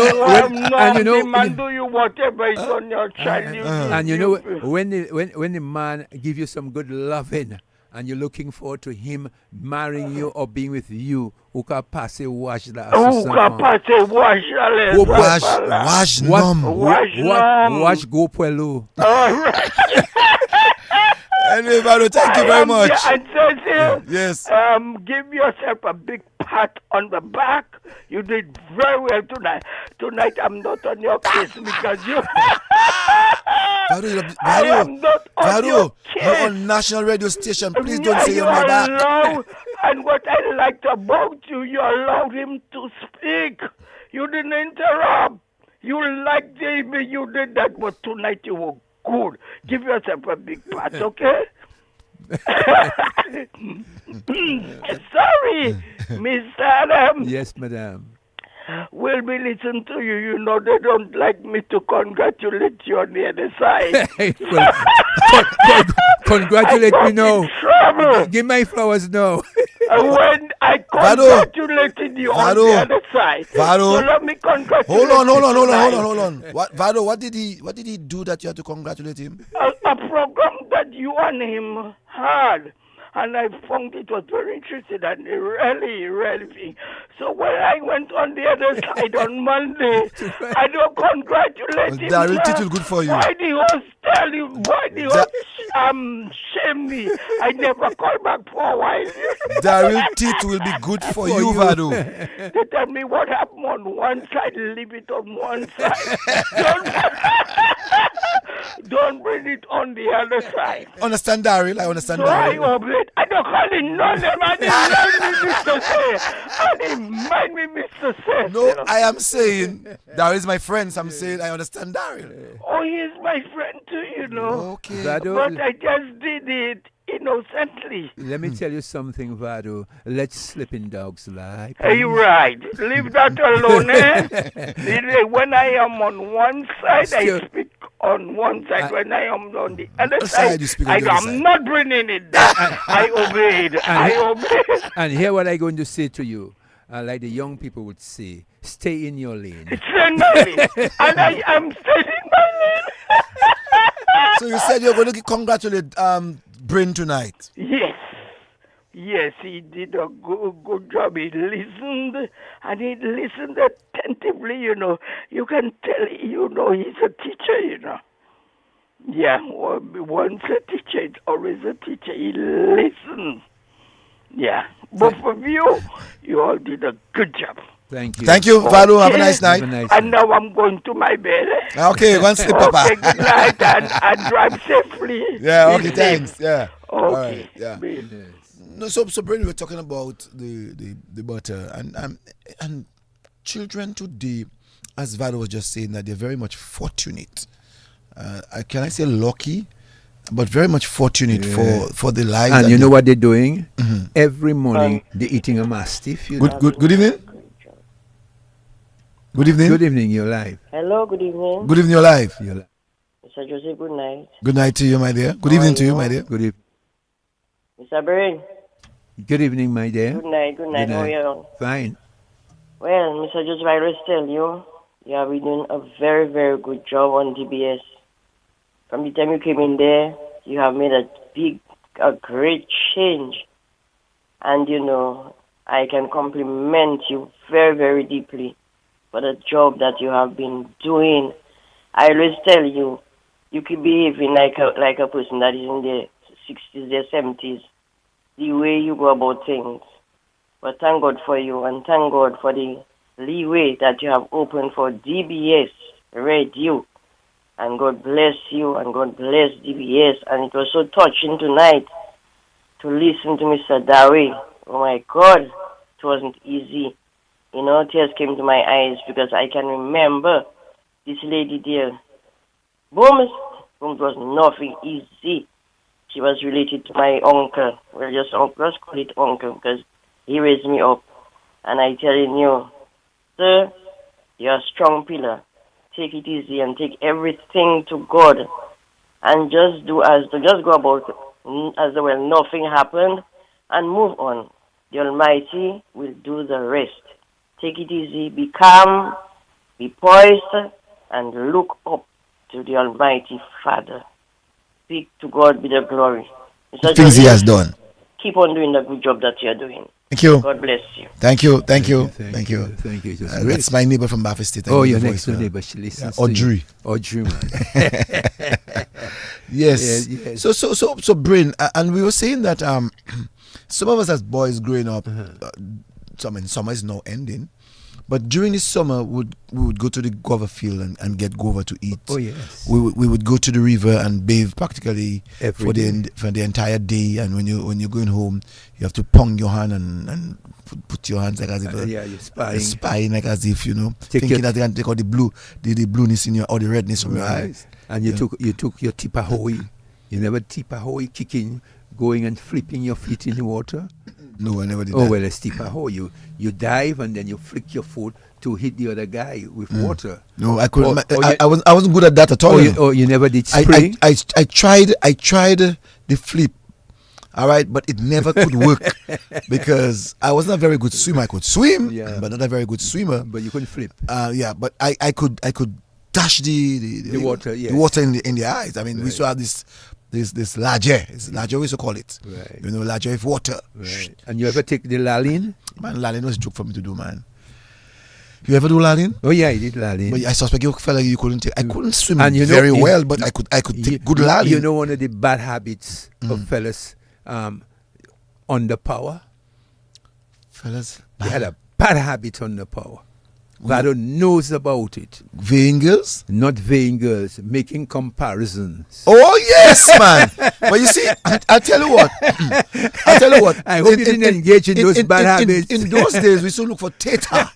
you know, the man do you whatever is on your child. And you know, when the man give you some good loving, and you're looking forward to him marrying you or being with you, who can pass a wash that? Who can pass a wash? Wash numb. Wash go puelu. Anyway, Vado, thank you very much. And so, yes. Give yourself a big pat on the back. You did very well tonight. Tonight I'm not on your case because you. I am not on your case. You're on national radio station. Please don't say you're on my back. And what I liked about you, you allowed him to speak. You didn't interrupt. You liked him, you did that, but tonight you were good. Give yourself a big pat, okay? Sorry, Miss Adam. Yes, madam. We'll be listening to you. You know they don't like me to congratulate you on the other side. Congratulate me now. Trouble. Give my flowers now. When I congratulated you on the other side. Vado. So let me congratulate Hold on. Vado, what did he do that you had to congratulate him? A program that you and him had. And I found it was very interesting and really. So when I went on the other side on Monday, I don't congratulate him. Daryl Tittle, good for you. Why the host tell you? Why the host shame me? I never call back for a while. Daryl Tittle will be good for you, Vado. They tell me what happened on one side, leave it on one side. Don't bring it on the other side. Understand, Daryl? I understand, So Daryl. I obeyed. I don't call him none of them. I didn't mind me, Mr. Say. No, I am saying Daryl is my friend. So I'm saying I understand Daryl. Oh, he's my friend too, you know. Okay. Vado, But I just did it innocently. let me tell you something, Vado. Let's slip in dog's life. Hey, right. Leave that alone, eh? When I am on one side, I speak on one side. When I am on the other side, I'm not bringing it down. I obeyed. And hear what I'm going to say to you. Like the young people would say, stay in your lane. Stay in my lane. And I am staying in my lane. So you said you're going to congratulate Bryn tonight. Yes, he did a good job. He listened, and he listened attentively, you know. You can tell, you know, he's a teacher, you know. Yeah, once a teacher, it's always a teacher. He listens. Yeah, both of you all did a good job. Thank you. Thank you, Vado. Have a nice night. And now I'm going to my bed. Okay, one sleep, Papa. Okay, good night, and drive safely. Yeah, okay, thanks. Yeah. Okay. All right, yeah. No, so Bryn, we were talking about the butter and children today, as Vado was just saying, that they're very much fortunate. Can I say lucky? But very much fortunate for the life. And you know what they're doing? Mm-hmm. Every morning they're eating a mastiff. Good evening. Good evening. Good evening, you're live. Hello, good evening. Good evening, you're live. Mr. Joseph, good night. Good night to you, my dear. Good evening to you, my dear. Good evening. Mr. Brain. Good evening, my dear. Good night. How are you? Fine. Well, Mr. Joseph, I will tell you, you have been doing a very, very good job on DBS. From the time you came in there, you have made a great change. And, you know, I can compliment you very, very deeply for the job that you have been doing. I always tell you, you keep behaving like a person that is in their 60s, their 70s, the way you go about things. But thank God for you, and thank God for the leeway that you have opened for DBS Radio. And God bless you, and God bless DBS. And it was so touching tonight to listen to Mr. Daway. Oh my God, it wasn't easy. You know, tears came to my eyes because I can remember this lady there Booms was nothing easy. She was related to my uncle. Well, just call it uncle because he raised me up. And I telling you, sir, you're a strong pillar. Take it easy and take everything to God. And just go about as well nothing happened and move on. The Almighty will do the rest. Take it easy, be calm, be poised, and look up to the Almighty Father. Speak to God be the glory. The things he has done. Keep on doing the good job that you're doing. Thank you. God bless you. Thank you. Thank you. That's my neighbor from Baffin State. Oh, your next door neighbor. She listens to Audrey. you. Audrey, man. Yes. Yes. So, Bryn, and we were saying that some of us as boys growing up, summer is now ending. But during the summer, we would go to the guava field and get guava to eat. Oh, yes. We would go to the river and bathe practically Every for the entire day. And when you're going home, you have to pong your hand and put your hands like as if you're spying like as if thinking that they can take out the blueness in your or the redness from your eyes. And you took your tipahoe. You never tipahoe kicking, going and flipping your feet in the water. No, I never did that. Oh, well, it's tipahoe. You dive and then you flick your foot to hit the other guy with water. No, I couldn't. I wasn't good at that at all. You never did spring? I tried the flip. All right, but it never could work because I was not a very good swimmer. I could swim, but not a very good swimmer. But you couldn't flip. But I could dash the water. Yes. The water in the eyes. I mean, we used to have this lager. It's lager we used to call it. Right. Lager with water. Right. And you ever take the laline? Man, laline was a joke for me to do, man. You ever do laline? Oh yeah, I did laline. But I suspect you fella you couldn't take. I couldn't swim very well, but I could take good laline. You know one of the bad habits of fellas under power. Fellas, they had a bad habit under power. Vado knows about it. Vain girls? Not vain girls. Making comparisons. Oh, yes, man. But you see, I'll tell you what. I hope you didn't engage in those bad habits. In those days, we used to look for teta.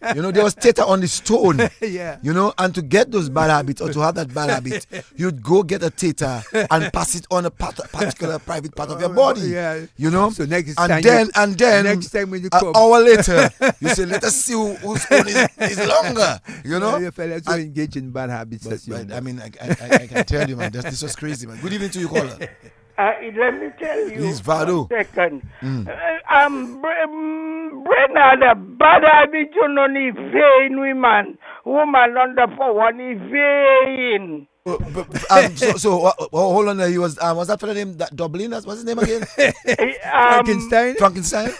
There was teta on the stone. Yeah. And to get those bad habits or to have that bad habit, you'd go get a teta and pass it on a particular private part of your body. Yeah. So next time next time when you come, an hour later, you say, let us see whose phone is longer. Your fellas who engage in bad habits. But I mean, I can tell you, man, this was crazy, man. Good evening to you, caller. Let me tell you. Please, Vado. Second. Bren had a bad habit, ni vain woman. Woman under power, ni vain. Hold on there. He was that fella named Dublin? What's his name again? Frankenstein?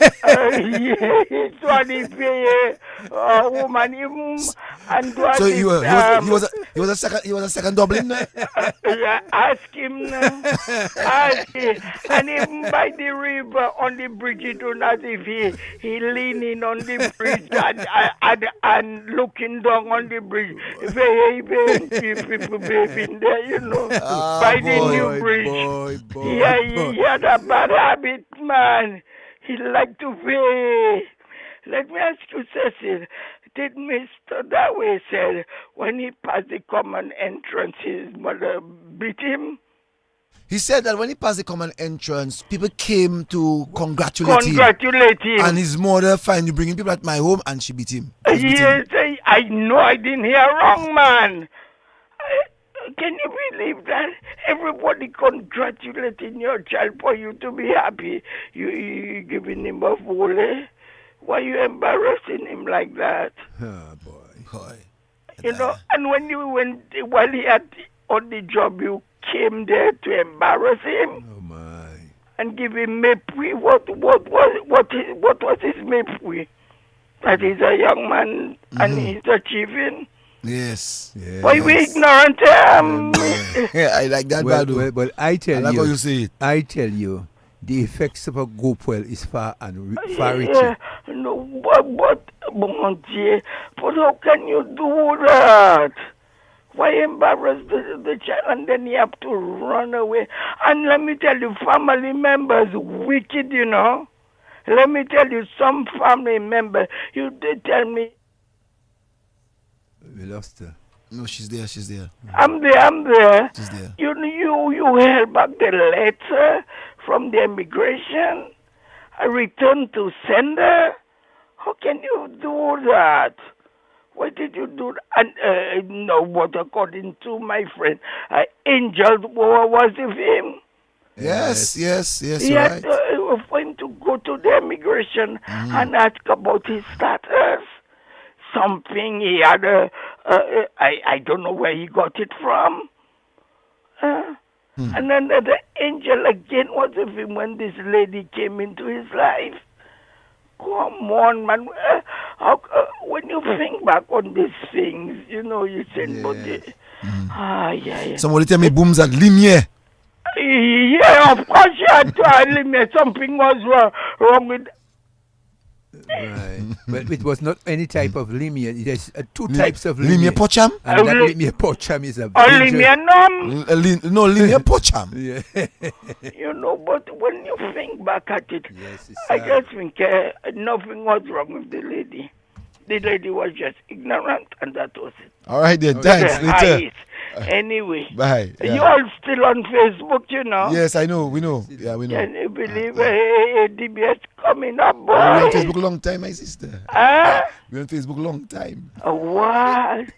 Yes, woman. And so he was a second Dublin. Ask him. Ask him. And even by the river on the bridge, it was as if he leaning on the bridge and looking down on the bridge. People in there, by the new bridge. He had a bad habit, man. He liked to pay. Let me ask you, Cecil, did Mr. Daway said when he passed the common entrance, his mother beat him? He said that when he passed the common entrance, people came to congratulate him. And his mother finally bringing people at my home and she beat him. Yes, I know I didn't hear wrong, man. Can you believe that? Everybody congratulating your child for you to be happy. You giving him a volley? Why are you embarrassing him like that? Oh, boy. And when you went, while he had on the job, you came there to embarrass him? Oh, my. And give him mépris? What was his mépris? That he's a young man and he's achieving? Yes. Why we ignorant? I like that, Badu. Well, I tell like you. How you say it. I tell you, the effects of a goopwell is far reaching. No, but how can you do that? Why embarrass the child and then you have to run away? And let me tell you, family members wicked, Let me tell you, some family members, they tell me. We lost her. No, she's there. She's there. I'm there. She's there. You held back the letter from the immigration. I returned to sender. How can you do that? Why did you do that? And no, but according to my friend, Angel was with him. Yes, He you're had right. for him to go to the immigration and ask about his status. Something he had, I don't know where he got it from. And then the angel again was with him when this lady came into his life. Come on, man. When you think back on these things, you say, Somebody tell me Booms at Limier. Yeah, of course you had to eliminate. Something was wrong with. Right. But it was not any type of limia. There's two types of Limia limia. pocham? And that limia pocham is a Limia nom? No, Limia pocham. Yeah. But when you think back at it, I just think nothing was wrong with the lady. The lady was just ignorant, and that was it. All right then, thanks. Later. Anyway, Bye. You all still on Facebook, Yes, I know. We know. Yeah, we know. Can you believe DBS coming up, boy? We're on Facebook a long time, my sister. We're on Facebook a long time. What?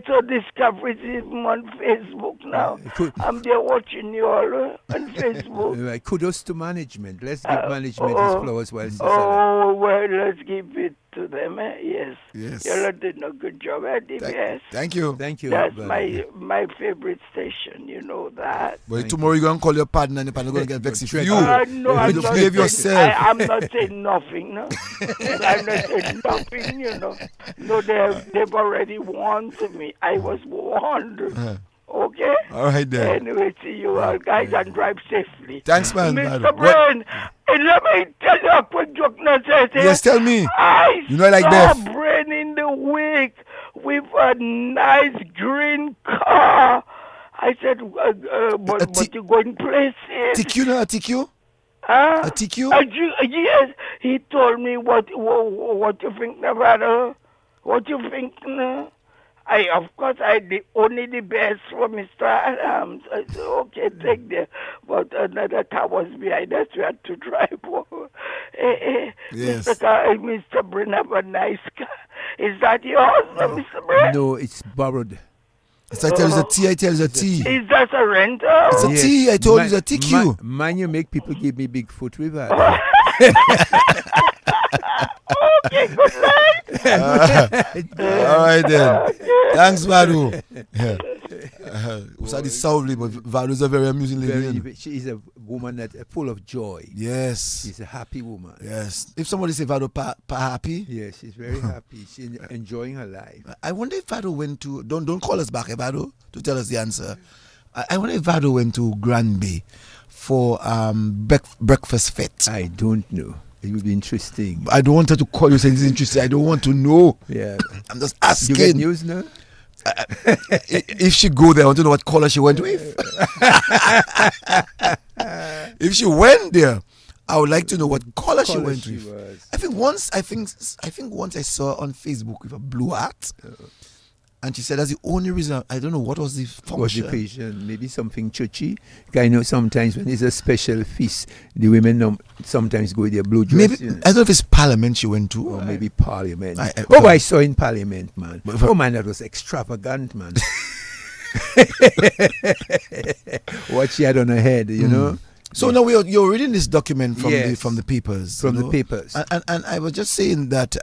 So Discovery is on Facebook now. I'm there watching you all on Facebook. Right. Kudos to management. Let's give management his flowers while it's well, let's give it to them. Yes. Yes. You all did a good job at DBS. Thank you. Thank you. That's my favorite station. You know that. But tomorrow you're going to call your partner and your partner going to get vexed for you. No, I'm You not behave yourself. I'm not saying nothing, no. I'm not saying nothing, No, they've already warned me. I was warned. Okay? All right then. Anyway, see you all guys and drive safely. Thanks, man. Mr. Brain, let me tell you a quick joke. Yes, tell me. I You know I like saw Beth. Brain in the week with a nice green car. I said, but you're going places. TQ, no? TQ? Huh? A TQ? Yes. He told me what you think, Nevada. What you think, no? Of course, only the best for Mr. Adams. I said, okay, take there. But another car was behind us. We had to drive over. Yes. Mr. Brin have a nice car. Is that yours, Mr. Brin? No, it's borrowed. So I tell you it's a T, I tell you it's a T. Is that a rental? It's a T, I told you it's a TQ. Man, you make people give me big foot with that. Okay, good night. All right then. Thanks, Vadu. Usadi soundly, but Vadu is a very amusing lady. She is a woman that's full of joy. Yes. She's a happy woman. Yes. If somebody say Vadu happy. Yes, she's very happy. She's enjoying her life. I wonder if Vadu went to, don't call us back, Vadu, to tell us the answer. I wonder if Vadu went to Granby for breakfast fete. I don't know. It would be interesting. I don't want her to call you saying it's interesting. I don't want to know. Yeah. I'm just asking. You get news now? If she go there, I want to know what caller she went with. If she went there, I would like to know what caller she went with. I think once I saw her on Facebook with a blue hat. And she said that's the only reason. I don't know what was the function. Maybe something churchy. I know sometimes when there's a special feast, the women sometimes go with their blue dress. Maybe I don't know if it's Parliament she went to, or maybe Parliament. I saw in Parliament, man. Man, that was extravagant, man. What she had on her head, you know. So now you're reading this document from the papers. From the papers, and I was just saying that.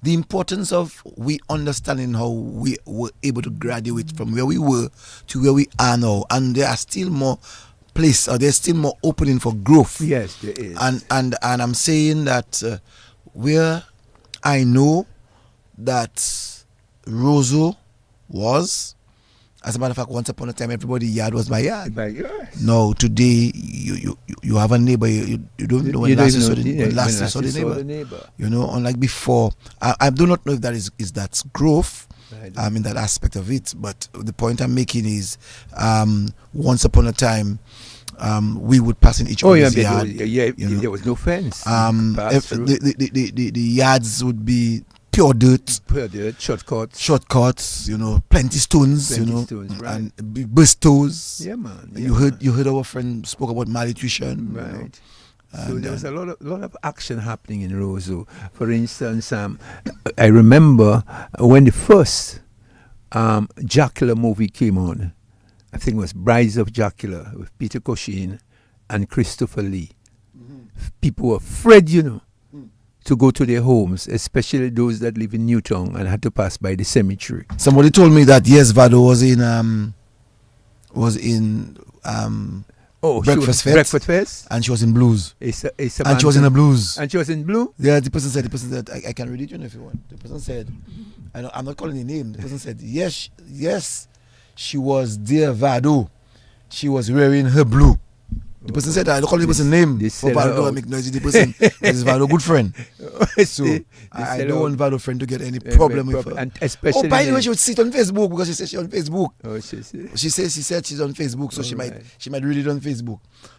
The importance of we understanding how we were able to graduate from where we were to where we are now, and there are still more place, or there's still more opening for growth. Yes, there is. And I'm saying that where I know that Roseau was, as a matter of fact, once upon a time, everybody's yard was my yard. No, today you have a neighbor, you don't know when last you saw the neighbor. You know, unlike before. I do not know if that is that's growth. In that aspect of it, but the point I'm making is, once upon a time, we would pass in each other's yard. There was no fence. The yards would be pure dirt. Shortcuts. You know, plenty stones. Right. And bestows. Yeah, man. You heard our friend spoke about malnutrition. Right. You know? So there was a lot of action happening in Roseau. For instance, I remember when the first Dracula movie came on. I think it was Brides of Dracula with Peter Cushing and Christopher Lee. People were afraid, to go to their homes, especially those that live in Newtown and had to pass by the cemetery. Somebody told me that yes, Vado was in Breakfast Fest, and she was in blues. And she was in a blues. And she was in blue? Yeah, the person said, I can read it if you want. The person said, I'm not calling the name. The person said, yes, she was dear Vado. She was wearing her blue. The person said, I don't call the person name. For Vado, I make noise with the person. It's Vado good friend. So I don't want Vado friend to get any problem with her. And especially by the way, she would sit on Facebook because she said she's on Facebook. Oh, she said she's on Facebook, so she might read it on Facebook.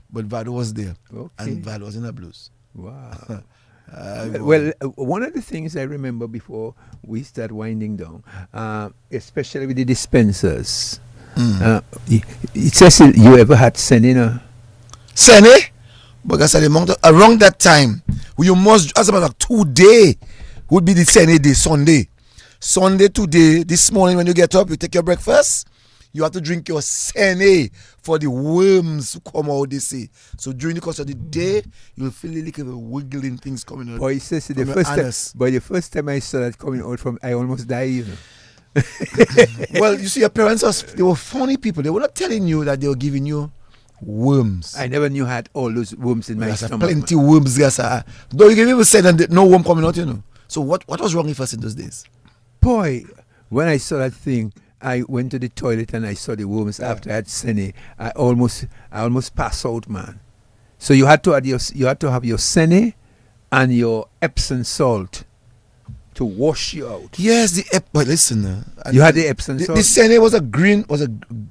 But Vado was there. Okay. And Vado was in her blues. Wow. Well, one of the things I remember before we start winding down, especially with the dispensers, it says you ever had Senina? Sene? Because around that time, you must, as a matter of fact, today would be the Sene day, Sunday. Sunday today, this morning when you get up, you take your breakfast, you have to drink your Sene for the worms to come out, they say. So during the course of the day, you'll feel like a wiggling things coming out. Boy, says the first time I saw that coming out from, I almost died, Well, you see, your parents, they were funny people. They were not telling you that they were giving you worms. I never knew I had all those worms in my stomach. Plenty worms, yes. Though you can even say that no worm coming out, So what was wrong with us in those days? Boy, when I saw that thing, I went to the toilet and I saw the worms after I had Sene. I almost passed out, man. So you had to have your Sene and your Epsom salt to wash you out. Yes, but listen, you had the Epsom salt. The Sene was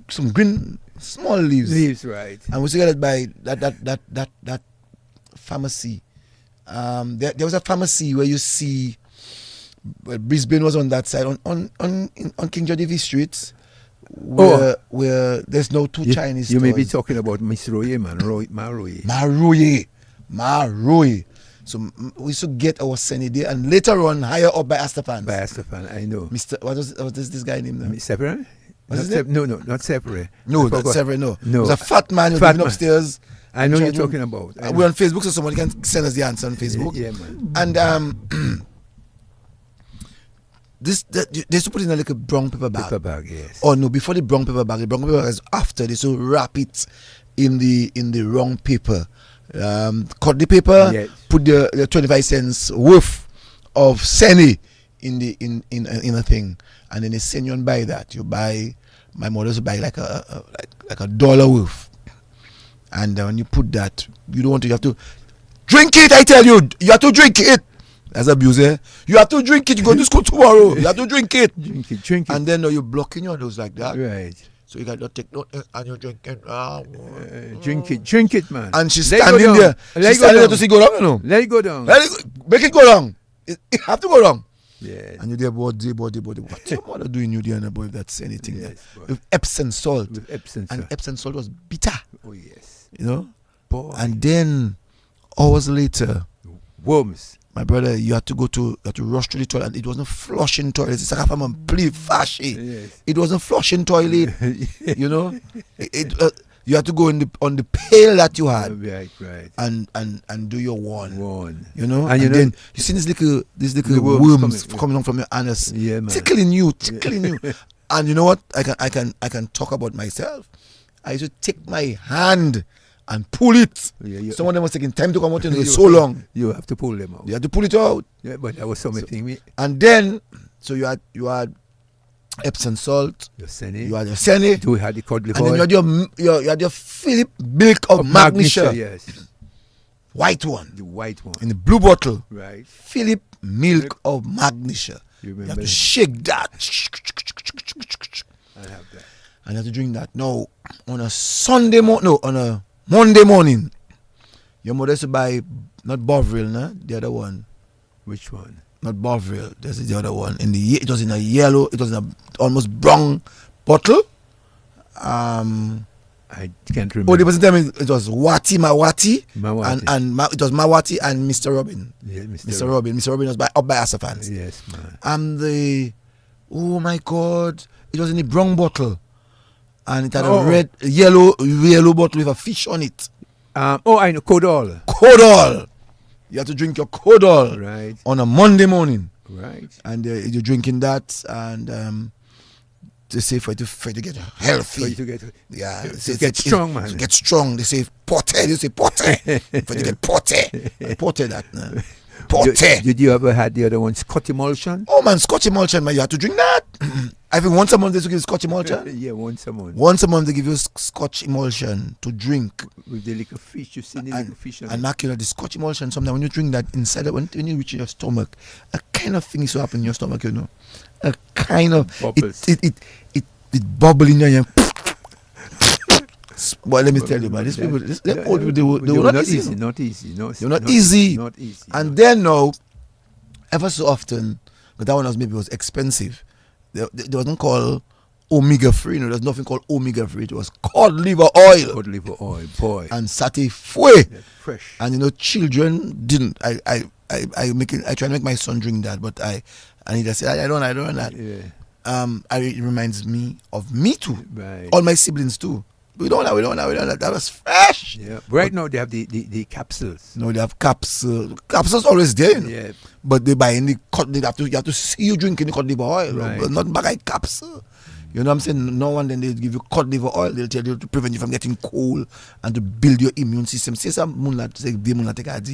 some green small leaves. Leaves, right. And we used to get it by that pharmacy. There was a pharmacy where you see, Brisbane was on that side, on King George V Street, where there's no two Chinese stores. You may be talking about Miss Roye, man. Maroye. So we used to get our Sene there, and later on, higher up by Astaphan. I know. What was this guy named? Separe? No, not Separe. No, that's Separe, no. No. It was a fat man who's living upstairs. I know you're talking about. We're on Facebook, so somebody can send us the answer on Facebook. Yeah, man. And they used to put it in a brown paper bag. Paper bag, yes. Oh no, before the brown paper bag. The brown paper bag is after. They used to wrap it in the wrong paper. Cut the paper, yes. Put the 25 cents worth of Sene in a thing, and then they send you and buy that. You buy, my mother used to buy like a dollar worth, and when you put that, you don't want to. You have to drink it. I tell you, you have to drink it. That's abuse, eh? You have to drink it. You go to school tomorrow. You have to drink it. Drink it. And then you're blocking your nose like that. Right. So you got to take note and you're drinking. Drink it, man. And she's standing there. She's standing there to see go down, Let it go down. Make it go down. It have to go down. Yeah. And you're there, body. What's your mother doing you there, boy, if that's anything? Yes, with Epsom salt. And Epsom salt was bitter. Oh, yes. Boy. And then, hours later, worms. My brother, you had to rush to the toilet, and it wasn't flushing toilet. It's like a plea fashy. Yes. It wasn't flushing toilet. You had to go on the pail that you had, right, and do your one. And then you see these little worms coming on from your anus, tickling you. And you know what? I can talk about myself. I used to take my hand and pull it. Some of them was taking time to come out, so long. You have to pull them out. You have to pull it out. Yeah, but that was something. And then, so you had Epsom salt. Your Sene. You had your Sene. You had the cod liver. And then you had your Philip milk of magnesia. Yes. White one. The white one. In the blue bottle. Right. Philip milk of magnesia. You have to shake that. I have that. And you have to drink that. Now, on a Monday morning, your mother used to buy, not Bovril, the other one. Which one? Not Bovril. This is the other one. It was in a yellow. It was in a almost brown bottle. I can't remember. Oh, the person tell me it was Mawati, Mawati. and it was Mawati and Mr. Robin. Yeah, Mr. Robin. Mr. Robin was up by Asafans. Yes, man. And oh my God, it was in a brown bottle, and it had a yellow bottle with a fish on it. I know, Codol. Codol. You have to drink your Codol on a Monday morning. Right. And you're drinking that, and they say for you to get healthy. For you to get strong, man. To get strong. They say pote. They say pote. For you to get pote. Pote that. Pote. Did you ever had the other one, Scotch emulsion? Oh man, Scotch emulsion, man. You have to drink that. I think once a month they give you Scotch emulsion. Yeah, once a month. Once a month they give you Scotch emulsion to drink. With the little fish, you see the little fish. And Makula, the Scotch emulsion, sometimes when you drink that inside, when you reach your stomach, a kind of thing is to happen in your stomach, you know. A kind of it bubble in your Well, let me tell you, man, these people, they were not easy. Not easy. They were not easy. And then now, ever so often, but that one was expensive. They wasn't called omega-3. No, there's nothing called omega-3. It was cod liver oil. Cod liver oil, boy. And satay fue. Yeah, fresh. And children didn't. I try to make my son drink that, but he just said I don't that. Yeah. It reminds me of me too. Right. All my siblings too. We don't that. That was fresh. Yeah. Right now they have the capsules. No, they have capsules. Capsules always there. Yeah. But they buy in the cod. You have to see you drinking the cod liver oil. Right. But not buy capsule. You know what I'm saying? No one then they give you cod liver oil. They'll tell you to prevent you from getting cold and to build your immune system. Say some moonlight, say the moonlight take right.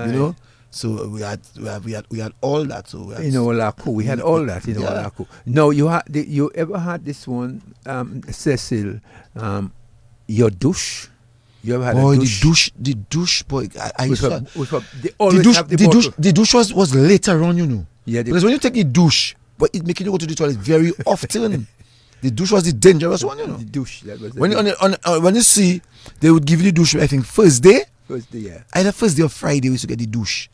You know. So we had all that. So Lakou, we had all that. Lakou. No, you ever had this one, Cecil? Your douche. You ever had a douche? the douche, boy. The douche was later on, you know. Yeah. Because when you take a douche, but it making you go to the toilet very often. The douche was the dangerous one, you know. The douche. That was when you see, they would give you the douche, I think, first day. First day, yeah. Either first day or Friday, we used to get the douche.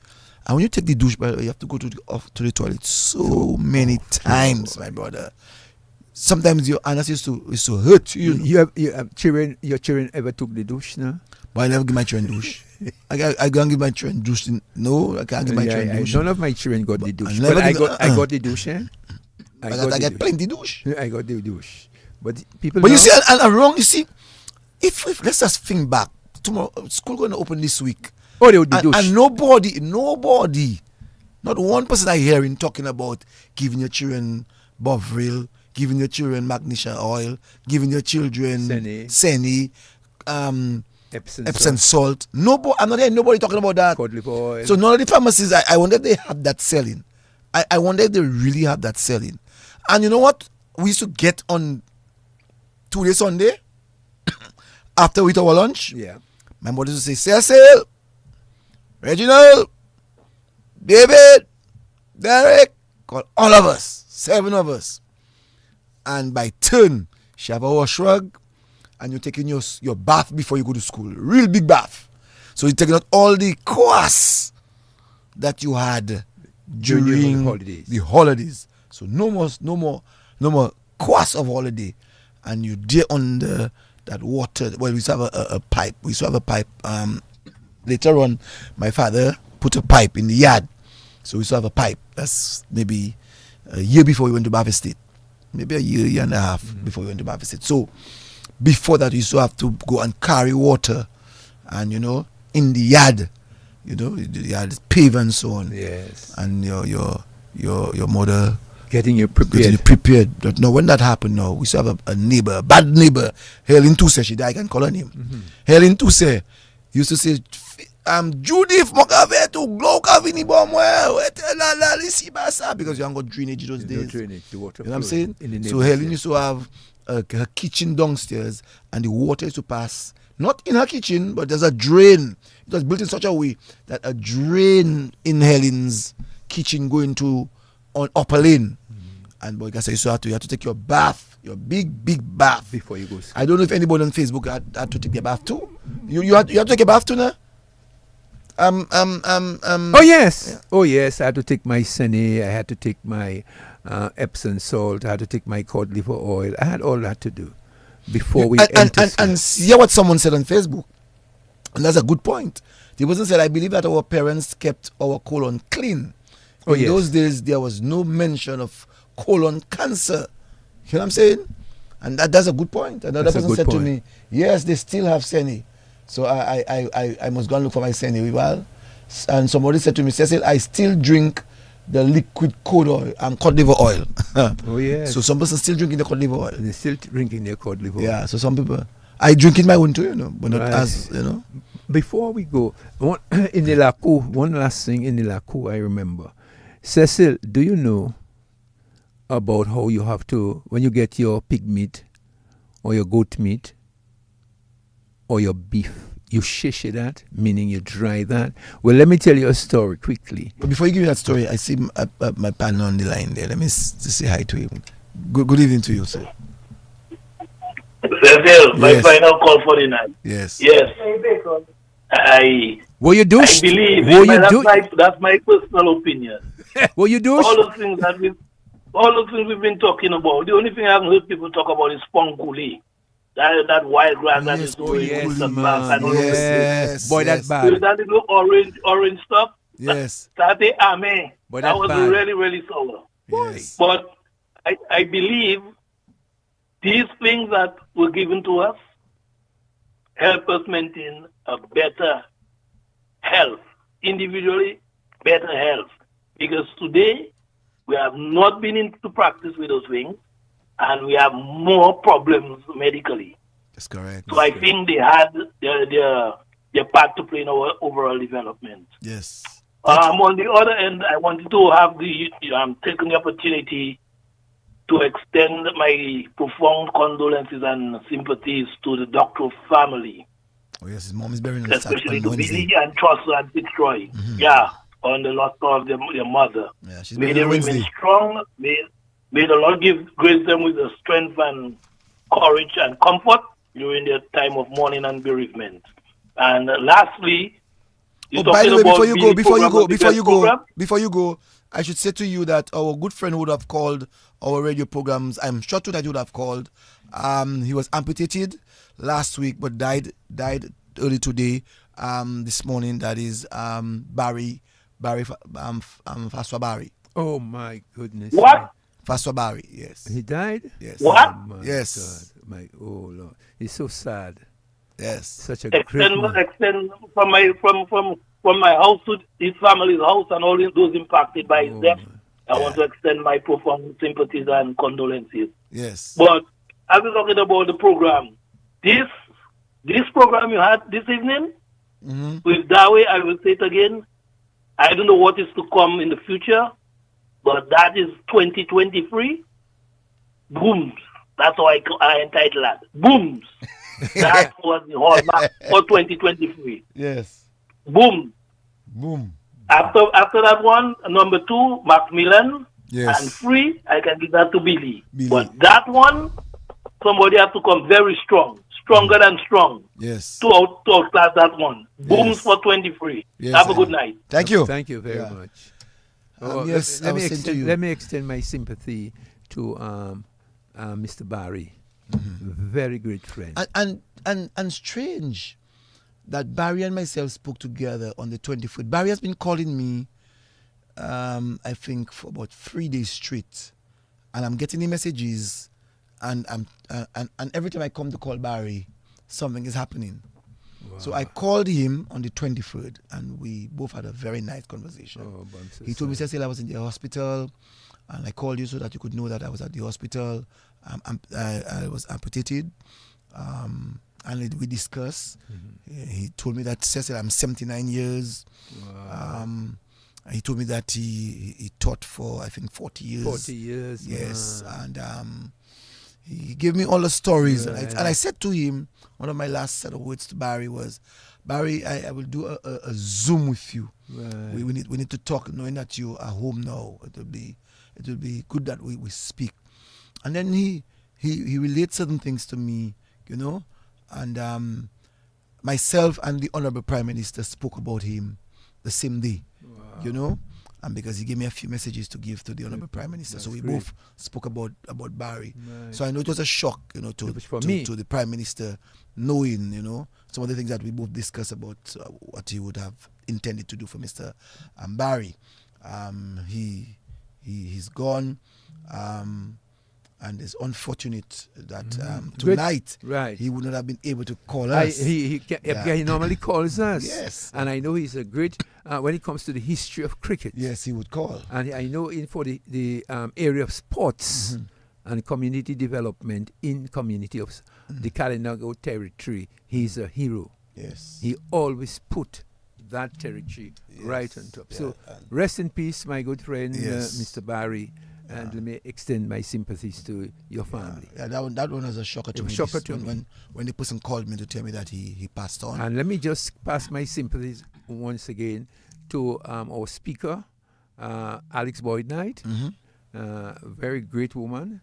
And when you take the douche, you have to go to the toilet so many times, my brother. Sometimes your anus used to hurt you. You have children. Your children ever took the douche, no? But I never give my children douche. I can't give my children douche. No, I can't give my children douche. None of my children got the douche. But I got the douche. I get plenty douche. I got the douche. But people. But you see, and wrong. You see, if let's just think back. Tomorrow, school going to open this week. Oh, they would do douche. And nobody, not one person I hearing talking about giving your children Bovril, giving your children magnesia oil, giving your children Senni, Epsom salt. Nobody, I'm not hearing nobody talking about that. Cod liver oil. So none of the pharmacies, I wonder if they have that selling. I wonder if they really have that selling. And you know what? We used to get on 2 days Sunday after we eat our lunch. Yeah. My mother used to say, Cecil, Reginald, David, Derek, call all of us, 7 of us. And by turn, she have a wash rug, and you're taking your bath before you go to school. Real big bath. So you're taking out all the costs that you had during the holidays. So no more costs of holiday. And you're there under that water. Well, we used to have a pipe. We used to have a pipe. Later on, my father put a pipe in the yard. So we used to have a pipe. That's maybe a year before we went to Bath Estate. Maybe a year and a half before we went to Bath Estate. So before that, we used to have to go and carry water. And, in the yard, the yard is paved and so on. Yes. And your mother... Getting you prepared. But no, when that happened, we used to have a neighbor, a bad neighbor, Helen Tuse, she died, I can call her name. Helen Tuse used to say, Judith, Mokavetu, Gloka, Vini Bomwe, because you haven't got drainage those days. Drainage, the water. You know what I'm saying? So Helen used to have her kitchen downstairs, and the water used to pass, not in her kitchen, but there's a drain. It was built in such a way that a drain in Helen's kitchen going to on upper lane. And boy, guys, you have to take your bath, your big bath before you go. I don't know if anybody on Facebook had to take their bath too. You had to take a bath too now? Oh yes, yeah. Oh yes. I had to take my Senni. I had to take my Epsom salt. I had to take my cod liver oil. I had all that to do before we and see what someone said on Facebook, and that's a good point. The person said, "I believe that our parents kept our colon clean. In those days, there was no mention of colon cancer." You know what I'm saying? And that's a good point. Another person said to me, "Yes, they still have Senni." So I must go and look for my Senni. Well, and somebody said to me, "Cecil, I still drink the liquid cod oil, cod liver oil." Oh yes. So some people still drinking the cod liver oil. They're still drinking their cod liver oil. Yeah. So some people, I drink it my own too, but not as Before we go, in the Lakou, one last thing in the Lakou I remember. Cecil, do you know about how you have to, when you get your pig meat or your goat meat or your beef, you shish that, meaning you dry that? Well, let me tell you a story quickly. But before you give me that story, I see my partner on the line there. Let me say hi to him. Good evening to you, sir. Cecil, my final call for the night. Yes. Yes. What you do? I believe that's my personal opinion. What you do? All those things we've been talking about. The only thing I haven't heard people talk about is sponguli. That wild grass that is growing with the back and all yes. Boy, that's bad. With that little orange stuff. Yes. That was really, really sour. Yes. But I believe these things that were given to us help us maintain a better health. Individually, better health. Because today, we have not been into practice with those things, and we have more problems medically. That's correct. So I think they had their part to play in our overall development. Yes. On the other end, I wanted to have taking the opportunity to extend my profound condolences and sympathies to the Doctor family. Oh yes, his mom is buried especially on to Wednesday. Billy and Trusser and Fitzroy. Mm-hmm. Yeah, on the loss of their mother. Yeah, she's may buried they on remain Wednesday. strong. May the Lord grace them with the strength and courage and comfort during their time of mourning and bereavement. And lastly, by the way, before you go, I should say to you that our good friend would have called our radio programs. I'm sure too that he would have called. He was amputated last week, but died early today. This morning, that is Barry Faswa Barry. Oh my goodness! What? Faswa Barry? Yes. He died. Yes. What? Oh my yes. God. Oh Lord, it's so sad. Yes. Such a great man. Extend from my house to his family's house and all those impacted by his death. I want to extend my profound sympathies and condolences. Yes. But as we're talking about the program, this program you had this evening with Daway, I will say it again. I don't know what is to come in the future, but that is 2023. Booms. That's how I entitled that. Booms. That was the hallmark for 2023. Yes. Boom. Boom. After that one, number 2, Macmillan. Yes. And 3, I can give that to Billy. But that one, somebody has to come very strong. Stronger than strong. Yes. To outclass that one. Booms for 23. Yes, Have a good night. Thank you. Thank you very much. Yes, let me extend my sympathy to Mr. Barry. Very great friend. And strange that Barry and myself spoke together on the 24th. Barry has been calling me, I think, for about 3 days straight, and I'm getting the messages, and every time I come to call Barry, something is happening. Wow. So I called him on the 23rd, and we both had a very nice conversation. He told me, Cecil, I was in the hospital, and I called you so that you could know that I was at the hospital. I was amputated, and we discussed. He told me that, Cecil, I'm 79 years. Wow. He told me that he taught for, I think, 40 years. 40 years. Yes, and he gave me all the stories. Right. And I said to him, one of my last set of words to Barry was, Barry, I will do a Zoom with you. Right. We need to talk, knowing that you are home now. It will be good that we speak. And then he relates certain things to me, and myself and the Honorable Prime Minister spoke about him the same day, you know, and because he gave me a few messages to give to the Honorable Prime Minister. So we both spoke about Barry. Right. So I know it was a shock, you know, to the Prime Minister, knowing, you know, some of the things that we both discussed about what he would have intended to do for Mr. Barry. He's gone. And it's unfortunate that tonight he would not have been able to call us. He normally calls us. Yes. And I know he's a great, when it comes to the history of cricket. Yes, he would call. And I know for the area of sports and community development in community of the Kalinago territory, he's a hero. Yes. He always put that territory right on top. So rest in peace, my good friend, Mr. Barry. And let me extend my sympathies to your family. Yeah, that one was a shocker to me. When the person called me to tell me that he passed on. And let me just pass my sympathies once again to our speaker, Alex Boyd Knight, a very great woman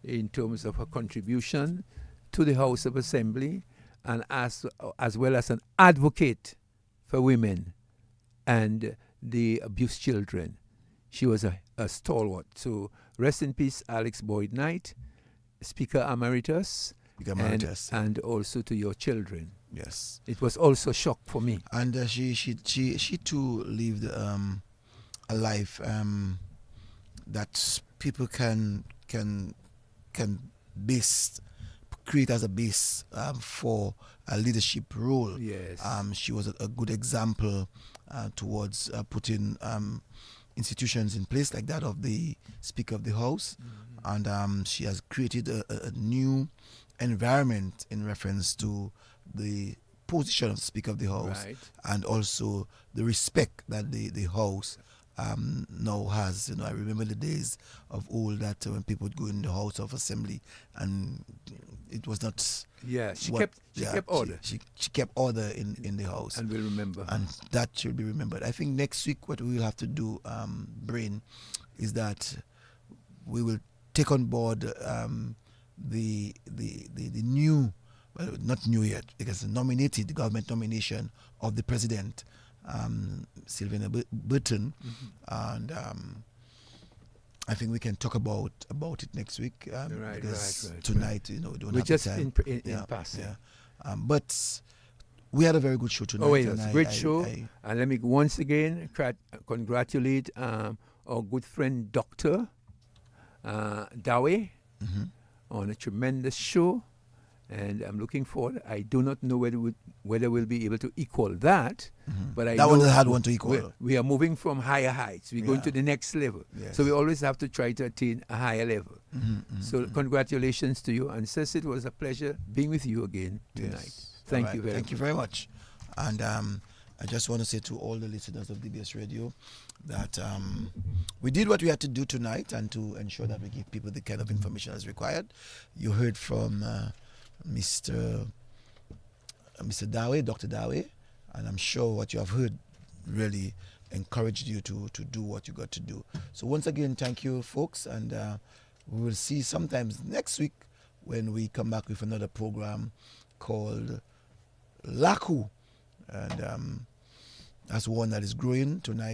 in terms of her contribution to the House of Assembly, and as well as an advocate for women and the abused children. She was a stalwart. So rest in peace, Alex Boyd Knight, Speaker Emeritus, and also to your children. Yes, it was also a shock for me. And she too lived a life that people can create as a base for a leadership role. Yes, she was a good example towards putting institutions in place like that of the Speaker of the House, and she has created a new environment in reference to the position of the Speaker of the House, and also the respect that the House now has. You know, I remember the days of old that when people would go in the House of Assembly and it was not. Yeah, she kept order. She kept order in the House, and we'll remember. And that should be remembered. I think next week what we will have to do, Brain, is that we will take on board the new, well, not new yet, because the government nomination of the president, Sylvana Burton, and I think we can talk about it next week. Because tonight, you know, we don't have just time. in passing. Yeah. But we had a very good show tonight. Oh, it was a great show. And let me once again congratulate our good friend Dr. Daway on a tremendous show. And I'm looking forward. I do not know whether we'll be able to equal that, but I know one had one to equal. We are moving from higher heights. We're going to the next level. Yes. So we always have to try to attain a higher level. So congratulations to you, and Cess, it was a pleasure being with you again tonight. Yes. Thank you very much. Thank you very much. And I just want to say to all the listeners of DBS Radio that we did what we had to do tonight, and to ensure that we give people the kind of information as required. You heard from Mr. Daway, Dr. Daway, and I'm sure what you have heard really encouraged you to do what you got to do. So once again, thank you, folks, and we will see sometimes next week when we come back with another program called Lakou, and that's one that is growing tonight.